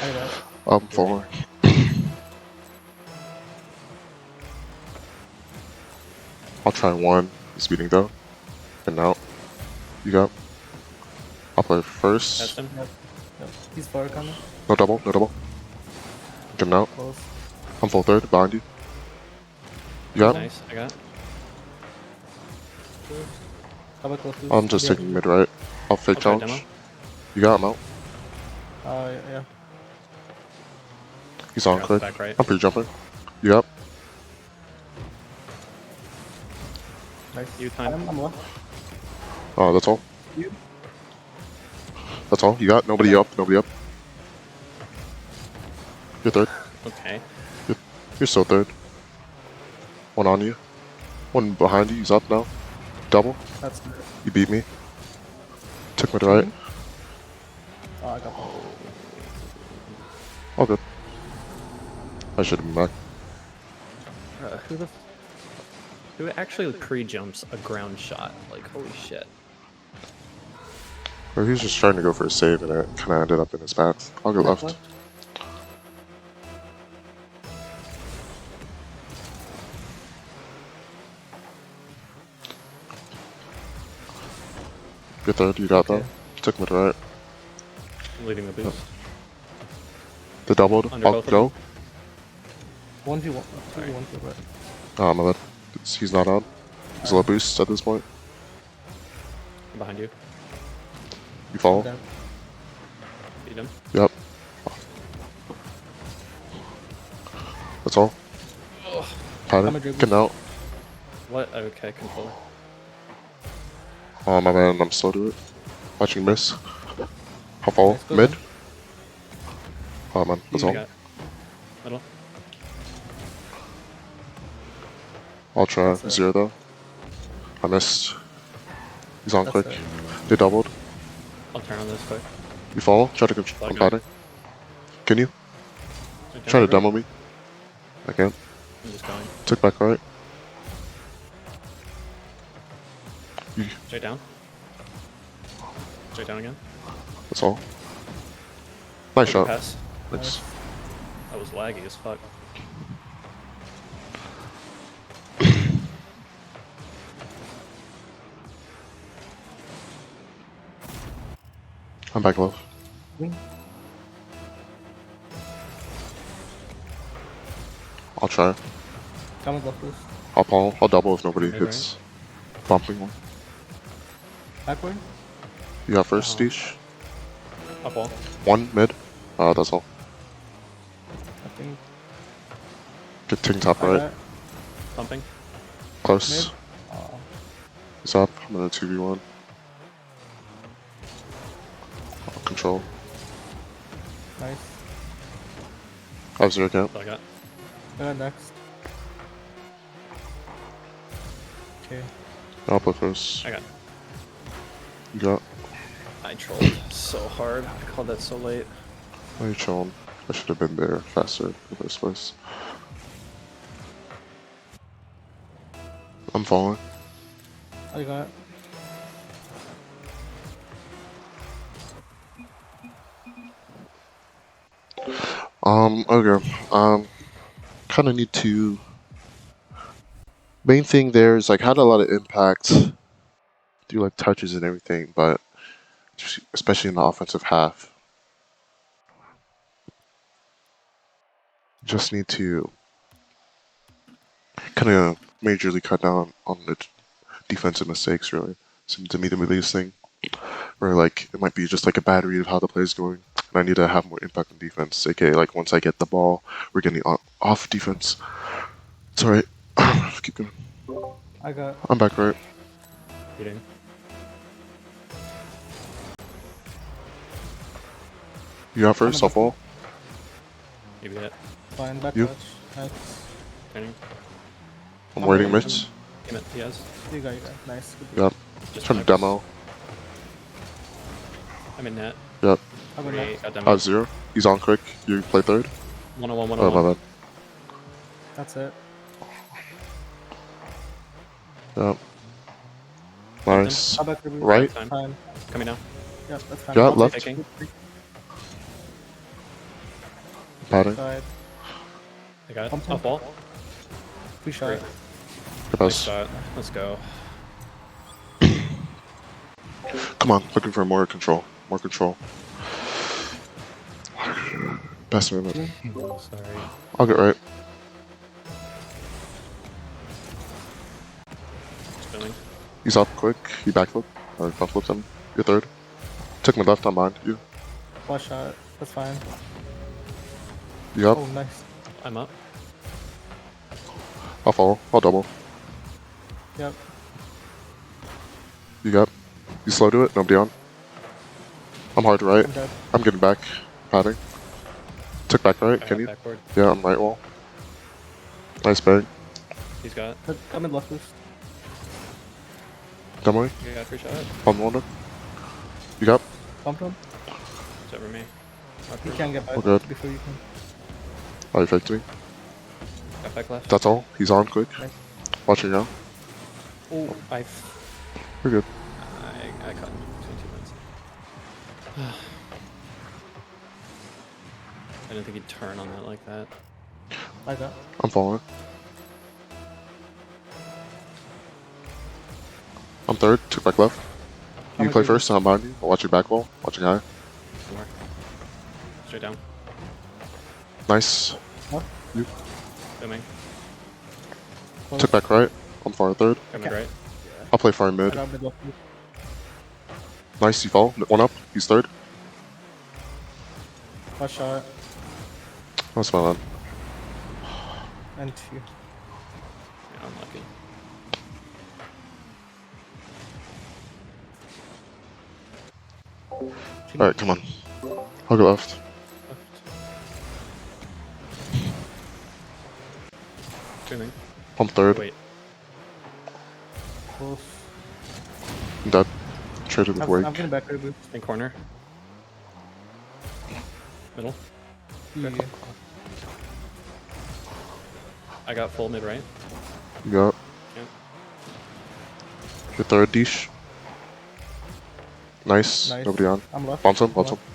I got. I'm falling. I'll try one. He's beating though. And out. You got. I'll play Passed first. him. Yep. Yep. He's far coming. No double. No double. Getting out. Close. I'm full third. Behind you. You got. Nice. I got. How about left boost? I'm just Yeah. taking mid right. I'll fake I'll try challenge. demo. You got him out. Yeah. He's on Got quick. back right. I'm pre jumping. You up? Nice. You time. I'm left. Oh, that's all. You. That's all. You got nobody up. Nobody up. You're third. Okay. You're still third. One on you. One behind you. He's up now. Double. That's good. You beat me. Took me to right. Oh, I got that. All good. I should have been back. Who actually pre-jumps a ground shot? Like, holy shit. Or he was just trying to go for a save and it kind of ended up in his path. I'll go left. You're third. You got Okay. that. Took me to right. I'm leading the boost. The doubled. Under I'll both of go. 1v1. 2v1 for it. Oh, my bad. He's not on. He's low boost at this point. I'm behind you. You follow? Down. Beat him. Yep. That's all. Pattern. I'm a dribble. Getting out. What? Okay, controller. Oh, my man. I'm slow to it. Watching miss. I'll follow. Nice, go Mid. down. Oh, man. That's I all. got. Middle. I'll try. That's it. 0 though. I missed. He's on That's quick. it. They doubled. I'll turn on this quick. You follow? Try to go. Flag I'm on. padding. Can you? Right Try to down, demo me. I can't. I'm just going. Took back right. You, Straight down. Straight down again. that's all. Nice Good shot. pass. Thanks. That was laggy as fuck. I'm back left. Wing. I'll try. Coming left boost. I'll double if nobody Mid, hits. Bumping one. Backward. You got first, Uh-huh. Deesh? Up wall. One mid. That's all. I think. Get ting top I right. got Pumping. Close. mid. Oh, He's up. I'm gonna 2v1. I'll control. nice. I have 0 camp. That's all I got. I got next. Okay. I'll play first. I got. You got. I trolled so hard. I called that so late. Why are you chilling? I should have been there faster in the first place. I'm falling. I got. Okay. Kind of need to. Main thing there is like had a lot of impact. Do like touches and everything, but just, especially in the offensive half, just need to kind of majorly cut down on the defensive mistakes. Really, seems to me the biggest thing. Or like it might be just like a bad read of how the play is going, and I need to have more impact on defense. Okay, like once I get the ball, we're getting off defense. It's alright. Keep going. I got. I'm back right. Eating. You got first. I'll fall. Maybe hit. Fine. Back You? touch. Nice. Turning. I'm I'm waiting waiting. mitts. Him it. He has. You got. Nice. Good. Yep. Just Trying to snipes. demo. I'm in net. Yep. I got Okay, next. got I demo. have 0. He's on quick. You play third. 101, Oh my 101. bad. That's it. Yep. Nice. How about the Right. Time. Fine. Coming now. Yep. That's fine. Yeah, I'll left. take Taking. Padding. Side. I got it. Pump Up wall. We shot. Great. Good Nice pass. shot. Let's go. Come on. Looking for more control. More control. Best movement. Sorry. I'll get right. Spilling. He's up quick. He backflip. Or front flips him. You're third. Took my left on behind you. One shot. That's fine. You up? Oh, nice. I'm up. I'll follow. I'll double. Yep. You got. You slow to it. Nobody on. I'm hard right. I'm dead. I'm getting back. Padding. Took back right. I Can got you? backward. Yeah, I'm right wall. Nice bang. He's got. I'm in left boost. Demoing. You got a free shot. On one. You got. Bumped him. It's over me. You can't get back Oh, good. before you can. Oh, you faked me. Got back left. That's all. He's on quick. Nice. Watching now. Oh, We're good. I cut him between 2 minutes. I didn't think he'd turn on that like that. I got. I'm following. I'm third. Took back left. You I'm play agree. first, and I'm behind you. I'll watch your back wall. Watching high. Somewhere. Straight down. Nice. What? Filming. Close. Took back right. I'm far third. Coming Okay. right. I'll play far I mid. got mid left boost. Nice. You fall. One up. He's third. One shot. That's my man. And two. Yeah, unlucky. Alright, come on. I'll go left. Left. Filming. I'm third. Wait. Close. I'm dead. Traded with I'm Wake. getting back there, boost. In corner. Middle. Yeah. I got full mid right. You got. Yep. Your third dish. Nice. Nice. Nobody on. I'm left. Bounce him. Bounce Left. him.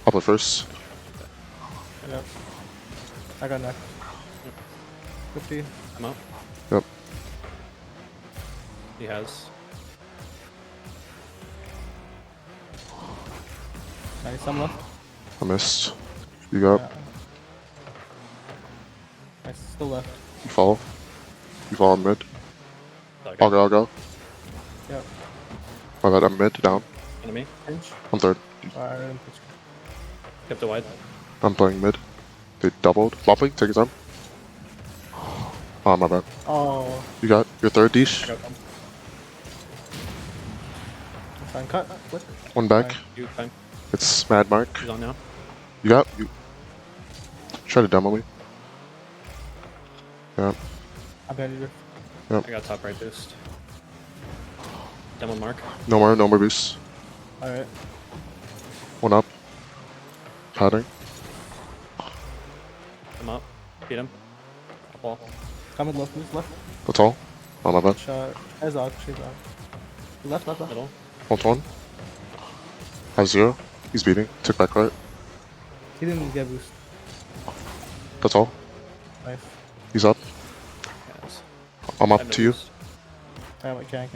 I'll play first. Yep. I got next. 50. I'm up. Yep. He has. Nice, I'm left. I missed. You got. Yeah. Nice, still left. You follow. You follow mid. Dog I'll go. I'll go. Yep. My bad. I'm mid. Down. Enemy. Pinch. I'm third. Alright, I didn't pitch. Kept it wide. I'm playing mid. They doubled. Mopping. Take your time. Oh, my bad. Oh, You got your third dish. I got them. I'm trying to cut. What? One back. Fine. You time. It's Mad Mark. He's on now. You got. You. Try to demo me. Yeah. I'm behind you. I got top right boost. Demo mark. No more. No more boosts. Alright. One up. Padding. Come up. Beat him. Ball. Coming left, move left. That's all. Oh, my bad. Shot. She's out. Left, left, left. Middle. One. Have 0. He's beating. Took back right. He didn't get boost. That's all. Nice. He's up. Yes. I'm I up have no to you. boost. I can't.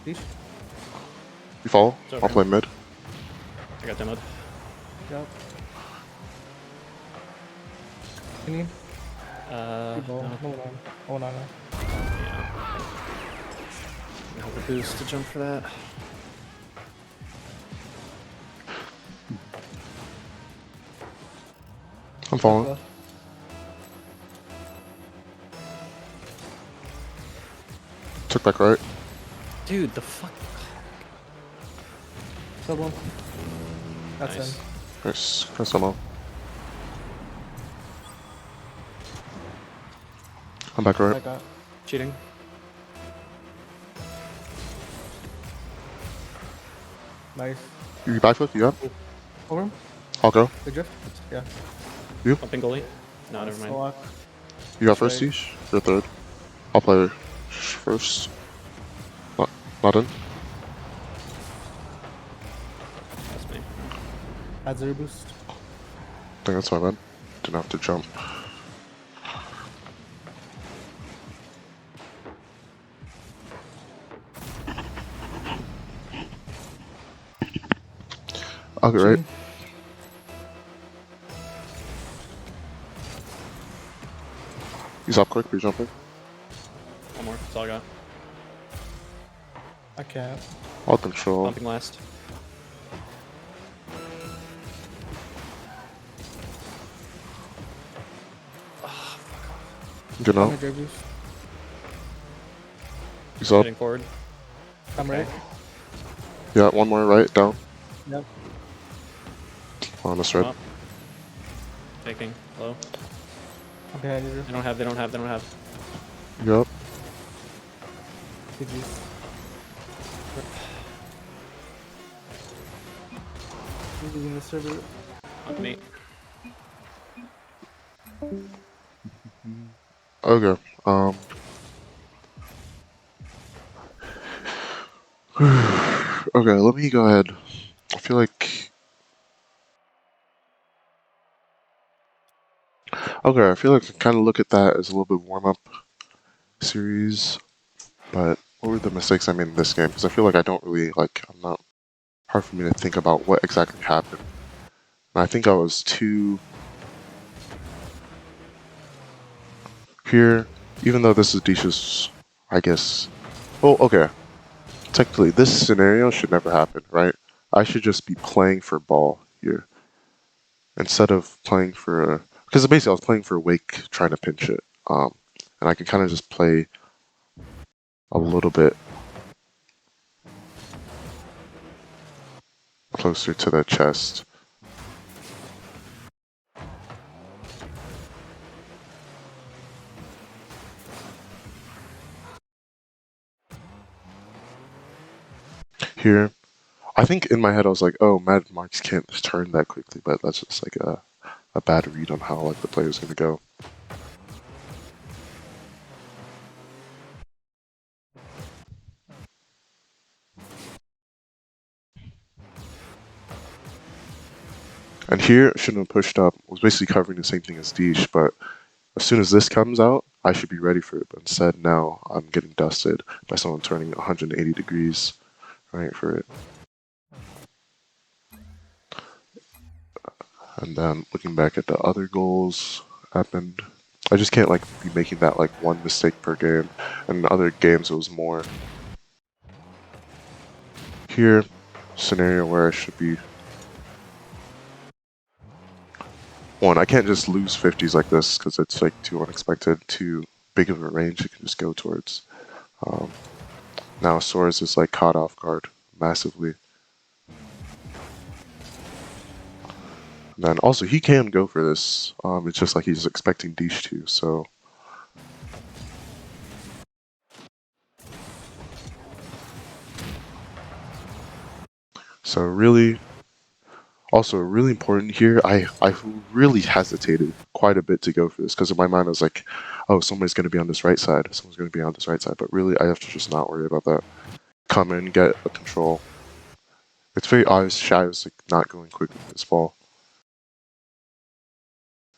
Leash. You follow. It's over. I'll play mid. I got demoed. Yep. Can you? Good ball. No. No. Oh, no. Yeah. I have a boost to jump for that. I'm following. Left. Took back right. Dude, the fuck. Sub one. That's Nice. him. Nice. Nice demo. I'm back right. I got. Cheating. Nice. You back flip? You got? Over him. I'll go. Good drift. Yeah. Bumping goalie. No, never mind. Lock. You got first, Right. Tish? You're third. I'll play first. Not in. That's me. Add 0 boost. I think that's my bad. Didn't have to jump. I'll get right. Cheating. He's up quick. Be jumping. One more. That's all I got. I can't. I'll control. Bumping last. Good I'm now. a J boost. He's up. Heading forward. I'm right. Yeah, one more right. Down. Yep. On this red. Up. Taking. Low. I'm behind you. They don't have. Yup. Good boost. Leaving the server. On me. Okay. Okay, let me go ahead. I feel like. Okay, I feel like I kind of look at that as a little bit warm up series. But what were the mistakes I made in this game? Because I feel like I don't really, like, I'm not. Hard for me to think about what exactly happened. And I think I was too. Here, even though this is Disha's, I guess. Well, okay. Technically, this scenario should never happen, right? I should just be playing for ball here. Instead of playing for a. Because basically, I was playing for Wake, trying to pinch it. And I can kind of just play a little bit closer to the chest. Here, I think in my head I was like, "Oh, Mad Marks can't turn that quickly," but that's just like a bad read on how like the play was gonna go. And here, shouldn't have pushed up. Was basically covering the same thing as Deesh, but as soon as this comes out, I should be ready for it. But instead, now I'm getting dusted by someone turning 180 degrees right for it. And then looking back at the other goals happened, I just can't like be making that like one mistake per game. And in other games it was more. Here, scenario where I should be. One, I can't just lose 50s like this because it's like too unexpected, too big of a range it can just go towards. Now Soares is like caught off guard massively. And then also he can go for this. It's just like he's expecting Deesh to, so. So really, also really important here, I really hesitated quite a bit to go for this because in my mind I was like, oh, somebody's going to be on this right side. Someone's going to be on this right side. But really, I have to just not worry about that. Come in, get a control. It's very obvious Shy was like not going quick with this ball.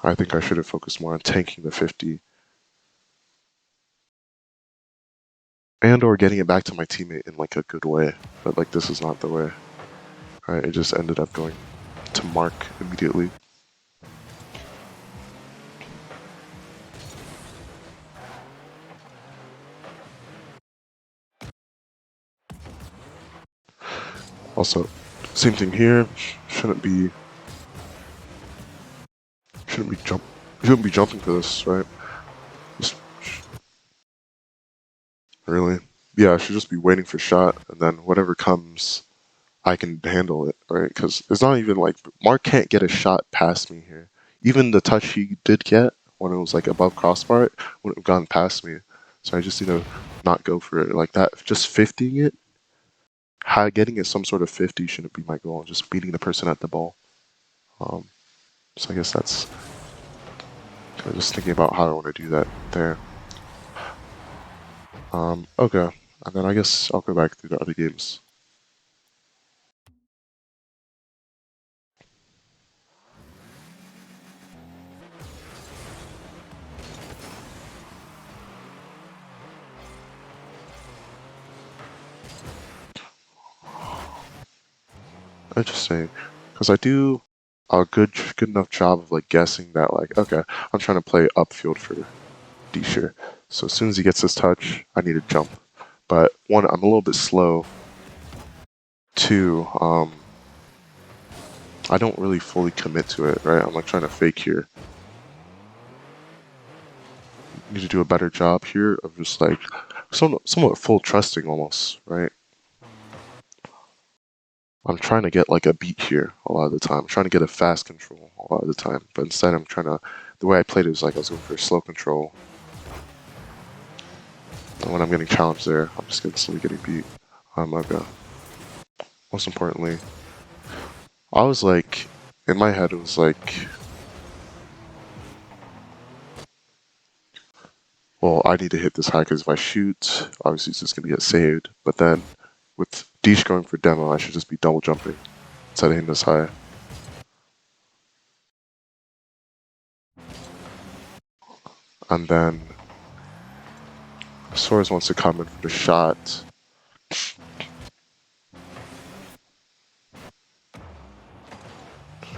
I think I should have focused more on tanking the 50. And or getting it back to my teammate in like a good way. But like this is not the way. Alright, it just ended up going to Mark immediately. Also, same thing here. Shouldn't be jumping for this, right? Just, really? Yeah, I should just be waiting for shot, and then whatever comes, I can handle it, right? Because it's not even like Mark can't get a shot past me here. Even the touch he did get when it was like above crossbar, it wouldn't have gone past me. So I just need to not go for it like that. Just 50ing it, getting it some sort of 50 shouldn't be my goal. Just beating the person at the ball. So I guess that's. I'm just thinking about how I want to do that there. Okay, and then I guess I'll go back through the other games. Interesting, because I do a good enough job of like guessing that like, okay, I'm trying to play upfield for Deesher. So as soon as he gets his touch, I need to jump. But one, I'm a little bit slow. Two, I don't really fully commit to it, right? I'm like trying to fake here. Need to do a better job here of just like somewhat full trusting almost, right? I'm trying to get like a beat here a lot of the time. I'm trying to get a fast control a lot of the time, but instead I'm trying to. The way I played it was like I was going for a slow control. And when I'm getting challenged there, I'm just instantly getting beat. Okay. Most importantly, I was like, in my head, it was like, well, I need to hit this high because if I shoot, obviously it's just going to get saved. But then with Deesh going for demo, I should just be double jumping instead of hitting this high. And then Soares wants to come in for the shot.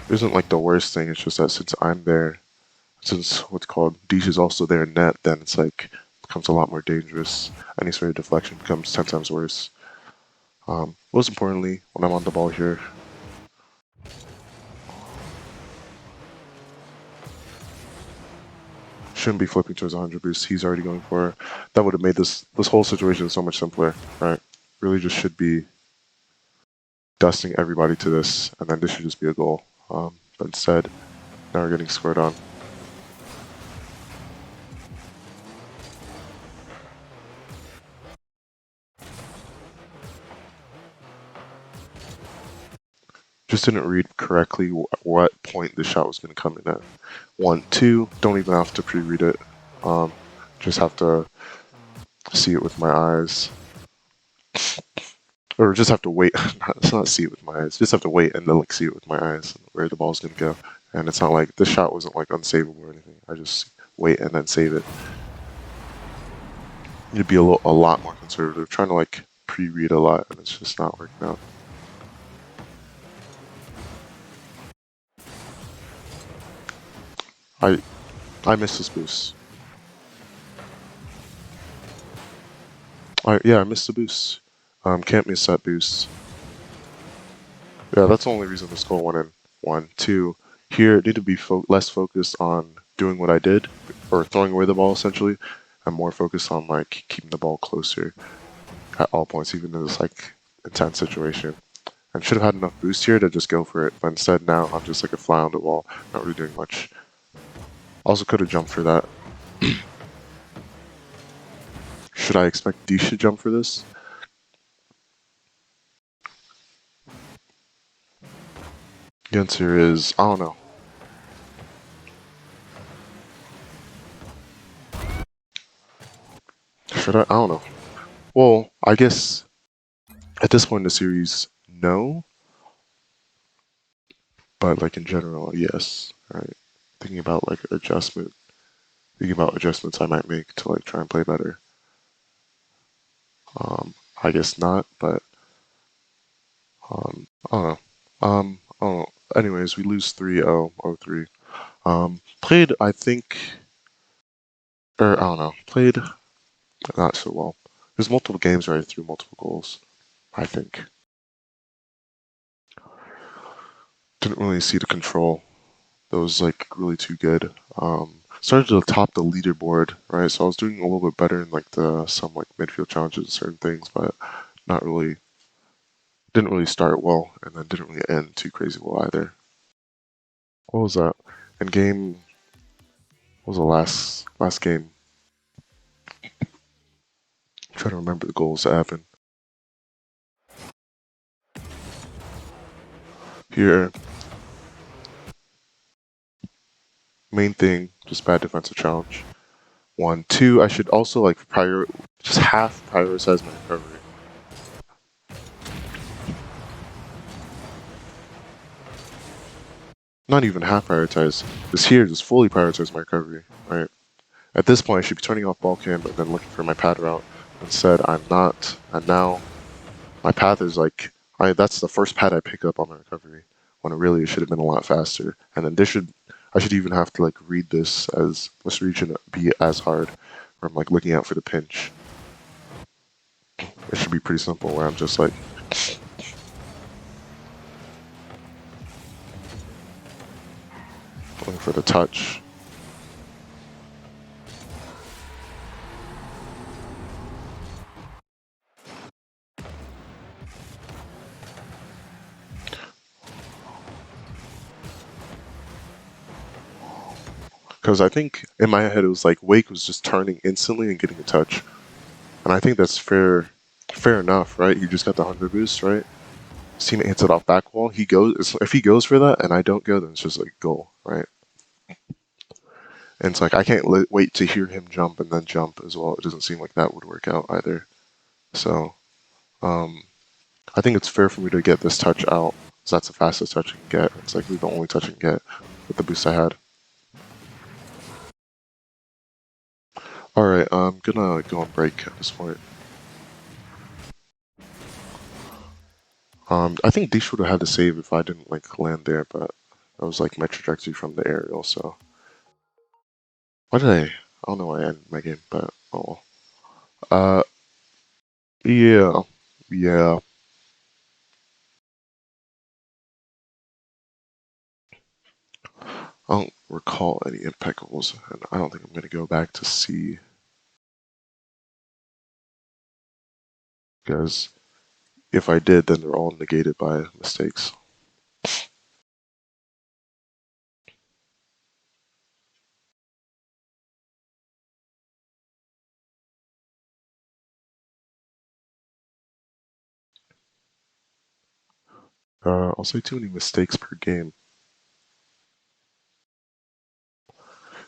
It isn't like the worst thing, it's just that since I'm there, since what's called Deesh is also there in net, then it's like becomes a lot more dangerous. Any sort of deflection becomes 10 times worse. Most importantly, when I'm on the ball here, shouldn't be flipping towards 100 boost. He's already going for it. That would have made this whole situation so much simpler, right? Really just should be dusting everybody to this, and then this should just be a goal. But instead, now we're getting scored on. Just didn't read correctly what point the shot was going to come in at. 1, 2, don't even have to pre-read it. Just have to see it with my eyes. Or just have to wait. It's not see it with my eyes. Just have to wait and then like see it with my eyes where the ball's going to go. And it's not like this shot wasn't like unsavable or anything. I just wait and then save it. You'd be a lot more conservative. Trying to like pre-read a lot and it's just not working out. I missed this boost. Yeah, I missed the boost. Can't miss that boost. Yeah, that's the only reason the skull went in. 1, 2. Here, need to be less focused on doing what I did, or throwing away the ball essentially, and more focused on like keeping the ball closer at all points, even in this like intense situation. And should have had enough boost here to just go for it, but instead now I'm just like a fly on the wall, not really doing much. Also could have jumped for that. Should I expect D should jump for this? The answer is, I don't know. Should I? I don't know. Well, I guess at this point in the series, no. But like in general, yes. Right. Thinking about like thinking about adjustments I might make to like try and play better. I guess not, but I don't know. I don't know. Anyways, we lose 3-0, 0-3. Played, I think, or I don't know, played not so well. There's multiple games where I threw multiple goals, I think. Didn't really see the control. That was like really too good. Started to top the leaderboard, right? So I was doing a little bit better in like some like midfield challenges and certain things, but not really. Didn't really start well, and then didn't really end too crazy well either. What was that? In game, what was the last game? I'm trying to remember the goals that happened. Here, main thing, just bad defensive challenge. 1, 2. I should also like just half prioritize my recovery. Not even half prioritize. This here, just fully prioritize my recovery, right? At this point, I should be turning off ball cam and then looking for my pad route. Instead, I'm not, and now my path is like, that's the first pad I pick up on my recovery, when it really should have been a lot faster. And then I should even have to like read this as, this region be as hard, where I'm like looking out for the pinch. It should be pretty simple, where I'm just like, looking for the touch. Because I think in my head it was like Wake was just turning instantly and getting a touch, and I think that's fair enough, right? He just got the 100 boost, right? His teammate hits it off back wall. If he goes for that and I don't go, then it's just like goal, right? And it's like I can't wait to hear him jump and then jump as well. It doesn't seem like that would work out either. So I think it's fair for me to get this touch out, because that's the fastest touch I can get. It's like the only touch I can get with the boost I had. Alright, I'm gonna go on break at this point. I think Dish would have had to save if I didn't like land there, but that was like my trajectory from the aerial, so. Why did I don't know why I ended my game, but oh well. Yeah. Yeah. I don't recall any impecables, and I don't think I'm gonna go back to see, because if I did, then they're all negated by mistakes. I'll say too many mistakes per game.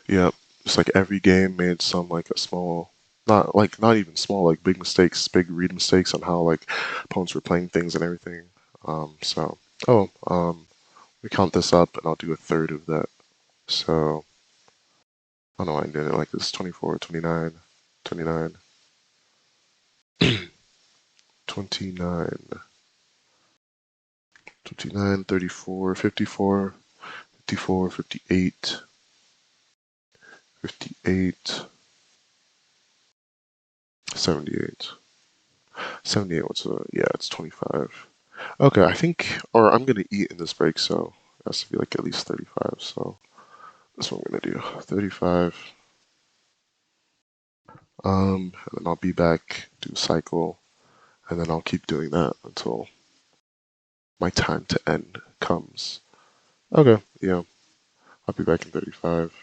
Yeah, just like every game made some like a small, not even small, like big mistakes, big read mistakes on how like opponents were playing things and everything. So we count this up, and I'll do a third of that. So I don't know why I'm doing it like this: 24, 29, 29, 29, 29, 34, 54, 54, 58, 58, 78. 78, yeah, it's 25. Okay, I think, or I'm gonna eat in this break, so it has to be like at least 35, so that's what I'm gonna do. 35. And then I'll be back, do a cycle, and then I'll keep doing that until my time to end comes. Okay, yeah, I'll be back in 35.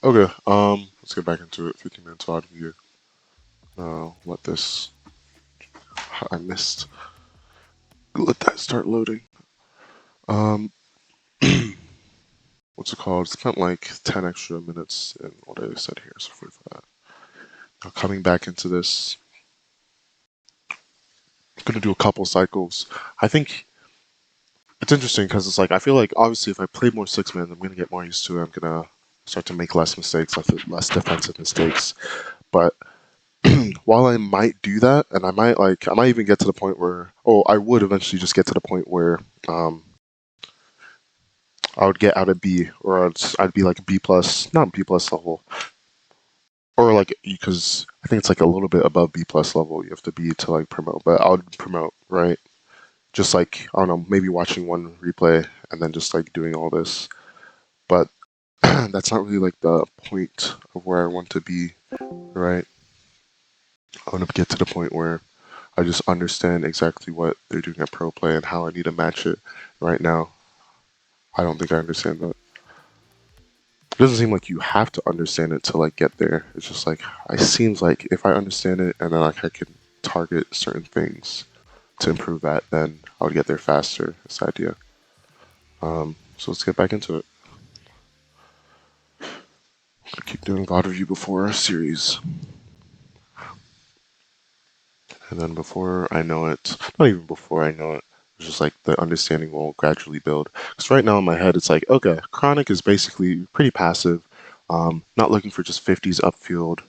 Okay, let's get back into it. 15 minutes odd view. Let this. I missed. Let that start loading. What's it called? Spent like 10 extra minutes in what I said here, so for that. Now coming back into this, I'm gonna do a couple cycles. I think it's interesting because it's like I feel like obviously if I play more 6-man, I'm gonna get more used to it. I'm gonna start to make less mistakes, less defensive mistakes. But while I might do that, and I might even get to the point where, I would eventually just get to the point where I would get out of B, or I'd be like a B plus, not B plus level, or like because I think it's like a little bit above B plus level. You have to be to like promote, but I would promote, right? Just like I don't know, maybe watching one replay and then just like doing all this, but that's not really like the point of where I want to be, right? I want to get to the point where I just understand exactly what they're doing at pro play and how I need to match it. Right now, I don't think I understand that. It doesn't seem like you have to understand it to like get there. It's just like it seems like if I understand it and then like I can target certain things to improve that, then I would get there faster. This idea. So let's get back into it. I'll keep doing God review before series. And then before I know it, not even before I know it, it's just like the understanding will gradually build. Because right now in my head, it's like, okay, Chronic is basically pretty passive, not looking for just 50s upfield.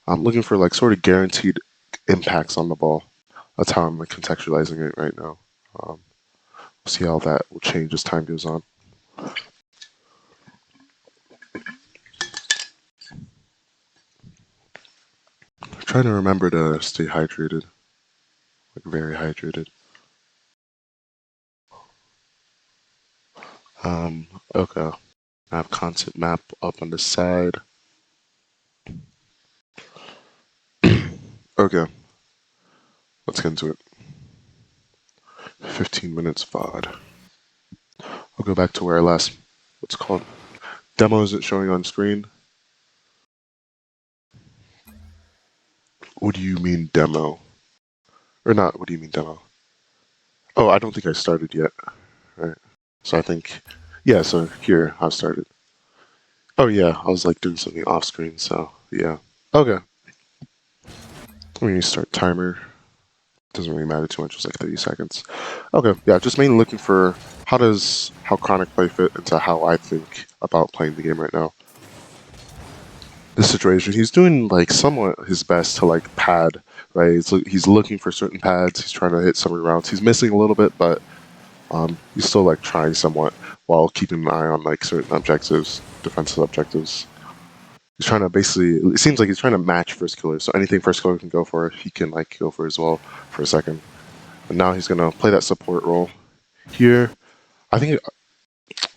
I'm looking for like sort of guaranteed impacts on the ball. That's how I'm like, contextualizing it right now. We'll see how that will change as time goes on. I'm trying to remember to stay hydrated, like very hydrated. Okay. I have concept map up on the side. Okay. Let's get into it. 15 minutes VOD. I'll go back to where I last, what's it called? Demo isn't showing on screen. What do you mean demo? Or not, what do you mean demo? Oh, I don't think I started yet. Right. So I think, yeah, so here, I've started. Oh yeah, I was like doing something off screen, so yeah. Okay. When you start timer, doesn't really matter too much, it's like 30 seconds. Okay, yeah, just mainly looking for how Chronic play fit into how I think about playing the game right now. This situation, he's doing like somewhat his best to like pad, right? He's looking for certain pads, he's trying to hit some rounds. He's missing a little bit, but he's still like trying somewhat while keeping an eye on like certain objectives, defensive objectives. He's trying to basically, it seems like he's trying to match First Killer, so anything First Killer can go for, he can like go for as well for a second. And now he's gonna play that support role. Here, I think,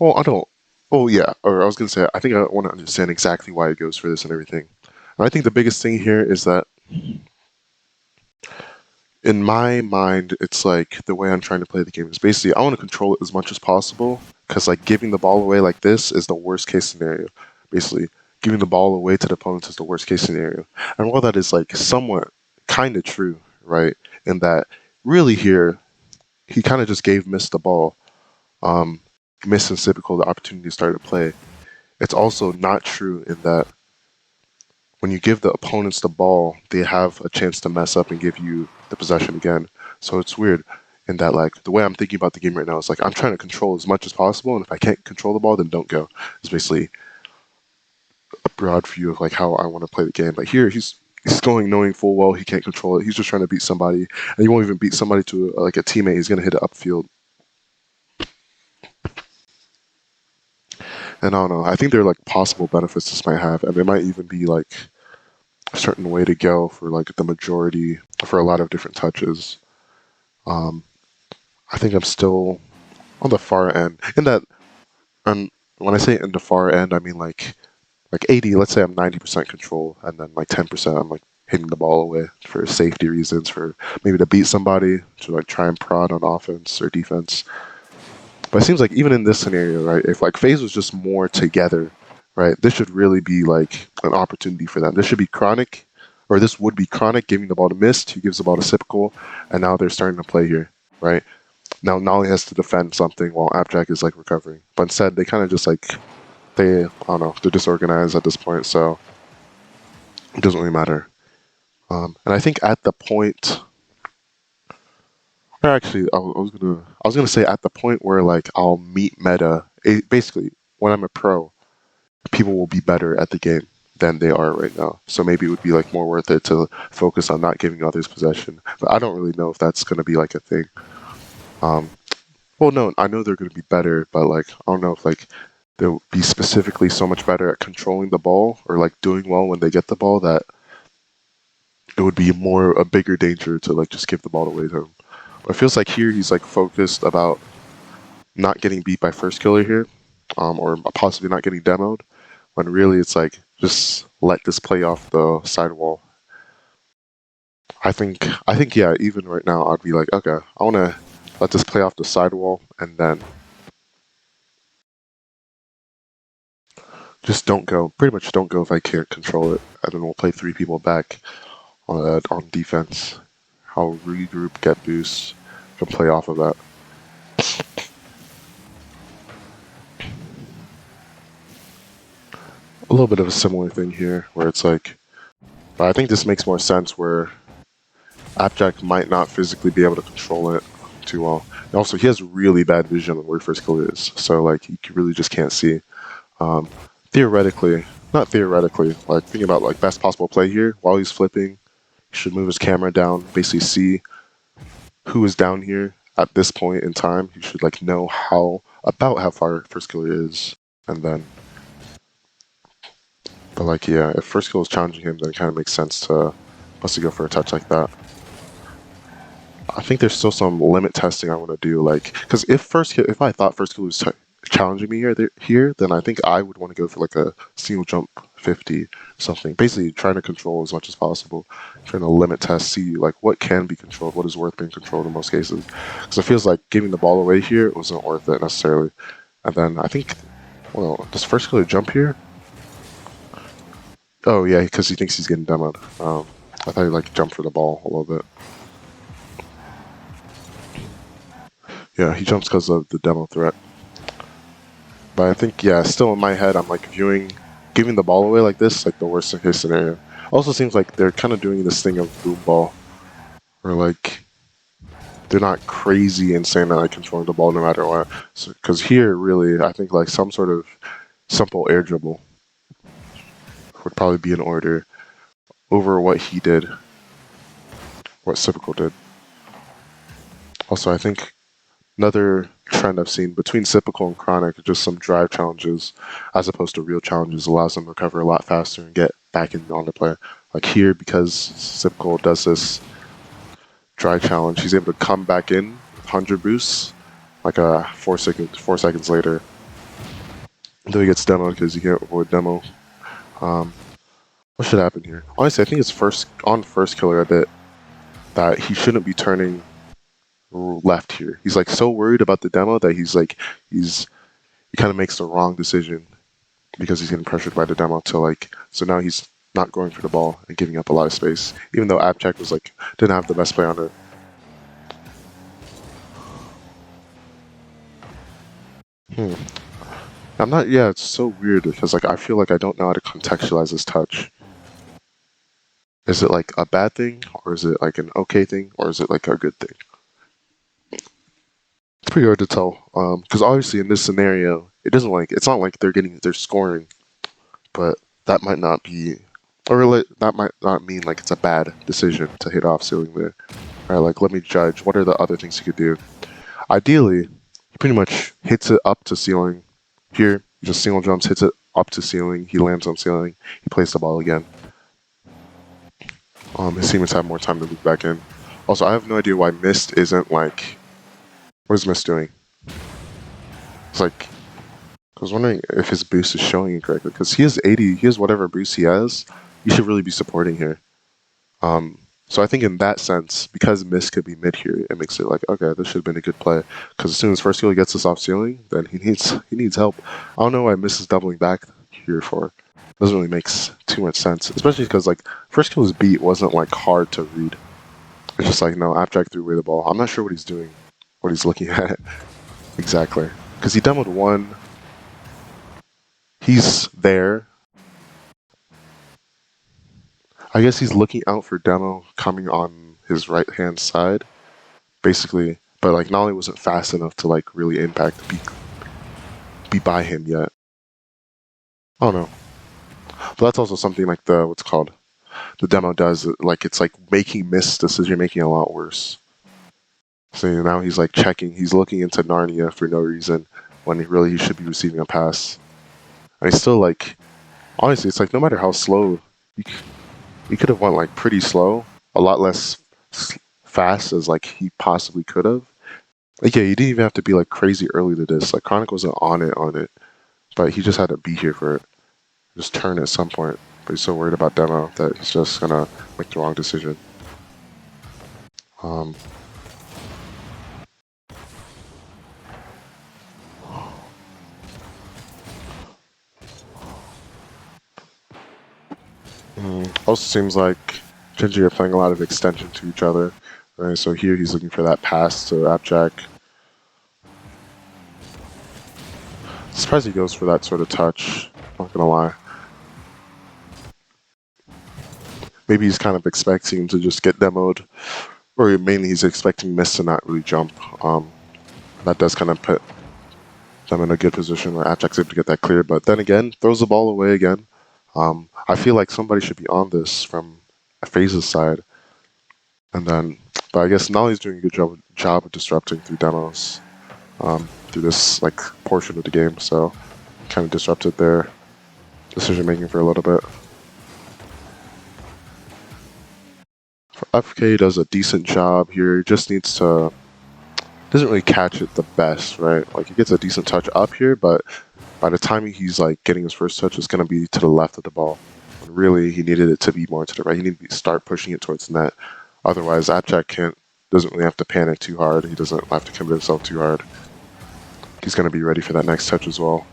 well, I don't, oh yeah, or I was gonna say, I think I want to understand exactly why he goes for this and everything. And I think the biggest thing here is that, in my mind, it's like the way I'm trying to play the game is basically I want to control it as much as possible because like giving the ball away like this is the worst case scenario. Basically, giving the ball away to the opponents is the worst case scenario. And while that is like somewhat kind of true, right? In that really here, he kind of just gave Miss the ball. Miss and Cybical the opportunity to start to play. It's also not true in that when you give the opponents the ball, they have a chance to mess up and give you the possession again. So it's weird in that like the way I'm thinking about the game right now is like I'm trying to control as much as possible, and if I can't control the ball, then don't go. It's basically a broad view of like how I want to play the game. But here he's going knowing full well he can't control it. He's just trying to beat somebody, and he won't even beat somebody to like a teammate. He's gonna hit it upfield. And I don't know. I think there are like possible benefits this might have, and there might even be like a certain way to go for like the majority for a lot of different touches. I think I'm still on the far end. In that, and when I say in the far end, I mean like 80. Let's say I'm 90% control, and then like 10% I'm like hitting the ball away for safety reasons, for maybe to beat somebody, to like try and prod on offense or defense. But it seems like even in this scenario, right, if like FaZe was just more together, right? This should really be like an opportunity for them. This should be Chronic, or this would be Chronic giving the ball to Mist, who gives the ball to Sipical, and now they're starting to play here, right? Now Nolly has to defend something while Abjack is like recovering. But instead, they kind of just like, I don't know, they're disorganized at this point, so it doesn't really matter. And I think at the point, actually, I was gonna say at the point where like I'll meet meta. Basically, when I'm a pro, people will be better at the game than they are right now. So maybe it would be like more worth it to focus on not giving others possession. But I don't really know if that's gonna be like a thing. Well, no, I know they're gonna be better, but like I don't know if like they'll be specifically so much better at controlling the ball or like doing well when they get the ball that it would be a bigger danger to like just give the ball away to him. But it feels like here he's like focused about not getting beat by first killer here, or possibly not getting demoed, when really it's like just let this play off the sidewall. I think yeah, even right now I'd be like, okay, I want to let this play off the sidewall and then just pretty much don't go if I can't control it, and then we'll play 3 people back on defense. I'll regroup, get boosts, can play off of that. A little bit of a similar thing here, where it's like, but I think this makes more sense where Abjack might not physically be able to control it too well. And also, he has really bad vision on where first kill is, so like he really just can't see. Theoretically, not theoretically, like thinking about like best possible play here, while he's flipping, he should move his camera down, basically see who is down here at this point in time. He should like know about how far first killer is, and then. But like, yeah, if first kill is challenging him, then it kind of makes sense to mostly go for a touch like that. I think there's still some limit testing I want to do, like, because if I thought first kill was challenging me here, then I think I would want to go for like a single jump 50 something. Basically, trying to control as much as possible, trying to limit test, see like what can be controlled, what is worth being controlled in most cases. Because it feels like giving the ball away here wasn't worth it necessarily. And then I think, well, does first killer jump here? Oh yeah, because he thinks he's getting demoed. I thought he like jumped for the ball a little bit. Yeah, he jumps because of the demo threat. But I think, yeah, still in my head, I'm like giving the ball away like this, like the worst case scenario. Also seems like they're kind of doing this thing of boom ball, where like they're not crazy insane at like controlling the ball no matter what. Because here, really, I think like some sort of simple air dribble would probably be in order over what he did, what Sipical did. Also, I think another trend I've seen between Sipical and Chronic, just some drive challenges as opposed to real challenges, allows them to recover a lot faster and get back in on the play. Like here, because Sipical does this drive challenge, he's able to come back in with 100 boosts, like 4 seconds later. Though he gets demoed because he can't avoid demo. What should happen here? Honestly, I think it's first killer a bit that he shouldn't be turning left here. He's like so worried about the demo that he kind of makes the wrong decision because he's getting pressured by the demo to like, so now he's not going for the ball and giving up a lot of space, even though Abjack was like didn't have the best play on it. I'm not. Yeah, it's so weird because like I feel like I don't know how to contextualize this touch. Is it like a bad thing, or is it like an okay thing, or is it like a good thing? It's pretty hard to tell. Because obviously in this scenario, it's not like they're scoring, but that might not be, or that might not mean like it's a bad decision to hit off ceiling there. All right, like let me judge. What are the other things he could do? Ideally, he pretty much hits it up to ceiling. Here, he just single jumps, hits it up to ceiling. He lands on ceiling. He plays the ball again. His teammates have more time to move back in. Also, I have no idea why Mist isn't like. What is Mist doing? It's like, I was wondering if his boost is showing incorrectly because he has 80. He has whatever boost he has. You should really be supporting here. So I think in that sense, because Mist could be mid here, it makes it like, okay, this should have been a good play. Because as soon as first kill gets this off ceiling, then he needs help. I don't know why Mist is doubling back here for? Doesn't really make too much sense, especially because like first kill's beat wasn't like hard to read. It's just like no, Abjack threw away the ball. I'm not sure what he's doing, what he's looking at exactly, because he demoed one. He's there. I guess he's looking out for demo coming on his right hand side, basically. But like Nolly wasn't fast enough to like really impact be by him yet. I don't know. But that's also something like the what's called the demo does. Like it's like making missed decision making a lot worse. So now he's like checking. He's looking into Narnia for no reason when he should be receiving a pass. And he's still like, honestly, it's like no matter how slow he could have went like pretty slow, a lot less fast as like he possibly could have. Like yeah, you didn't even have to be like crazy early to this. Like Chronic wasn't on it, but he just had to be here for it. Just turn at some point. But he's so worried about demo that he's just gonna make the wrong decision. Also seems like Genji are playing a lot of extension to each other. Right, so here he's looking for that pass to Abjack. Surprised he goes for that sort of touch, not gonna lie. Maybe he's kind of expecting him to just get demoed, or mainly he's expecting Mist to not really jump. That does kind of put them in a good position where Abjack's able to get that clear, but then again, throws the ball away again. I feel like somebody should be on this from FaZe's side. And then, but I guess Nolly's doing a good job of disrupting through demos, through this like portion of the game. So, kind of disrupted their decision making for a little bit. FK does a decent job here. He just needs to, doesn't really catch it the best, right? Like he gets a decent touch up here, but by the time he's like getting his first touch, it's gonna be to the left of the ball. When really, he needed it to be more to the right. He needed to start pushing it towards the net. Otherwise, Abjack doesn't really have to panic too hard. He doesn't have to commit himself too hard. He's gonna be ready for that next touch as well.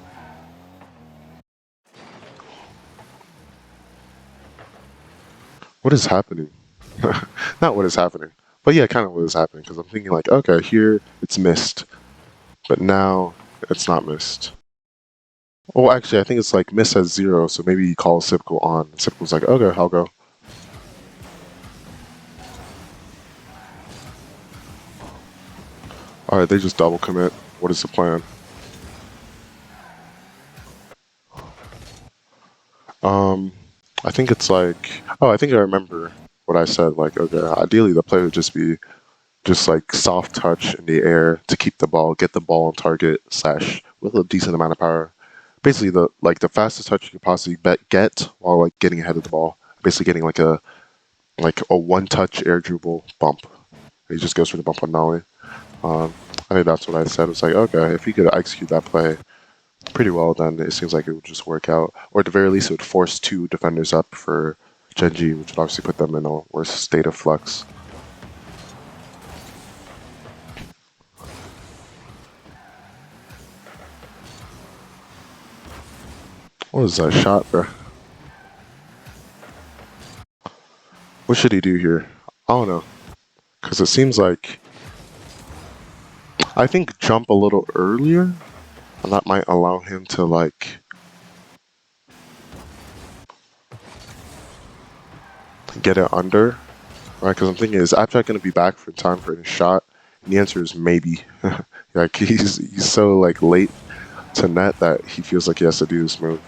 What is happening? Not what is happening, but yeah, kind of what is happening. Because I'm thinking like, okay, here it's missed, but now it's not missed. Well, actually, I think it's like miss has 0, so maybe he calls Sipko on. Sipko's like, okay, I'll go. Alright, they just double commit. What is the plan? I think it's like, oh, I think I remember what I said. Like, okay, ideally the play would just be just like soft touch in the air to keep the ball, get the ball on target / with a decent amount of power. Basically, the fastest touch you could possibly get while like getting ahead of the ball. Basically, getting like a one-touch air dribble bump. He just goes for the bump on Nolly. I think that's what I said. It's like, okay, if he could execute that play pretty well, then it seems like it would just work out. Or at the very least, it would force 2 defenders up for Genji, which would obviously put them in a worse state of flux. What was that shot, bro? What should he do here? I don't know. Because it seems like, I think jump a little earlier, and that might allow him to like get it under, right? Because I'm thinking, is Abjack going to be back for time for his shot? And the answer is maybe. Like he's so like late to net that he feels like he has to do this move.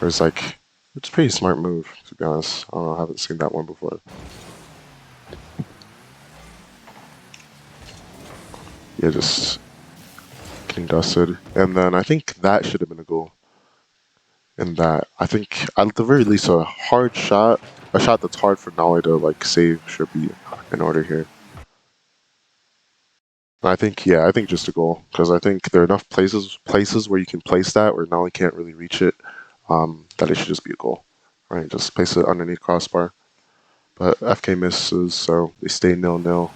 Or it's like, it's a pretty smart move, to be honest. I don't know, I haven't seen that one before. Yeah, just getting dusted. And then I think that should have been a goal. And that, I think, at the very least, a hard shot, a shot that's hard for Nolly to like save should be in order here. And I think, yeah, I think just a goal. Because I think there are enough places where you can place that where Nolly can't really reach it, that it should just be a goal. Right, just place it underneath crossbar. But FK misses, so they stay 0-0.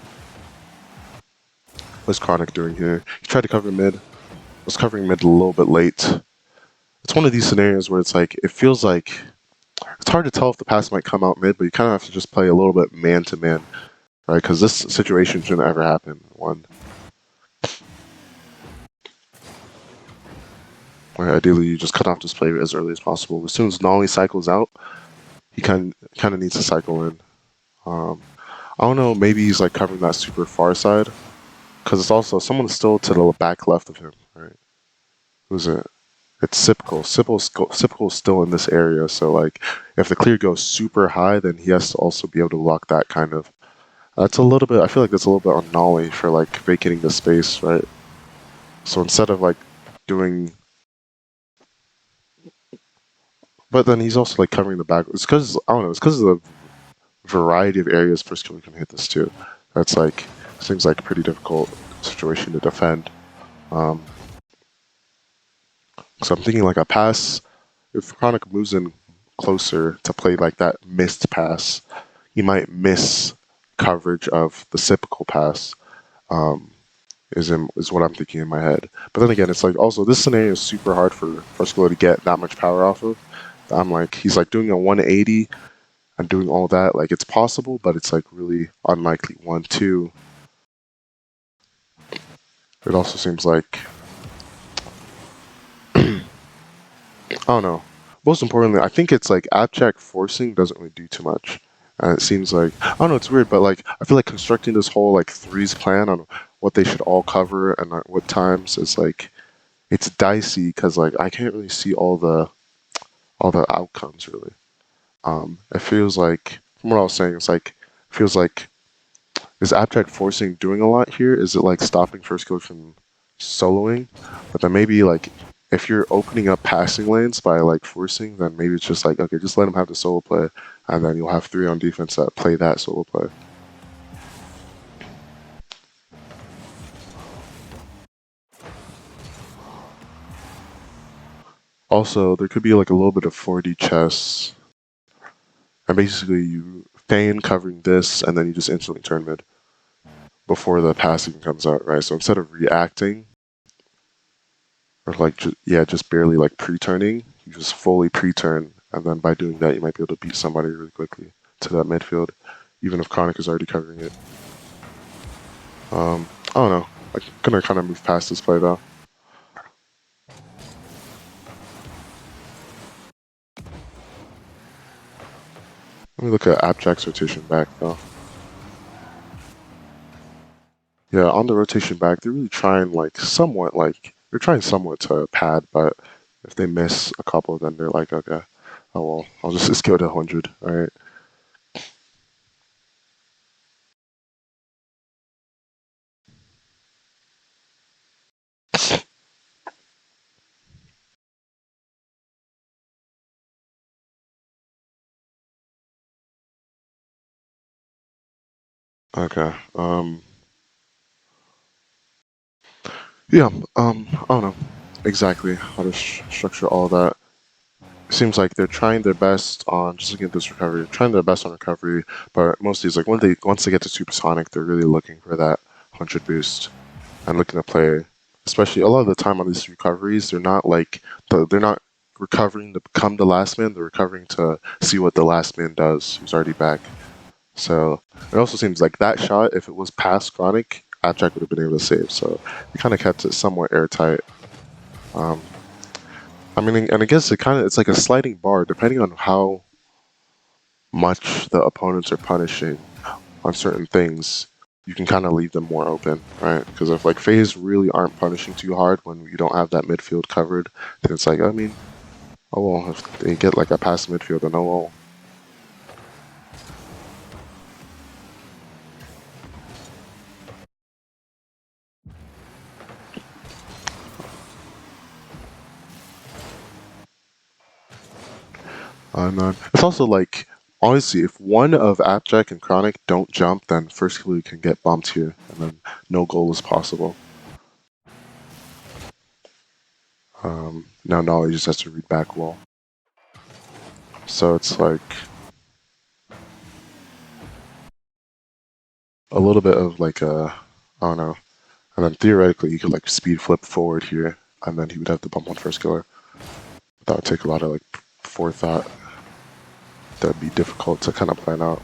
What's Chronic doing here? He tried to cover mid. Was covering mid a little bit late. it's one of these scenarios where it's like it feels like it's hard to tell if the pass might come out mid, but you kind of have to just play a little bit man to man, right? Because this situation shouldn't ever happen. One, where ideally you just cut off this play as early as possible. As soon as Nolly cycles out, he kind of needs to cycle in. I don't know. Maybe he's like covering that super far side, because it's also someone's still to the back left of him, right? Who's it? It's Sipkle. Sipkle's still in this area, so like if the clear goes super high, then he has to also be able to block that kind of. That's a little bit. I feel like that's a little bit on Nolly for like vacating the space, right? So instead of like doing, but then he's also like covering the back. It's because I don't know. It's because of the variety of areas first killer can hit this too. That's like seems like a pretty difficult situation to defend. So I'm thinking like a pass. If Chronic moves in closer to play like that missed pass, he might miss coverage of the Sipkle pass. Is what I'm thinking in my head. But then again, it's like also this scenario is super hard for Fresco to get that much power off of. I'm like he's like doing a 180 and doing all that. Like it's possible, but it's like really unlikely. 1, 2. It also seems like I don't know. Most importantly, I think it's like abstract forcing doesn't really do too much. It seems like I don't know. It's weird, but like I feel like constructing this whole like threes plan on what they should all cover and at what times is like it's dicey because like I can't really see all the outcomes really. It feels like from what I was saying, it's like feels like is abstract forcing doing a lot here? Is it like stopping first killer from soloing? But then maybe like if you're opening up passing lanes by like forcing, then maybe it's just like okay, just let him have the solo play, and then you'll have 3 on defense that play that solo play. Also, there could be like a little bit of 4D chess, and basically you feign covering this, and then you just instantly turn mid before the pass even comes out, right? So instead of reacting, or like just barely like pre-turning, you just fully pre-turn, and then by doing that, you might be able to beat somebody really quickly to that midfield, even if Chronic is already covering it. I don't know. I'm gonna kind of move past this play though. Let me look at Abjact's rotation back though. Yeah, on the rotation back, they're really trying they're trying somewhat to pad, but if they miss a couple, then they're like, okay, oh well, I'll just go to 100, alright. Okay, yeah, I don't know exactly how to structure all that. It seems like they're trying their best on just looking at this recovery, trying their best on recovery, but mostly it's like once they get to supersonic, they're really looking for that 100 boost and looking to play. Especially a lot of the time on these recoveries, they're not recovering to become the last man. They're recovering to see what the last man does, who's already back. So it also seems like that shot, if it was past Chronic, Abjact would have been able to save. So they kind of kept it somewhat airtight. I mean, and I guess it's like a sliding bar depending on how much the opponents are punishing on certain things. You can kind of leave them more open, right? Because if like FaZe really aren't punishing too hard when you don't have that midfield covered, then it's like, I mean, oh well, if they get like a past midfield, then oh well. It's also like, honestly, if one of Abjact and Chronic don't jump, then first killer can get bumped here, and then no goal is possible. Now Nolly just has to read back wall. So it's like a little bit of like I don't know. And then theoretically, he could like speed flip forward here, and then he would have to bump on first killer. That would take a lot of like forethought. That'd be difficult to kind of plan out.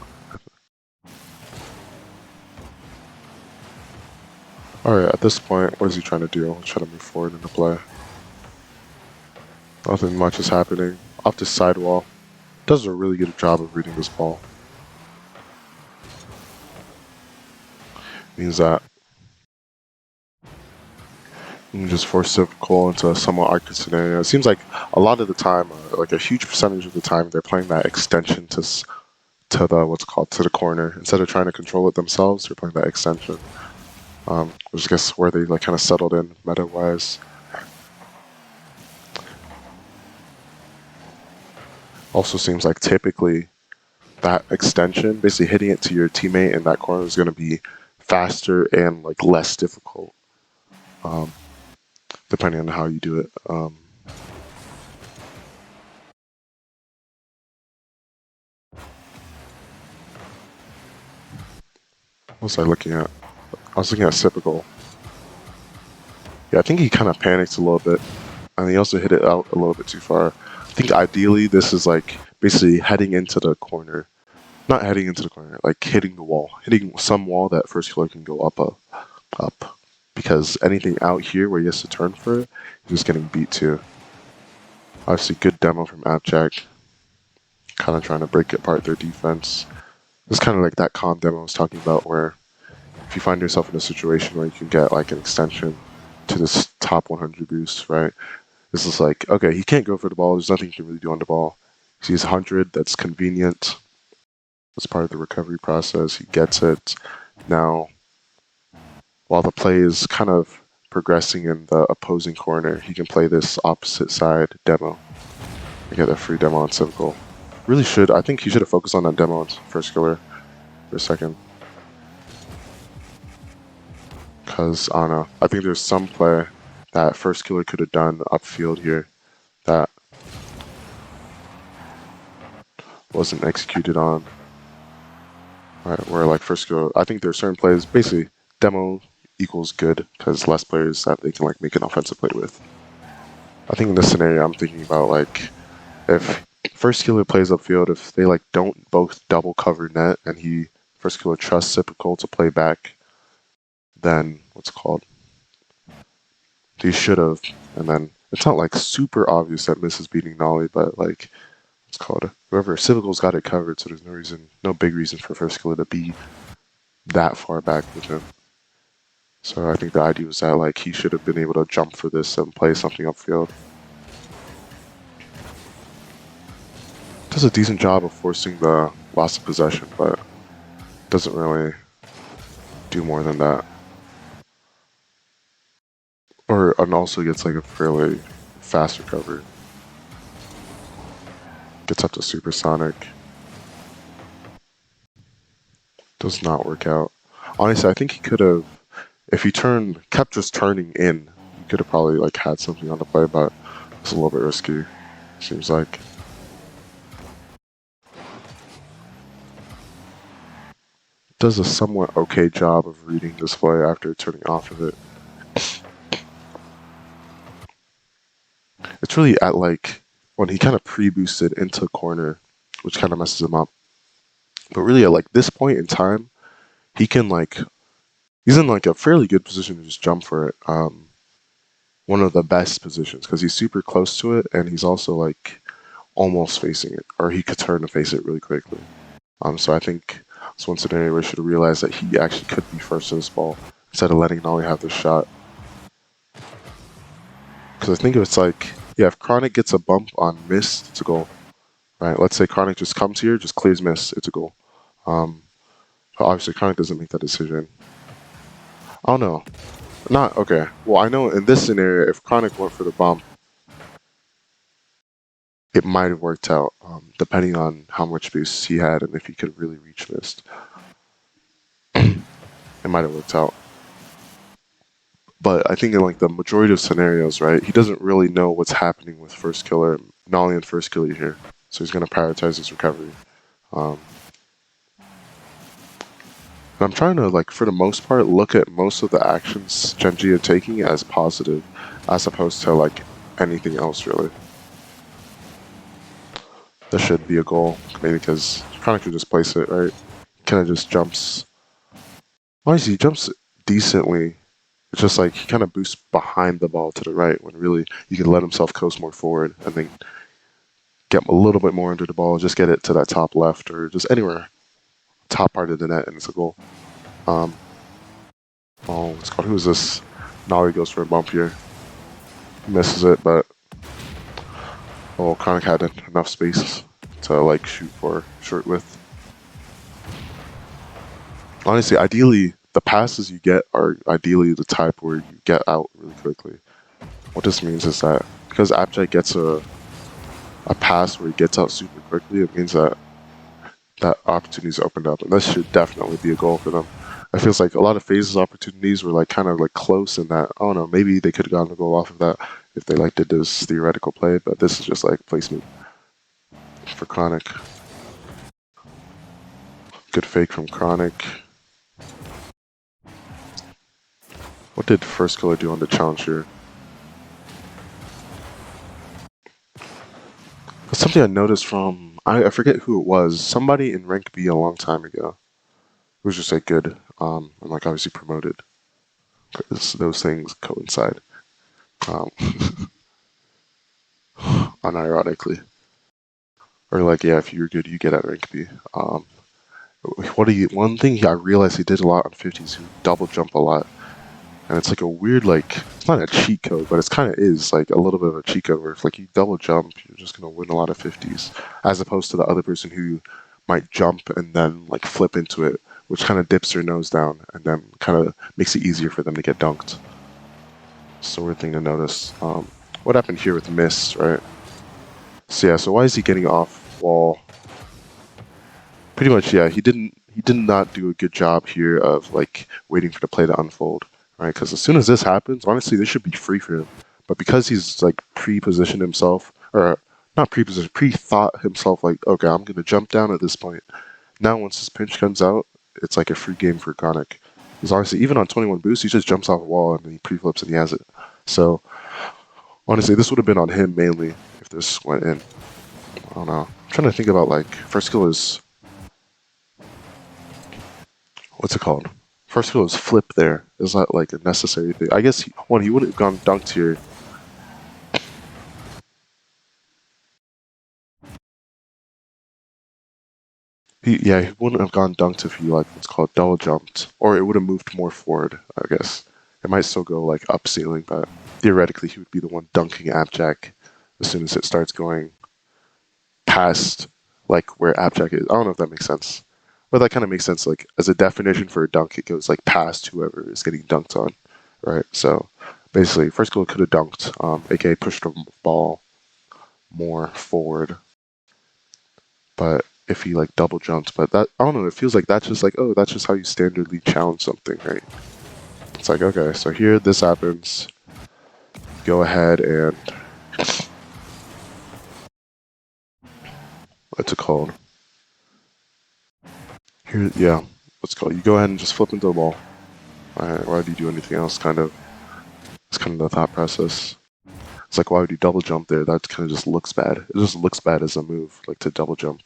Alright, at this point, what is he trying to do? He's trying to move forward into play. Nothing much is happening. Off the sidewall. Does a really good job of reading this ball. Means that you can just force Civical into a somewhat awkward scenario. It seems like a lot of the time, like a huge percentage of the time, they're playing that extension to the corner. Instead of trying to control it themselves, they're playing that extension. Which I guess where they like kind of settled in meta-wise. Also seems like typically that extension, basically hitting it to your teammate in that corner, is going to be faster and like less difficult, depending on how you do it. What was I looking at? I was looking at Typical. Yeah, I think he kind of panicked a little bit, and he also hit it out a little bit too far. I think ideally this is like basically heading into the corner. Not heading into the corner, like hitting the wall. Hitting some wall that first killer can go up. Because anything out here where he has to turn for it, he's just getting beat too. Obviously good demo from Abjack. Kind of trying to break apart their defense. It's kind of like that calm demo I was talking about, where if you find yourself in a situation where you can get like an extension to this top 100 boost, right? This is like, okay, he can't go for the ball. There's nothing he can really do on the ball. He sees 100, that's convenient. That's part of the recovery process. He gets it. Now, while the play is kind of progressing in the opposing corner, he can play this opposite side demo. I get a free demo on Civical. Really should. I think he should have focused on that demo on first killer for a second. Because, I don't know. I think there's some play that first killer could have done upfield here that wasn't executed on. Right, where like first killer, I think there are certain plays, basically demo equals good because less players that they can like make an offensive play with. I think in this scenario, I'm thinking about like if first killer plays upfield, if they like don't both double cover net and first killer trusts Typical to play back, then he should have. And then it's not like super obvious that Miss is beating Nolly, but like whoever Civical's got it covered, so there's no big reason for first killer to be that far back with him. So I think the idea was that like he should have been able to jump for this and play something upfield. Does a decent job of forcing the loss of possession, but doesn't really do more than that. And also gets like a fairly fast recovery. Gets up to supersonic. Does not work out. Honestly, I think he could have, if he kept just turning in, he could have probably like had something on the play, but it's a little bit risky, seems like. Does a somewhat okay job of reading this play after turning off of it. It's really at like when he kind of pre-boosted into corner, which kind of messes him up. But really at like this point in time, he can like, he's in like a fairly good position to just jump for it. One of the best positions because he's super close to it and he's also like almost facing it, or he could turn to face it really quickly. So I think it's one scenario where he should have realized that he actually could be first to this ball instead of letting Nolly have the shot. Because I think if it's like, yeah, if Chronic gets a bump on miss, it's a goal. Right? Let's say Chronic just comes here, just clears miss, it's a goal. But obviously Chronic doesn't make that decision. I don't know. Not okay. Well, I know in this scenario, if Chronic went for the bump, it might have worked out, depending on how much boost he had and if he could really reach missed. It might have worked out. But I think in like the majority of scenarios, right, he doesn't really know what's happening with first killer, Nolly and first killer here. So he's going to prioritize his recovery. And I'm trying to, like, for the most part, look at most of the actions Gen G are taking as positive, as opposed to, like, anything else, really. That should be a goal, maybe because Chronic could just place it, right? Kind of just jumps. Honestly, he jumps decently. It's just like he kind of boosts behind the ball to the right when really you can let himself coast more forward and then get a little bit more under the ball, just get it to that top left or just anywhere top part of the net and it's a goal. Oh, it's called, who is this? Nolly goes for a bump here. Misses it, but Chronic had enough space to like shoot for short width. Honestly, ideally, the passes you get are ideally the type where you get out really quickly. What this means is that because Appjack gets a pass where he gets out super quickly, it means that that opportunity's opened up, and this should definitely be a goal for them. It feels like a lot of phases opportunities were like kind of like close in that, I don't know, maybe they could have gotten a goal off of that if they like did this theoretical play, but this is just like placement for Chronic. Good fake from Chronic. What did First Killer do on the challenge here? Something I noticed from, I forget who it was, somebody in rank B a long time ago. It was just like good, and like obviously promoted. Those things coincide. Unironically. Or like, yeah, if you're good, you get at rank B. One thing I realized he did a lot on 50s, he would double jump a lot. And it's like a weird, like, it's not a cheat code, but it's kind of is like a little bit of a cheat code where if like you double jump, you're just going to win a lot of 50s. As opposed to the other person who might jump and then like flip into it, which kind of dips their nose down and then kind of makes it easier for them to get dunked. So weird thing to notice. What happened here with Miss, right? So yeah, so why is he getting off wall? Pretty much, yeah, he did not do a good job here of like waiting for the play to unfold, right? Because as soon as this happens, honestly, this should be free for him. But because he's like pre-positioned himself, or not pre-positioned, pre-thought himself like, okay, I'm gonna jump down at this point. Now once this pinch comes out, it's like a free game for Chronic. Because honestly, even on 21 boost, he just jumps off a wall and then he pre-flips and he has it. So honestly, this would have been on him mainly if this went in. I don't know. I'm trying to think about like first skill is, what's it called? First skill is flip there. Is that like a necessary thing? I guess he wouldn't have gone dunked here. He wouldn't have gone dunked if he like what's called double jumped, or it would have moved more forward. I guess it might still go like up ceiling, but theoretically he would be the one dunking Appjack as soon as it starts going past like where Appjack is. I don't know if that makes sense, but that kind of makes sense. Like as a definition for a dunk, it goes like past whoever is getting dunked on, right? So basically, first goal could have dunked, aka pushed the ball more forward, but if he like double jumped, but that, I don't know, it feels like that's just like, oh, that's just how you standardly challenge something, right? It's like, okay, so here this happens. Go ahead and what's it called? Here, yeah, what's it called? You go ahead and just flip into the ball. Alright, why do you do anything else? It's kind of the thought process. It's like, why would you double jump there? That kind of just looks bad. It just looks bad as a move, like to double jump.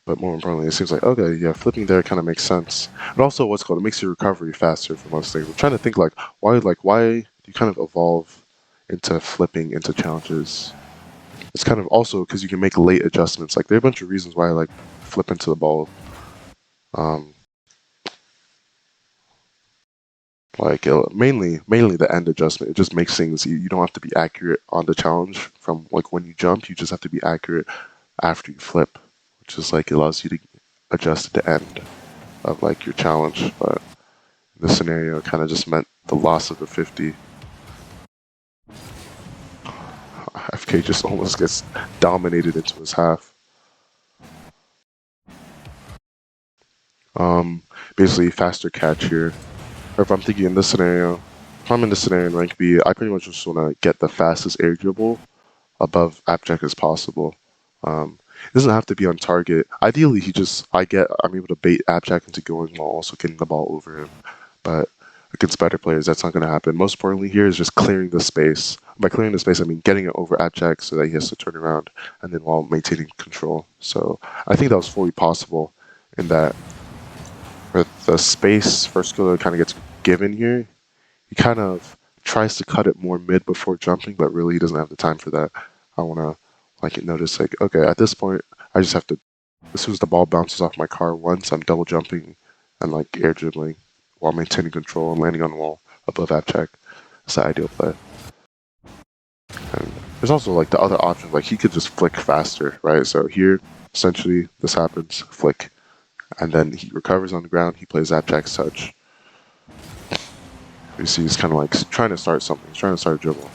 But more importantly, it seems like, okay, yeah, flipping there kind of makes sense. But also, what's called, it makes your recovery faster for most things. I'm trying to think like why do you kind of evolve into flipping into challenges? It's kind of also because you can make late adjustments. Like there are a bunch of reasons why I like flip into the ball. Mainly the end adjustment. It just makes things, you don't have to be accurate on the challenge from like when you jump. You just have to be accurate after you flip, which is like allows you to adjust at the end of like your challenge. But in this scenario, it kind of just meant the loss of the 50. FK just almost gets dominated into his half. Basically faster catch here. Or if I'm thinking in this scenario, if I'm in this scenario in rank B, I pretty much just want to get the fastest air dribble above Appjack as possible. It doesn't have to be on target. Ideally, I'm able to bait Appjack into going while also getting the ball over him. But against better players, that's not going to happen. Most importantly here is just clearing the space. By clearing the space, I mean getting it over Abjack so that he has to turn around and then while maintaining control. So I think that was fully possible in that with the space First Killer kind of gets given here, he kind of tries to cut it more mid before jumping, but really he doesn't have the time for that. I want to like notice like, okay, at this point, I just have to, as soon as the ball bounces off my car once, I'm double jumping and like air dribbling while maintaining control and landing on the wall above Abjack. That's the ideal play. And there's also like the other option, like he could just flick faster, right? So here, essentially, this happens, flick, and then he recovers on the ground, he plays Abjack's touch. You see he's kind of like trying to start something, he's trying to start a dribble.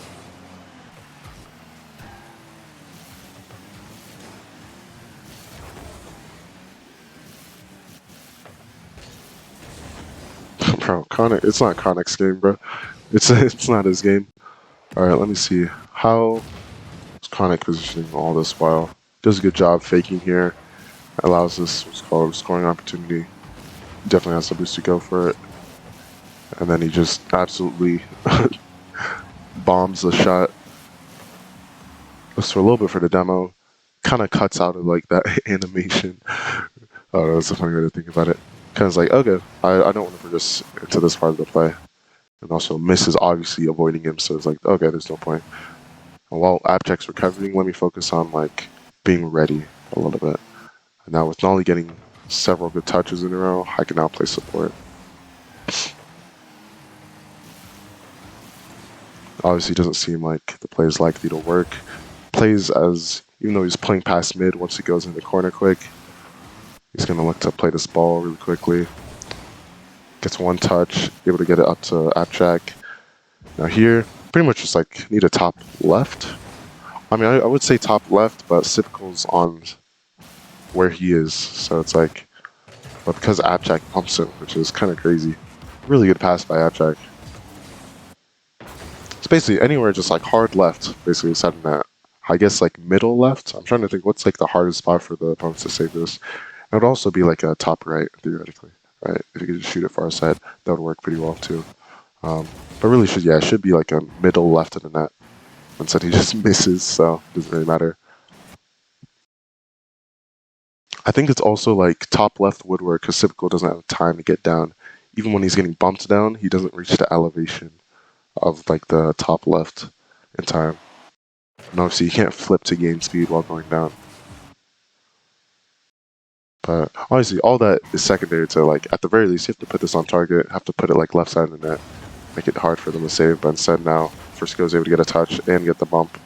Bro, Chronic, it's not Chronic's game, bro. It's not his game. Alright, let me see. How is Chronic positioning all this while? Does a good job faking here. Allows this what's called a scoring opportunity. Definitely has the boost to go for it. And then he just absolutely bombs the shot. Just for a little bit for the demo. Kind of cuts out of like that animation. Oh, that's a funny way to think about it. Kind of like, okay, I don't want to progress into this part of the play. And also Miss is obviously avoiding him, so it's like, okay, there's no point. And while Abjack's recovering, let me focus on like being ready a little bit. And now with Nolly getting several good touches in a row, I can now play support. Obviously, it doesn't seem like the play is likely to work. Plays as, even though he's playing past mid, once he goes in the corner quick, he's going to look to play this ball really quickly. Gets one touch, able to get it up to Abjack. Now here, pretty much just like need a top left. I mean, I would say top left, but Sipical's on where he is. So it's like, but because Abjack pumps him, which is kind of crazy. Really good pass by Abjack. It's basically anywhere just like hard left, basically setting that. I guess like middle left. I'm trying to think what's like the hardest spot for the opponents to save this. It would also be like a top right, theoretically. Right, if you could just shoot it far side, that would work pretty well too. But really it should be like a middle left of the net. Instead he just misses, so it doesn't really matter. I think it's also like top left would work because Sipical doesn't have time to get down. Even when he's getting bumped down, he doesn't reach the elevation of like the top left in time. And obviously you can't flip to gain speed while going down. But honestly, all that is secondary to like, at the very least, you have to put this on target, have to put it like left side of the net, make it hard for them to save. But instead now, Frisco is able to get a touch and get the bump.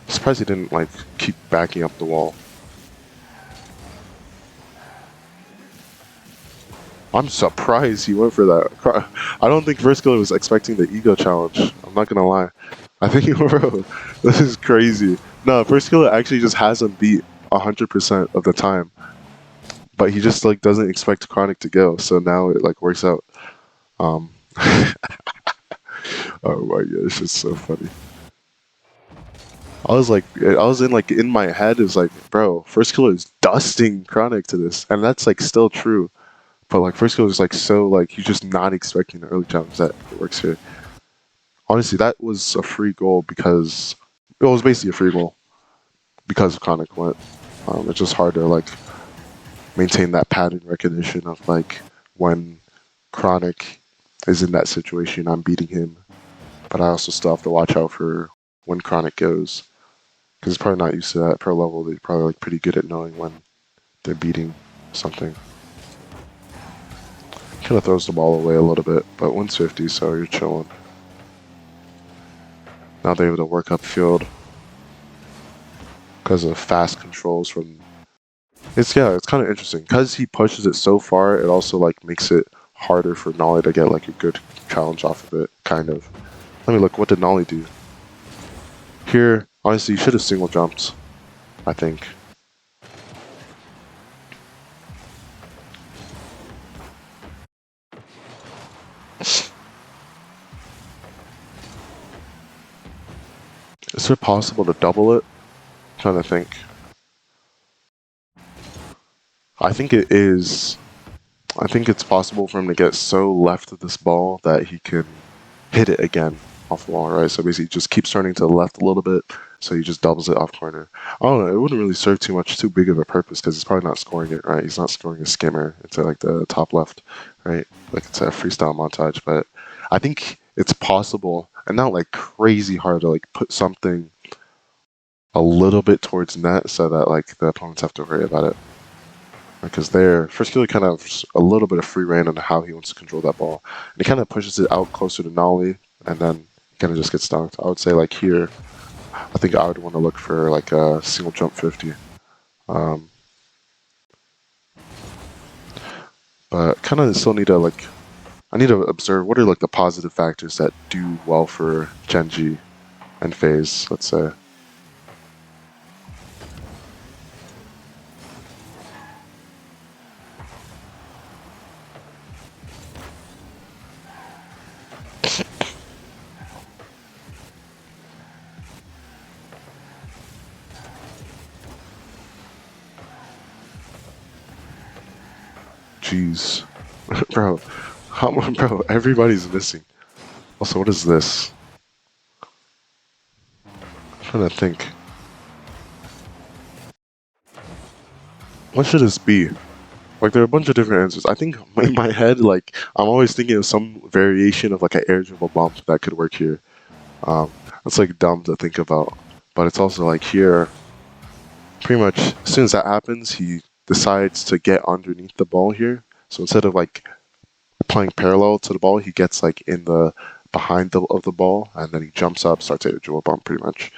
Surprised he didn't like keep backing up the wall. I'm surprised he went for that. I don't think Frisco was expecting the ego challenge. I'm not gonna lie. I think, bro, this is crazy. No, First Killer actually just has him beat 100% of the time, but he just like doesn't expect Chronic to go, so now it like works out. Oh my gosh, it's so funny. I was in my head, it was like, bro, First Killer is dusting Chronic to this, and that's like still true, but like First Killer is like so like he's just not expecting the early challenge that it works here. Honestly, that was a free goal because it was basically a free goal because Chronic went. It's just hard to like maintain that pattern recognition of like when Chronic is in that situation, I'm beating him, but I also still have to watch out for when Chronic goes because he's probably not used to that pro level. They're probably like pretty good at knowing when they're beating something. Kind of throws the ball away a little bit, but 150, so you're chilling. Now they're able to work upfield because of fast controls from. It's kind of interesting because he pushes it so far. It also like makes it harder for Nolly to get like a good challenge off of it. Kind of. Let me look. What did Nolly do? Here, honestly, he should have single jumped. I think. Is it possible to double it? I'm trying to think. I think it is. I think it's possible for him to get so left of this ball that he can hit it again off the wall, right? So basically, just keeps turning to the left a little bit, so he just doubles it off corner. I don't know. It wouldn't really serve too big of a purpose because he's probably not scoring it, right? He's not scoring a skimmer into like the top left, right? Like it's a freestyle montage, but I think it's possible and not like crazy hard to like put something a little bit towards net so that like the opponents have to worry about it. Because there, first killer kind of a little bit of free reign on how he wants to control that ball. And he kind of pushes it out closer to Nolly, and then kind of just gets dunked. I would say like here, I think I would want to look for like a single jump 50. But kind of still need to like, I need to observe what are like the positive factors that do well for Genji and FaZe, let's say. Jeez. Bro, bro, everybody's missing. Also, what is this? I'm trying to think. What should this be? Like, there are a bunch of different answers. I think in my head, like, I'm always thinking of some variation of like an air dribble bump that could work here. That's like dumb to think about, but it's also like here, pretty much as soon as that happens, he decides to get underneath the ball here. So instead of like playing parallel to the ball, he gets like in the behind of the ball, and then he jumps up, starts air dribble bump pretty much,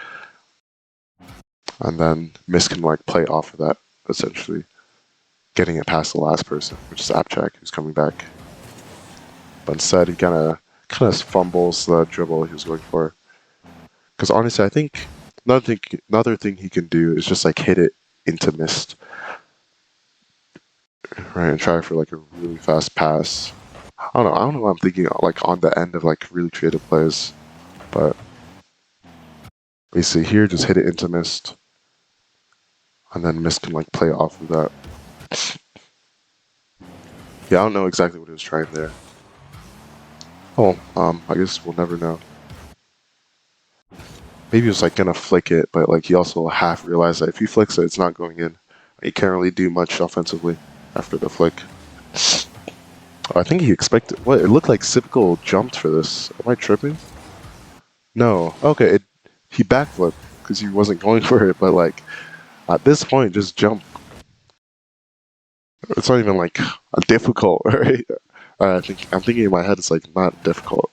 and then Mist can like play off of that essentially, getting it past the last person, which is Apchak, who's coming back. But instead, he kind of fumbles the dribble he was going for. Because honestly, I think another thing he can do is just like hit it into Mist, right, and try for like a really fast pass. I don't know what I'm thinking like on the end of like really creative plays, but basically here, just hit it into Mist, and then Mist can like play off of that. Yeah, I don't know exactly what he was trying there. Oh, I guess we'll never know. Maybe he was like gonna flick it, but like he also half realized that if he flicks it, it's not going in. He can't really do much offensively after the flick. Oh, I think he expected. What? It looked like Sipko jumped for this. Am I tripping? No. Okay. He backflipped because he wasn't going for it, but like at this point, just jump. It's not even like difficult, right? I'm thinking in my head, it's like not difficult,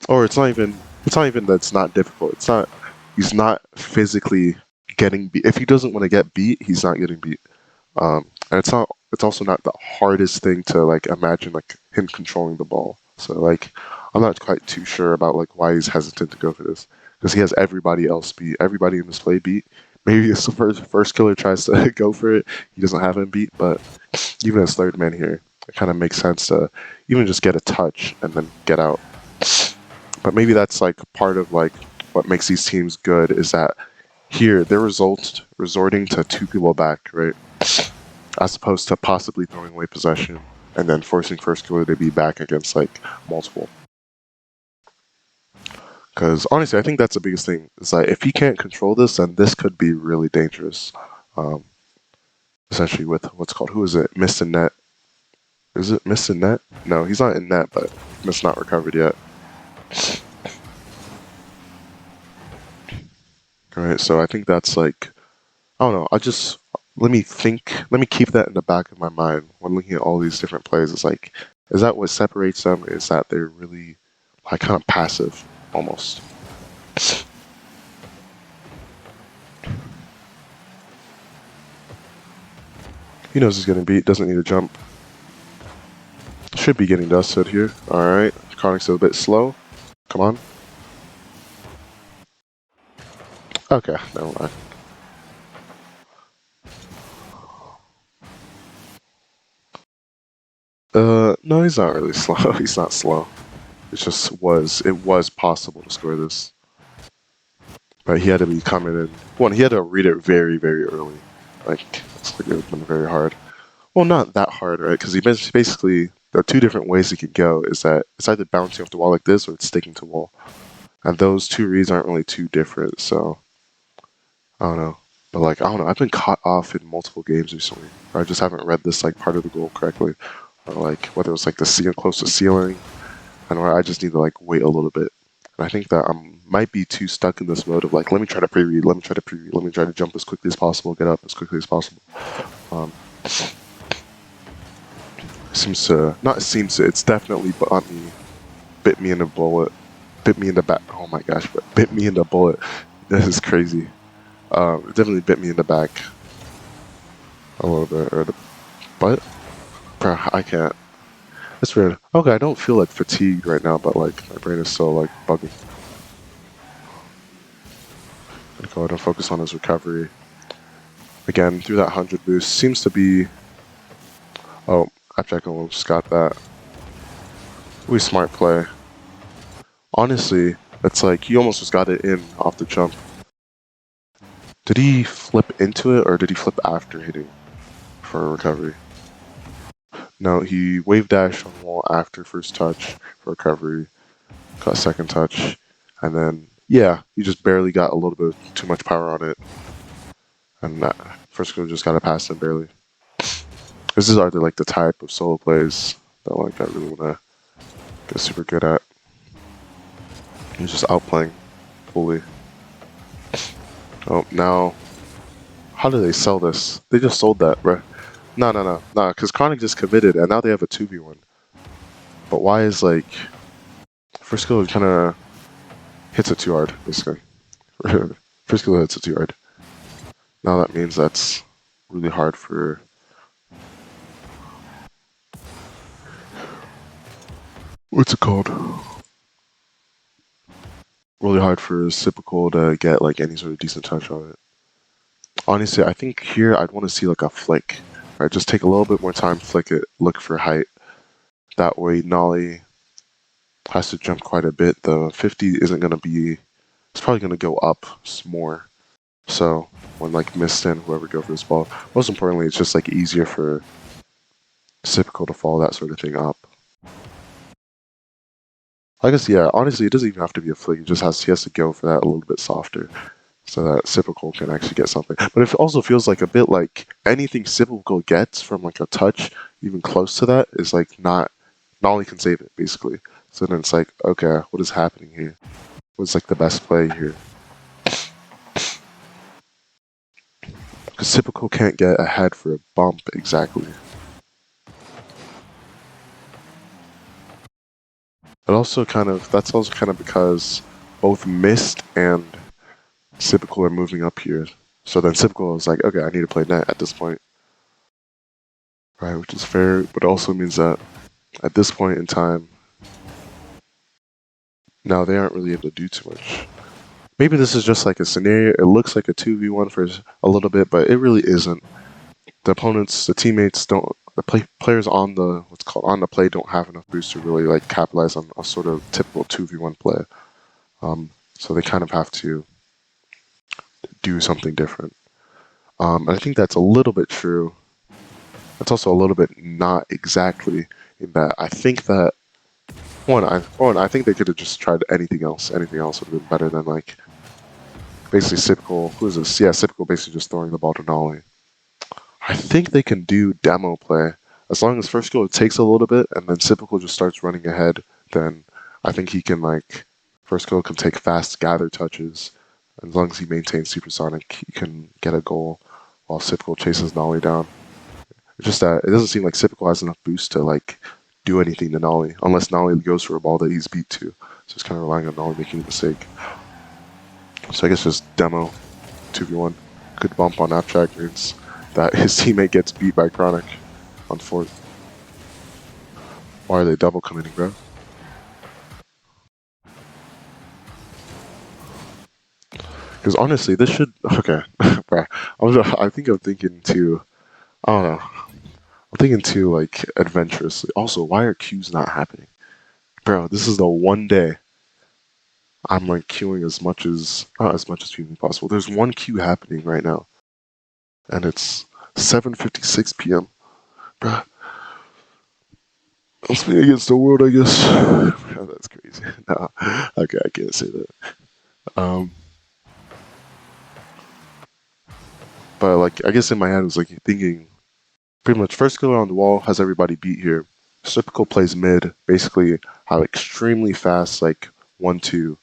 or it's not even that it's not difficult. It's not. He's not physically getting beat. If he doesn't want to get beat, he's not getting beat. And it's not. It's also not the hardest thing to like imagine like him controlling the ball. So like, I'm not quite too sure about like why he's hesitant to go for this, because he has everybody else beat. Everybody in this play beat. Maybe it's the first killer tries to go for it. He doesn't have him beat, but even as third man here, it kind of makes sense to even just get a touch and then get out. But maybe that's like part of like what makes these teams good is that here they're resorting to two people back, right? As opposed to possibly throwing away possession and then forcing first killer to be back against like multiple. Because honestly, I think that's the biggest thing. Is like if he can't control this, then this could be really dangerous. Essentially, with what's called, who is it? Mist in net. Is it Mist in net? No, he's not in net, but Mist not recovered yet. Alright, so I think that's like, I don't know. Let me keep that in the back of my mind when looking at all these different plays. It's like, is that what separates them? Is that they're really like kind of passive almost? He knows he's getting beat, doesn't need to jump. Should be getting dusted here. Alright, Chronics is a bit slow. Come on. Okay, never mind. No, he's not really slow. He's not slow. It was possible to score this. But he had to be coming in. One, he had to read it very, very early. Like, it would have been very hard. well, not that hard, right? Because he basically there are two different ways he could go. Is that it's either bouncing off the wall like this or it's sticking to wall, and those two reads aren't really too different. So I don't know, but like I don't know. I've been caught off in multiple games recently. Or I just haven't read this like part of the goal correctly, or like whether it's like the ceiling close to ceiling, and where I just need to like wait a little bit. And I think that I might be too stuck in this mode of like, let me try to pre-read, let me try to pre-read, let me try to jump as quickly as possible, get up as quickly as possible. Seems to, not seems to, it's definitely bit me in the bullet, bit me in the back. Oh my gosh, but bit me in the bullet. This is crazy. It definitely bit me in the back a little bit, or the butt. Bro, I can't. That's weird. Okay, I don't feel like fatigued right now, but like my brain is still like bugging. Gonna go ahead and focus on his recovery. Again, through that 100 boost, seems to be... Oh, Appjack almost got that. Really smart play. Honestly, it's like he almost just got it in off the jump. Did he flip into it, or did he flip after hitting for a recovery? No, he wave dashed on the wall after first touch for recovery, got second touch, and then, yeah, he just barely got a little bit too much power on it. And that Frisco just got it past him barely. This is either like the type of solo plays that like I really want to get super good at. He's just outplaying fully. Oh, now, how do they sell this? They just sold that, bruh. No, because Chronic just committed, and now they have a 2v1. But why is, like, Frisco kind of hits it too hard, basically. Frisco hits it too hard. Now that means that's really hard for... What's it called? Really hard for Sipical to get, like, any sort of decent touch on it. Honestly, I think here I'd want to see, like, a flick. Right, just take a little bit more time, flick it, look for height. That way, Nolly has to jump quite a bit. The 50 isn't going to be... It's probably going to go up more. So, when, like, Mist and whoever go for this ball, most importantly, it's just, like, easier for Sipical to follow that sort of thing up. I guess, yeah, honestly, it doesn't even have to be a flick. He has to go for that a little bit softer, so that Sipical can actually get something. But it also feels like a bit like anything Sipical gets from like a touch, even close to that, is like not Nolly can save it, basically. So then it's like, okay, what is happening here? What's like the best play here? Because Sipical can't get ahead for a bump exactly. But also that's also kind of because both Mist and Sipical are moving up here. So then Sipical is like, okay, I need to play net at this point. Right, which is fair, but also means that at this point in time, now they aren't really able to do too much. Maybe this is just like a scenario. It looks like a 2v1 for a little bit, but it really isn't. The opponents, the teammates don't, players on the, on the play don't have enough boost to really like capitalize on a sort of typical 2v1 play. So they kind of have to do something different. And I think that's a little bit true. That's also a little bit not exactly in that I think that I think they could have just tried anything else. Anything else would have been better than like basically Sipical. Who is this? Yeah, Sipical basically just throwing the ball to Nolly. I think they can do demo play as long as first goal takes a little bit and then Sipical just starts running ahead. Then I think he can like first goal can take fast gather touches. As long as he maintains supersonic, he can get a goal while Sipical chases Nolly down. It's just that it doesn't seem like Sipical has enough boost to like do anything to Nolly, unless Nolly goes for a ball that he's beat to. So it's kind of relying on Nolly making a mistake. So I guess just demo 2v1. Good bump on Appjack means that his teammate gets beat by Chronic on Fort. Why are they double committing, bro? Because honestly, this should... Okay, bro. I think I'm thinking too... I don't know. I'm thinking too, like, adventurously. Also, why are queues not happening? Bro, this is the one day I'm, like, queuing as much as... Not as much as humanly possible. There's one queue happening right now. And it's 7:56 p.m. That's me against the world, I guess. Oh, that's crazy. No, okay, I can't say that. But like, I guess in my head, I was like thinking, pretty much first killer on the wall has everybody beat here. Reciprocal plays mid, basically have extremely fast, like 1-2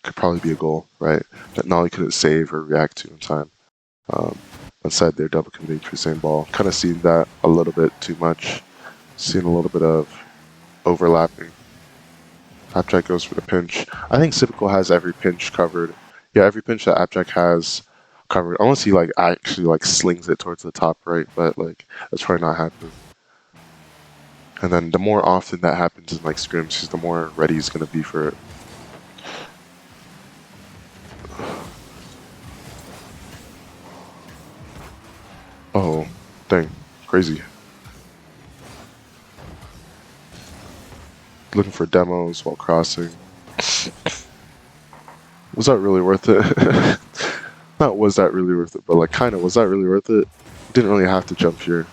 could probably be a goal, right? That Nolly couldn't save or react to in time. Instead, they're double committing for the same ball. Kind of seen that a little bit too much. Seen a little bit of overlapping. Appjack goes for the pinch. I think Sipical has every pinch covered. Yeah, every pinch that Appjack has covered. Unless he like actually like slings it towards the top right, but like that's probably not happening. And then the more often that happens in like scrims, the more ready he's gonna be for it. Oh, dang, crazy. Looking for demos while crossing. Was that really worth it? Not was that really worth it, but like kind of, was that really worth it? Didn't really have to jump here.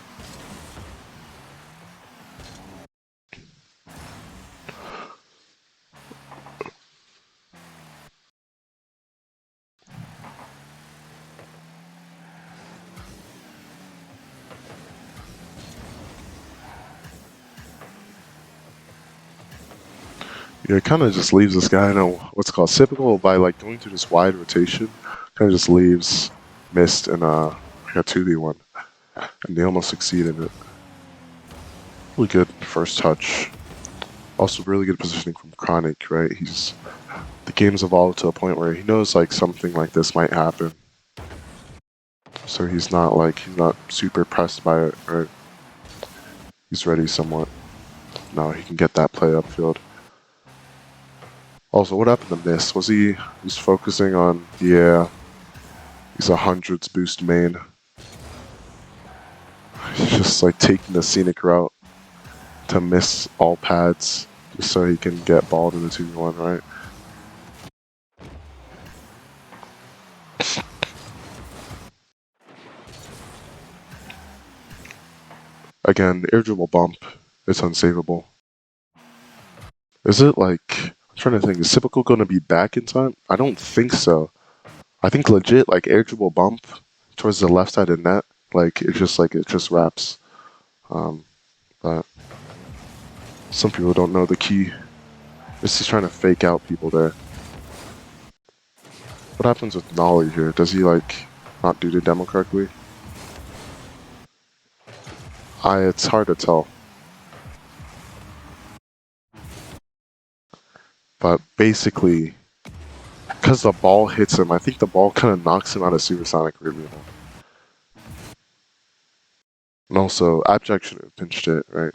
Yeah, it kind of just leaves this guy in a what's called typical by like going through this wide rotation. Kind of just leaves Mist in a 2v1, and they almost succeed in it. Really good first touch. Also, really good positioning from Chronic. Right, the game's evolved to a point where he knows like something like this might happen, so he's not super pressed by it. Right, he's ready somewhat. Now he can get that play upfield. Also, what happened to Mist? Was he just focusing on, yeah, he's a hundreds boost main. He's just like taking the scenic route to miss all pads just so he can get balled in the 2v1, right? Again, the air dribble bump is unsavable. Is it like, I'm trying to think, is Sipical going to be back in time? I don't think so. I think legit, like air dribble bump towards the left side of net, it just wraps. But some people don't know the key. This is trying to fake out people there. What happens with Nolly here? Does he not do the demo correctly? It's hard to tell. But basically, because the ball hits him, I think the ball kind of knocks him out of supersonic removal. And also, Appjack should have pinched it, right?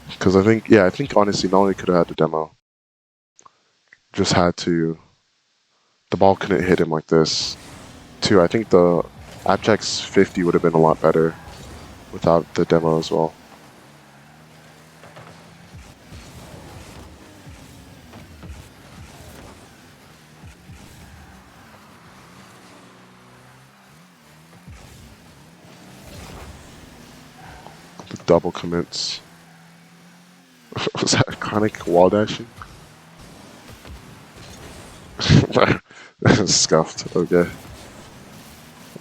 Because I think honestly, Nolly could have had the demo. Just had to. The ball couldn't hit him like this. Too, I think the Appjack's 50 would have been a lot better without the demo as well. The double commits. Was that Chronic wall dashing? Scuffed, okay.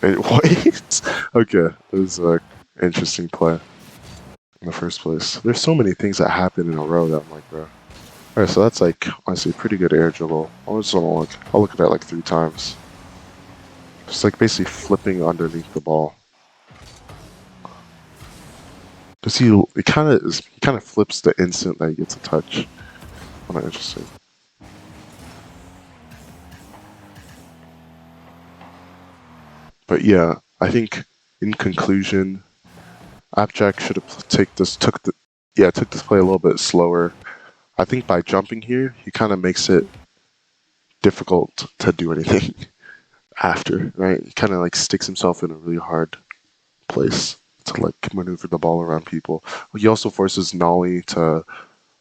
Wait, okay, it was an interesting play in the first place. There's so many things that happen in a row that I'm like, bro. Alright, so that's honestly pretty good air dribble. I'll look at that 3 times. Just basically flipping underneath the ball. He kind of flips the instant that he gets a touch. Kind of interesting. But yeah, I think in conclusion, Appjack should have took this play a little bit slower. I think by jumping here, he kind of makes it difficult to do anything after, right? He kind of sticks himself in a really hard place to maneuver the ball around people. He also forces Nolly to,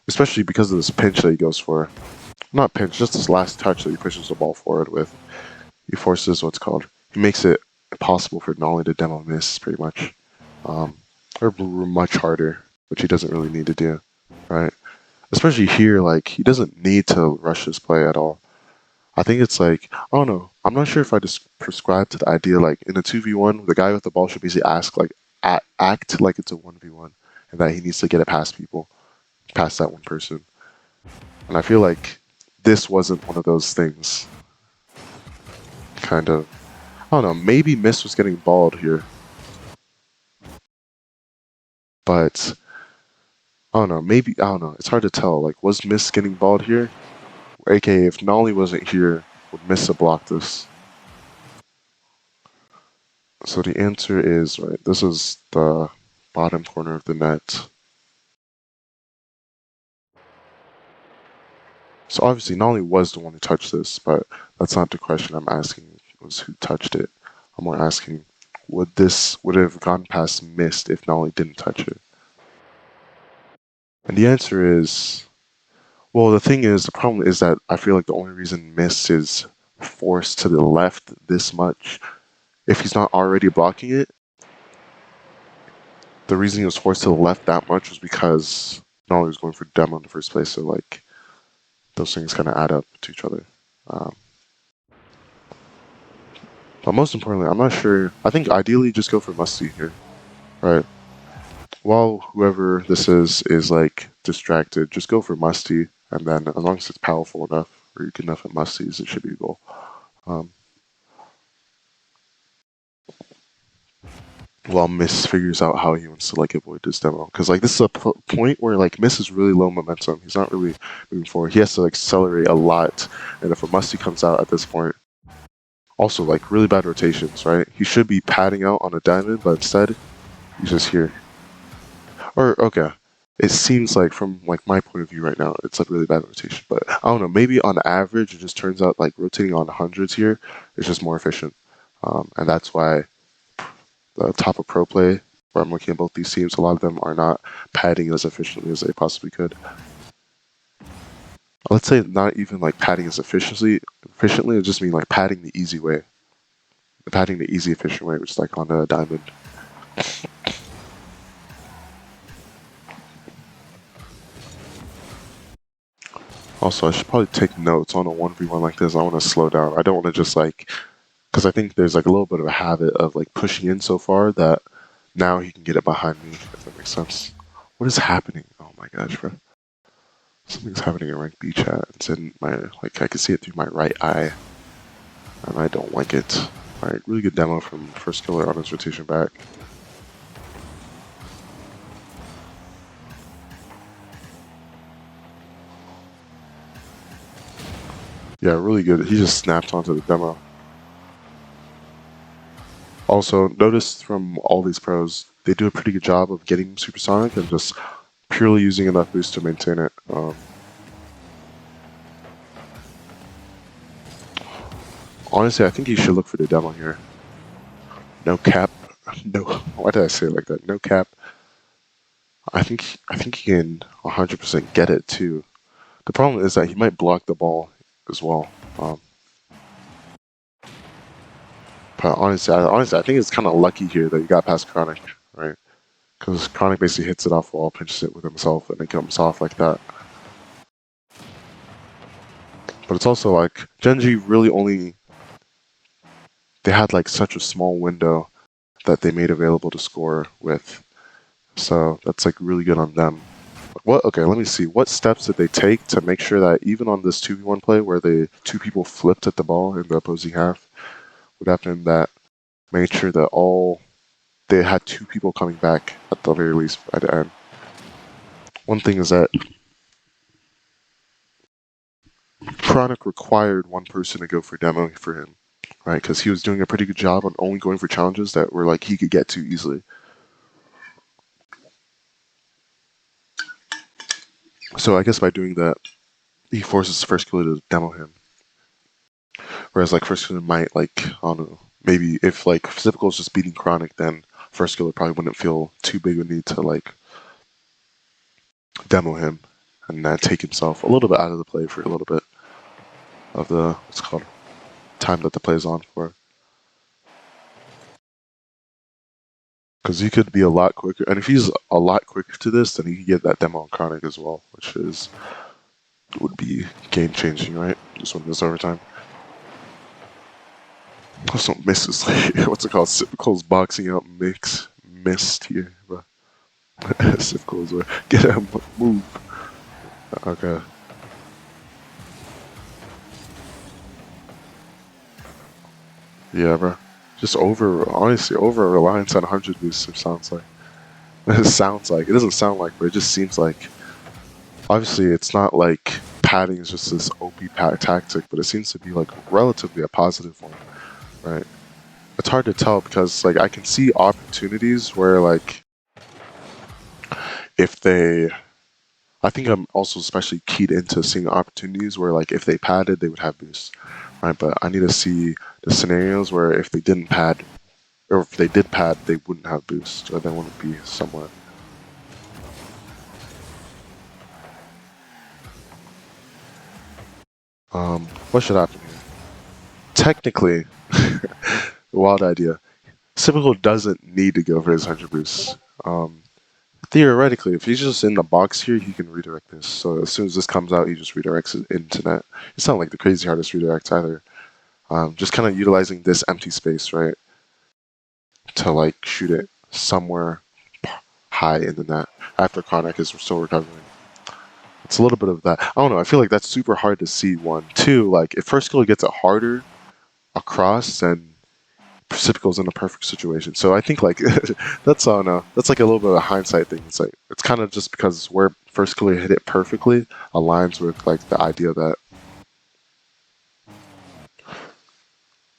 especially because of this pinch that he goes for. Not pinch, just this last touch that he pushes the ball forward with. He forces he makes it impossible for Nolly to demo miss, pretty much. Or much harder, which he doesn't really need to do, right? Especially here, like, he doesn't need to rush his play at all. I think it's like, I don't know. I'm not sure if I just prescribe to the idea, like, in a 2v1, the guy with the ball should basically act like it's a 1v1, and that he needs to get it past people, past that one person. And I feel like this wasn't one of those things. Kind of. I don't know, maybe Miss was getting balled here. But, I don't know, it's hard to tell. Like, was Miss getting balled here? AKA, if Nolly wasn't here, would Miss have blocked this? So the answer is, right, this is the bottom corner of the net. So obviously Nolly was the one who touched this, but that's not the question I'm asking, was who touched it. I'm more asking, would it have gone past Mist if Nolly didn't touch it? And the answer is, well, the problem is that I feel like the only reason Mist is forced to the left this much, if he's not already blocking it, the reason he was forced to the left that much was because Nolly was going for demo in the first place, so like, those things kind of add up to each other. But most importantly, I'm not sure. I think ideally just go for Musty here, right? While whoever this is like distracted, just go for Musty, and then as long as it's powerful enough or you can enough at Musties, it should be a goal. While Miss figures out how he wants to like avoid this demo, because like this is a point where like Miss is really low momentum. He's not really moving forward. He has to like accelerate a lot, and if a Musty comes out at this point. Also, like, really bad rotations, right? He should be padding out on a diamond, but instead, he's just here. Or, okay, it seems like, from, like, my point of view right now, it's, like, really bad rotation. But, I don't know, maybe on average, it just turns out, like, rotating on hundreds here is just more efficient. And that's why the top of pro play, where I'm looking at both these teams, a lot of them are not padding as efficiently as they possibly could. Let's say not even like padding as efficiently, it just mean like padding the easy way. Padding the easy, efficient way, which is like on a diamond. Also, I should probably take notes on a 1v1 like this. I want to slow down. I don't want to just like, because I think there's like a little bit of a habit of like pushing in so far that now he can get it behind me, if that makes sense. What is happening? Oh my gosh, bro. Something's happening in rank B chat. It's in my, like, I can see it through my right eye. And I don't like it. Alright, really good demo from First Killer on his rotation back. Yeah, really good. He just snapped onto the demo. Also, notice from all these pros, they do a pretty good job of getting supersonic and just purely using enough boost to maintain it. Honestly, I think you should look for the demo here. No cap. No. Why did I say it like that? No cap. I think he can 100% get it too. The problem is that he might block the ball as well. But honestly, I think it's kind of lucky here that he got past Chronic, right? Because Chronic basically hits it off wall, pinches it with himself, and it comes off like that. But it's also like, Gen.G really only... They had like such a small window that they made available to score with. So that's like really good on them. Okay, let me see. What steps did they take to make sure that even on this 2v1 play where the two people flipped at the ball in the opposing half, what happened that made sure that they had two people coming back at the very least at the end. One thing is that Chronic required one person to go for demo for him, right? Because he was doing a pretty good job on only going for challenges that were like he could get to easily. So I guess by doing that, he forces First Killer to demo him. Whereas like First Killer might like, I don't know, maybe if like Physical is just beating Chronic, then First Killer probably wouldn't feel too big a need to like demo him and take himself a little bit out of the play for a little bit of the, what's it called, time that the play is on for. Because he could be a lot quicker. And if he's a lot quicker to this, then he could get that demo on Chronic as well, which would be game changing, right? Just win this overtime. Also misses like what's it called? Sipco's boxing out missed here, bro. Sipco's way. Get him move. Okay. Yeah, bro. Just honestly, over reliance on 100 boosts, it sounds like. It sounds like. It doesn't sound like, but it just seems like. Obviously, it's not like padding is just this OP tactic, but it seems to be like relatively a positive one, right? It's hard to tell because like I can see opportunities where like if they, I think I'm also especially keyed into seeing opportunities where like if they padded, they would have boosts, right? But I need to see the scenarios where if they didn't pad, or if they did pad, they wouldn't have boosts, or they wouldn't be somewhere. What should happen here? Technically, wild idea. Sipco doesn't need to go for his 100 boosts. Theoretically, if he's just in the box here, he can redirect this. So as soon as this comes out, he just redirects it into net. It's not like the crazy hardest redirects either. Just kind of utilizing this empty space, right? To like shoot it somewhere high in the net after Chronic is still recovering. It's a little bit of that. I don't know. I feel like that's super hard to see. 1, 2. Like if first skill gets it harder across, then Pacifico's in a perfect situation. So I think like that's like a little bit of a hindsight thing. It's like it's kind of just because where first skill hit it perfectly aligns with like the idea that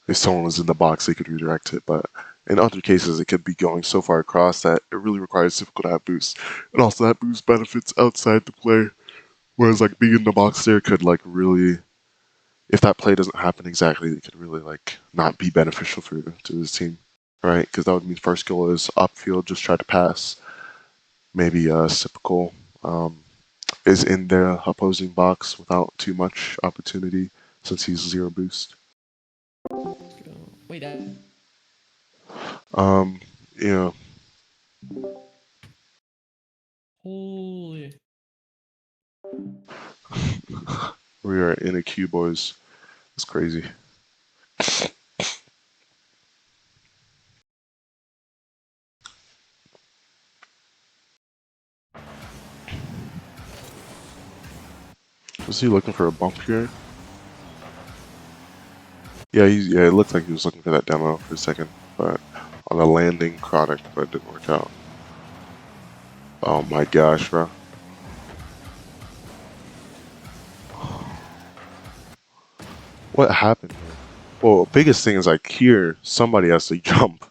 if someone was in the box, they could redirect it. But in other cases, it could be going so far across that it really requires Pacifico to have boost, and also that boost benefits outside the play. Whereas like being in the box there could like really, if that play doesn't happen exactly, it could really like not be beneficial to his team, right? Because that would mean first skill is upfield, just try to pass. Maybe Sipco is in their opposing box without too much opportunity since he's 0 boost. Wait, Yeah. holy. We are in a queue, boys. It's crazy. Was he looking for a bump here? Yeah, it looked like he was looking for that demo for a second, but on a landing Chronic, but it didn't work out. Oh my gosh, bro. What happened here? Well, biggest thing is like here, somebody has to jump.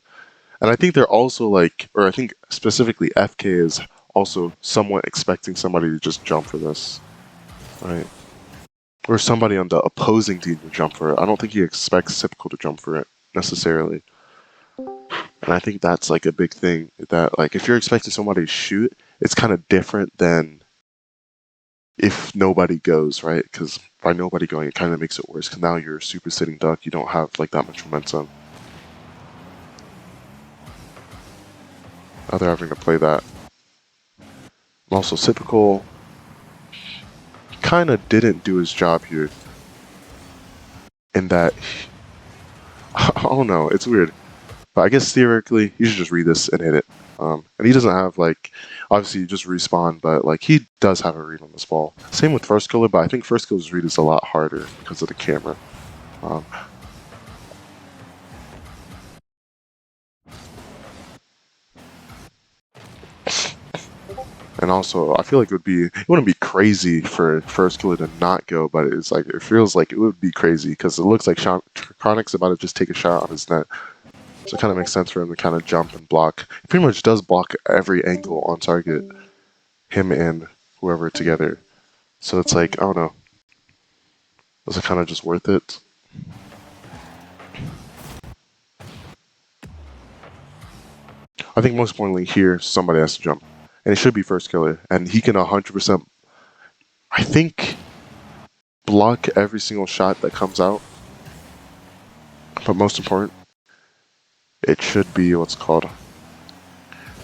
And I think they're also like, or I think specifically FK is also somewhat expecting somebody to just jump for this, right? Or somebody on the opposing team to jump for it. I don't think he expects Sipco to jump for it necessarily. And I think that's like a big thing, that like if you're expecting somebody to shoot, it's kind of different than if nobody goes, right? Because by nobody going, it kind of makes it worse. Because now you're super sitting duck, you don't have like that much momentum. Now they're having to play that. Also, Sipco kind of didn't do his job here. In that, I don't know, it's weird. But I guess theoretically, you should just read this and hit it. And he doesn't have like, obviously you just respawn, but like he does have a read on this ball. Same with first killer, but I think first killer's read is a lot harder because of the camera. And also, I feel like it wouldn't be crazy for first killer to not go, but it's like, it feels like it would be crazy because it looks like Chronic's about to just take a shot on his net. So it kind of makes sense for him to kind of jump and block. He pretty much does block every angle on target, him and whoever together. So it's like, I don't know. Was it kind of just worth it? I think most importantly here, somebody has to jump. And it should be first killer. And he can 100%, I think, block every single shot that comes out. But most important, it should be what's called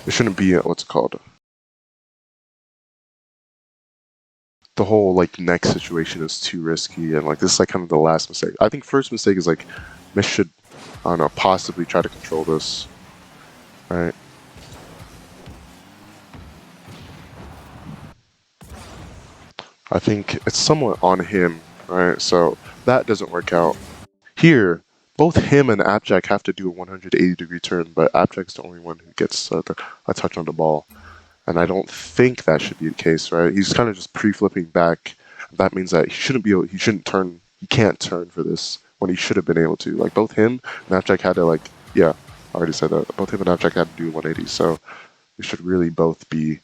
It shouldn't be what's it called. The whole like neck situation is too risky, and like this is like kind of the last mistake. I think first mistake is like Miss should, I don't know, possibly try to control this. Right. I think it's somewhat on him, right? So that doesn't work out. Here, both him and Abjack have to do a 180-degree turn, but Abjack's the only one who gets a touch on the ball. And I don't think that should be the case, right? He's kind of just pre-flipping back. That means that he shouldn't turn, he can't turn for this when he should have been able to. Like both him and Abjack had to I already said that. Both him and Abjack had to do 180, so we should really both be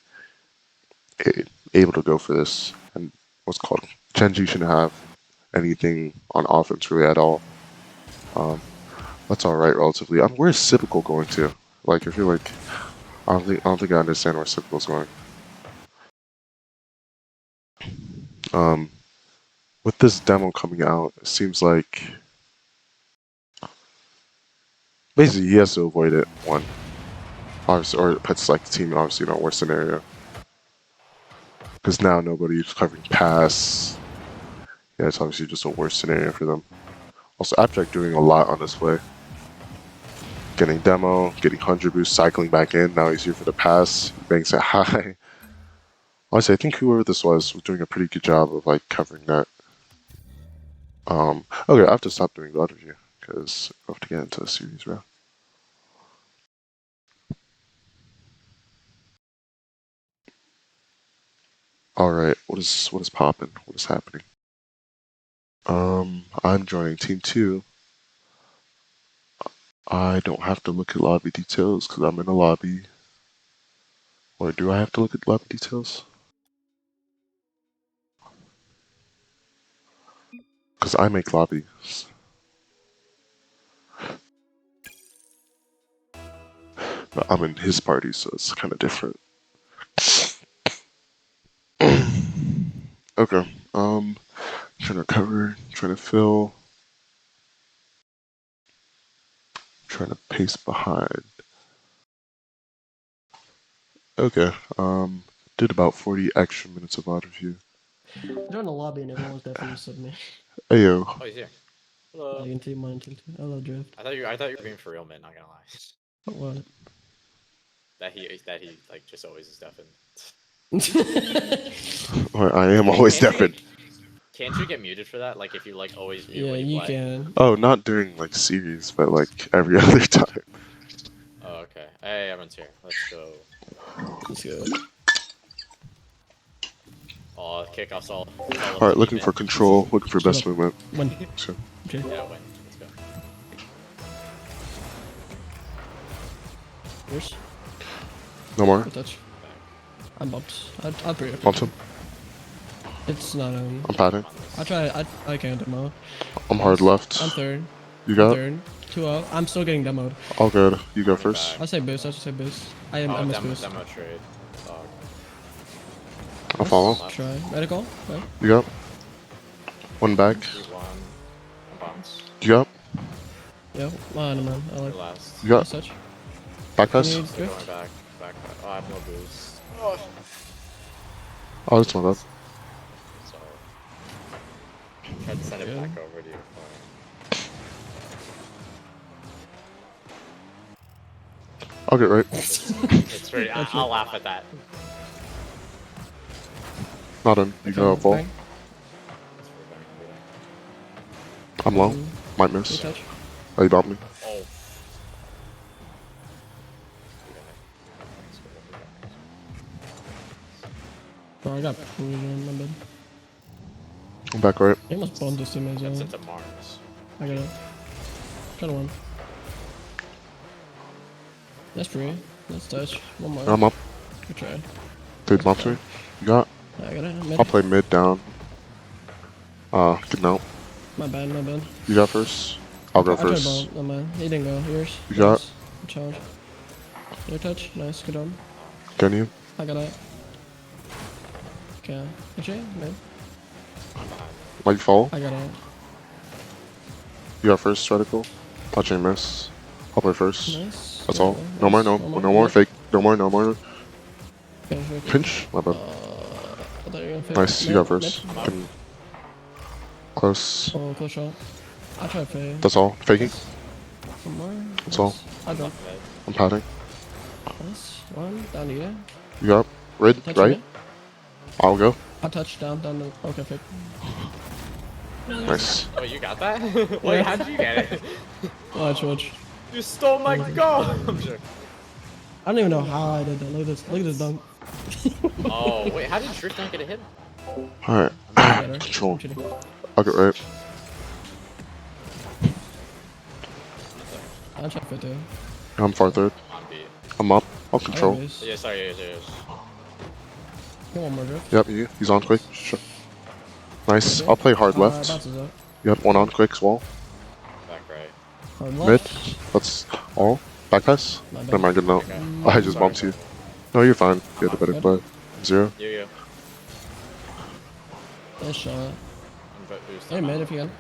able to go for this. And what's called Chenji shouldn't have anything on offense really at all. That's all right relatively. Where's Sibical going to? Like, I feel like I don't think I understand where Sibical's going. With this demo coming out, it seems like basically he has to avoid it. One, obviously, or it puts like the team obviously in a worse scenario because now nobody's covering pass. Yeah, it's obviously just a worse scenario for them. Also, Abjack doing a lot on this play. Getting demo, getting 100 boost, cycling back in. Now he's here for the pass. He bangs it high. Honestly, I think whoever this was doing a pretty good job of like covering that. Okay, I have to stop doing God review because I have to get into the series, bro. All right, what is popping? What is happening? I'm joining Team 2. I don't have to look at lobby details because I'm in a lobby. Or do I have to look at lobby details? Because I make lobbies. But I'm in his party, so it's kind of different. Okay, trying to cover, trying to fill, trying to pace behind. Okay, did about 40 extra minutes of auto review. Join the lobby and everyone was definitely sub me. Hey yo. Oh, he's here. Hello. Like in team 1 and team 2. Hello, Drift. I thought you were being for real, man. Not gonna lie. What? That he like just always is deafened. I am always deafened. Can't you get muted for that? Like if you like always mute Yeah, when you you play? can. Oh, not during like series, but like every other time. Oh, okay. Hey, everyone's here. Let's go. Let's go. Oh, kickoff's all. All right, looking for control, looking for best movement. One. So, Okay. Yeah, win. Let's go. Yours. no more. Good touch. I'm bumped. I'll pre it. Bumped him. It's not I'm patting. I can't demo. I'm hard left. I'm third. You got it? Third. 2-0. I'm still getting demoed. All good. You go first. I'll say boost. I'll just say boost. I Oh, miss demo, boost. demo trade. Dog. I'll follow. Try. Medical. Right. You got one back. One. Bounce. You got Yeah. Man, man. I like. Last. you got Nice touch. back pass. Need Going drift. back. Oh, I have no boost. Oh, that's not bad. Sorry. Tried to send it Good. back over to you. I'll get right. It's pretty. I'll laugh at that. Not done. You go up ball. Bang. I'm low. Might Good miss. touch. Oh, you bumped me. Oh. Bro, I got pulled in my bed. I'm back right. He must bomb this team as That's well. into Mars. I got it. Try to one. That's free. Let's touch. One more. I'm up. Good try. Dude, bumps me. You got? I got it. Mid. I'll play mid down. Good note. My bad, my bad. You got first. I'll go I tried first. bomb. No man. He didn't go. Yours. You got? Nice. Good charge. Your touch. Nice. Good on. Can you? I got it. Okay. Actually, mid. Might you follow? I got it. You got first, radical. I'll chain miss. I'll play first. Nice. That's Yeah, all. No more, nice. no more fake. No more, no more. Okay, okay. Pinch? My bad. I thought you were gonna fake. Nice, you Mid, got first. mid. Can... Close. Oh, close shot. I tried fade. That's all. Faking. One more. That's all. I drop. Mid. I'm padding. Nice. One. Down to you. You got red, Touch right? mid. I'll go. I touch down, down to. Okay, fake. Nice. Wait, you got that? Wait, how'd you get it? Watch, watch. You stole my goal! I'm sure. I don't even know how I did that. Look at this. Look at this dunk. Oh, wait, how did Drift not get a hit? Alright. Better. Control. I'm cheating. I'll get right. I tried fade too. I'm far third. On beat. I'm up. I'll I control. got base. Yeah, sorry, yes. Get one more drift. Yep, he's on quick. Sure. Nice. I'll play hard left. Bounces up. Yep, one on quick as well. Back right. Hard Mid. left. That's all. Back pass? My bad. Never mind, good note. Okay. I just bumped you. No, you're fine. You had a better play. 0. You. Nice shot. I'm boost. Hey, mid if you can.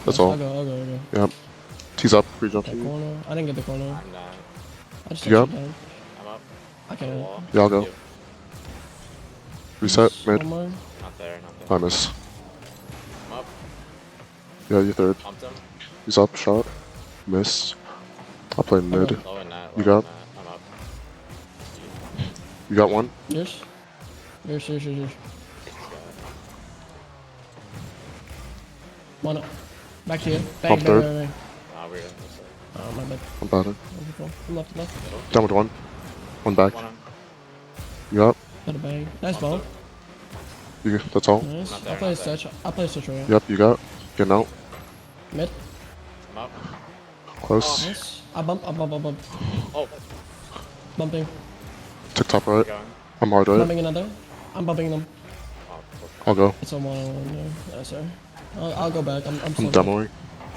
That's I'll all. go, I'll go. Yep. Tease up. Free jump That to you. corner. I didn't get the corner. I'm not. I just You touched got it down. I'm up. I can't. Wall. Yeah, I'll go. You. Reset. Mid. One more. Not there, not there. I miss. I'm up. Yeah, you're third. Pumped him. He's up. Shot. Missed. I'll play mid. Low in that. You low in got? that. I'm up. You got one? Yours? Yours. One up. Back to you. Bang, Pump bang, third. bang, bang. Nah, we're good. Oh, my bad. I'm batting. I'm left. Down with one. One back. One on. You got? Got a bang. Nice ball. You, that's all? Nice. Not there, I'll play a not there. stretch. I'll play a stretch right. Yep, you got. Getting out. Mid. I'm up. Close. Nice. I bump. Oh, Bumping. Took top right. going. I'm hard right. Bumping another. I'm bumping them. Oh, I'll go. It's a one-on-one there. Yeah, sorry. I'll go back. I'm I'm slow. demoing.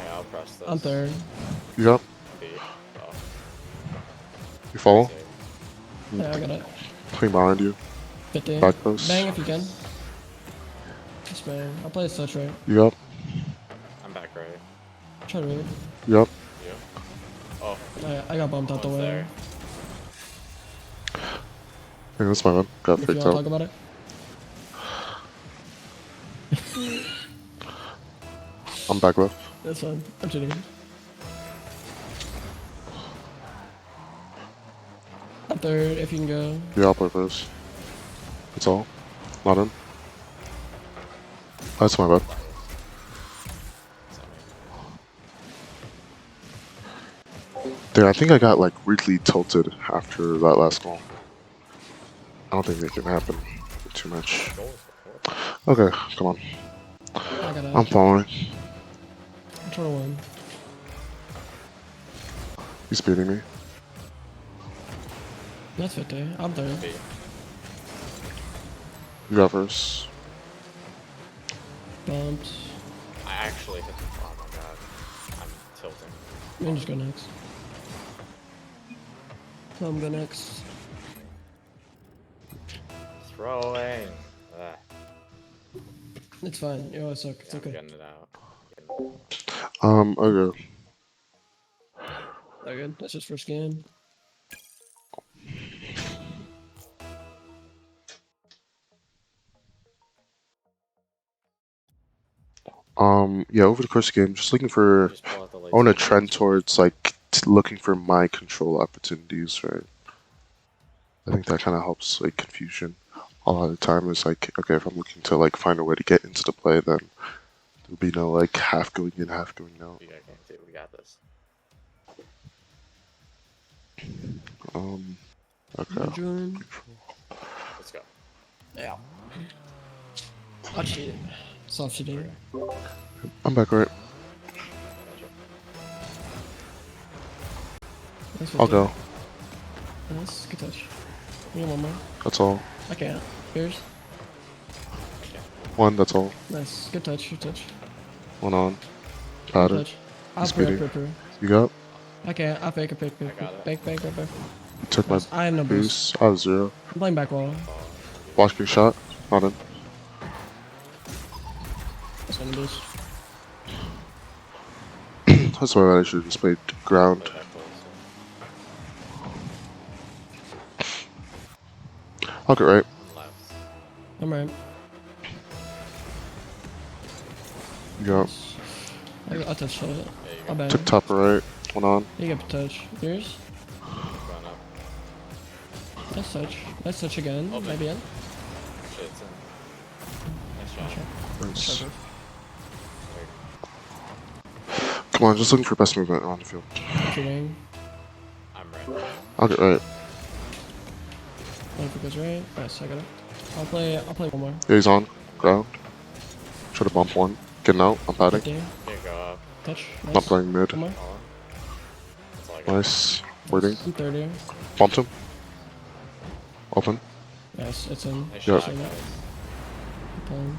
yeah, I'll press this. I'm third. You got? Beat. Oh, You follow? save. Yeah, I got it. Playing behind you. 50. Back post. Bang if you can. Just bang. I'll play a stretch right. You got? I'm back right. Try to read. You got? You. Oh, I got bumped out the one's way. there. Hey, that's my man. Got If you faked want to out. talk about it. I'm back left. That's fine. I'm cheating. I'm third if you can go. Yeah, I'll play first. That's all. Not in. That's my bad. Dude, I think I got like weirdly tilted after that last goal. I don't think it can happen too much. Okay, come on. I got it. I'm following. I'm trying to win. He's beating me. That's 50. I'm third. Beat. You got first. Bumped. I actually hit the. Oh my god. I'm tilting. You can just go next. I'm go next. Throwing. It's fine. You always suck. It's I'm okay. getting it out. Okay. They're good. That's just first game. Yeah, over the course of the game, just looking for, Just pull out the late I want to stage. trend towards, like, looking for my control opportunities, right? I think that kind of helps, like, confusion. A lot of the time is like, okay, if I'm looking to, like, find a way to get into the play, then there'll be no, like, half going in, half going out. We got game 2. We got this. Okay. Join. Let's go. Yeah. I'll cheat. Soft cheating. I'm back right. That's I'll 50. go. Nice. Good touch. You get one more. That's all. I can't. Yours. One, that's all. Nice. Good touch. Good touch. One on. Good Got it. touch. I'll He's pray, beating. pray. You got? I can't. I'll fake a pick. I got it. Bank. You took my Nice. I have no boost. boost. I have 0. I'm playing back wall. Block your shot. Not in. That's gonna boost. That's why I should have just played ground. Play back close. I'll get right. One left. I'm right. You got. I'll touch it. Yeah, you I'll got bang. Tip top right. One on. You get touch. Yours? going up. Nice touch. Nice touch again. Open. Maybe in. Shit, it's in. Nice shot. Nice. Sure. Come on, just looking for best movement around the field. Shooting. I'm right. I'll get right. One if it goes right. Nice, I got it. I'll play one more. Yeah, he's on. Ground. Try to bump one. Getting out. I'm padding. 50. Here, go up. Touch. Nice. Not playing mid. One more. Follow. That's all I got. Nice. Waiting. I'm 30. Bumped him. Open. Nice, it's in. Nice Yeah. shot, guys. Pulling.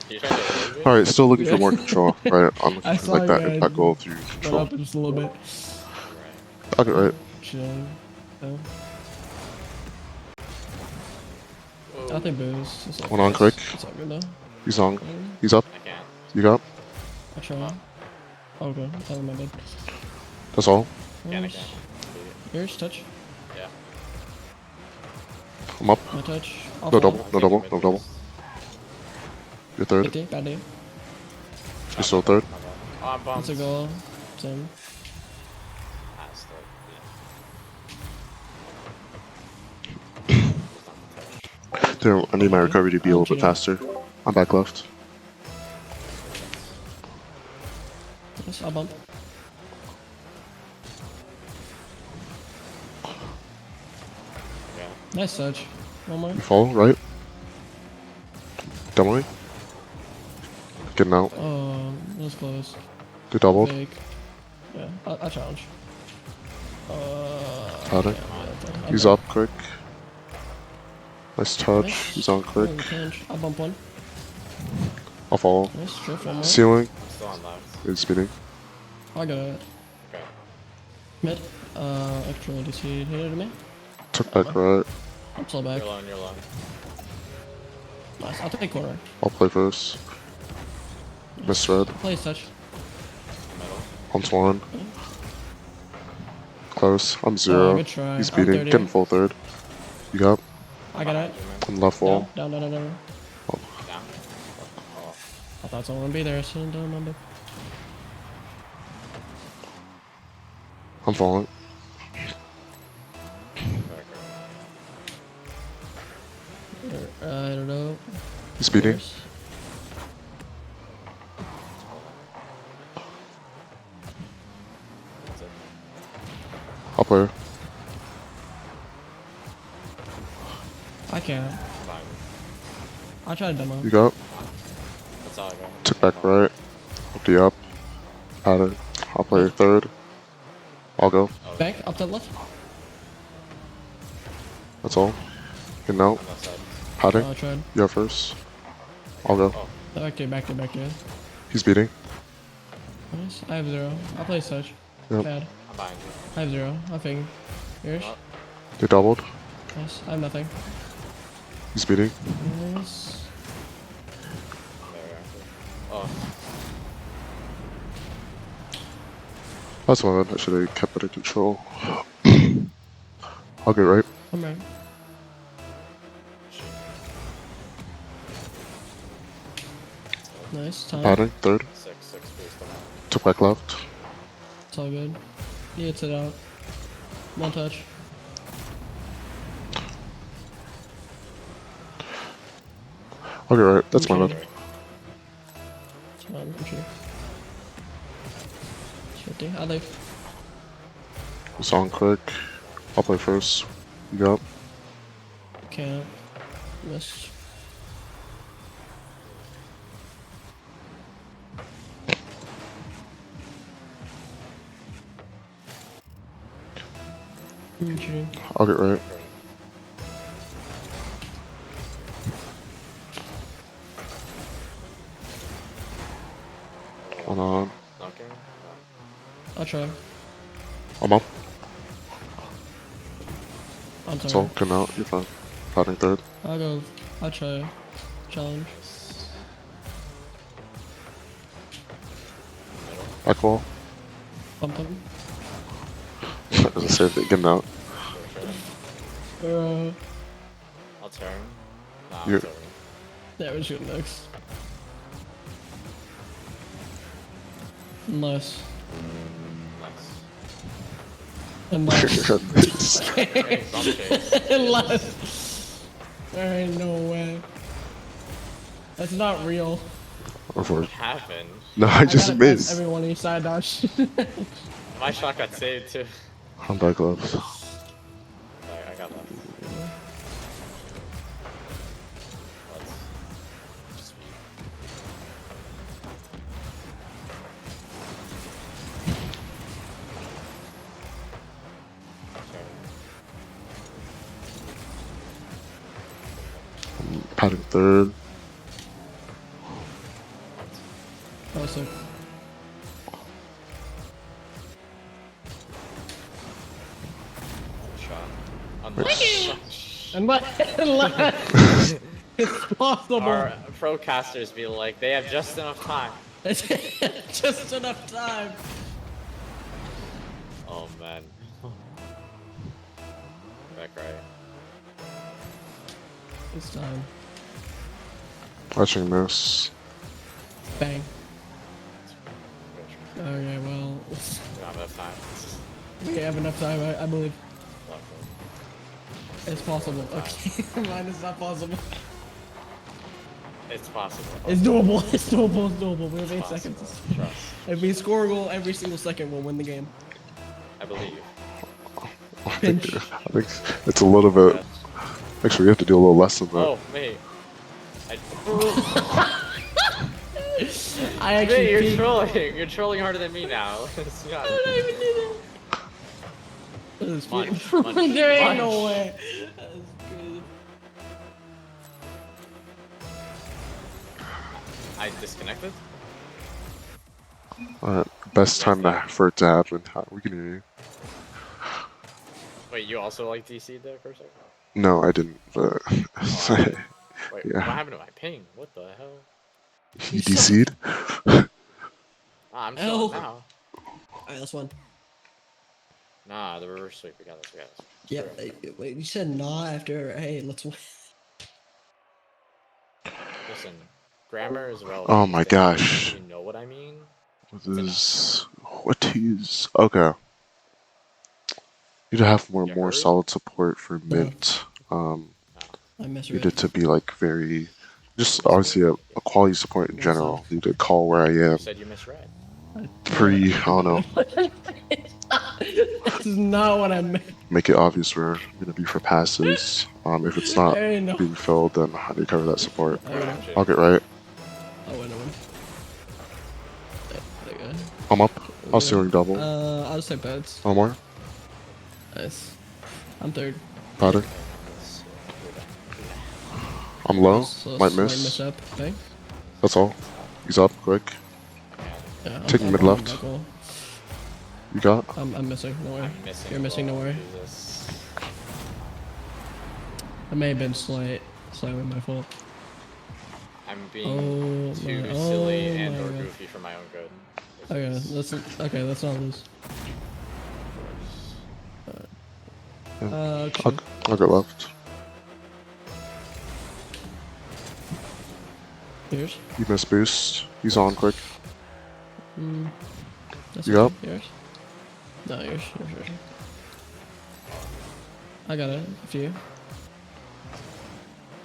You trying to leave it? Alright, still looking for more control. Right, I'm looking I for saw like you that guys impact goal through Went control. up just a little bit. I'm right. I'll get right. Chilling. No. Whoa. I think booze. It's all One on good. quick. It's all good though. He's on. He's up. I can't. You got. I'll try. Oh, good. That was my bad. That's all. Can't, I Yours. can't. Yours, touch. Yeah. I'm up. My touch. I'll No fall. double. No double. No double. You're third. 50. Bad day. You're still third. Oh, I'm bumped. That's a goal. Same. Ah, still. There, I need my recovery to be a little bit faster. I'm back left. Yes, I'll bump. Yeah. Nice touch. One more. You fall, right? Demoing. Getting out. Oh, that was close. They doubled. Fake. Yeah, I'll challenge. Padding. Yeah, He's up quick. Nice touch. He's on quick. I'll bump one. I'll follow. Nice, drift one more. Ceiling. I'm still on left. Is speeding. I got it. Okay. Mid. Extra DC hit it to me. Took back right. I'm still back. You're alone, you're alone. Nice. I'll take corner. I'll play first. Misread. Please touch. Middle. Pumped one. Close. I'm Oh, zero. good try. He's I'm beating. 30. Getting full third. You got. I got it. On the left wall. Down. Down. Oh. I thought someone would be there, so don't remember. I'm falling. I don't know. He's beating. Yours? That's it. I'll play her. I can't. Fine. I'll try to demo. You got. That's all I got. Took back right. Empty up. Padded. I'll play third. I'll go. Back, up to the left. That's all. Getting out. On that side. Padding. I tried. You're first. I'll go. Oh. Back to. He's beating. Nice. I have 0. I'll play such. Yep. Bad. I'm behind you. I have 0. I think. Yours? Oh. They doubled. Nice. I have nothing. He's beating. Nice. There, actually. Oh. That's one. I should have kept it in control. I'll get right. I'm right. Nice. Time. Padding. Third. 6, please, come on. Took back left. It's all good. He hits it out. One touch. I'll get right. That's my Okay. bad. It's fine. I'm sure. It's 50. I leave. It's on quick. I'll play first. You got. Can't. Miss. Shooting. I'll get right. One on. Knocking? No. I'll try. I'm up. I'm That's sorry. all. Getting out. You're fine. Padding third. I'll go. I'll try. Challenge. Back wall. Bump him. As I saved it, getting out. I'll turn. Nah, You're- it's over. Yeah, we're shooting next. Unless. Nice. Hey, bump chase. Unless. There ain't no way. That's not real. Or for What happened? no, I just gotta miss missed. everyone you side dodge. My shot got saved too. I'm back left. Sorry, I got left. Let's just be. Sorry. Padding third. Oh, sick. Shot. Unless. It's possible. Our procasters be like, they have just enough time. Just enough time. Oh man. Back right. It's time. Watching this. Bang. Okay, well, We don't have enough time. we have enough time, I believe. Left It's possible. Okay, mine is not possible. foot. It's possible. It's doable. It's doable. It's doable. We have 8 Possible. seconds. Trust. If we score a goal every single second, we'll win the game. I believe. I think it's a little bit. Actually, we have to do a little less than that. Oh, mate. I actually. Mate, you're peeked. trolling. You're trolling harder than me now. I don't even do that. This Munch, feet- munch, there ain't no munch. way. That's good. I disconnected? Alright, best time for it to happen. We can hear you. Wait, you also like DC'd there for a second? No, I didn't, but. Wait, Yeah. what happened to my ping? What the hell? He DC'd? Ah, I'm Ow. still now. Alright, last one. Nah, the reverse sweep. We got this. We got this. Yeah, wait, you said nah after, hey, let's win. Listen, grammar is relevant. Oh my If gosh. You know what I mean? What to use? Okay. Need to have You more heard? solid support for mint. I misread. Needed to be like very, just obviously a quality support in general. Need to call where I am. You said you misread. Pre, I don't know, This is not what I meant. make it obvious where I'm gonna be for passes. If it's not There ain't no. being filled, then I need to cover that support. Gotcha. I'll get right. I'll win. There you go. I'm up. I'll ceiling double. I'll just take beds. One more. Nice. I'm third. Padding. I'm low. So Might slight miss. up. Bang. That's all. He's up quick. Yeah, Taking mid left. back wall. You got? I'm missing. No worry. I'm missing. You're missing. No worry. Jesus. I may have been slightly my fault. I'm being too silly and or my God. goofy for my own good. Okay, let's not lose. Okay. I'll go left. Yours. You missed boost. He's on quick. That's You up? Yours. No, yours. I got it. A few.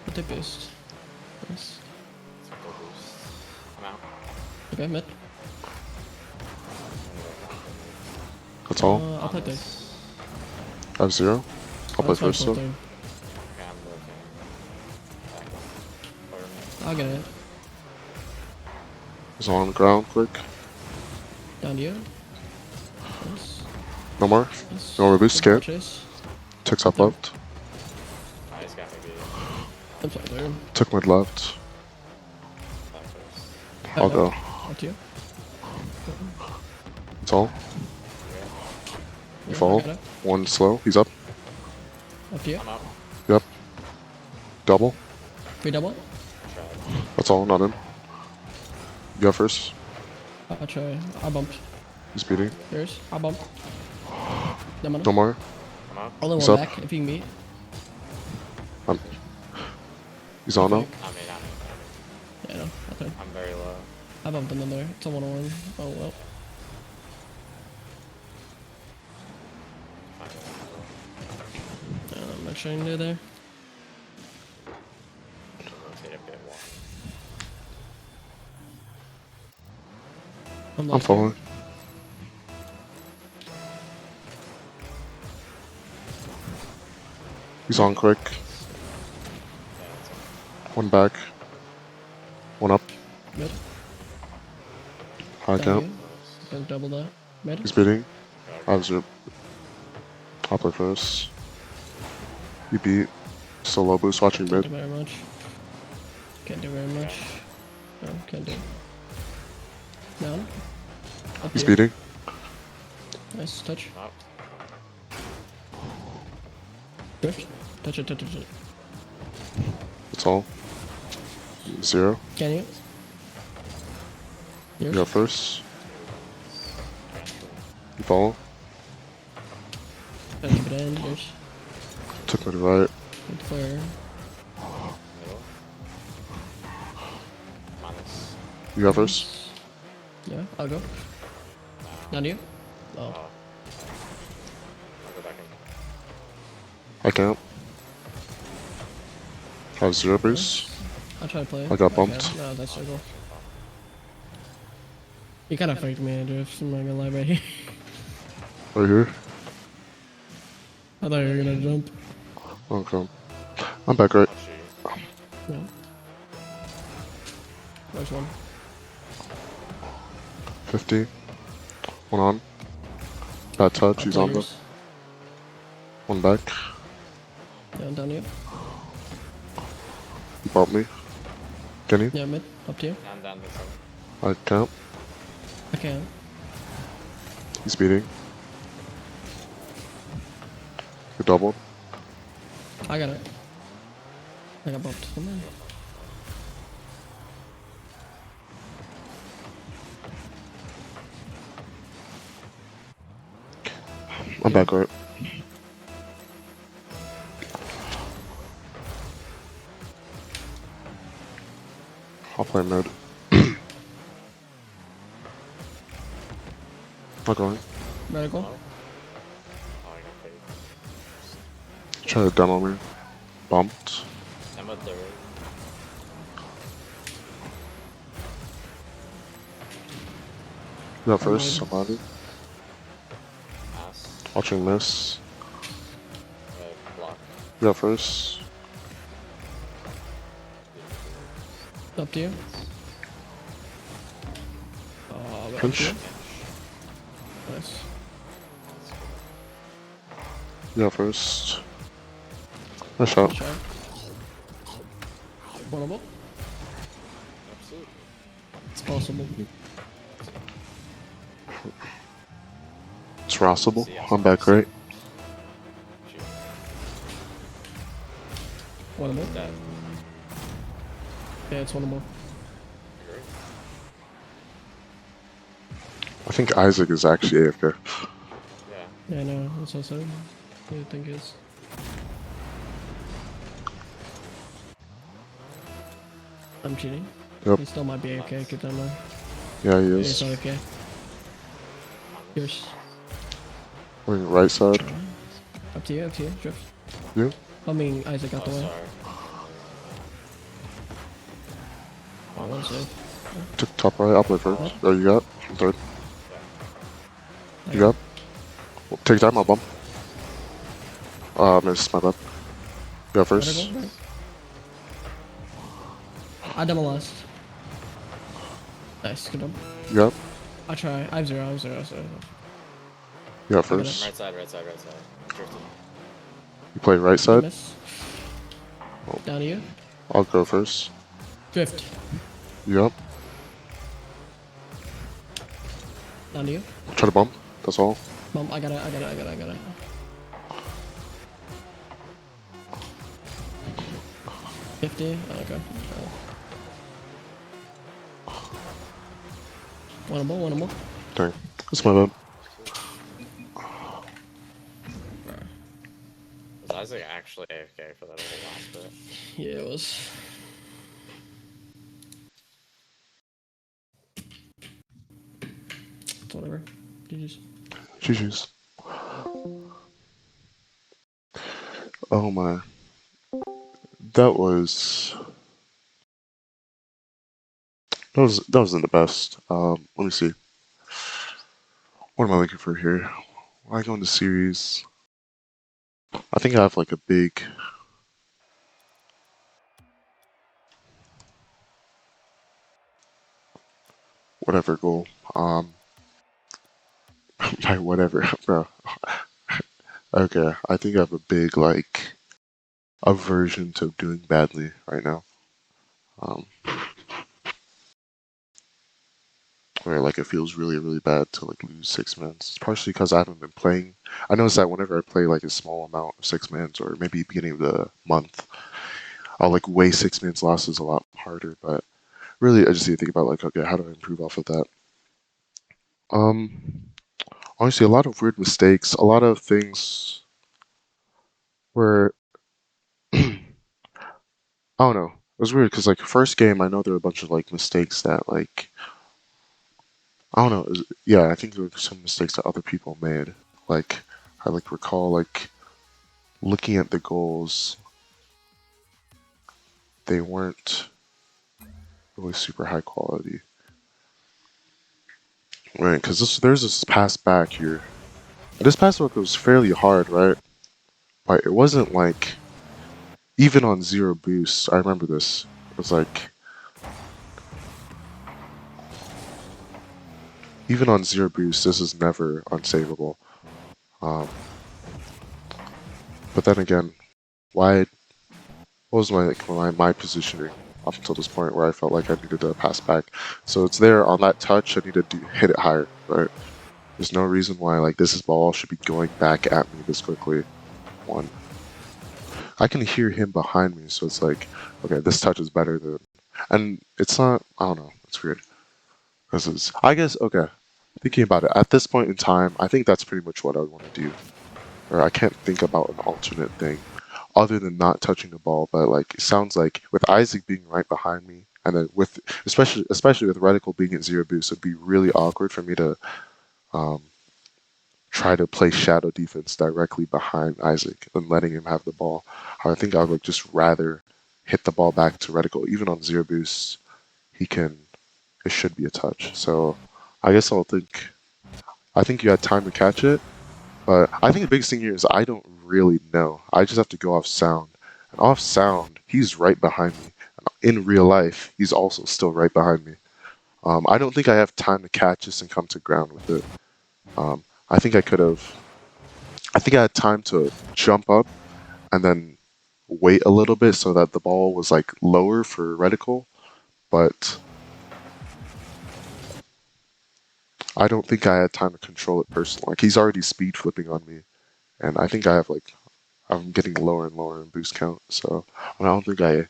I'll take boost. Nice. Simple boost. I'm out. Okay, mid. That's all. I'll play third. I have 0. I'll play That's fine, first play though. third. Okay, I'm looking. Back. Or me. I'll get it. He's on the ground quick. Down to you. Nice. No more. Nice. No more boost. Good Scared. chase. Ticks up left. I just got maybe I'm sorry, third. Took mid left. that first. I'll go. Up to you. That's all. You Yeah, fall. I got it. One slow. He's up. Up to you. I'm out. Yep. Double. Free double. Tried. That's all. Not in. You got first. I'll try. I bumped. He's beating. Yours. I bumped. No more. No more. I'm out. Only He's one up. back if you can meet. He's on now. I'm in. Yeah, no. Okay. I'm very low. I bumped him in there. It's a 1-on-1. Oh well. I'm not trying to do there. Rotate a bit more. I'm I'm left following. here. He's on quick. Yeah, that's it. One back. One up. Mid. High Down count. you. Gonna double that. Mid. He's beating. I have zero. I'll play first. He beat. Still low boost watching Can't mid. do very much. Can't do very much. No, can't do. Down. Up He's here. beating. Nice touch. I'm out. Drift. Touch it, touch it, touch it. That's all. Zero. Can you? You Yours? got first. You follow. Gotta keep it in. Yours. Took me to right. Good flare. Middle. Minus. You got first. Yeah, I'll go. Down to you? Oh. I'll go back in. I can't. I have zero boost. I'll try to play. I got Okay, bumped. no, that's circle. You kind of faked me, Drift. I'm not gonna lie right here. Right here. I thought you were gonna jump. Okay. I'm back right. I'll shoot you. No. Where's one? 50. One on. Bad touch. He's on the. Yours. One back. Yeah, down to you. He bumped me. Can he? Yeah, mid. Up to you. Down this one. I can't. I can. He's beating. Good double. I got it. I got bumped. Come on. I'm back right. I'll play mid. Not going. Medical. Oh, I got paid. Try to demo me. Bumped. I'm a third. You got first. Somebody. Pass. Watching miss. Block. You got first. Up to you. Oh, but Pinch. up to you. Nice. You got first. Nice shot. Try. Winnable. Absolutely. It's possible. It's rossable. I'm back right. Shoot. Winnable. Dead. Yeah, it's winnable. Agree. I think Isaac is actually AFK. Yeah. Yeah, I know. That's what I said. What do you think is? I'm cheating. Yep. He still might be AFK. Keep that in mind. Yeah, he He's is. AFK. Yours. Going right side. Up to you. Up to you. Drift. You? I mean, Isaac got Oh, the way. sorry. Oh, one save. Took top right. I'll play first. Oh, you got? I'm third. You got? Well, take time. I'll bump. Missed. My bad. You got first. Medical, right? I demo last. Nice. Good job. You got? I try. I have zero. I have zero. So. You got I got first. Right side, right side, right side. Drifted. You play right side. Miss. Down to you. I'll go first. Drift. You got? Down to you. Try to bump. That's all. Mom, I got it. I got it. I got it. I got it. 50. Oh, okay. Winnable. Winnable. Dang. That's my bad. Isaac actually AFK for that whole last bit? Yeah, it was. Whatever. GG's. GG's. Oh my. That wasn't the best. Let me see. What am I looking for here? When I go into series, I think I have like a big. Whatever goal. By whatever, bro. Okay, I think I have a big like aversion to doing badly right now. Where like it feels really, really bad to like lose 6-mans. It's partially because I haven't been playing. I noticed that whenever I play like a small amount of 6-mans, or maybe beginning of the month, I'll like weigh 6-mans losses a lot harder. But really, I just need to think about like, okay, how do I improve off of that? Honestly, a lot of weird mistakes, a lot of things where I don't know. It was weird because like first game, I know there were a bunch of like mistakes that like I don't know. Yeah, I think there were some mistakes that other people made. Like I like recall like looking at the goals, they weren't really super high quality. Right, because there's this pass back here. This pass back was fairly hard, right? But it wasn't like even on 0 boost. I remember this. It was like even on 0 boost, this is never unsavable. But then again, what was my positioning up until this point where I felt like I needed to pass back? So it's there on that touch. I need to hit it higher, right? There's no reason why like this ball should be going back at me this quickly. One, I can hear him behind me, so it's like, okay, this touch is better than, and it's not. I don't know. It's weird. This is, I guess, okay. Thinking about it at this point in time, I think that's pretty much what I would want to do. Or I can't think about an alternate thing other than not touching the ball. But like, it sounds like with Isaac being right behind me, and then with especially with Reticle being at 0 boost, it'd be really awkward for me to try to play shadow defense directly behind Isaac and letting him have the ball. I think I would just rather hit the ball back to Reticle. Even on 0 boost, it should be a touch. So I guess I think you had time to catch it, but I think the biggest thing here is I don't really know. I just have to go off sound. And off sound, he's right behind me. In real life, he's also still right behind me. I don't think I have time to catch this and come to ground with it. I think I had time to jump up and then wait a little bit so that the ball was like lower for Reticle, but I don't think I had time to control it personally. Like he's already speed flipping on me, and I think I'm getting lower and lower in boost count. So I don't think I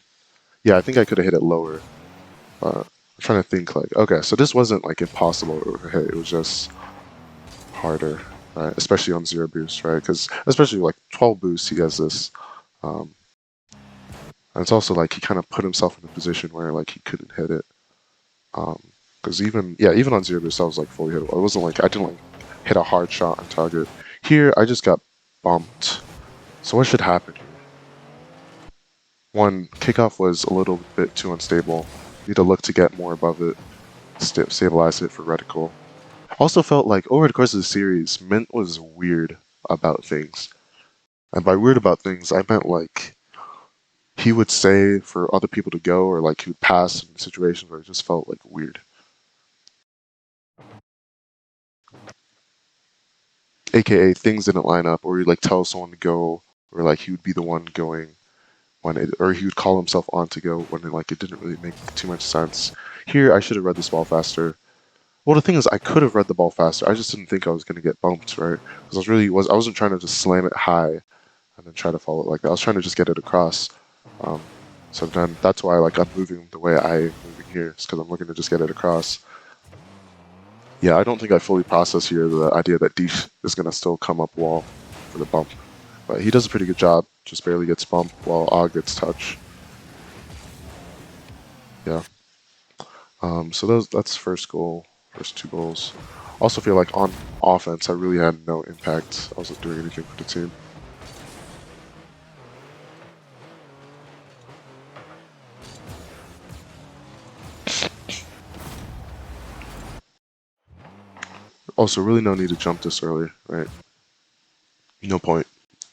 think I could have hit it lower. I'm trying to think like, okay, so this wasn't like impossible to hit. It was just harder, right? Especially on 0 boost, right? Because especially like 12 boost, he has this. And it's also like he kind of put himself in a position where like he couldn't hit it. Because even on 0 boost, I was like fully hit. It wasn't like I didn't like hit a hard shot on target. Here, I just got bumped. So what should happen here? One, kickoff was a little bit too unstable. Need to look to get more above it, stabilize it for Reticle. Also felt like over the course of the series, Mint was weird about things. And by weird about things, I meant like he would say for other people to go, or like he would pass in situations where it just felt like weird. AKA things didn't line up, or he'd like tell someone to go, or like he would be the one going or he would call himself on to go when it didn't really make too much sense. Here, I should have read this ball faster. Well, the thing is, I could have read the ball faster. I just didn't think I was going to get bumped, right? Because I wasn't trying to just slam it high and then try to follow it like that. I was trying to just get it across. So then that's why I'm moving the way I'm moving here. It's because I'm looking to just get it across. Yeah, I don't think I fully processed here the idea that Deesh is going to still come up wall for the bump. But he does a pretty good job just barely gets bumped while Og gets touch. Yeah. So that's first goal, first 2 goals. Also feel like on offense, I really had no impact. I wasn't doing anything for the team. Also, really no need to jump this early, right? No point.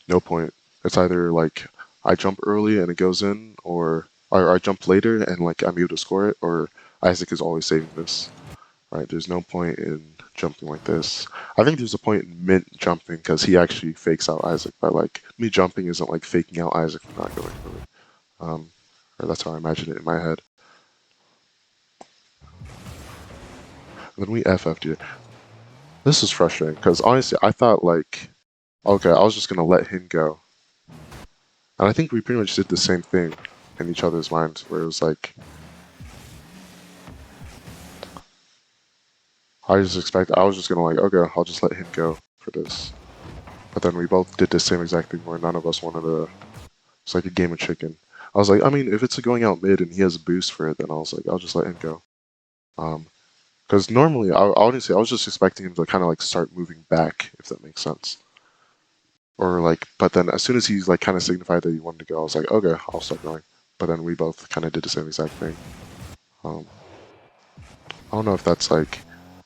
No point. It's either like I jump early and it goes in, or I jump later and like I'm able to score it, or Isaac is always saving this. Right? There's no point in jumping like this. I think there's a point in Mint jumping because he actually fakes out Isaac, but like me jumping isn't like faking out Isaac from not going for it. Or that's how I imagine it in my head. And then we FF'd it. This is frustrating because honestly, I thought like, okay, I was just gonna let him go, and I think we pretty much did the same thing in each other's minds, where it was like, I was just gonna like, okay, I'll just let him go for this, but then we both did the same exact thing where none of us wanted to. It's like a game of chicken. I was like, I mean, if it's a going out mid and he has a boost for it, then I was like, I'll just let him go. Because normally, honestly, I was just expecting him to kind of like start moving back, if that makes sense. Or like, but then as soon as he's like kind of signified that he wanted to go, I was like, okay, I'll start going. But then we both kind of did the same exact thing. I don't know if that's like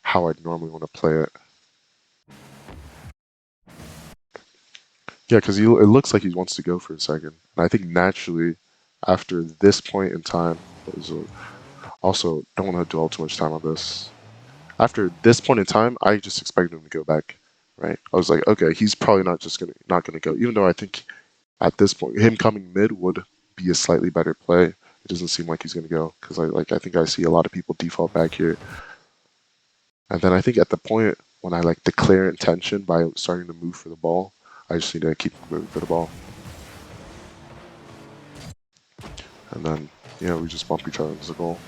how I'd normally want to play it. Yeah, because it looks like he wants to go for a second. And I think naturally, after this point in time, also don't want to dwell too much time on this. After this point in time, I just expected him to go back, right? I was like, okay, he's probably not gonna go, even though I think at this point him coming mid would be a slightly better play. It doesn't seem like he's gonna go because I think I see a lot of people default back here, and then I think at the point when I like declare intention by starting to move for the ball, I just need to keep moving for the ball, and then we just bump each other into the goal.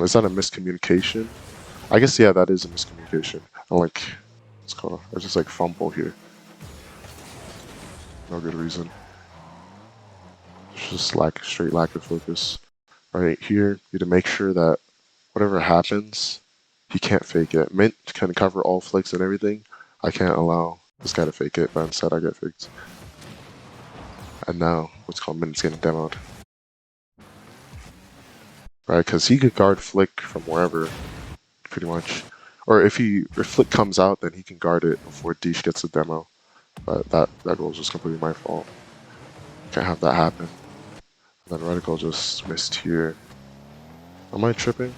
Is that a miscommunication? I guess, yeah, that is a miscommunication. I just like fumble here. No good reason. It's just straight lack of focus. Right here, you need to make sure that whatever happens, he can't fake it. Mint can cover all flicks and everything. I can't allow this guy to fake it, but instead I get faked. And now, Mint's getting demoed. Right, because he could guard flick from wherever, pretty much. Or if flick comes out, then he can guard it before Deesh gets the demo. But that goal is just completely my fault. Can't have that happen. And then Reticle just missed here. Am I tripping?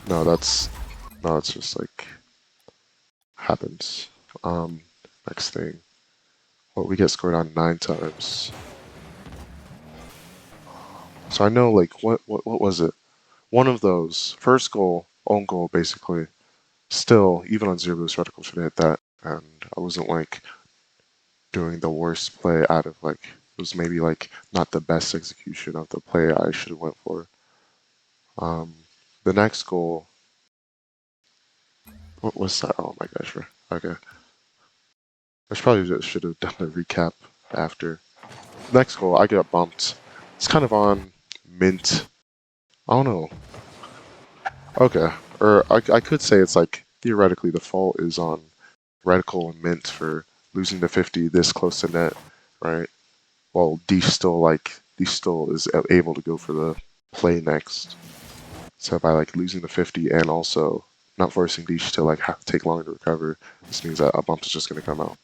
No, it's just like happens. Next thing. Well, we get scored on 9 times. So I know like what was it? One of those first goal, own goal basically. Still, even on 0 boost, Reticle should have hit that, and I wasn't like doing the worst play out of like, it was maybe like not the best execution of the play I should have went for. The next goal, what was that? Oh my gosh, okay. I should have done a recap after. Next goal, I got bumped. It's kind of on Mint. I don't know. Okay, or I could say it's like theoretically the fault is on Reticle and Mint for losing to 50 this close to net, right? While Deesh still is able to go for the play next. So by like losing the 50 and also not forcing Deesh to like have to take longer to recover, this means that a bump is just going to come out.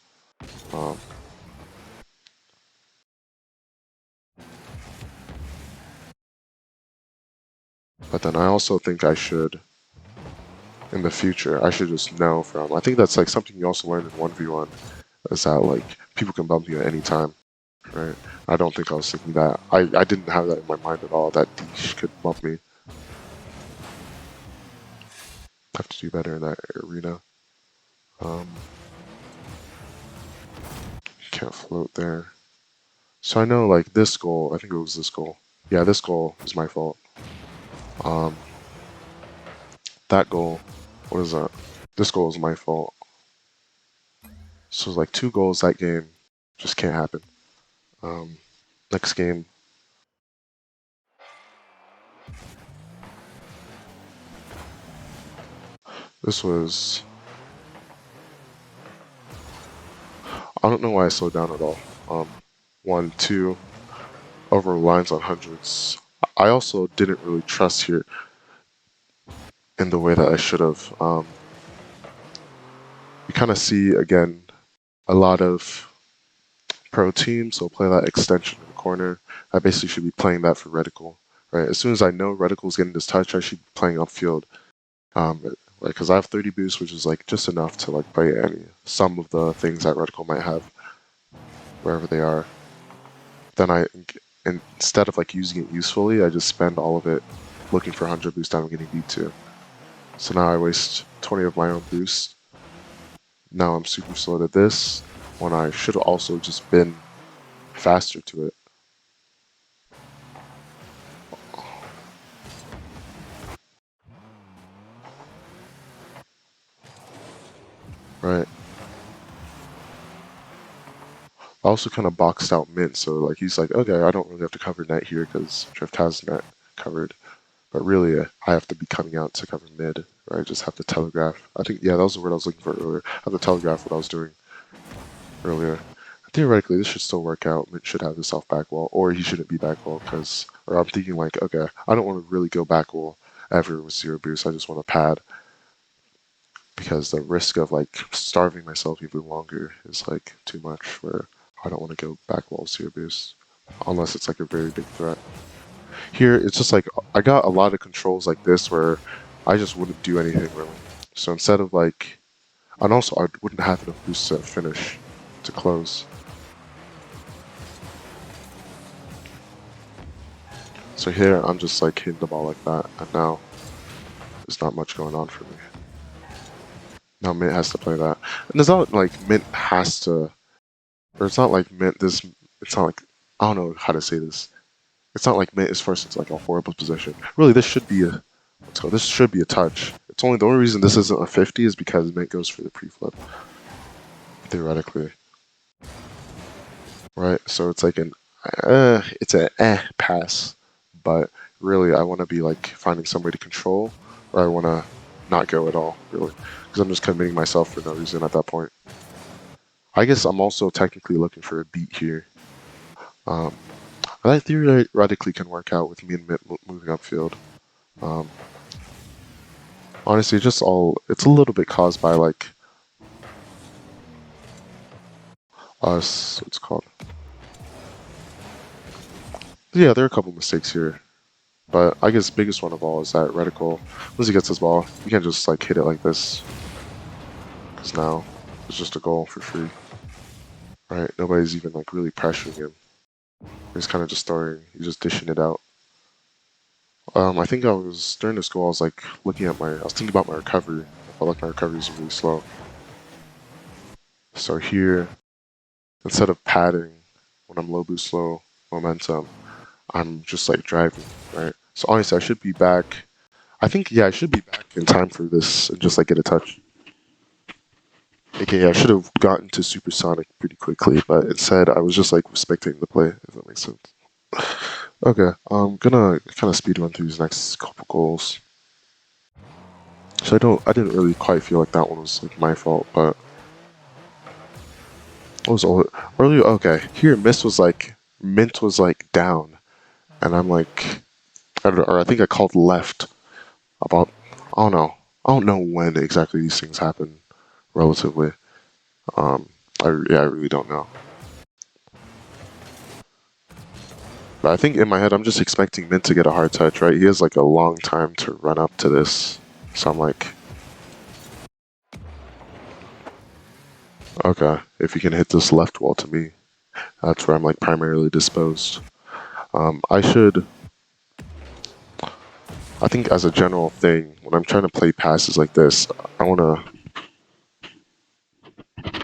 But then I also think I should, in the future, I should just know from, I think that's like something you also learn in 1v1, is that like people can bump you at any time, right? I don't think I was thinking that. I didn't have that in my mind at all, that Deesh could bump me. Have to do better in that arena. Can't float there. So I know like this goal, I think it was this goal. Yeah, this goal is my fault. That goal, what is that? This goal is my fault. So like 2 goals that game just can't happen. Next game. This was. I don't know why I slowed down at all. 1, 2, over lines on hundreds. I also didn't really trust here in the way that I should have. You kind of see again a lot of pro teams will play that extension in the corner. I basically should be playing that for Reticle, right? As soon as I know Reticle's getting this touch, I should be playing upfield. Because I have 30 boost, which is like just enough to like play some of the things that Reticle might have wherever they are. Then instead of like using it usefully, I just spend all of it looking for 100 boost down and getting beat to. So now I waste 20 of my own boost. Now I'm super slow to this when I should have also just been faster to it. Right. I also kind of boxed out Mint, so like he's like, okay, I don't really have to cover net here because Drift has net covered. But really, I have to be coming out to cover mid, or I just have to telegraph. I think, yeah, that was the word I was looking for earlier. I have to telegraph what I was doing earlier. Theoretically, this should still work out. Mint should have this off back wall, or he shouldn't be back wall, or I'm thinking like, okay, I don't want to really go back wall ever with 0 boost. I just want to pad. Because the risk of like starving myself even longer is like too much, where I don't want to go back wall 0 boost. Unless it's like a very big threat. Here, it's just like, I got a lot of controls like this where I just wouldn't do anything really. So instead of like, and also I wouldn't have enough boost to finish, to close. So here, I'm just like hitting the ball like that, and now there's not much going on for me. Now Mint has to play that. And it's not like Mint has to, or it's not like Mint this, it's not like, I don't know how to say this. It's not like Mint is forced into like a horrible position. Really, this should be a, this should be a touch. It's only, the only reason this isn't a 50 is because Mint goes for the pre-flip. Theoretically. Right, so it's like it's an pass. But really, I want to be like finding some way to control, or I want to not go at all, really. Because I'm just committing myself for no reason at that point. I guess I'm also technically looking for a beat here. That theoretically can work out with me and Mint moving upfield. Honestly, it's a little bit caused by like us, what's it called? Yeah, there are a couple mistakes here. But I guess the biggest one of all is that Reticle, once he gets his ball, you can't just like hit it like this. Because now it's just a goal for free. Right? Nobody's even like really pressuring him. He's kind of just he's just dishing it out. I think during this goal, I was like looking at I was thinking about my recovery. I felt like my recovery is really slow. So here, instead of padding when I'm low boost, low momentum, I'm just like driving, right? So honestly, I should be back. I think, yeah, I should be back in time for this and just like get a touch. Okay, I should have gotten to Supersonic pretty quickly, but instead I was just like respecting the play, if that makes sense. Okay, I'm gonna kind of speed run through these next couple goals. So I didn't really quite feel like that one was like my fault, but what was all earlier? Okay, here Mint was like down, and I'm like, I think I called left about, I don't know when exactly these things happen relatively. I really don't know. But I think in my head, I'm just expecting Mint to get a hard touch, right? He has like a long time to run up to this. So I'm like, okay, if he can hit this left wall to me, that's where I'm like primarily disposed. I think as a general thing, when I'm trying to play passes like this, I want to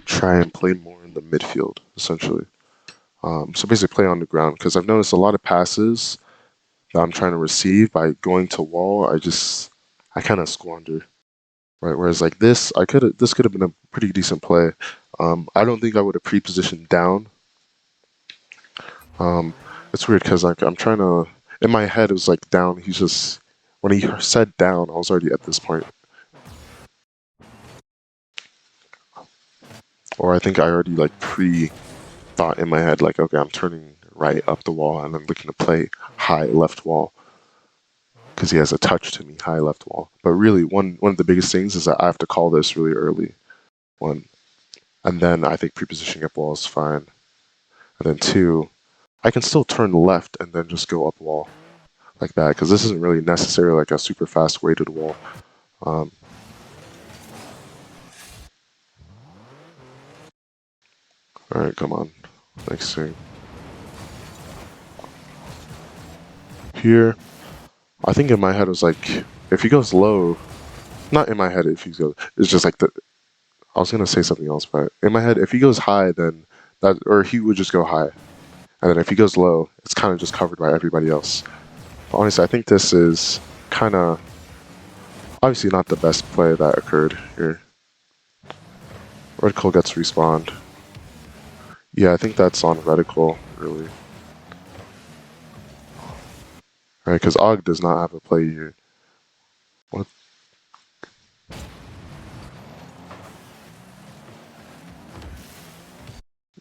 try and play more in the midfield, essentially. So basically play on the ground, because I've noticed a lot of passes that I'm trying to receive by going to wall, I kind of squander. right? Whereas like this, this could have been a pretty decent play. I don't think I would have pre-positioned down. It's weird because like I'm trying to, in my head it was like down. He's just when he said down, I was already at this point, or I think I already like pre-thought in my head like, okay, I'm turning right up the wall and then looking to play high left wall because he has a touch to me, high left wall. But really, one of the biggest things is that I have to call this really early, one, and then I think pre-positioning up wall is fine, and then two, I can still turn left and then just go up wall like that because this isn't really necessarily like a super fast weighted wall. All right, come on, next thing. Here, I think in my head it was like, if he goes low, not in my head if he goes, it's just like I was gonna say something else, but in my head, if he goes high, then that, or he would just go high. And then if he goes low, it's kind of just covered by everybody else. But honestly, I think this is kind of, obviously not the best play that occurred here. Reticle gets respawned. Yeah, I think that's on Reticle, really. Right, because Og does not have a play here. What?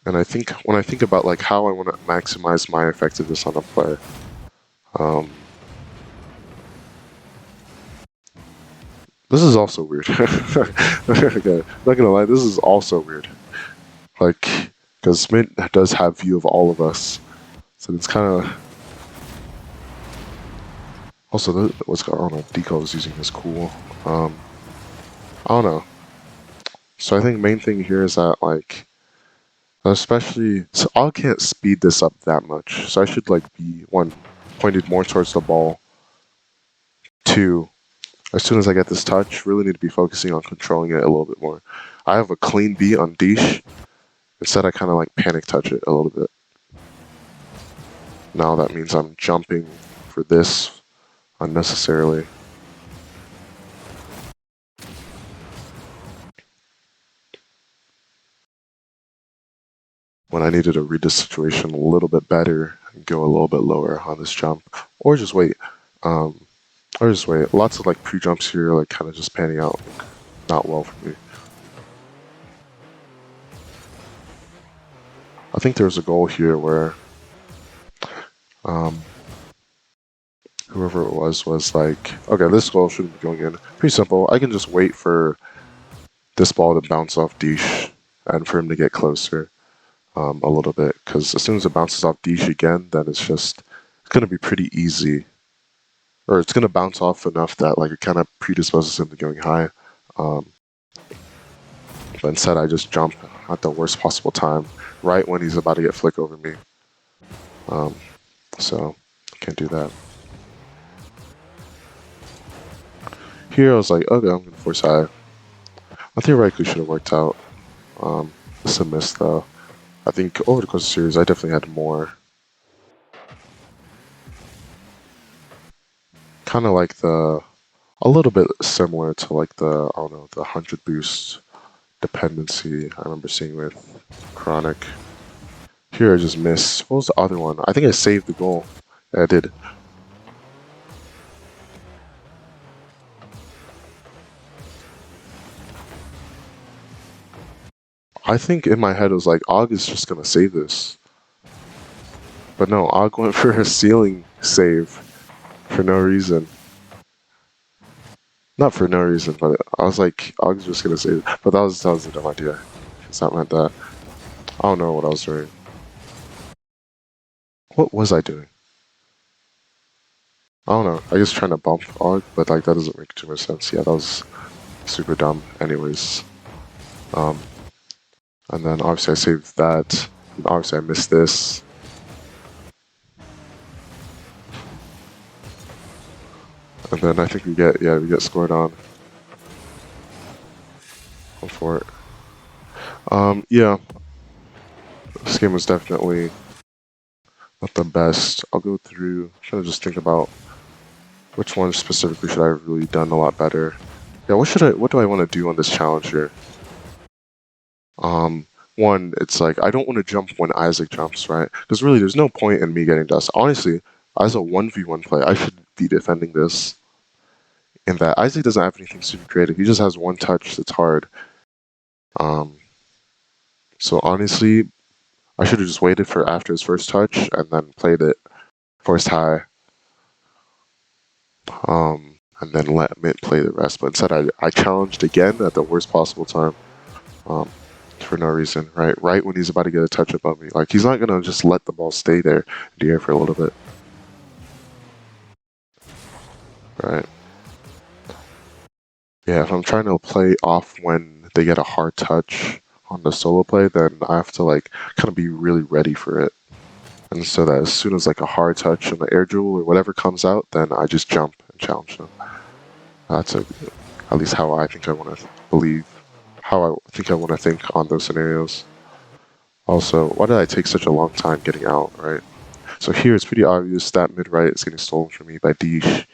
And I think, when I think about like how I want to maximize my effectiveness on a play, this is also weird. Okay, not gonna lie, this is also weird. Like, because Mint does have view of all of us, so it's kind of. Also, what's going on? Deco is using is cool. I don't know. So I think main thing here is that like, especially so I can't speed this up that much. So I should like be one pointed more towards the ball. Two, as soon as I get this touch, really need to be focusing on controlling it a little bit more. I have a clean beat on Dish. Instead, I kind of like panic touch it a little bit. Now that means I'm jumping for this unnecessarily. When I needed to read the situation a little bit better and go a little bit lower on this jump, or just wait. Lots of like pre-jumps here, like kind of just panning out not well for me. I think there was a goal here where whoever it was like, okay, this goal shouldn't be going in. Pretty simple. I can just wait for this ball to bounce off Dish and for him to get closer a little bit, because as soon as it bounces off Dish again, then it's going to be pretty easy. Or it's going to bounce off enough that like it kind of predisposes him to going high. But instead I just jump at the worst possible time, right when he's about to get flick over me. So, can't do that. Here I was like, okay, I'm going to force high. I theoretically should have worked out. It's a miss though. I think over the course of the series, I definitely had more. Kind of like a little bit similar to like the, I don't know, the 100 boost dependency I remember seeing with Chronic. Here I just missed. What was the other one? I think I saved the goal. Yeah, I did. I think in my head it was like, Og is just going to save this. But no, Og went for a ceiling save for no reason. Not for no reason, but I was like, Og's just going to save it. But that was a dumb idea. It's not like that. I don't know what I was doing. What was I doing? I don't know. I guess trying to bump Og, but like that doesn't make too much sense. Yeah, that was super dumb. Anyways. And then obviously I saved that. And obviously I missed this. And then I think we get scored on. Go for it. Yeah. This game was definitely not the best. I'll go through, trying to just think about which one specifically should I have really done a lot better. Yeah, what do I want to do on this challenge here? One, it's like I don't want to jump when Isaac jumps, right? Because really, there's no point in me getting dust. Honestly, as a 1v1 play, I should be defending this. In that Isaac doesn't have anything super creative. He just has one touch that's hard. So honestly, I should have just waited for after his first touch and then played it first high. And then let Mint play the rest. But instead, I challenged again at the worst possible time. For no reason, right? Right when he's about to get a touch above me. Like, he's not going to just let the ball stay there in the air for a little bit. Right. Yeah, if I'm trying to play off when they get a hard touch on the solo play, then I have to, like, kind of be really ready for it. And so that as soon as, like, a hard touch and the air dribble or whatever comes out, then I just jump and challenge them. That's at least how I think I want to believe. How I think I want to think on those scenarios. Also, why did I take such a long time getting out, right? So here it's pretty obvious that mid-right is getting stolen from me by Deesh.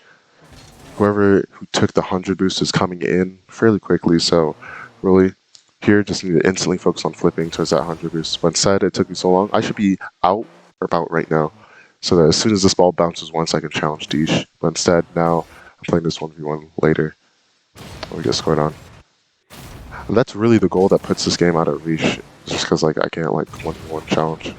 Whoever who took the 100 boost is coming in fairly quickly, so really, here just need to instantly focus on flipping towards that 100 boost. But instead, it took me so long, I should be out or about right now, so that as soon as this ball bounces once, I can challenge Deesh. But instead, now, I'm playing this 1v1 later. We get scored on. And that's really the goal that puts this game out of reach. Just because, like, I can't, like, 1v1 challenge.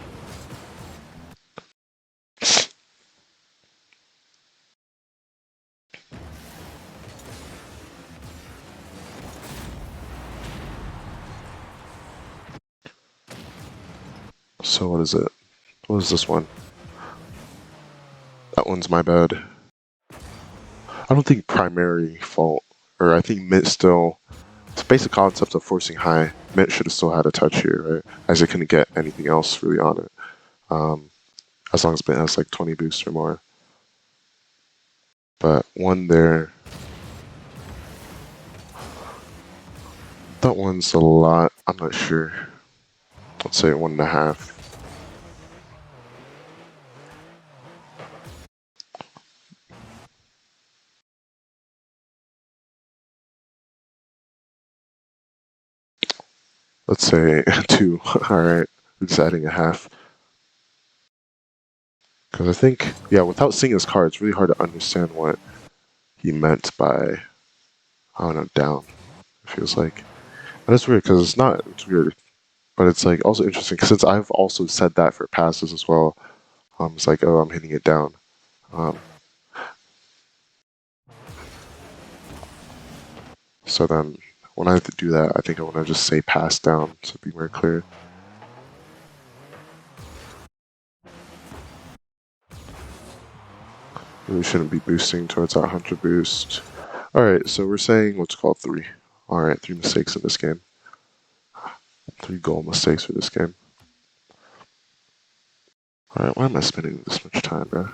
So what is it? What is this one? That one's my bad. I don't think primary fault, or I think Mint still, it's basic concept of forcing high. Mint should have still had a touch here, right? As it couldn't get anything else really on it. As long as Mint has like 20 boosts or more. But one there. That one's a lot. I'm not sure. Let's say 1.5. Let's say 2. Alright. We're just adding a half. Because I think, yeah, without seeing his card, it's really hard to understand what he meant by, I don't know, down. It feels like. And it's weird because it's weird. But it's like also interesting since I've also said that for passes as well. It's like, oh, I'm hitting it down. So then when I have to do that, I think I want to just say pass down to be more clear. Really shouldn't be boosting towards that 100 boost. Alright, so we're saying what's called 3. Alright, 3 mistakes in this game. 3 goal mistakes for this game. Alright, why am I spending this much time, bro?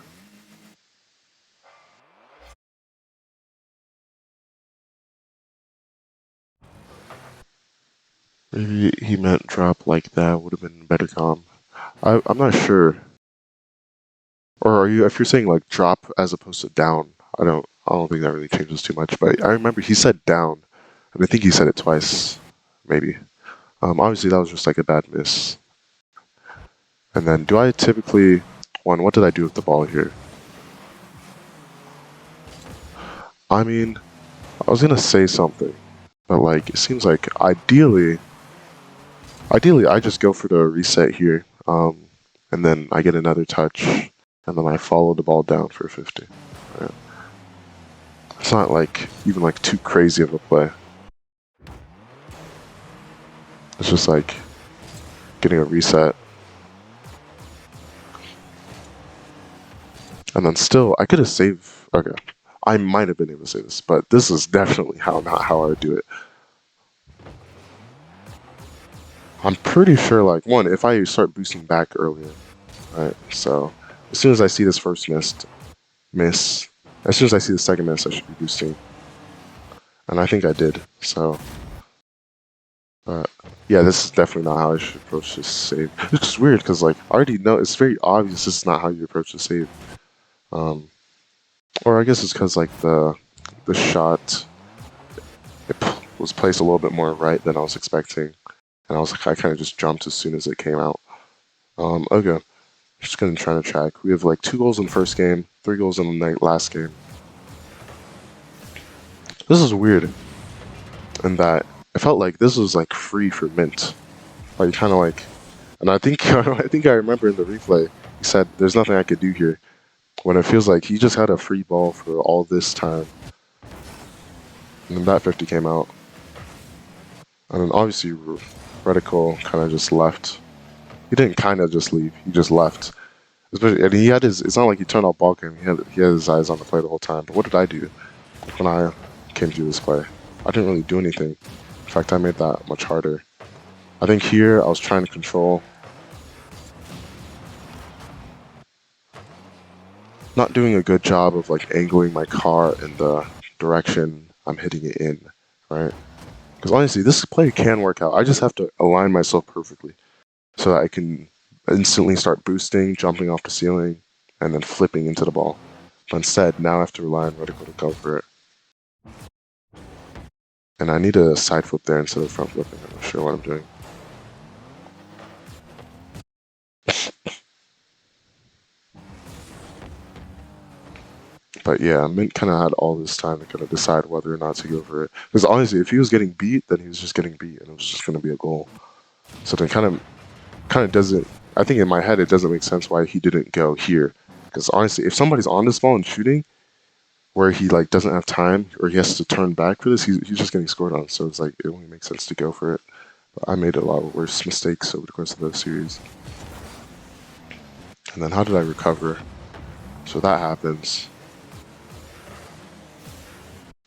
Maybe he meant drop like that would have been better calm. I'm not sure. Or are you, if you're saying like drop as opposed to down, I don't think that really changes too much. But I remember he said down, and I think he said it twice, maybe. Obviously that was just like a bad miss. And then do I typically, what did I do with the ball here? I mean, I was gonna say something, but like it seems like ideally I just go for the reset here, and then I get another touch, and then I follow the ball down for 50. Right. It's not like even like too crazy of a play. It's just like getting a reset. And then still, I could have saved, okay. I might have been able to save this, but this is definitely not how I would do it. I'm pretty sure, like, one, if I start boosting back earlier, right? So, as soon as I see this first miss, as soon as I see the second miss, I should be boosting. And I think I did, so. Yeah, this is definitely not how I should approach this save. Which is weird, because, like, I already know, it's very obvious this is not how you approach the save. Or I guess it's because, like, the shot was placed a little bit more right than I was expecting. And I was like, I kind of just jumped as soon as it came out. Okay. Just gonna try to track. We have like 2 goals in the first game, 3 goals in the last game. This is weird. In that it felt like this was like free for Mint. Like kind of like, and I think I remember in the replay he said there's nothing I could do here. When it feels like he just had a free ball for all this time. And then that 50 came out. And then obviously Reticle kind of just left. He didn't kind of just leave, he just left. Especially, and he had his, it's not like he turned off ball game, he had his eyes on the play the whole time. But what did I do when I came to this play? I didn't really do anything. In fact, I made that much harder. I think here I was trying to control. Not doing a good job of like angling my car in the direction I'm hitting it in, right? Because honestly, this play can work out. I just have to align myself perfectly so that I can instantly start boosting, jumping off the ceiling, and then flipping into the ball. But instead, now I have to rely on Reticle to go for it. And I need a side flip there instead of front flipping. I'm not sure what I'm doing. But yeah, Mint kind of had all this time to kind of decide whether or not to go for it. Because honestly, if he was getting beat, then he was just getting beat, and it was just going to be a goal. So then kind of doesn't. I think in my head it doesn't make sense why he didn't go here. Because honestly, if somebody's on this ball and shooting, where he like doesn't have time or he has to turn back for this, he's just getting scored on. So it's like it only makes sense to go for it. But I made a lot of worse mistakes over the course of the series. And then how did I recover? So that happens.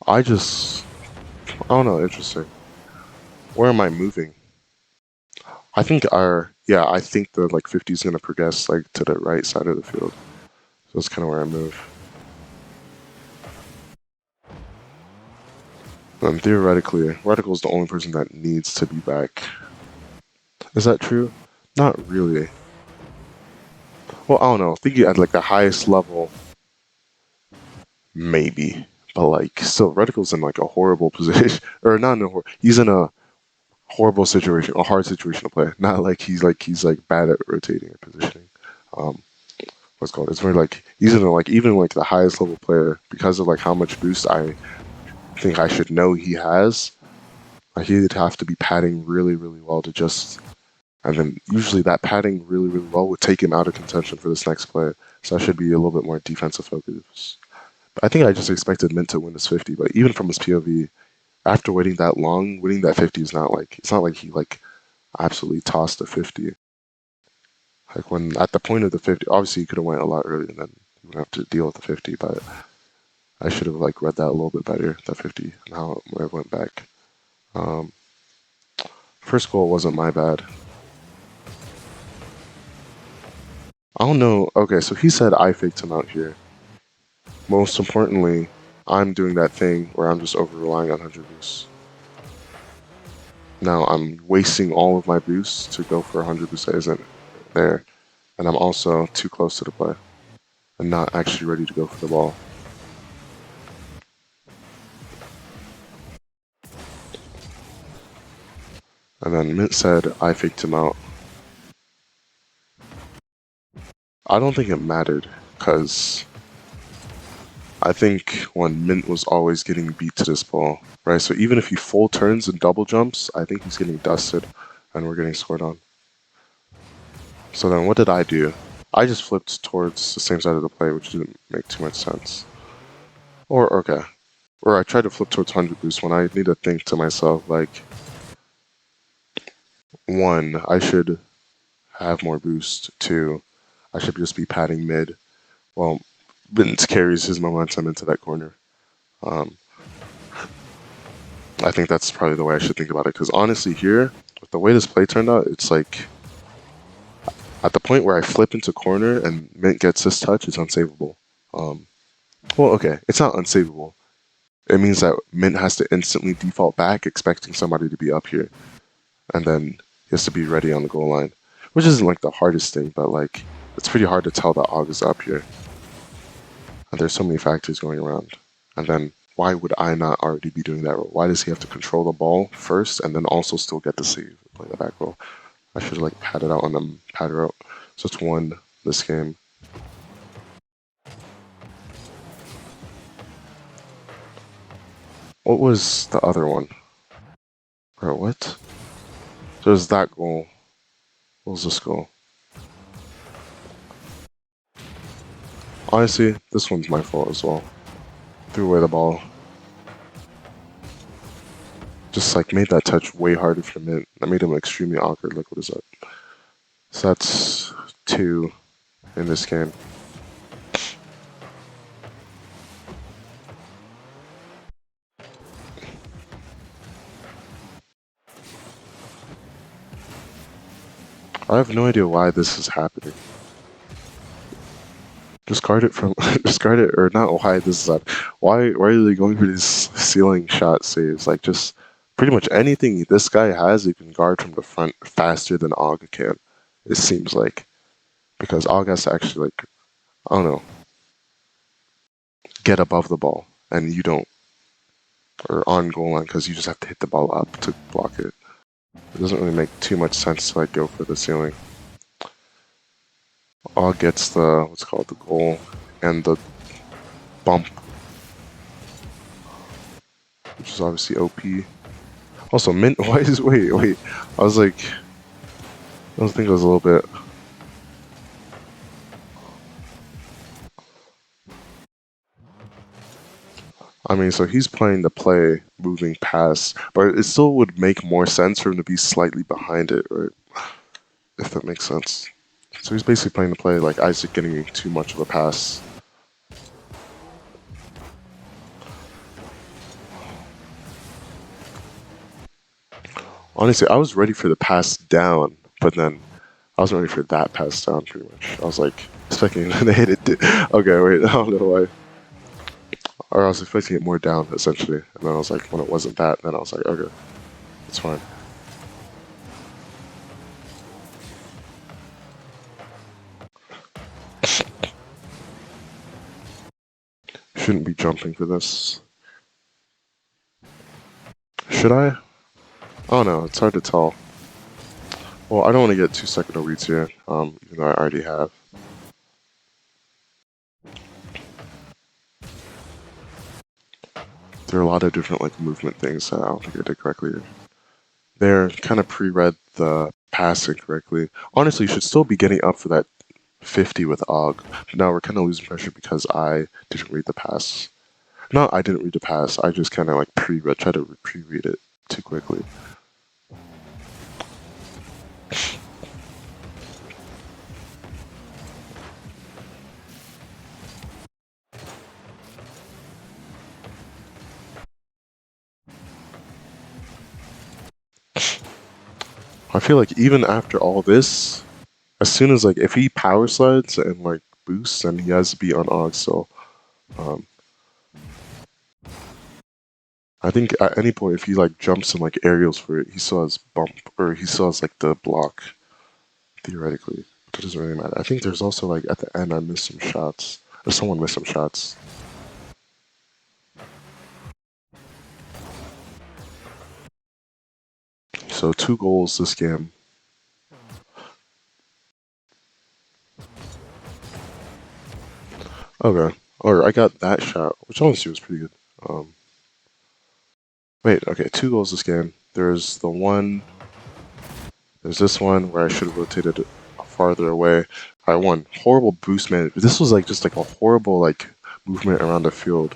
I don't know, interesting. Where am I moving? I think I think the like 50 is gonna progress like to the right side of the field. So that's kind of where I move. And theoretically, Reticle is the only person that needs to be back. Is that true? Not really. Well, I don't know. Thinking at like the highest level, maybe. But like, still, Reticle's in like a horrible position, or not in a he's in a horrible situation, a hard situation to play. Not like he's bad at rotating or positioning. What's called? It's very like he's in a, like even like the highest level player because of like how much boost I think I should know he has. Like he'd have to be padding really, really well to just, and then usually that padding really, really well would take him out of contention for this next play. So I should be a little bit more defensive focused. I think I just expected Mint to win this 50, but even from his POV, after waiting that long, winning that 50 is not like, it's not like he like absolutely tossed a 50. Like when, at the point of the 50, obviously he could have went a lot earlier and then he would have to deal with the 50, but I should have like read that a little bit better, that 50, and how it went back. First goal wasn't my bad. I don't know, okay, so he said I faked him out here. Most importantly, I'm doing that thing where I'm just over-relying on 100 boosts. Now I'm wasting all of my boosts to go for 100 boosts that isn't there. And I'm also too close to the play and not actually ready to go for the ball. And then Mint said I faked him out. I don't think it mattered, because I think when Mint was always getting beat to this ball, right? So even if he full turns and double jumps, I think he's getting dusted and we're getting scored on. So then what did I do? I just flipped towards the same side of the play, which didn't make too much sense. Or I tried to flip towards 100 boost when I need to think to myself, like, one, I should have more boost. Two, I should just be padding mid. Well, Mint carries his momentum into that corner. I think that's probably the way I should think about it, because honestly here, with the way this play turned out, it's like, at the point where I flip into corner and Mint gets this touch, it's unsavable. Well, okay, it's not unsavable. It means that Mint has to instantly default back, expecting somebody to be up here. And then he has to be ready on the goal line. Which isn't like the hardest thing, but like, it's pretty hard to tell that Og is up here. And there's so many factors going around. And then why would I not already be doing that role? Why does he have to control the ball first and then also still get to save, play the back row? I should have like padded out on them, pad route. So it's 1 this game. What was the other one? Bro, what? There's that goal. What was this goal? Honestly, this one's my fault as well. Threw away the ball. Just like made that touch way harder for him. That made him extremely awkward. Like, what is that? So that's 2 in this game. I have no idea why this is happening. Discard it from discard it, or not why this is happening. Why are they going for these ceiling shot saves? Like, just pretty much anything this guy has, he can guard from the front faster than Og can. It seems like, because Og has to actually, like, I don't know, get above the ball, and you don't, or on goal line, because you just have to hit the ball up to block it. It doesn't really make too much sense to like go for the ceiling. Og gets the what's called the goal and the bump, which is obviously OP. Also, Mint. Why is wait? I was like, I think it was a little bit. I mean, so he's playing the play, moving past, but it still would make more sense for him to be slightly behind it, right? If that makes sense. So he's basically playing the play like Isaac getting too much of a pass. Honestly, I was ready for the pass down, but then I wasn't ready for that pass down pretty much. I was like expecting they hit it. Okay, wait, I don't know why. Or I was expecting it more down, essentially. And then I was like, when it wasn't that, then I was like, okay, it's fine. Shouldn't be jumping for this. Should I? Oh no, it's hard to tell. Well, I don't want to get 2 second reads here, even though I already have. There are a lot of different like movement things that I don't think I did correctly. There, kind of pre-read the passing correctly. Honestly, you should still be getting up for that 50 with Og. But now we're kind of losing pressure because I didn't read the pass. No, I didn't read the pass. I just kind of like pre-read, try to pre-read it too quickly. I feel like even after all this, as soon as like if he power slides and like boosts, then he has to be on Og. So, I think at any point if he like jumps and like aerials for it, he still has bump or he still has like the block. Theoretically, but it doesn't really matter. I think there's also like at the end I missed some shots, or someone missed some shots. So 2 goals this game. Okay. Or I got that shot, which honestly was pretty good. Wait, okay, 2 goals this game. There's this one where I should have rotated farther away. I won. Horrible boost management. This was like just like a horrible like movement around the field,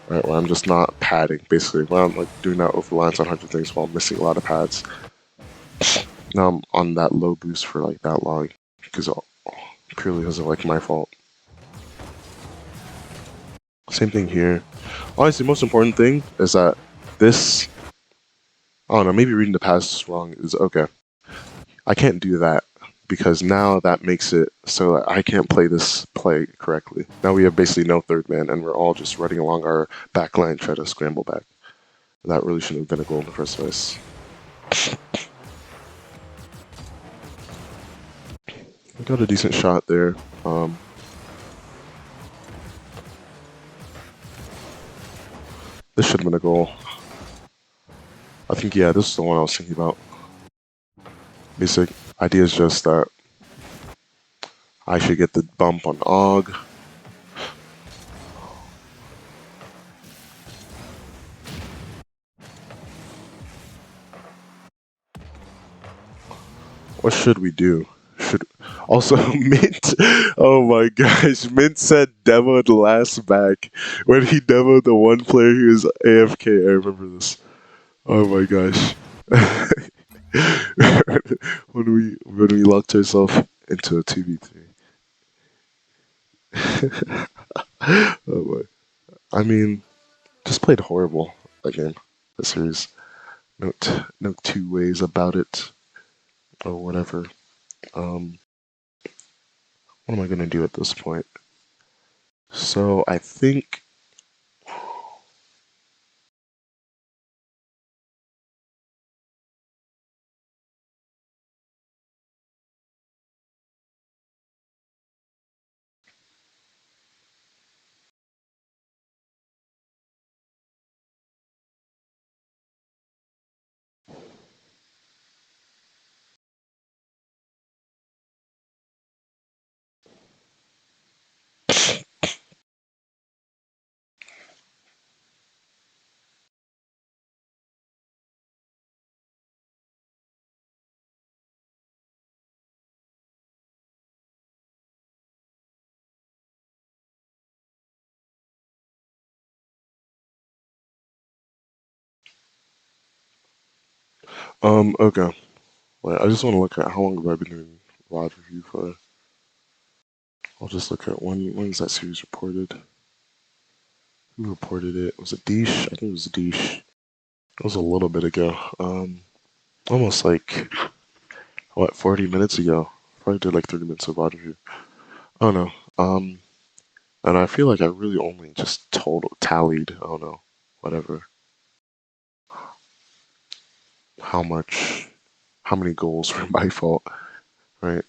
right? Where I'm just not padding, basically. Where I'm like doing that over lines on 100 things while missing a lot of pads. Now I'm on that low boost for like that long because purely because of like my fault. Same thing here. Honestly, the most important thing is that this, I don't know, maybe reading the pass wrong is okay. I can't do that because now that makes it so that I can't play this play correctly. Now we have basically no third man and we're all just running along our back line trying to scramble back. That really shouldn't have been a goal in the first place. I got a decent shot there. This should have been a goal. I think, yeah, this is the one I was thinking about. Basic idea is just that I should get the bump on Og. What should we do? Should also Mint. Oh my gosh, Mint said demoed last back when he demoed the one player who was AFK. I remember this. Oh my gosh. when we locked ourselves into a 2v3. Oh boy. I mean, just played horrible that game, that series. No two ways about it or whatever. What am I gonna do at this point? So I think okay. Wait, I just want to look at how long have I been doing live review for. I'll just look at when is that series reported? Who reported it? Was it Deesh? I think it was Deesh. It was a little bit ago. Almost like what, 40 minutes ago. Probably did like 30 minutes of live review. Oh no. And I feel like I really only just tallied. Oh no, whatever. How many goals were my fault, right?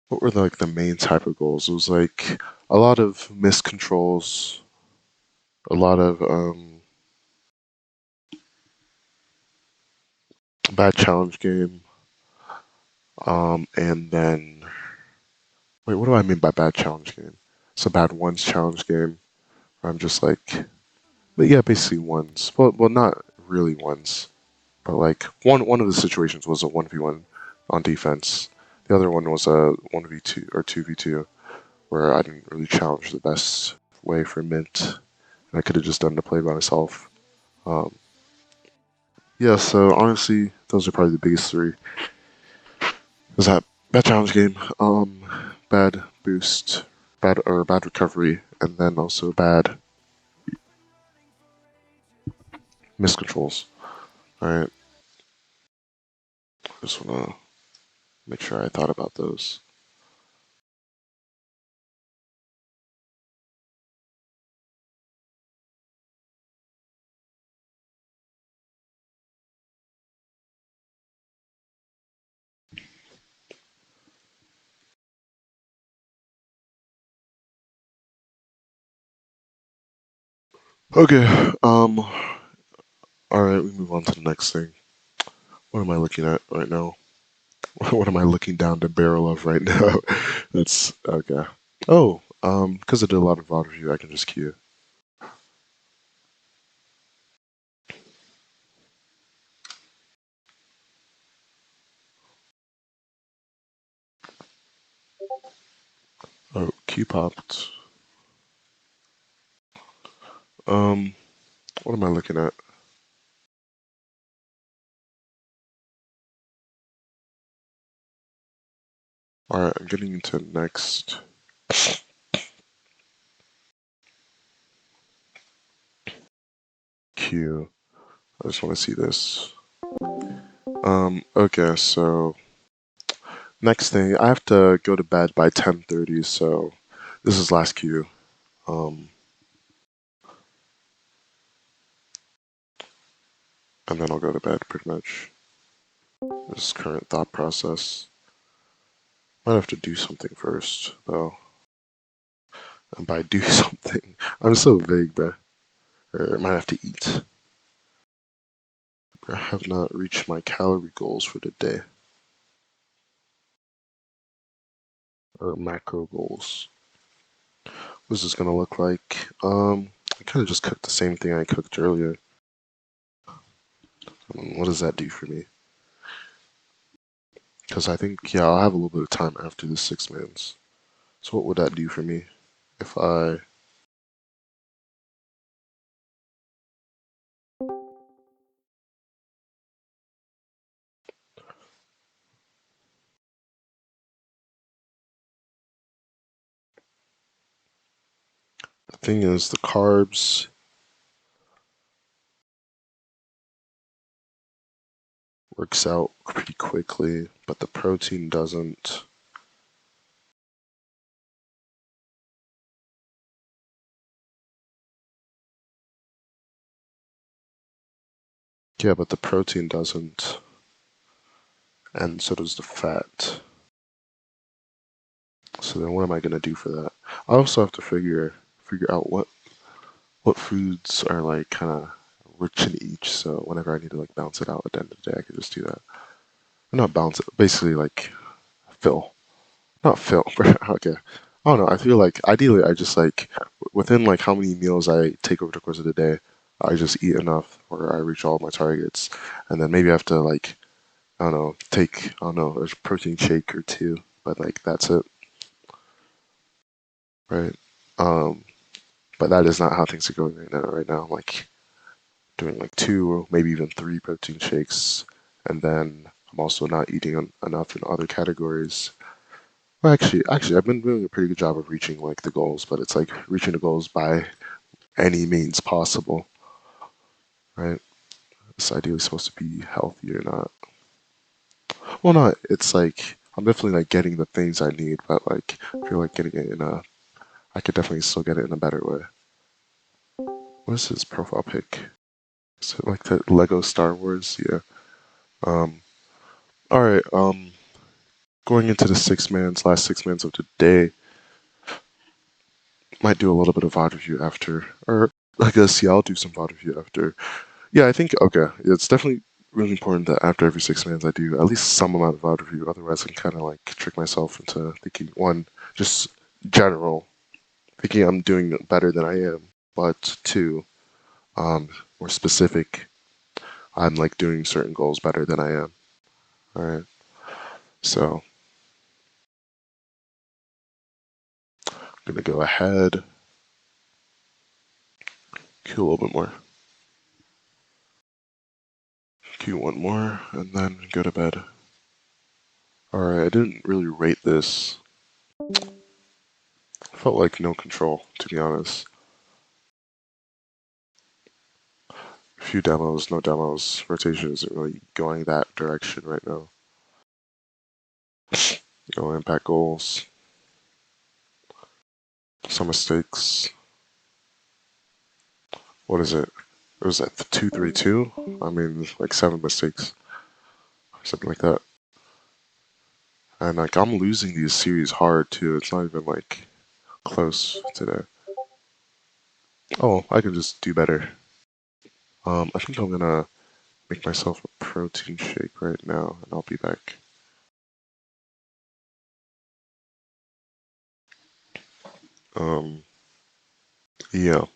What were like the main type of goals? It was like a lot of miscontrols, a lot of bad challenge game, and then wait, what do I mean by bad challenge game? It's a bad ones challenge game where I'm just like, but yeah, basically ones. Well, not really ones, but like one of the situations was a 1v1 on defense. The other one was a 1v2 or 2v2 where I didn't really challenge the best way for Mint. And I could have just done the play by myself. Yeah, so honestly, those are probably the biggest three. Was that bad challenge game, bad boost, bad recovery, and then also bad miscontrols. Alright. Just wanna make sure I thought about those. Okay, alright, we move on to the next thing. What am I looking at right now? What am I looking down the barrel of right now? That's okay. Oh, because I did a lot of VOD review, I can just queue. Oh, queue popped. What am I looking at? Alright, I'm getting into next. Queue. I just want to see this. Okay, so next thing, I have to go to bed by 10:30, so this is last queue. And then I'll go to bed pretty much. This is current thought process. Might have to do something first, though. And by do something, I'm so vague, bro. Or I might have to eat. I have not reached my calorie goals for the day. Or macro goals. What's this gonna look like? I kind of just cooked the same thing I cooked earlier. What does that do for me? Because I think, yeah, I'll have a little bit of time after the 6 mans. So what would that do for me if I... The thing is, the carbs works out pretty quickly, but the protein doesn't. Yeah, but the protein doesn't. And so does the fat. So then what am I gonna do for that? I also have to figure out what foods are like kind of rich in each. So whenever I need to like balance it out at the end of the day, I could just do that. Not balance it, basically like fill. Not fill. Okay. I don't know. I feel like ideally I just like within like how many meals I take over the course of the day, I just eat enough where I reach all my targets, and then maybe I have to like I don't know I don't know a protein shake or two, but like that's it, right? Um, but that is not how things are going right now. Right now, I'm like doing like 2 or maybe even 3 protein shakes, and then I'm also not eating enough in other categories. Well, actually, I've been doing a pretty good job of reaching like the goals, but it's like reaching the goals by any means possible, right? It's ideally supposed to be healthy or not. Well, not. It's like I'm definitely like getting the things I need, but like I feel like getting it in a. I could definitely still get it in a better way. What is his profile pic? Is it like the Lego Star Wars? Yeah. Um. All right. Going into the last 6 mans of the day. Might do a little bit of VOD review after, or I guess yeah, I'll do some VOD review after. Yeah, I think okay. Yeah, it's definitely really important that after every 6 mans I do at least some amount of VOD review. Otherwise, I can kind of like trick myself into thinking one, just general, thinking I'm doing better than I am, but two, more specific, I'm like doing certain goals better than I am. All right, so I'm gonna go ahead, queue a little bit more, queue one more, and then go to bed. All right, I didn't really rate this. Felt like no control, to be honest. Few demos, no demos. Rotation isn't really going that direction right now. No impact goals. Some mistakes. What is it? It was at 2-3-2? I mean, like 7 mistakes. Something like that. And like, I'm losing these series hard too. It's not even like close today. Oh, I can just do better. I think I'm gonna make myself a protein shake right now, and I'll be back. Yeah.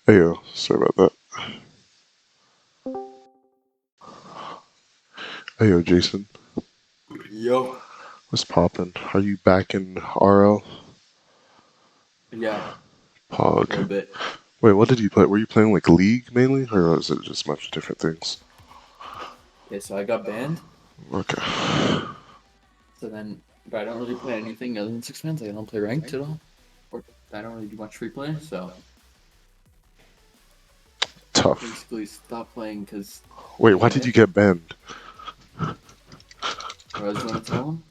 Hey yo, sorry about that. Hey yo, Jason, Yo. what's poppin'? Are you back in RL? Yeah, a Pog. little bit. Wait, what did you play? Were you playing like League mainly, or was it just a bunch of different things? Yeah, so I got banned. Okay. So then, but I don't really play anything other than Six Mans. Like, I don't play ranked at all. Or I don't really do much free play. So Tough. basically, stop playing because Wait, why did you get banned? I was going to tell him.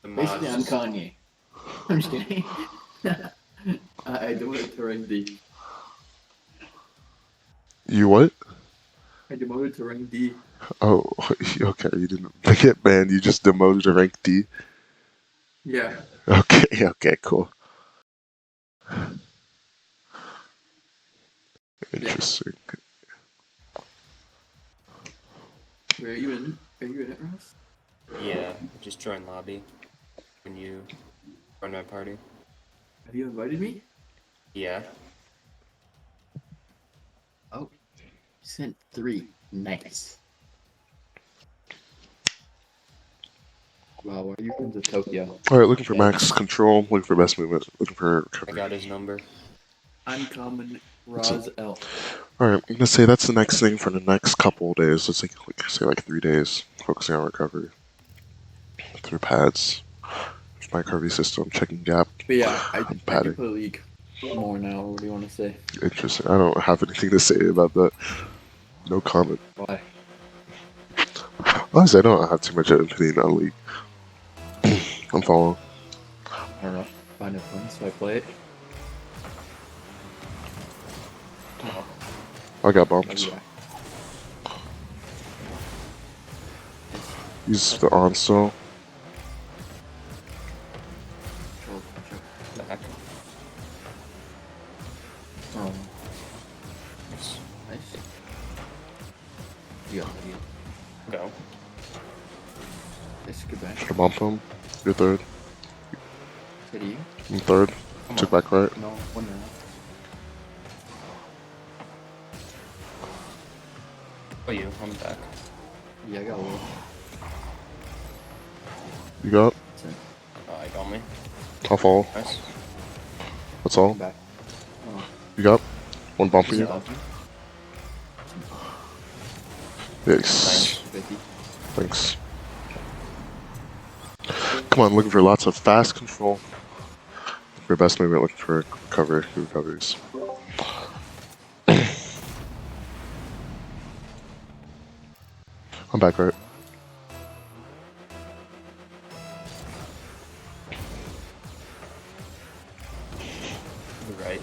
The Basically, I'm mods. Kanye. I'm just kidding. I demoted to rank D. You what? I demoted to rank D. Oh, okay. You didn't get banned. You just demoted to rank D. Yeah. Okay. Okay. Cool. Interesting. Where are you in? Are you in it, Ross? Yeah, just join lobby when you join my party. Have you invited me? Yeah. Oh, you sent 3. Nice. Wow, why are you from Tokyo? All right. Looking for max control. Looking for best movement. Looking for I recovery. got his number. Uncommon Roz L. All right. I'm gonna say that's the next thing for the next couple of days. Let's say like 3 days, focusing on recovery through pads. My recovery system, checking gap. But yeah, I do padding. play League more now. What do you want to say? Interesting. I don't have anything to say about that. No comment. Why? Honestly, I don't have too much opinion on League. I'm following. I don't know. Find it fun, so I play it. I got I'll bumps. be back. Use the on still. Back. Oh, nice. You got it. Go. Nice, good back. Should have bumped him. You're third. Hit you? I'm third. Come Took on. back right. No, one now. Oh, you. I'm back. Yeah, I got a little. You got? That's it. Oh, I got me. I'll follow. Nice. That's all. I'm back. Oh, You got? One bump for is it you. open? Yes. 50. Thanks. Come on, looking for lots of fast control. For best movement, looking for recoveries. I'm back right. You're right.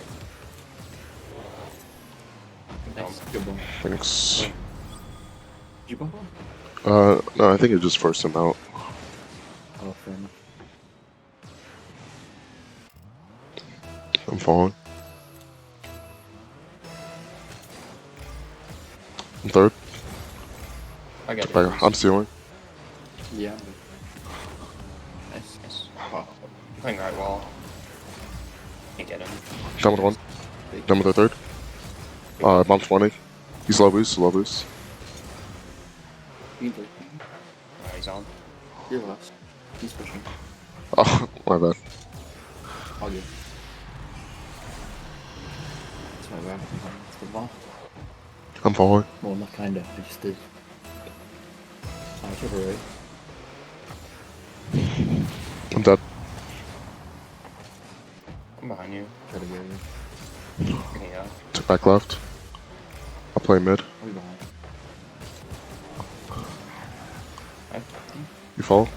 Nice. Good ball. Thanks. Did you bump him? No, I think it just forced him out. Oh, fair enough. I'm following. I'm third. I got Back. I'm stealing. Yeah, but... Nice. Nice. Oh, Playing right wall. Can't get him. Done with one. big. Done with the third. Bump 20. He's low boost, low boost. Green 13. Oh, he's on. You're lost. He's pushing. Oh, my bad. All good. That's my bad. It's the ball. I'm following. Well, not kinda. I just did. I took it right. I'm dead. I'm behind you. Try to get it. Yeah. Took back left. I'll play mid. I'll be behind. Right. You follow?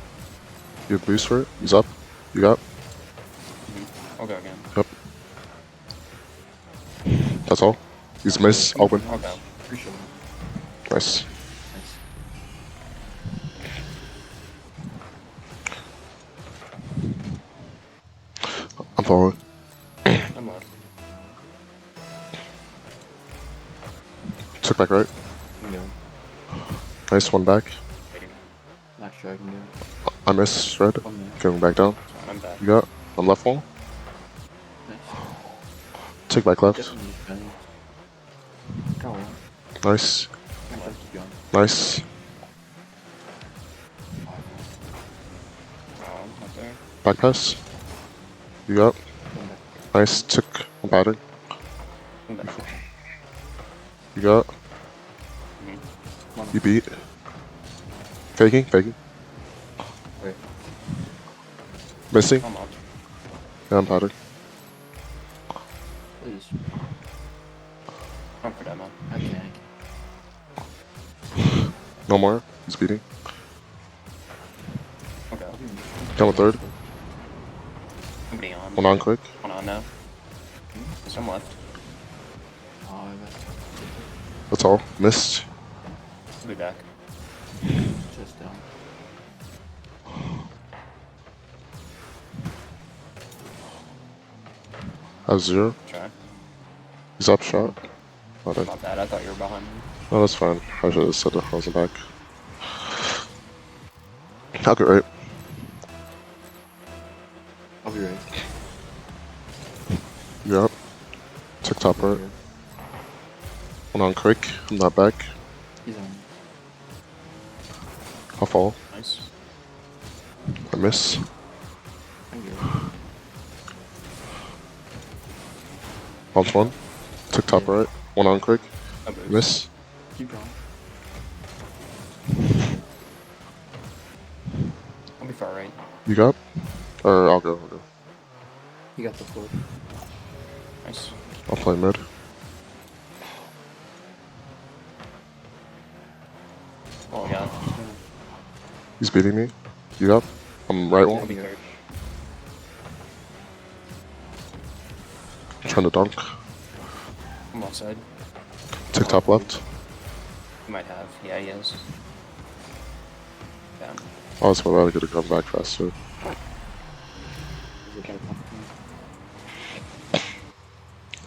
You have boost for it? He's up. You got? I'll go again. Yep. That's all. He's miss. Open. I'll go. Appreciate it. Nice. Nice. I'm following. I'm left. Took back right. I'm going. Nice. One back. Waiting. Not sure I can do it. I miss. Red. One there. Going back down. I'm back. You got? I'm left wall. Nice. Take back left. Definitely use Benny. Go on. Nice. I'm gonna keep going. Nice. Up there. Back pass. You got. Come back. Nice. Took one batting. I'm back. You got. Come on. You beat. Faking. Faking. Wait. Missing. I'm up. Yeah, I'm batting. Please. I'm for demo. I can't. No more. He's beating. Okay. Down with third. Somebody on. One on quick. One on now. Some left. Oh, I bet. That's all. Missed. I'll be back. Just down. Have 0. Try. He's up shot. Not in. Not bad. I thought you were behind me. No, that's fine. I should have said I wasn't back. I'll get right. I'll be right. You up. Took top right. One on quick. I'm not back. He's on. I'll fall. Nice. I miss. I'm good. Bounce one. Took top right. One on quick. A boost. Miss. Keep going. I'll be far right. You got? Or I'll go. He got the floor. Nice. I'll play mid. Oh, yeah. He's beating me. You got? I'm right I'll one. be third. Trying to dunk. I'm offside. Took top left. He might have. Yeah, he is. Down. Oh, that's my bad. I gotta come back faster. Is it gonna come to me?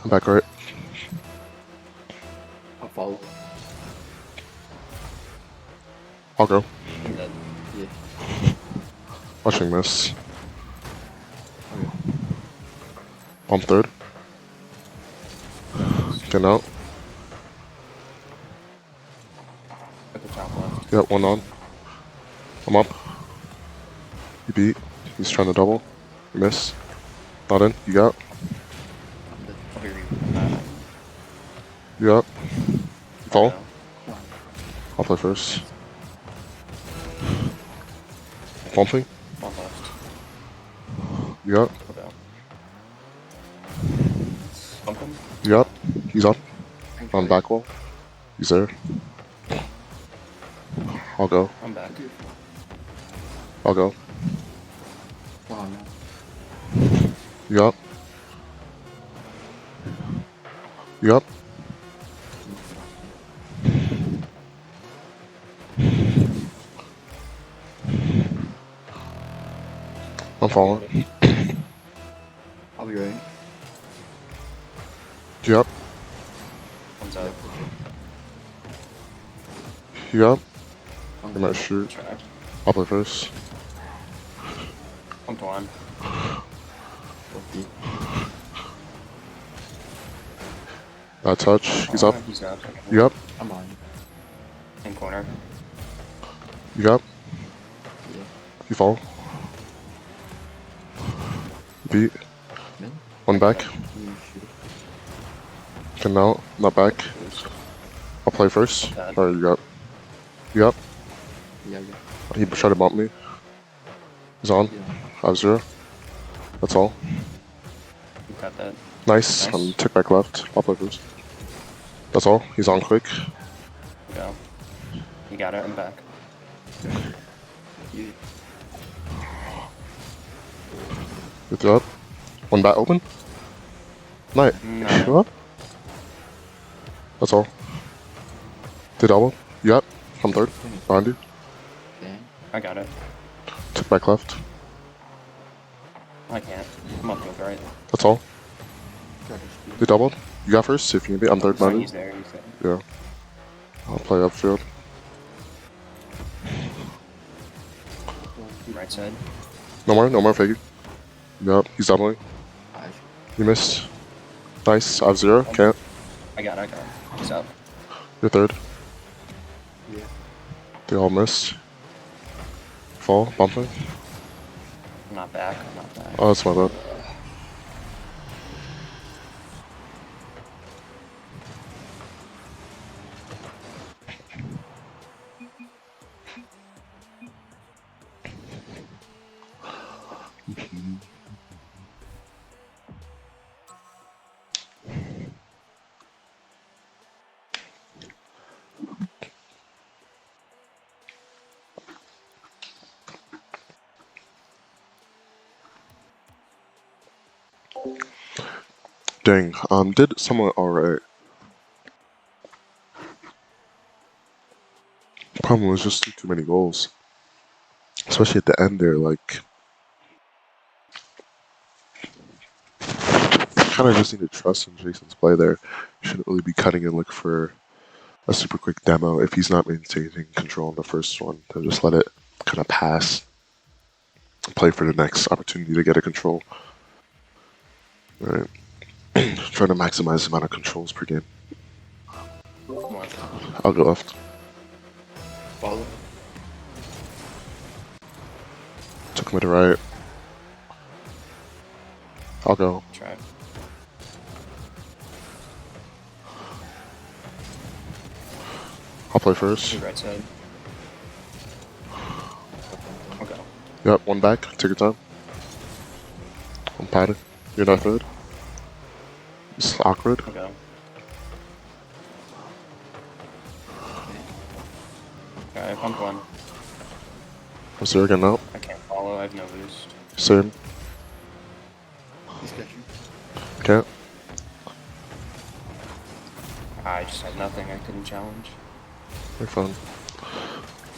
I'm back right. I'll follow. I'll go. I'm dead. Yeah. Watching this. Okay. I'm third. Getting out. At the top left. Yep, one on. I'm up. You beat. He's trying to double. You miss. Not in. You got. I'm dead. I'll be re- You got. Fall. no. One. I'll play first. Bumping. One left. You got. Go down. Bump him. You got. He's up. I'm On good. back wall. He's there. I'll go. I'm back. I'll go. One on now. You got. You got. I'm falling. I'll be right. You got. One's up. You got. I'm You might shoot. Track. I'll play first. I'm one. Lucky. Bad touch. He's up. He's up. You got. I'm on. In corner. You got. Yeah. You fall. Beat. Mid? One back. You shoot. Getting out. Not back. I'll play first. Bad. Or you got. You got. Yeah, yeah. He tried to bump me. He's on. Yeah. I have 0. That's all. You got that. Nice. Nice. Tick back left. I'll play first. That's all. He's on quick. Go. You got it. I'm back. You. Get it up. One bat open. Night. No. You up? That's all. Did double. You got. I'm third. Behind you. Okay. I got it. Tick back left. I can't. I'm up field right. That's all. Try to speed. They doubled. You got first if you can be. I'm third So behind he's you. there. He's there. Yeah. I'll play upfield. Right side. No more. No more faking. Yup. He's doubling. I You missed. Nice. I have 0. Can't. I got it. He's up. You're third. Yeah. They all missed. Fall. Bumping. I'm not back. I'm not back. Oh, that's my bad. Dang. Did somewhat alright. Problem was just too many goals. Especially at the end there, like kind of just need to trust in Jason's play there. Shouldn't really be cutting and look for a super quick demo if he's not maintaining control in the first one. To just let it kind of pass. Play for the next opportunity to get a control. Alright. Trying to maximize the amount of controls per game. Come on. I'll go left. Follow. Took me to right. I'll go. Try it. I'll play first. To right side. I'll go. Yep, one back. Take your time. I'm padded. You're not third. It's awkward. I'll go. Okay, I pumped one. I'm zero again now. I can't follow. I have no boost. Same. He's catching. Can't. I just had nothing. I couldn't challenge. You're fine.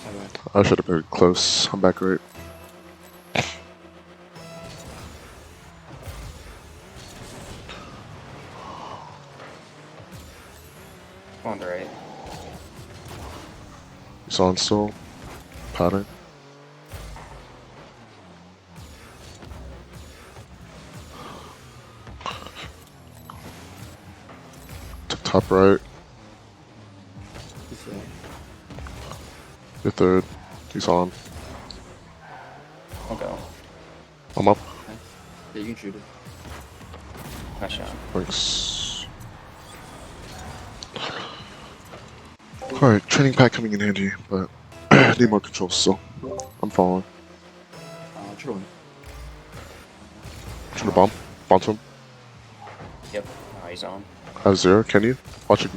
My bad. I should have been close. I'm back right. On the right. He's on still. Padding. Took top right. He's there. You're third. He's on. I'll go. I'm up. Nice. Yeah, you can shoot it. Nice shot. Thanks. Alright, training pack coming in handy, but need more controls still. I'm following. Trolling. Trying to bump. Bounce him. Yep. He's on. Have 0. Can you? Watch it.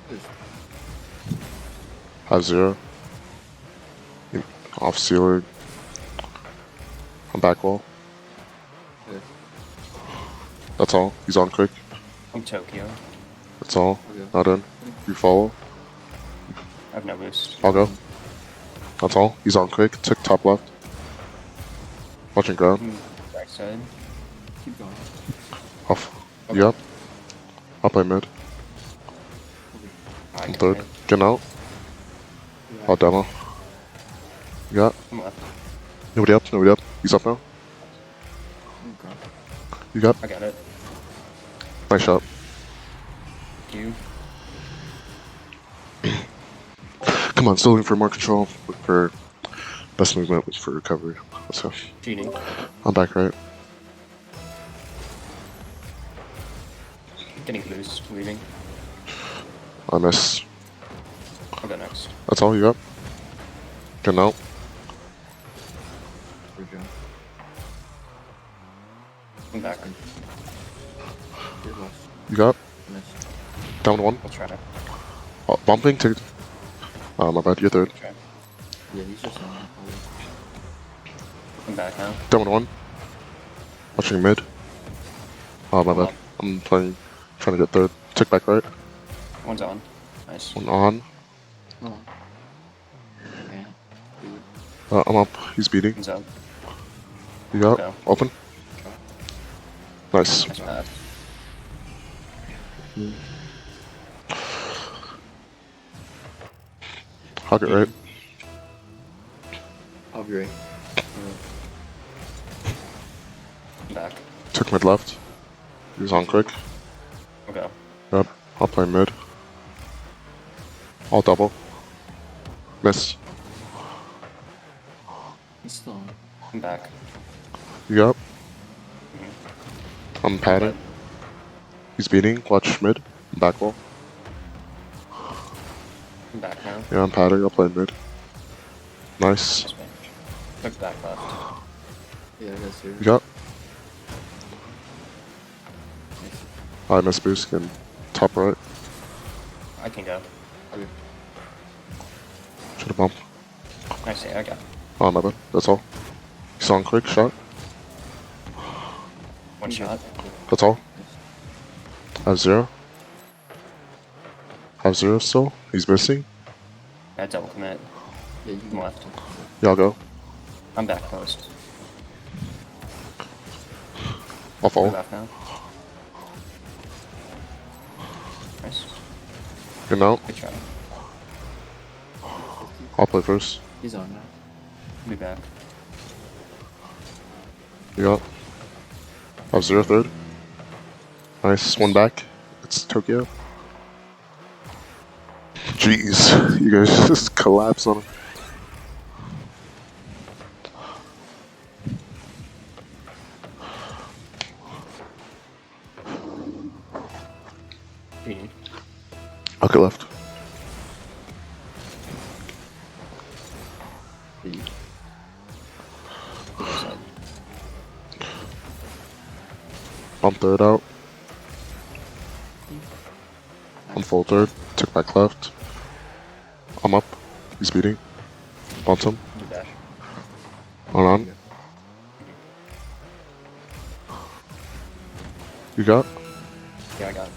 Pissed. Have 0. Off ceiling. I'm back wall. Good. That's all. He's on quick. I'm Tokyo. That's all. Okay. Not in. You follow. I have no boost. I'll go. That's all. He's on quick. Took top left. Watching ground. Right side. Keep going. Off. You up? I'll play mid. I I'm can third. hit. Getting out. Yeah. I'll demo. You got? I'm left. Nobody up. Nobody up. He's up now. Okay. You got? I got it. Nice shot. You. Come on. Still looking for more control. Look for best movement. Look for recovery. Let's go. Cheating. I'm back right. Getting boost. Leaving. I miss. I'll go next. That's all you got? Getting out. Good job. I'm back. You're lost. You got? Missed. Down one. I'll try. Oh, bumping. Take. My bad. You're third. Try. Yeah, he's just on. I'm back now. Down one. Watching mid. Oh, my bad. I'm playing. Trying to get third. Tick back right. One's on. Nice. One on. No. Yeah. I'm up. He's beating. One's up. You got? Go. Open. Nice. Nice path. I'll get right. I'll be right. I'm back. Took mid left. He was on quick. I'll go. Yep. I'll play mid. I'll double. Miss. He's still on. I'm back. You got? I'm padding. But He's beating. Watch mid. Back wall. I'm back now. Yeah, I'm padding. I'll play mid. Nice. Just quick back left. Yeah, that's here. You got? I miss boost and top right. I can go. Okay. Should have bumped. I see. I got. Oh, my bad. That's all. He's on quick shot. One shot. That's all. I have 0. I have 0 still. He's missing. I double commit. Yeah, you I'm can left. Yeah, I'll go. I'm back post. I'll We're follow. left now. Nice. Good mount. Good try. I'll play first. He's on now. I'll be back. You got? I have 0 third. Nice. One back. It's Tokyo. Jeez. You guys just collapse on him. Beating. Okay, left. The Other side. I'm third out. I'm full third. Took back left. I'm up. He's beating. Bumped him. Do dash. On. You got? Yeah, I got it.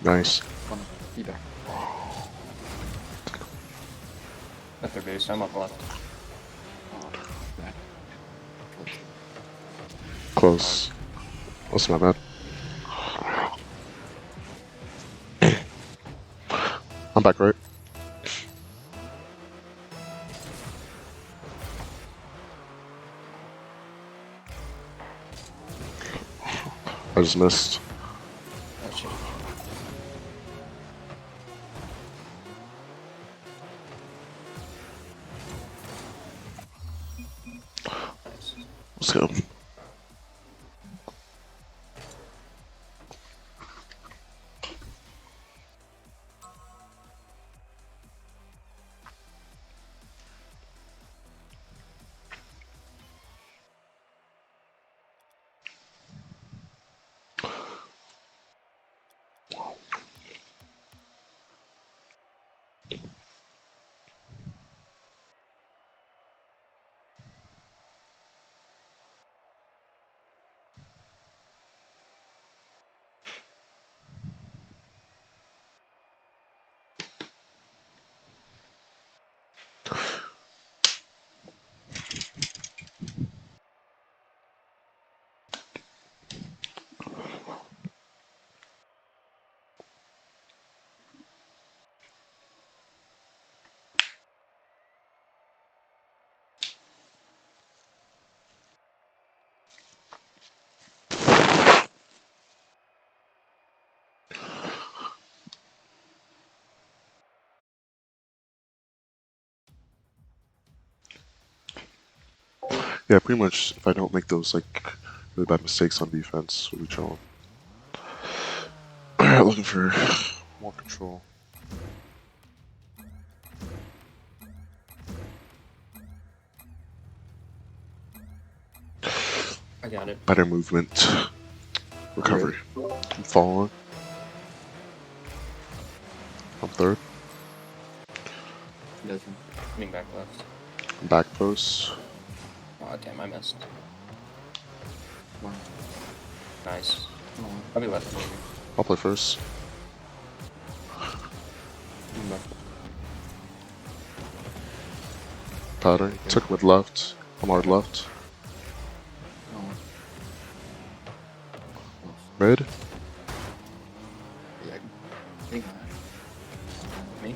Nice. one. Be back. Left their boost. I'm up left. Back. Close. That's my bad. I'm back right. I just missed. Oh shit. Nice. Let's go. Yeah, pretty much if I don't make those like really bad mistakes on defense, we'll be chilling. Alright, looking for more control. I got it. Better movement. Recovery. I'm following. I'm third. He doesn't. Coming back left. I'm back post. Oh damn, I missed. One. Nice. Come on. I'll be left. Maybe. I'll play first. Come back. Pattern. Took mid left. I'm hard left. Come on. Mid. Yeah, I think I Me?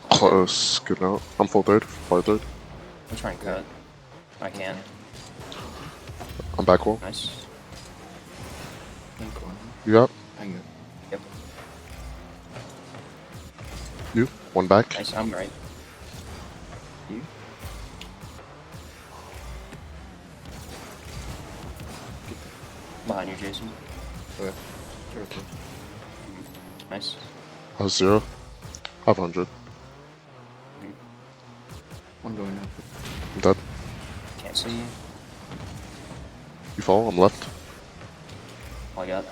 Close. Good note. I'm full third. Far third. I'm trying to cut. I can't. I'm back wall. Nice. Then corner. You up? Hang it. Yep. You. One back. Nice. I'm right. You. Behind you, Jason. Okay. Sure. Okay. Nice. I was 0. 500. One going up. I'm dead. Can't see you. You fall. I'm left. All I got.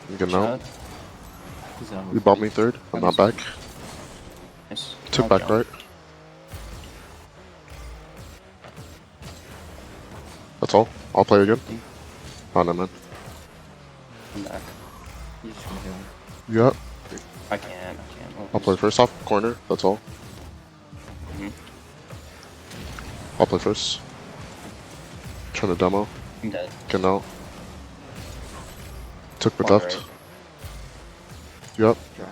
I'm getting out. Shot. He's down. You bumped me third. I'm not back. Nice. Took I'll back jump. right. That's all. I'll play again. Oh no, man. I'm back. He's just gonna hit him. You up? I can't. Oh, I'll play first. Off corner. That's all. Mhm. I'll play first. Trying to demo. I'm dead. Getting out. Took mid On left. right. You up? Dry.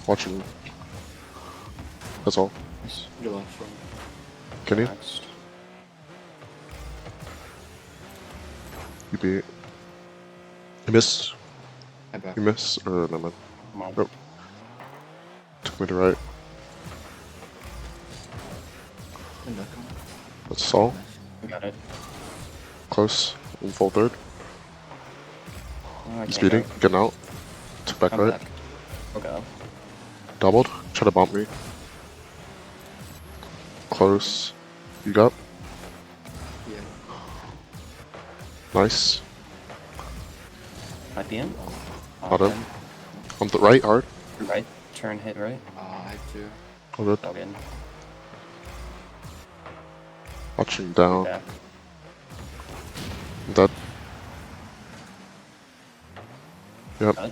Watching. That's all. Nice. Your last one. Can you? Next. You beat. You miss. I back. You miss. Or no, man. Come on. Nope. Took me to right. And back on. That's all. Nice. We got it. Close. In full third. Oh, I He's can't beating. go. Getting out. Took back I'm right. back. Okay. Doubled. Try to bump me. Close. You got. Yeah. Nice. Might be in. Got him. On the right, hard. Right. Turn, hit right. I have to. All good. All good. Watching We're down. back. Dead. Yep. Cut.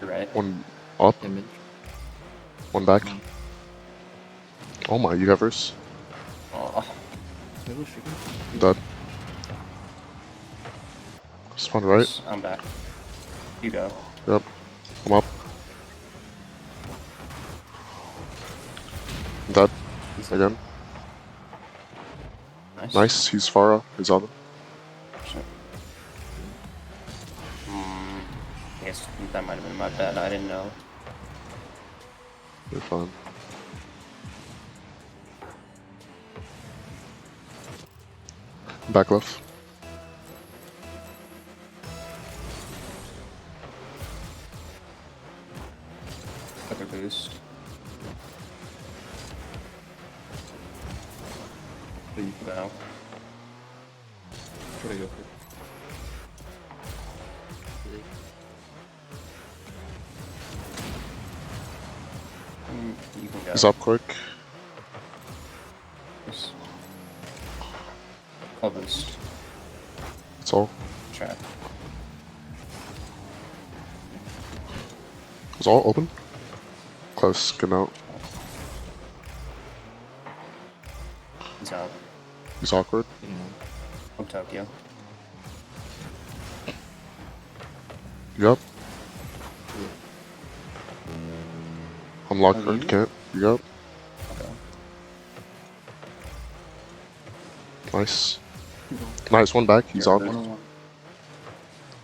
You're right. One up. Image. One back. Oh my, you got verse. Oh, Middle chicken. Dead. Spawn right. nice. I'm back. You go. Yep. I'm up. Dead. Again. Nice. Nice. He's Farah. He's on. Shit. I guess that might have been my bad. I didn't know. You're fine. Back left. Got their boost. Leave. Go. Try to go for it. You can go. He's up quick. Nice. I'll boost. That's all. Trap. It's all open. Close. Getting out. He's out. He's awkward. You know. From Tokyo. You up? Yeah. I'm locked. Oh, you? Can't. You up? Okay. Nice. Keep going. Nice. One back. He's Yeah, on. 1-on-1.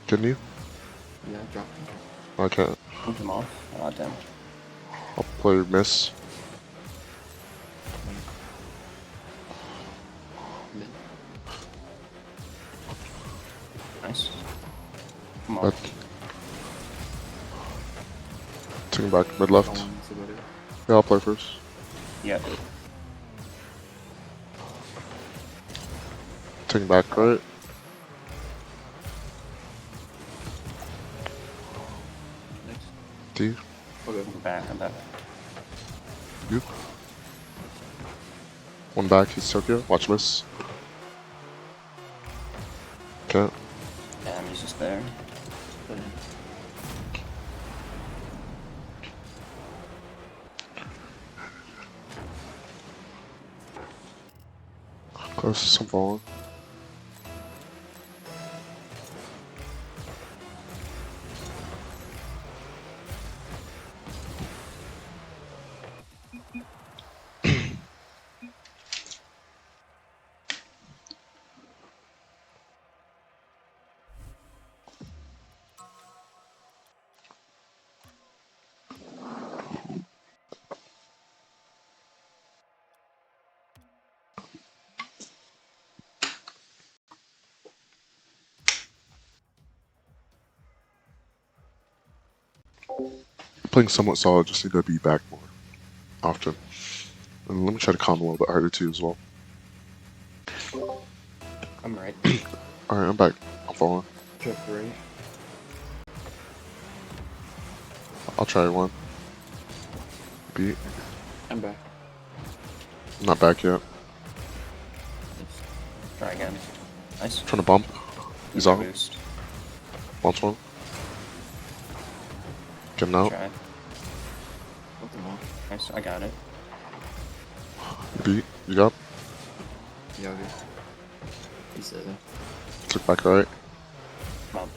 Can you? Yeah, drop him. I can't. Moved him off. Oh, damn. I'll play miss. Mid. Nice. Come on. Back. Taking back. Mid left. Someone needs to go there. Yeah, I'll play first. Yeah. Taking back right. Next. D. Okay. I'm back. I'm back. You. One back. He's Tokyo. Watch miss. Can't. Damn, he's just there. Put in. Close. Some falling. Playing somewhat solid, just need to be back more often. And let me try to calm a little bit harder too as well. I'm right. Alright, I'm back. I'm following. Check right. I'll try one. Beat. I'm back. I'm not back yet. Try again. Nice. Trying to bump. He's Another out. Boost. Wants one. Getting out. Try. What the hell? Nice. I got it. Beat. You got. Yeah, okay. He said that. Took back right. Come on.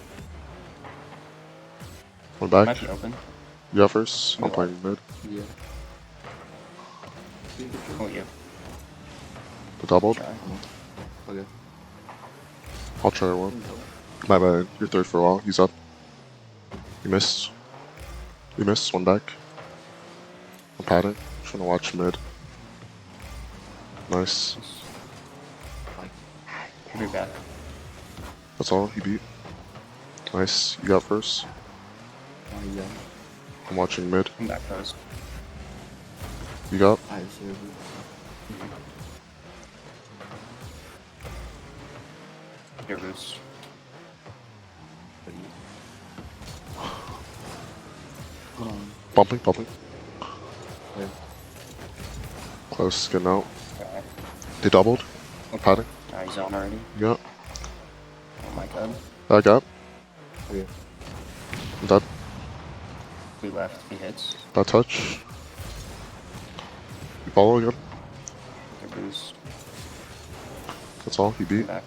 One back. Might be open. You got first. I'm playing mid. Yeah. Oh, yeah. The doubled. Try. Okay. I'll try one. My bad. You're third for a while. He's up. You missed. You missed. One back. I'm padding. Trying to watch mid. Nice. He'll be back. That's all. He beat. Nice. You got first. Yeah. I'm watching mid. I'm back first. You got. I serve. Your boost. Hold on. Bumping. Bumping. Yeah. Close. Getting out. Try. They doubled. I'm padding. He's on already. You got. Oh my god. I got. Okay. I'm dead. We left. He hits. That touch. You follow again. Your boost. That's all. He beat. Back.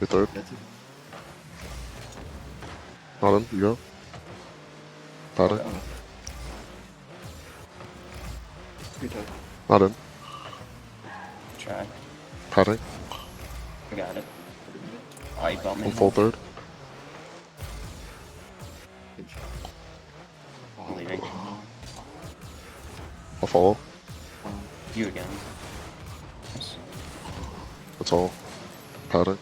You're third. That's it. Not him. You go. Padding. Oh. Good touch. Not him. Try. Padding. I got it. Oh, you bumped me. I'm full third. Good shot. I'm leaving. I'll follow. You again. Nice. That's all. Padding.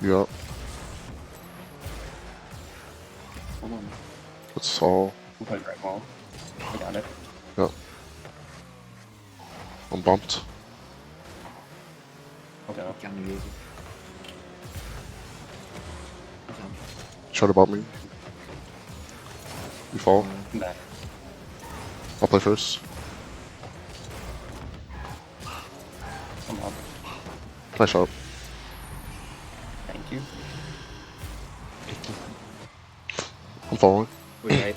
You up. Hold on. That's all. We'll play right wall. I got it. Yep. I'm bumped. Okay. Can you use it? What's up? Try to bump me. You fall. I'm back. I'll play first. I'm up. Nice shot. Thank you. I'm following. We right.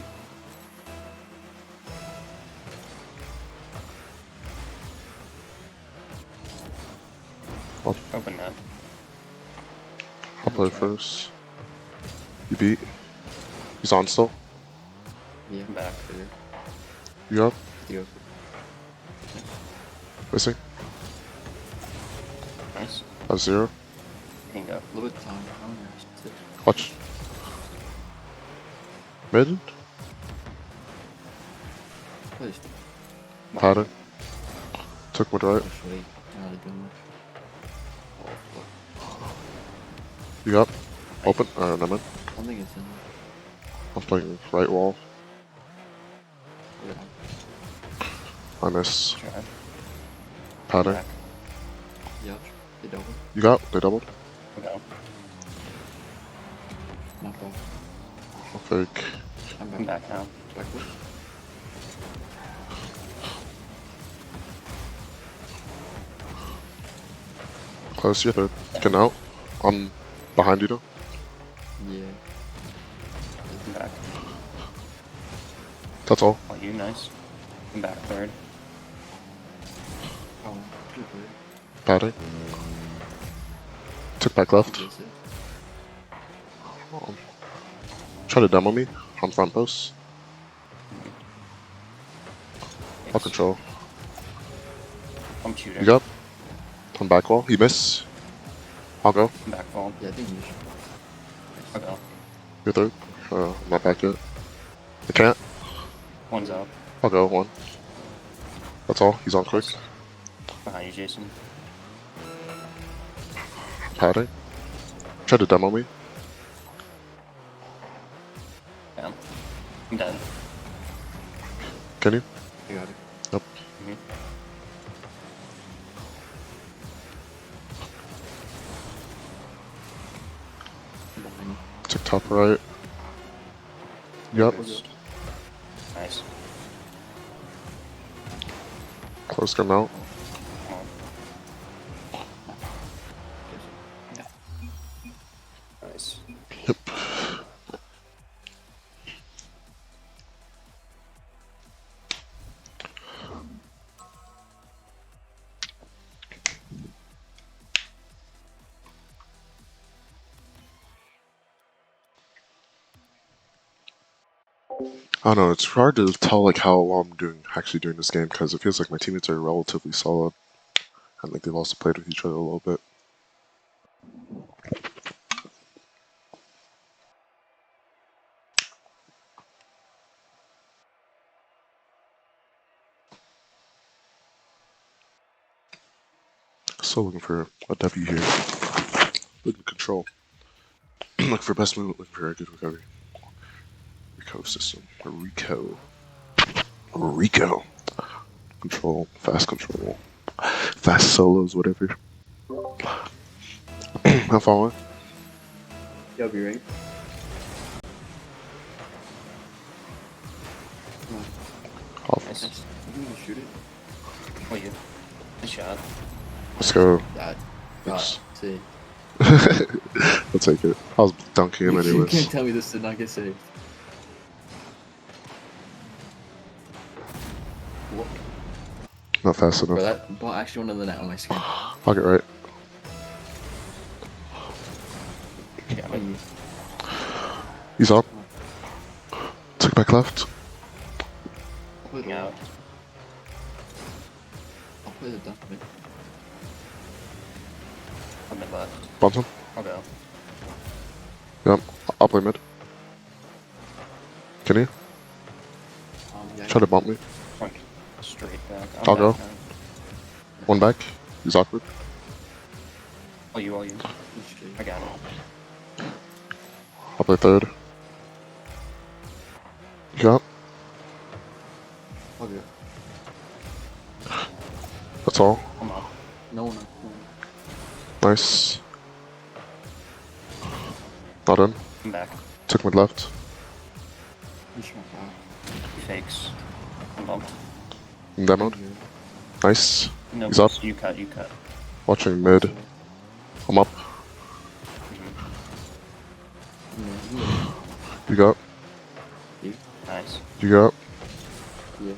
Open that. I'll play first. You beat. He's on still. Yeah. I'm back. There. You up. You Missing. Nice. That's 0. Hang up. a little bit of time. I don't know. Sit. Watch. Mid. Please. Padding. Took mid right. Actually, not really doing much. Oh, fuck. You up. Open. No, man. I don't think it's in I'm playing right wall. there. I miss. Try. Padding. Back. Yeah. They double. You got. They doubled. We'll go. Not bad. I'll fake. I'm I'm back. back now. Backward. Close. You're third. Getting out. I'm behind you though. Yeah. I'm back. That's all. Oh, you nice. I'm back third. Oh, good for you. Padding. Took back left. That's it. Try to demo me on front post. I'll Thanks. control. I'm shooting. You got. I'm back wall. You miss. I'll go. I'm back full. Yeah, I think you should. I'll go. You're third. I'm not back yet. I can't. One's up. I'll go. One. That's all. He's on quick. Behind you, Jason. Padding. Try to demo me. Down. I'm dead. Can you? I got it. Yep. Mhm. I'm behind. Tick top right. Yep. Boost. Nice. Close gun out. Come on. Nice. Yep. I don't know, it's hard to tell like how well I'm doing actually doing this game because it feels like my teammates are relatively solid. And like they've also played with each other a little bit. So looking for a W here. Looking control. Look for best movement, looking for a good recovery. Rico system. A Rico. Rico. Control. Fast control. Fast solos, whatever. I'm following. Yeah, I'll be right. Come on. Off. Nice. Nice. You can shoot it. Oh, you. Good shot. Let's go. That. Yes. See. I'll take it. I was dunking him You can't anyways. tell me this did not get saved. What? Not fast Bro, enough. that ball actually went in the net on my screen. I'll get right. Yeah, Oh, you. He's up. Took back left. I'll play the out. I'll play the dunk mid. I'm mid left. Bumped him. I'll go. Yep. I'll play mid. Can you? Yeah, Try to bump me. Point straight back. I'll go. back now. One back. He's awkward. All you. I got it. I'll play third. You got? I'll go. That's all. I'm up. No one. Nice. Not in. I'm back. Took mid left. Push my foul. He fakes. I'm bumped. Demoed. Nice. No, He's up. You cut. Watching mid. I'm up. No, You got? Nice. You got? yeah.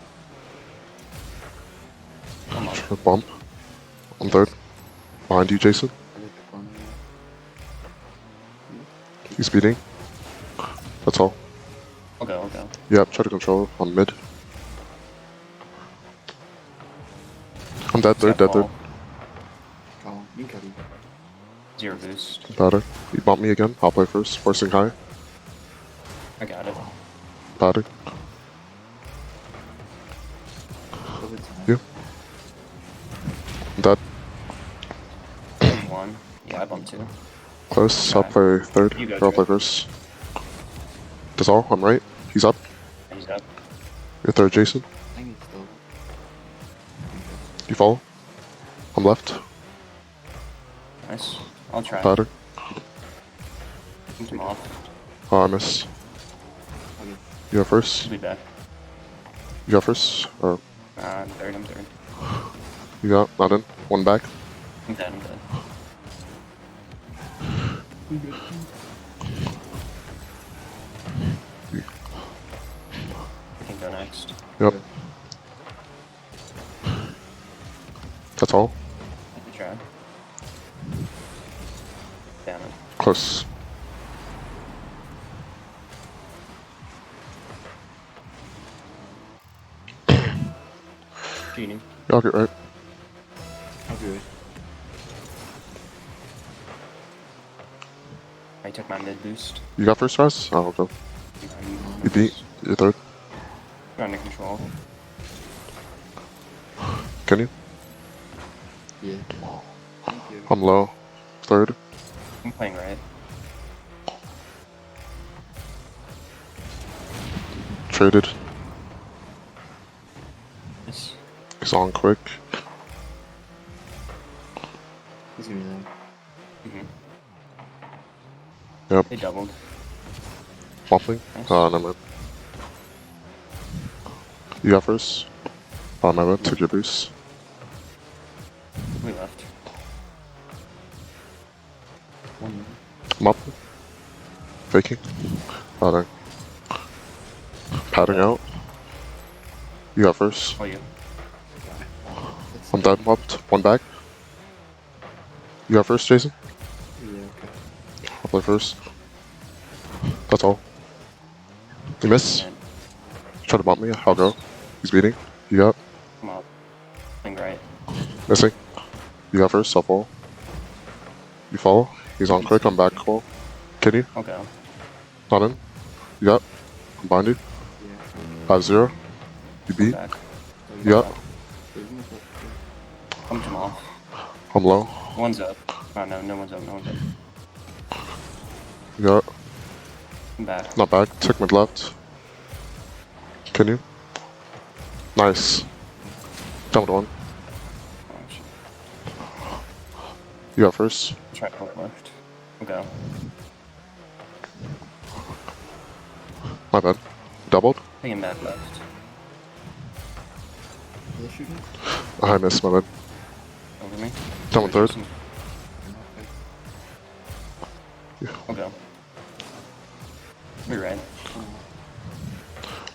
I'm up. Try to bump. On third. Behind you, Jason. I got the corner. He's speeding. That's all. I'll go. Yep, try to control on mid. I'm dead third, dead third. Oh, you got it. 0 boost. Batter. You bump me again. I'll play first. Forcing high. I got it. Batter. Over time. You. I'm dead. 1. Yeah, I bumped 2. Close. I'll play third. You go, Or I'll play Trey. first. That's all. I'm right. He's up. He's up. You're third, Jason. I think it's still. You follow. I'm left. Nice. I'll try. Batter. Keep him off. Oh, I miss. Okay. You go first. Should be back. You go first. Or I'm third. you got not in. One back. I'm dead. I can go next. Yep. That's all. I can try. Damn it. Close. Cheating. Yeah, I'll get right. I'll be right. I took my mid boost. You got first rise? Oh, okay. I'm You beat. You're third. trying to control. Can you? Yeah. Thank you. I'm low. Third. I'm playing right. Traded. Yes. He's on quick. He's gonna be there. Mm-hmm. Yep. They doubled. Muffling. Nice. Oh, never mind. You got first. Oh, my bad. Took your boost. We left. One minute. Muffling. Faking. Oh, dang. Padding out. You got first. Oh, you. That's I'm dead. Mopped. One back. You got first, Jason. Yeah, okay. I'll play first. That's all. You miss. And Try to bump me. I'll go. He's beating. You got. come up. Thing right. Missing. You got first. I'll fall. You follow. He's on quick. I'm back. Call. Can you? Okay. Not in. You got. I'm behind you. Yeah. 5-0. You beat. Back. You got. Come Jamal. I'm low. One's up. Oh no, no one's up. No one's up. You got. I'm back. Not back. Took mid left. Can you? Nice. Down to one. Oh, shit. You got first. Try to hold left. Okay. My bad. Doubled. Taking back left. Are they shooting? I missed. My bad. Over me. Down with third. Okay. We're right.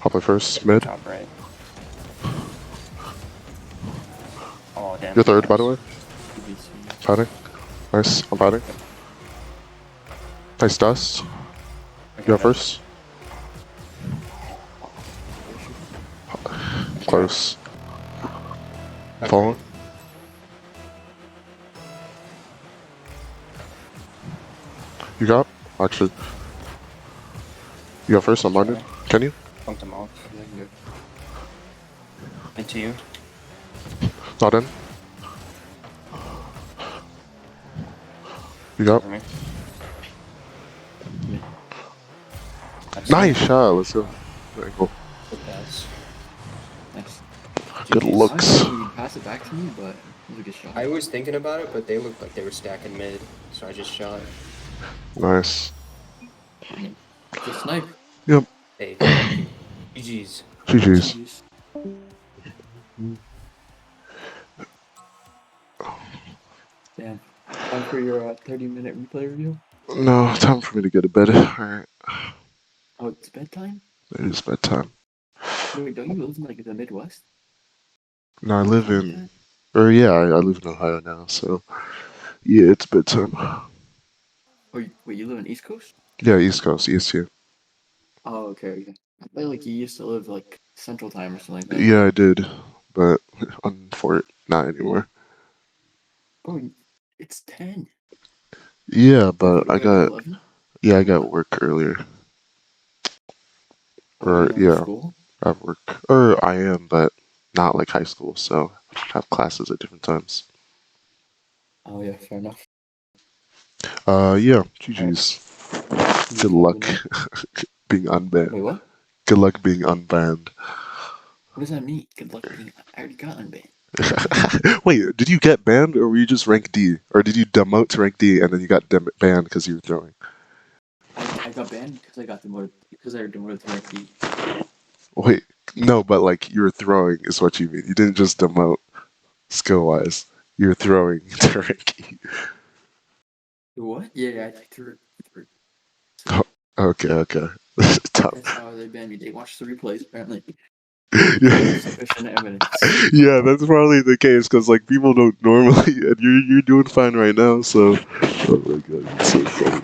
I'll play first. Mid. Top right. Oh damn. You're third, by the way. BBC. Padding. Nice. I'm padding. Nice dust. You got first. Close. Following. You got? Actually. You got first. I'm minded. Can you? Bumped him off. Yeah, I can go. Into you. Not in. You got? Over me. Nice shot. Let's go. Very cool. That's. Nice. Good GG's. looks. I thought you would pass it back to me, but it was a good shot. I was thinking about it, but they looked like they were stacking mid, so I just shot. Nice. It's a snipe. Yep. Hey. GG's. GG's. Damn. Time for your 30-minute replay review. No, time for me to go to bed. Alright. Oh, it's bedtime? It is bedtime. Wait, don't you live in like the Midwest? No, I live in. Or yeah, I live in Ohio now, so. Yeah, it's bedtime. Or wait, you live in East Coast? Yeah, East Coast, EST. Oh, okay, okay. I thought like you used to live like Central Time or something like that. Yeah, I did. But not anymore. Oh, it's 10. Yeah, but You I wake up at got. 11? Yeah, I got work earlier. Or, You don't yeah, School? I have work. Or I am, but not like high school, so I have classes at different times. Oh yeah, fair enough. Yeah, GG's. Good luck being unbanned. Wait, what? Good luck being unbanned. What does that mean? Good luck being. I already got unbanned. Wait, did you get banned or were you just rank D? Or did you demote to rank D and then you got banned because you were throwing? I got banned because I got demoted because I demoted to rank D. Wait, no, but like you were throwing is what you mean. You didn't just demote skill wise. You were throwing to rank E. What? Yeah, I threw. Okay. Tough. That's how they banned me. They watched the replays apparently. Yeah. Sufficient evidence. Yeah, that's probably the case because like people don't normally, and you're doing fine right now. So, oh my god, it's so funny.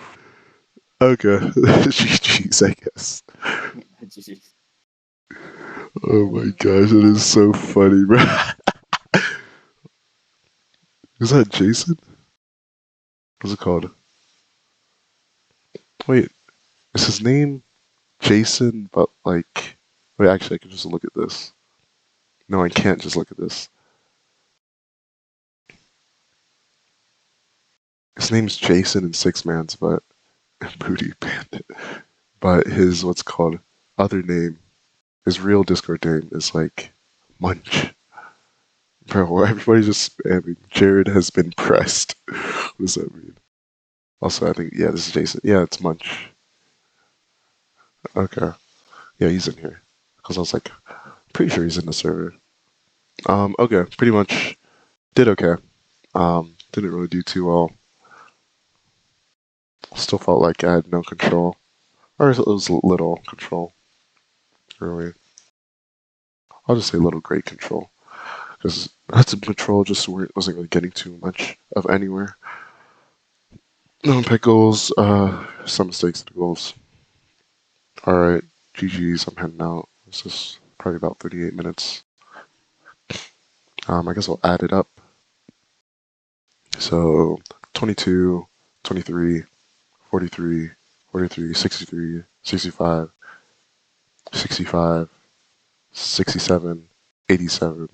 Okay, GG's, I guess. GG. Oh my gosh, it is so funny, bro. Is that Jason? What's it called? Wait, is his name Jason? But like, wait, actually, I can just look at this. No, I can't just look at this. His name's Jason in Six Man's, but Booty Bandit. But his what's called other name His real Discord name is like Munch. Bro, everybody's just spamming. Jared has been pressed. What does that mean? Also, I think, yeah, this is Jason. Yeah, it's Munch. Okay. Yeah, he's in here. Because I was like, pretty sure he's in the server. Okay, pretty much did okay. Didn't really do too well. Still felt like I had no control. Or it was little control. Really. I'll just say little great control. Because I had some control just where it wasn't really getting too much of anywhere. No impact goals, some mistakes in the goals. Alright, GG's, I'm heading out. This is probably about 38 minutes. I guess I'll add it up. So, 22, 23, 43, 43, 63, 65, 65, 67, 87,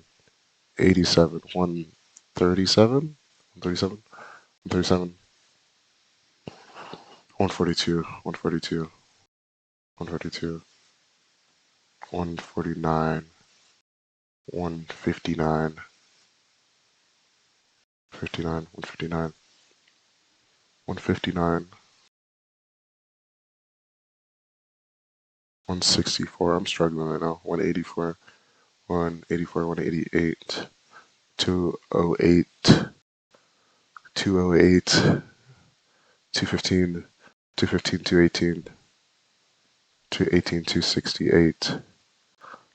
87, 137, 137, 137, 142, 142, 142, 149, 159, 59, 159, 159, 164, I'm struggling right now, 184, 184, 188, 208, 208, 215, 215, 218, 218, 268,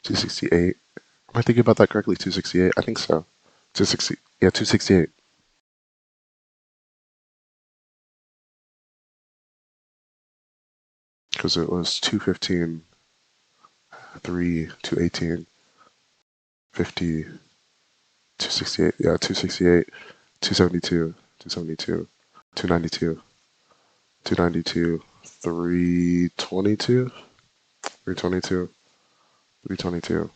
268. Am I thinking about that correctly? 268? I think so. 260, yeah, 268. Because it was 215, 3, 218, 50, 268, yeah, 268, 272, 272, 292, 292, 322, 322, 322,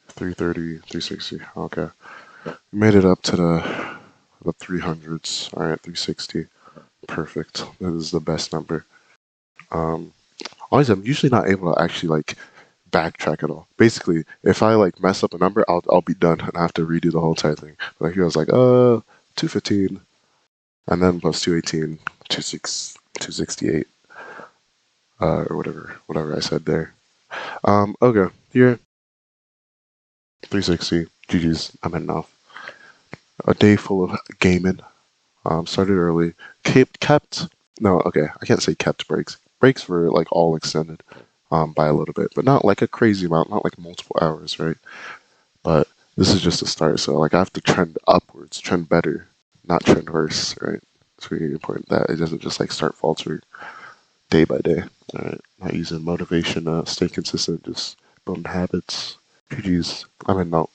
330, 360. Okay. We made it up to the 300s. Alright, 360. Perfect. That is the best number. Honestly, I'm usually not able to actually like backtrack at all. Basically, if I like mess up a number, I'll be done and I have to redo the whole entire thing. But like here I was like, 215, and then plus 218, 268, or whatever I said there. Okay, here, 360, GG's, I'm heading off. A day full of gaming. Started early. I can't say kept breaks. Breaks were like all extended by a little bit, but not like a crazy amount, not like multiple hours, right? But this is just a start, so like I have to trend upwards, trend better, not trend worse, right? It's really important that it doesn't just like start faltering day by day. Alright, not using motivation to stay consistent, just building habits. GG's, I'm in out.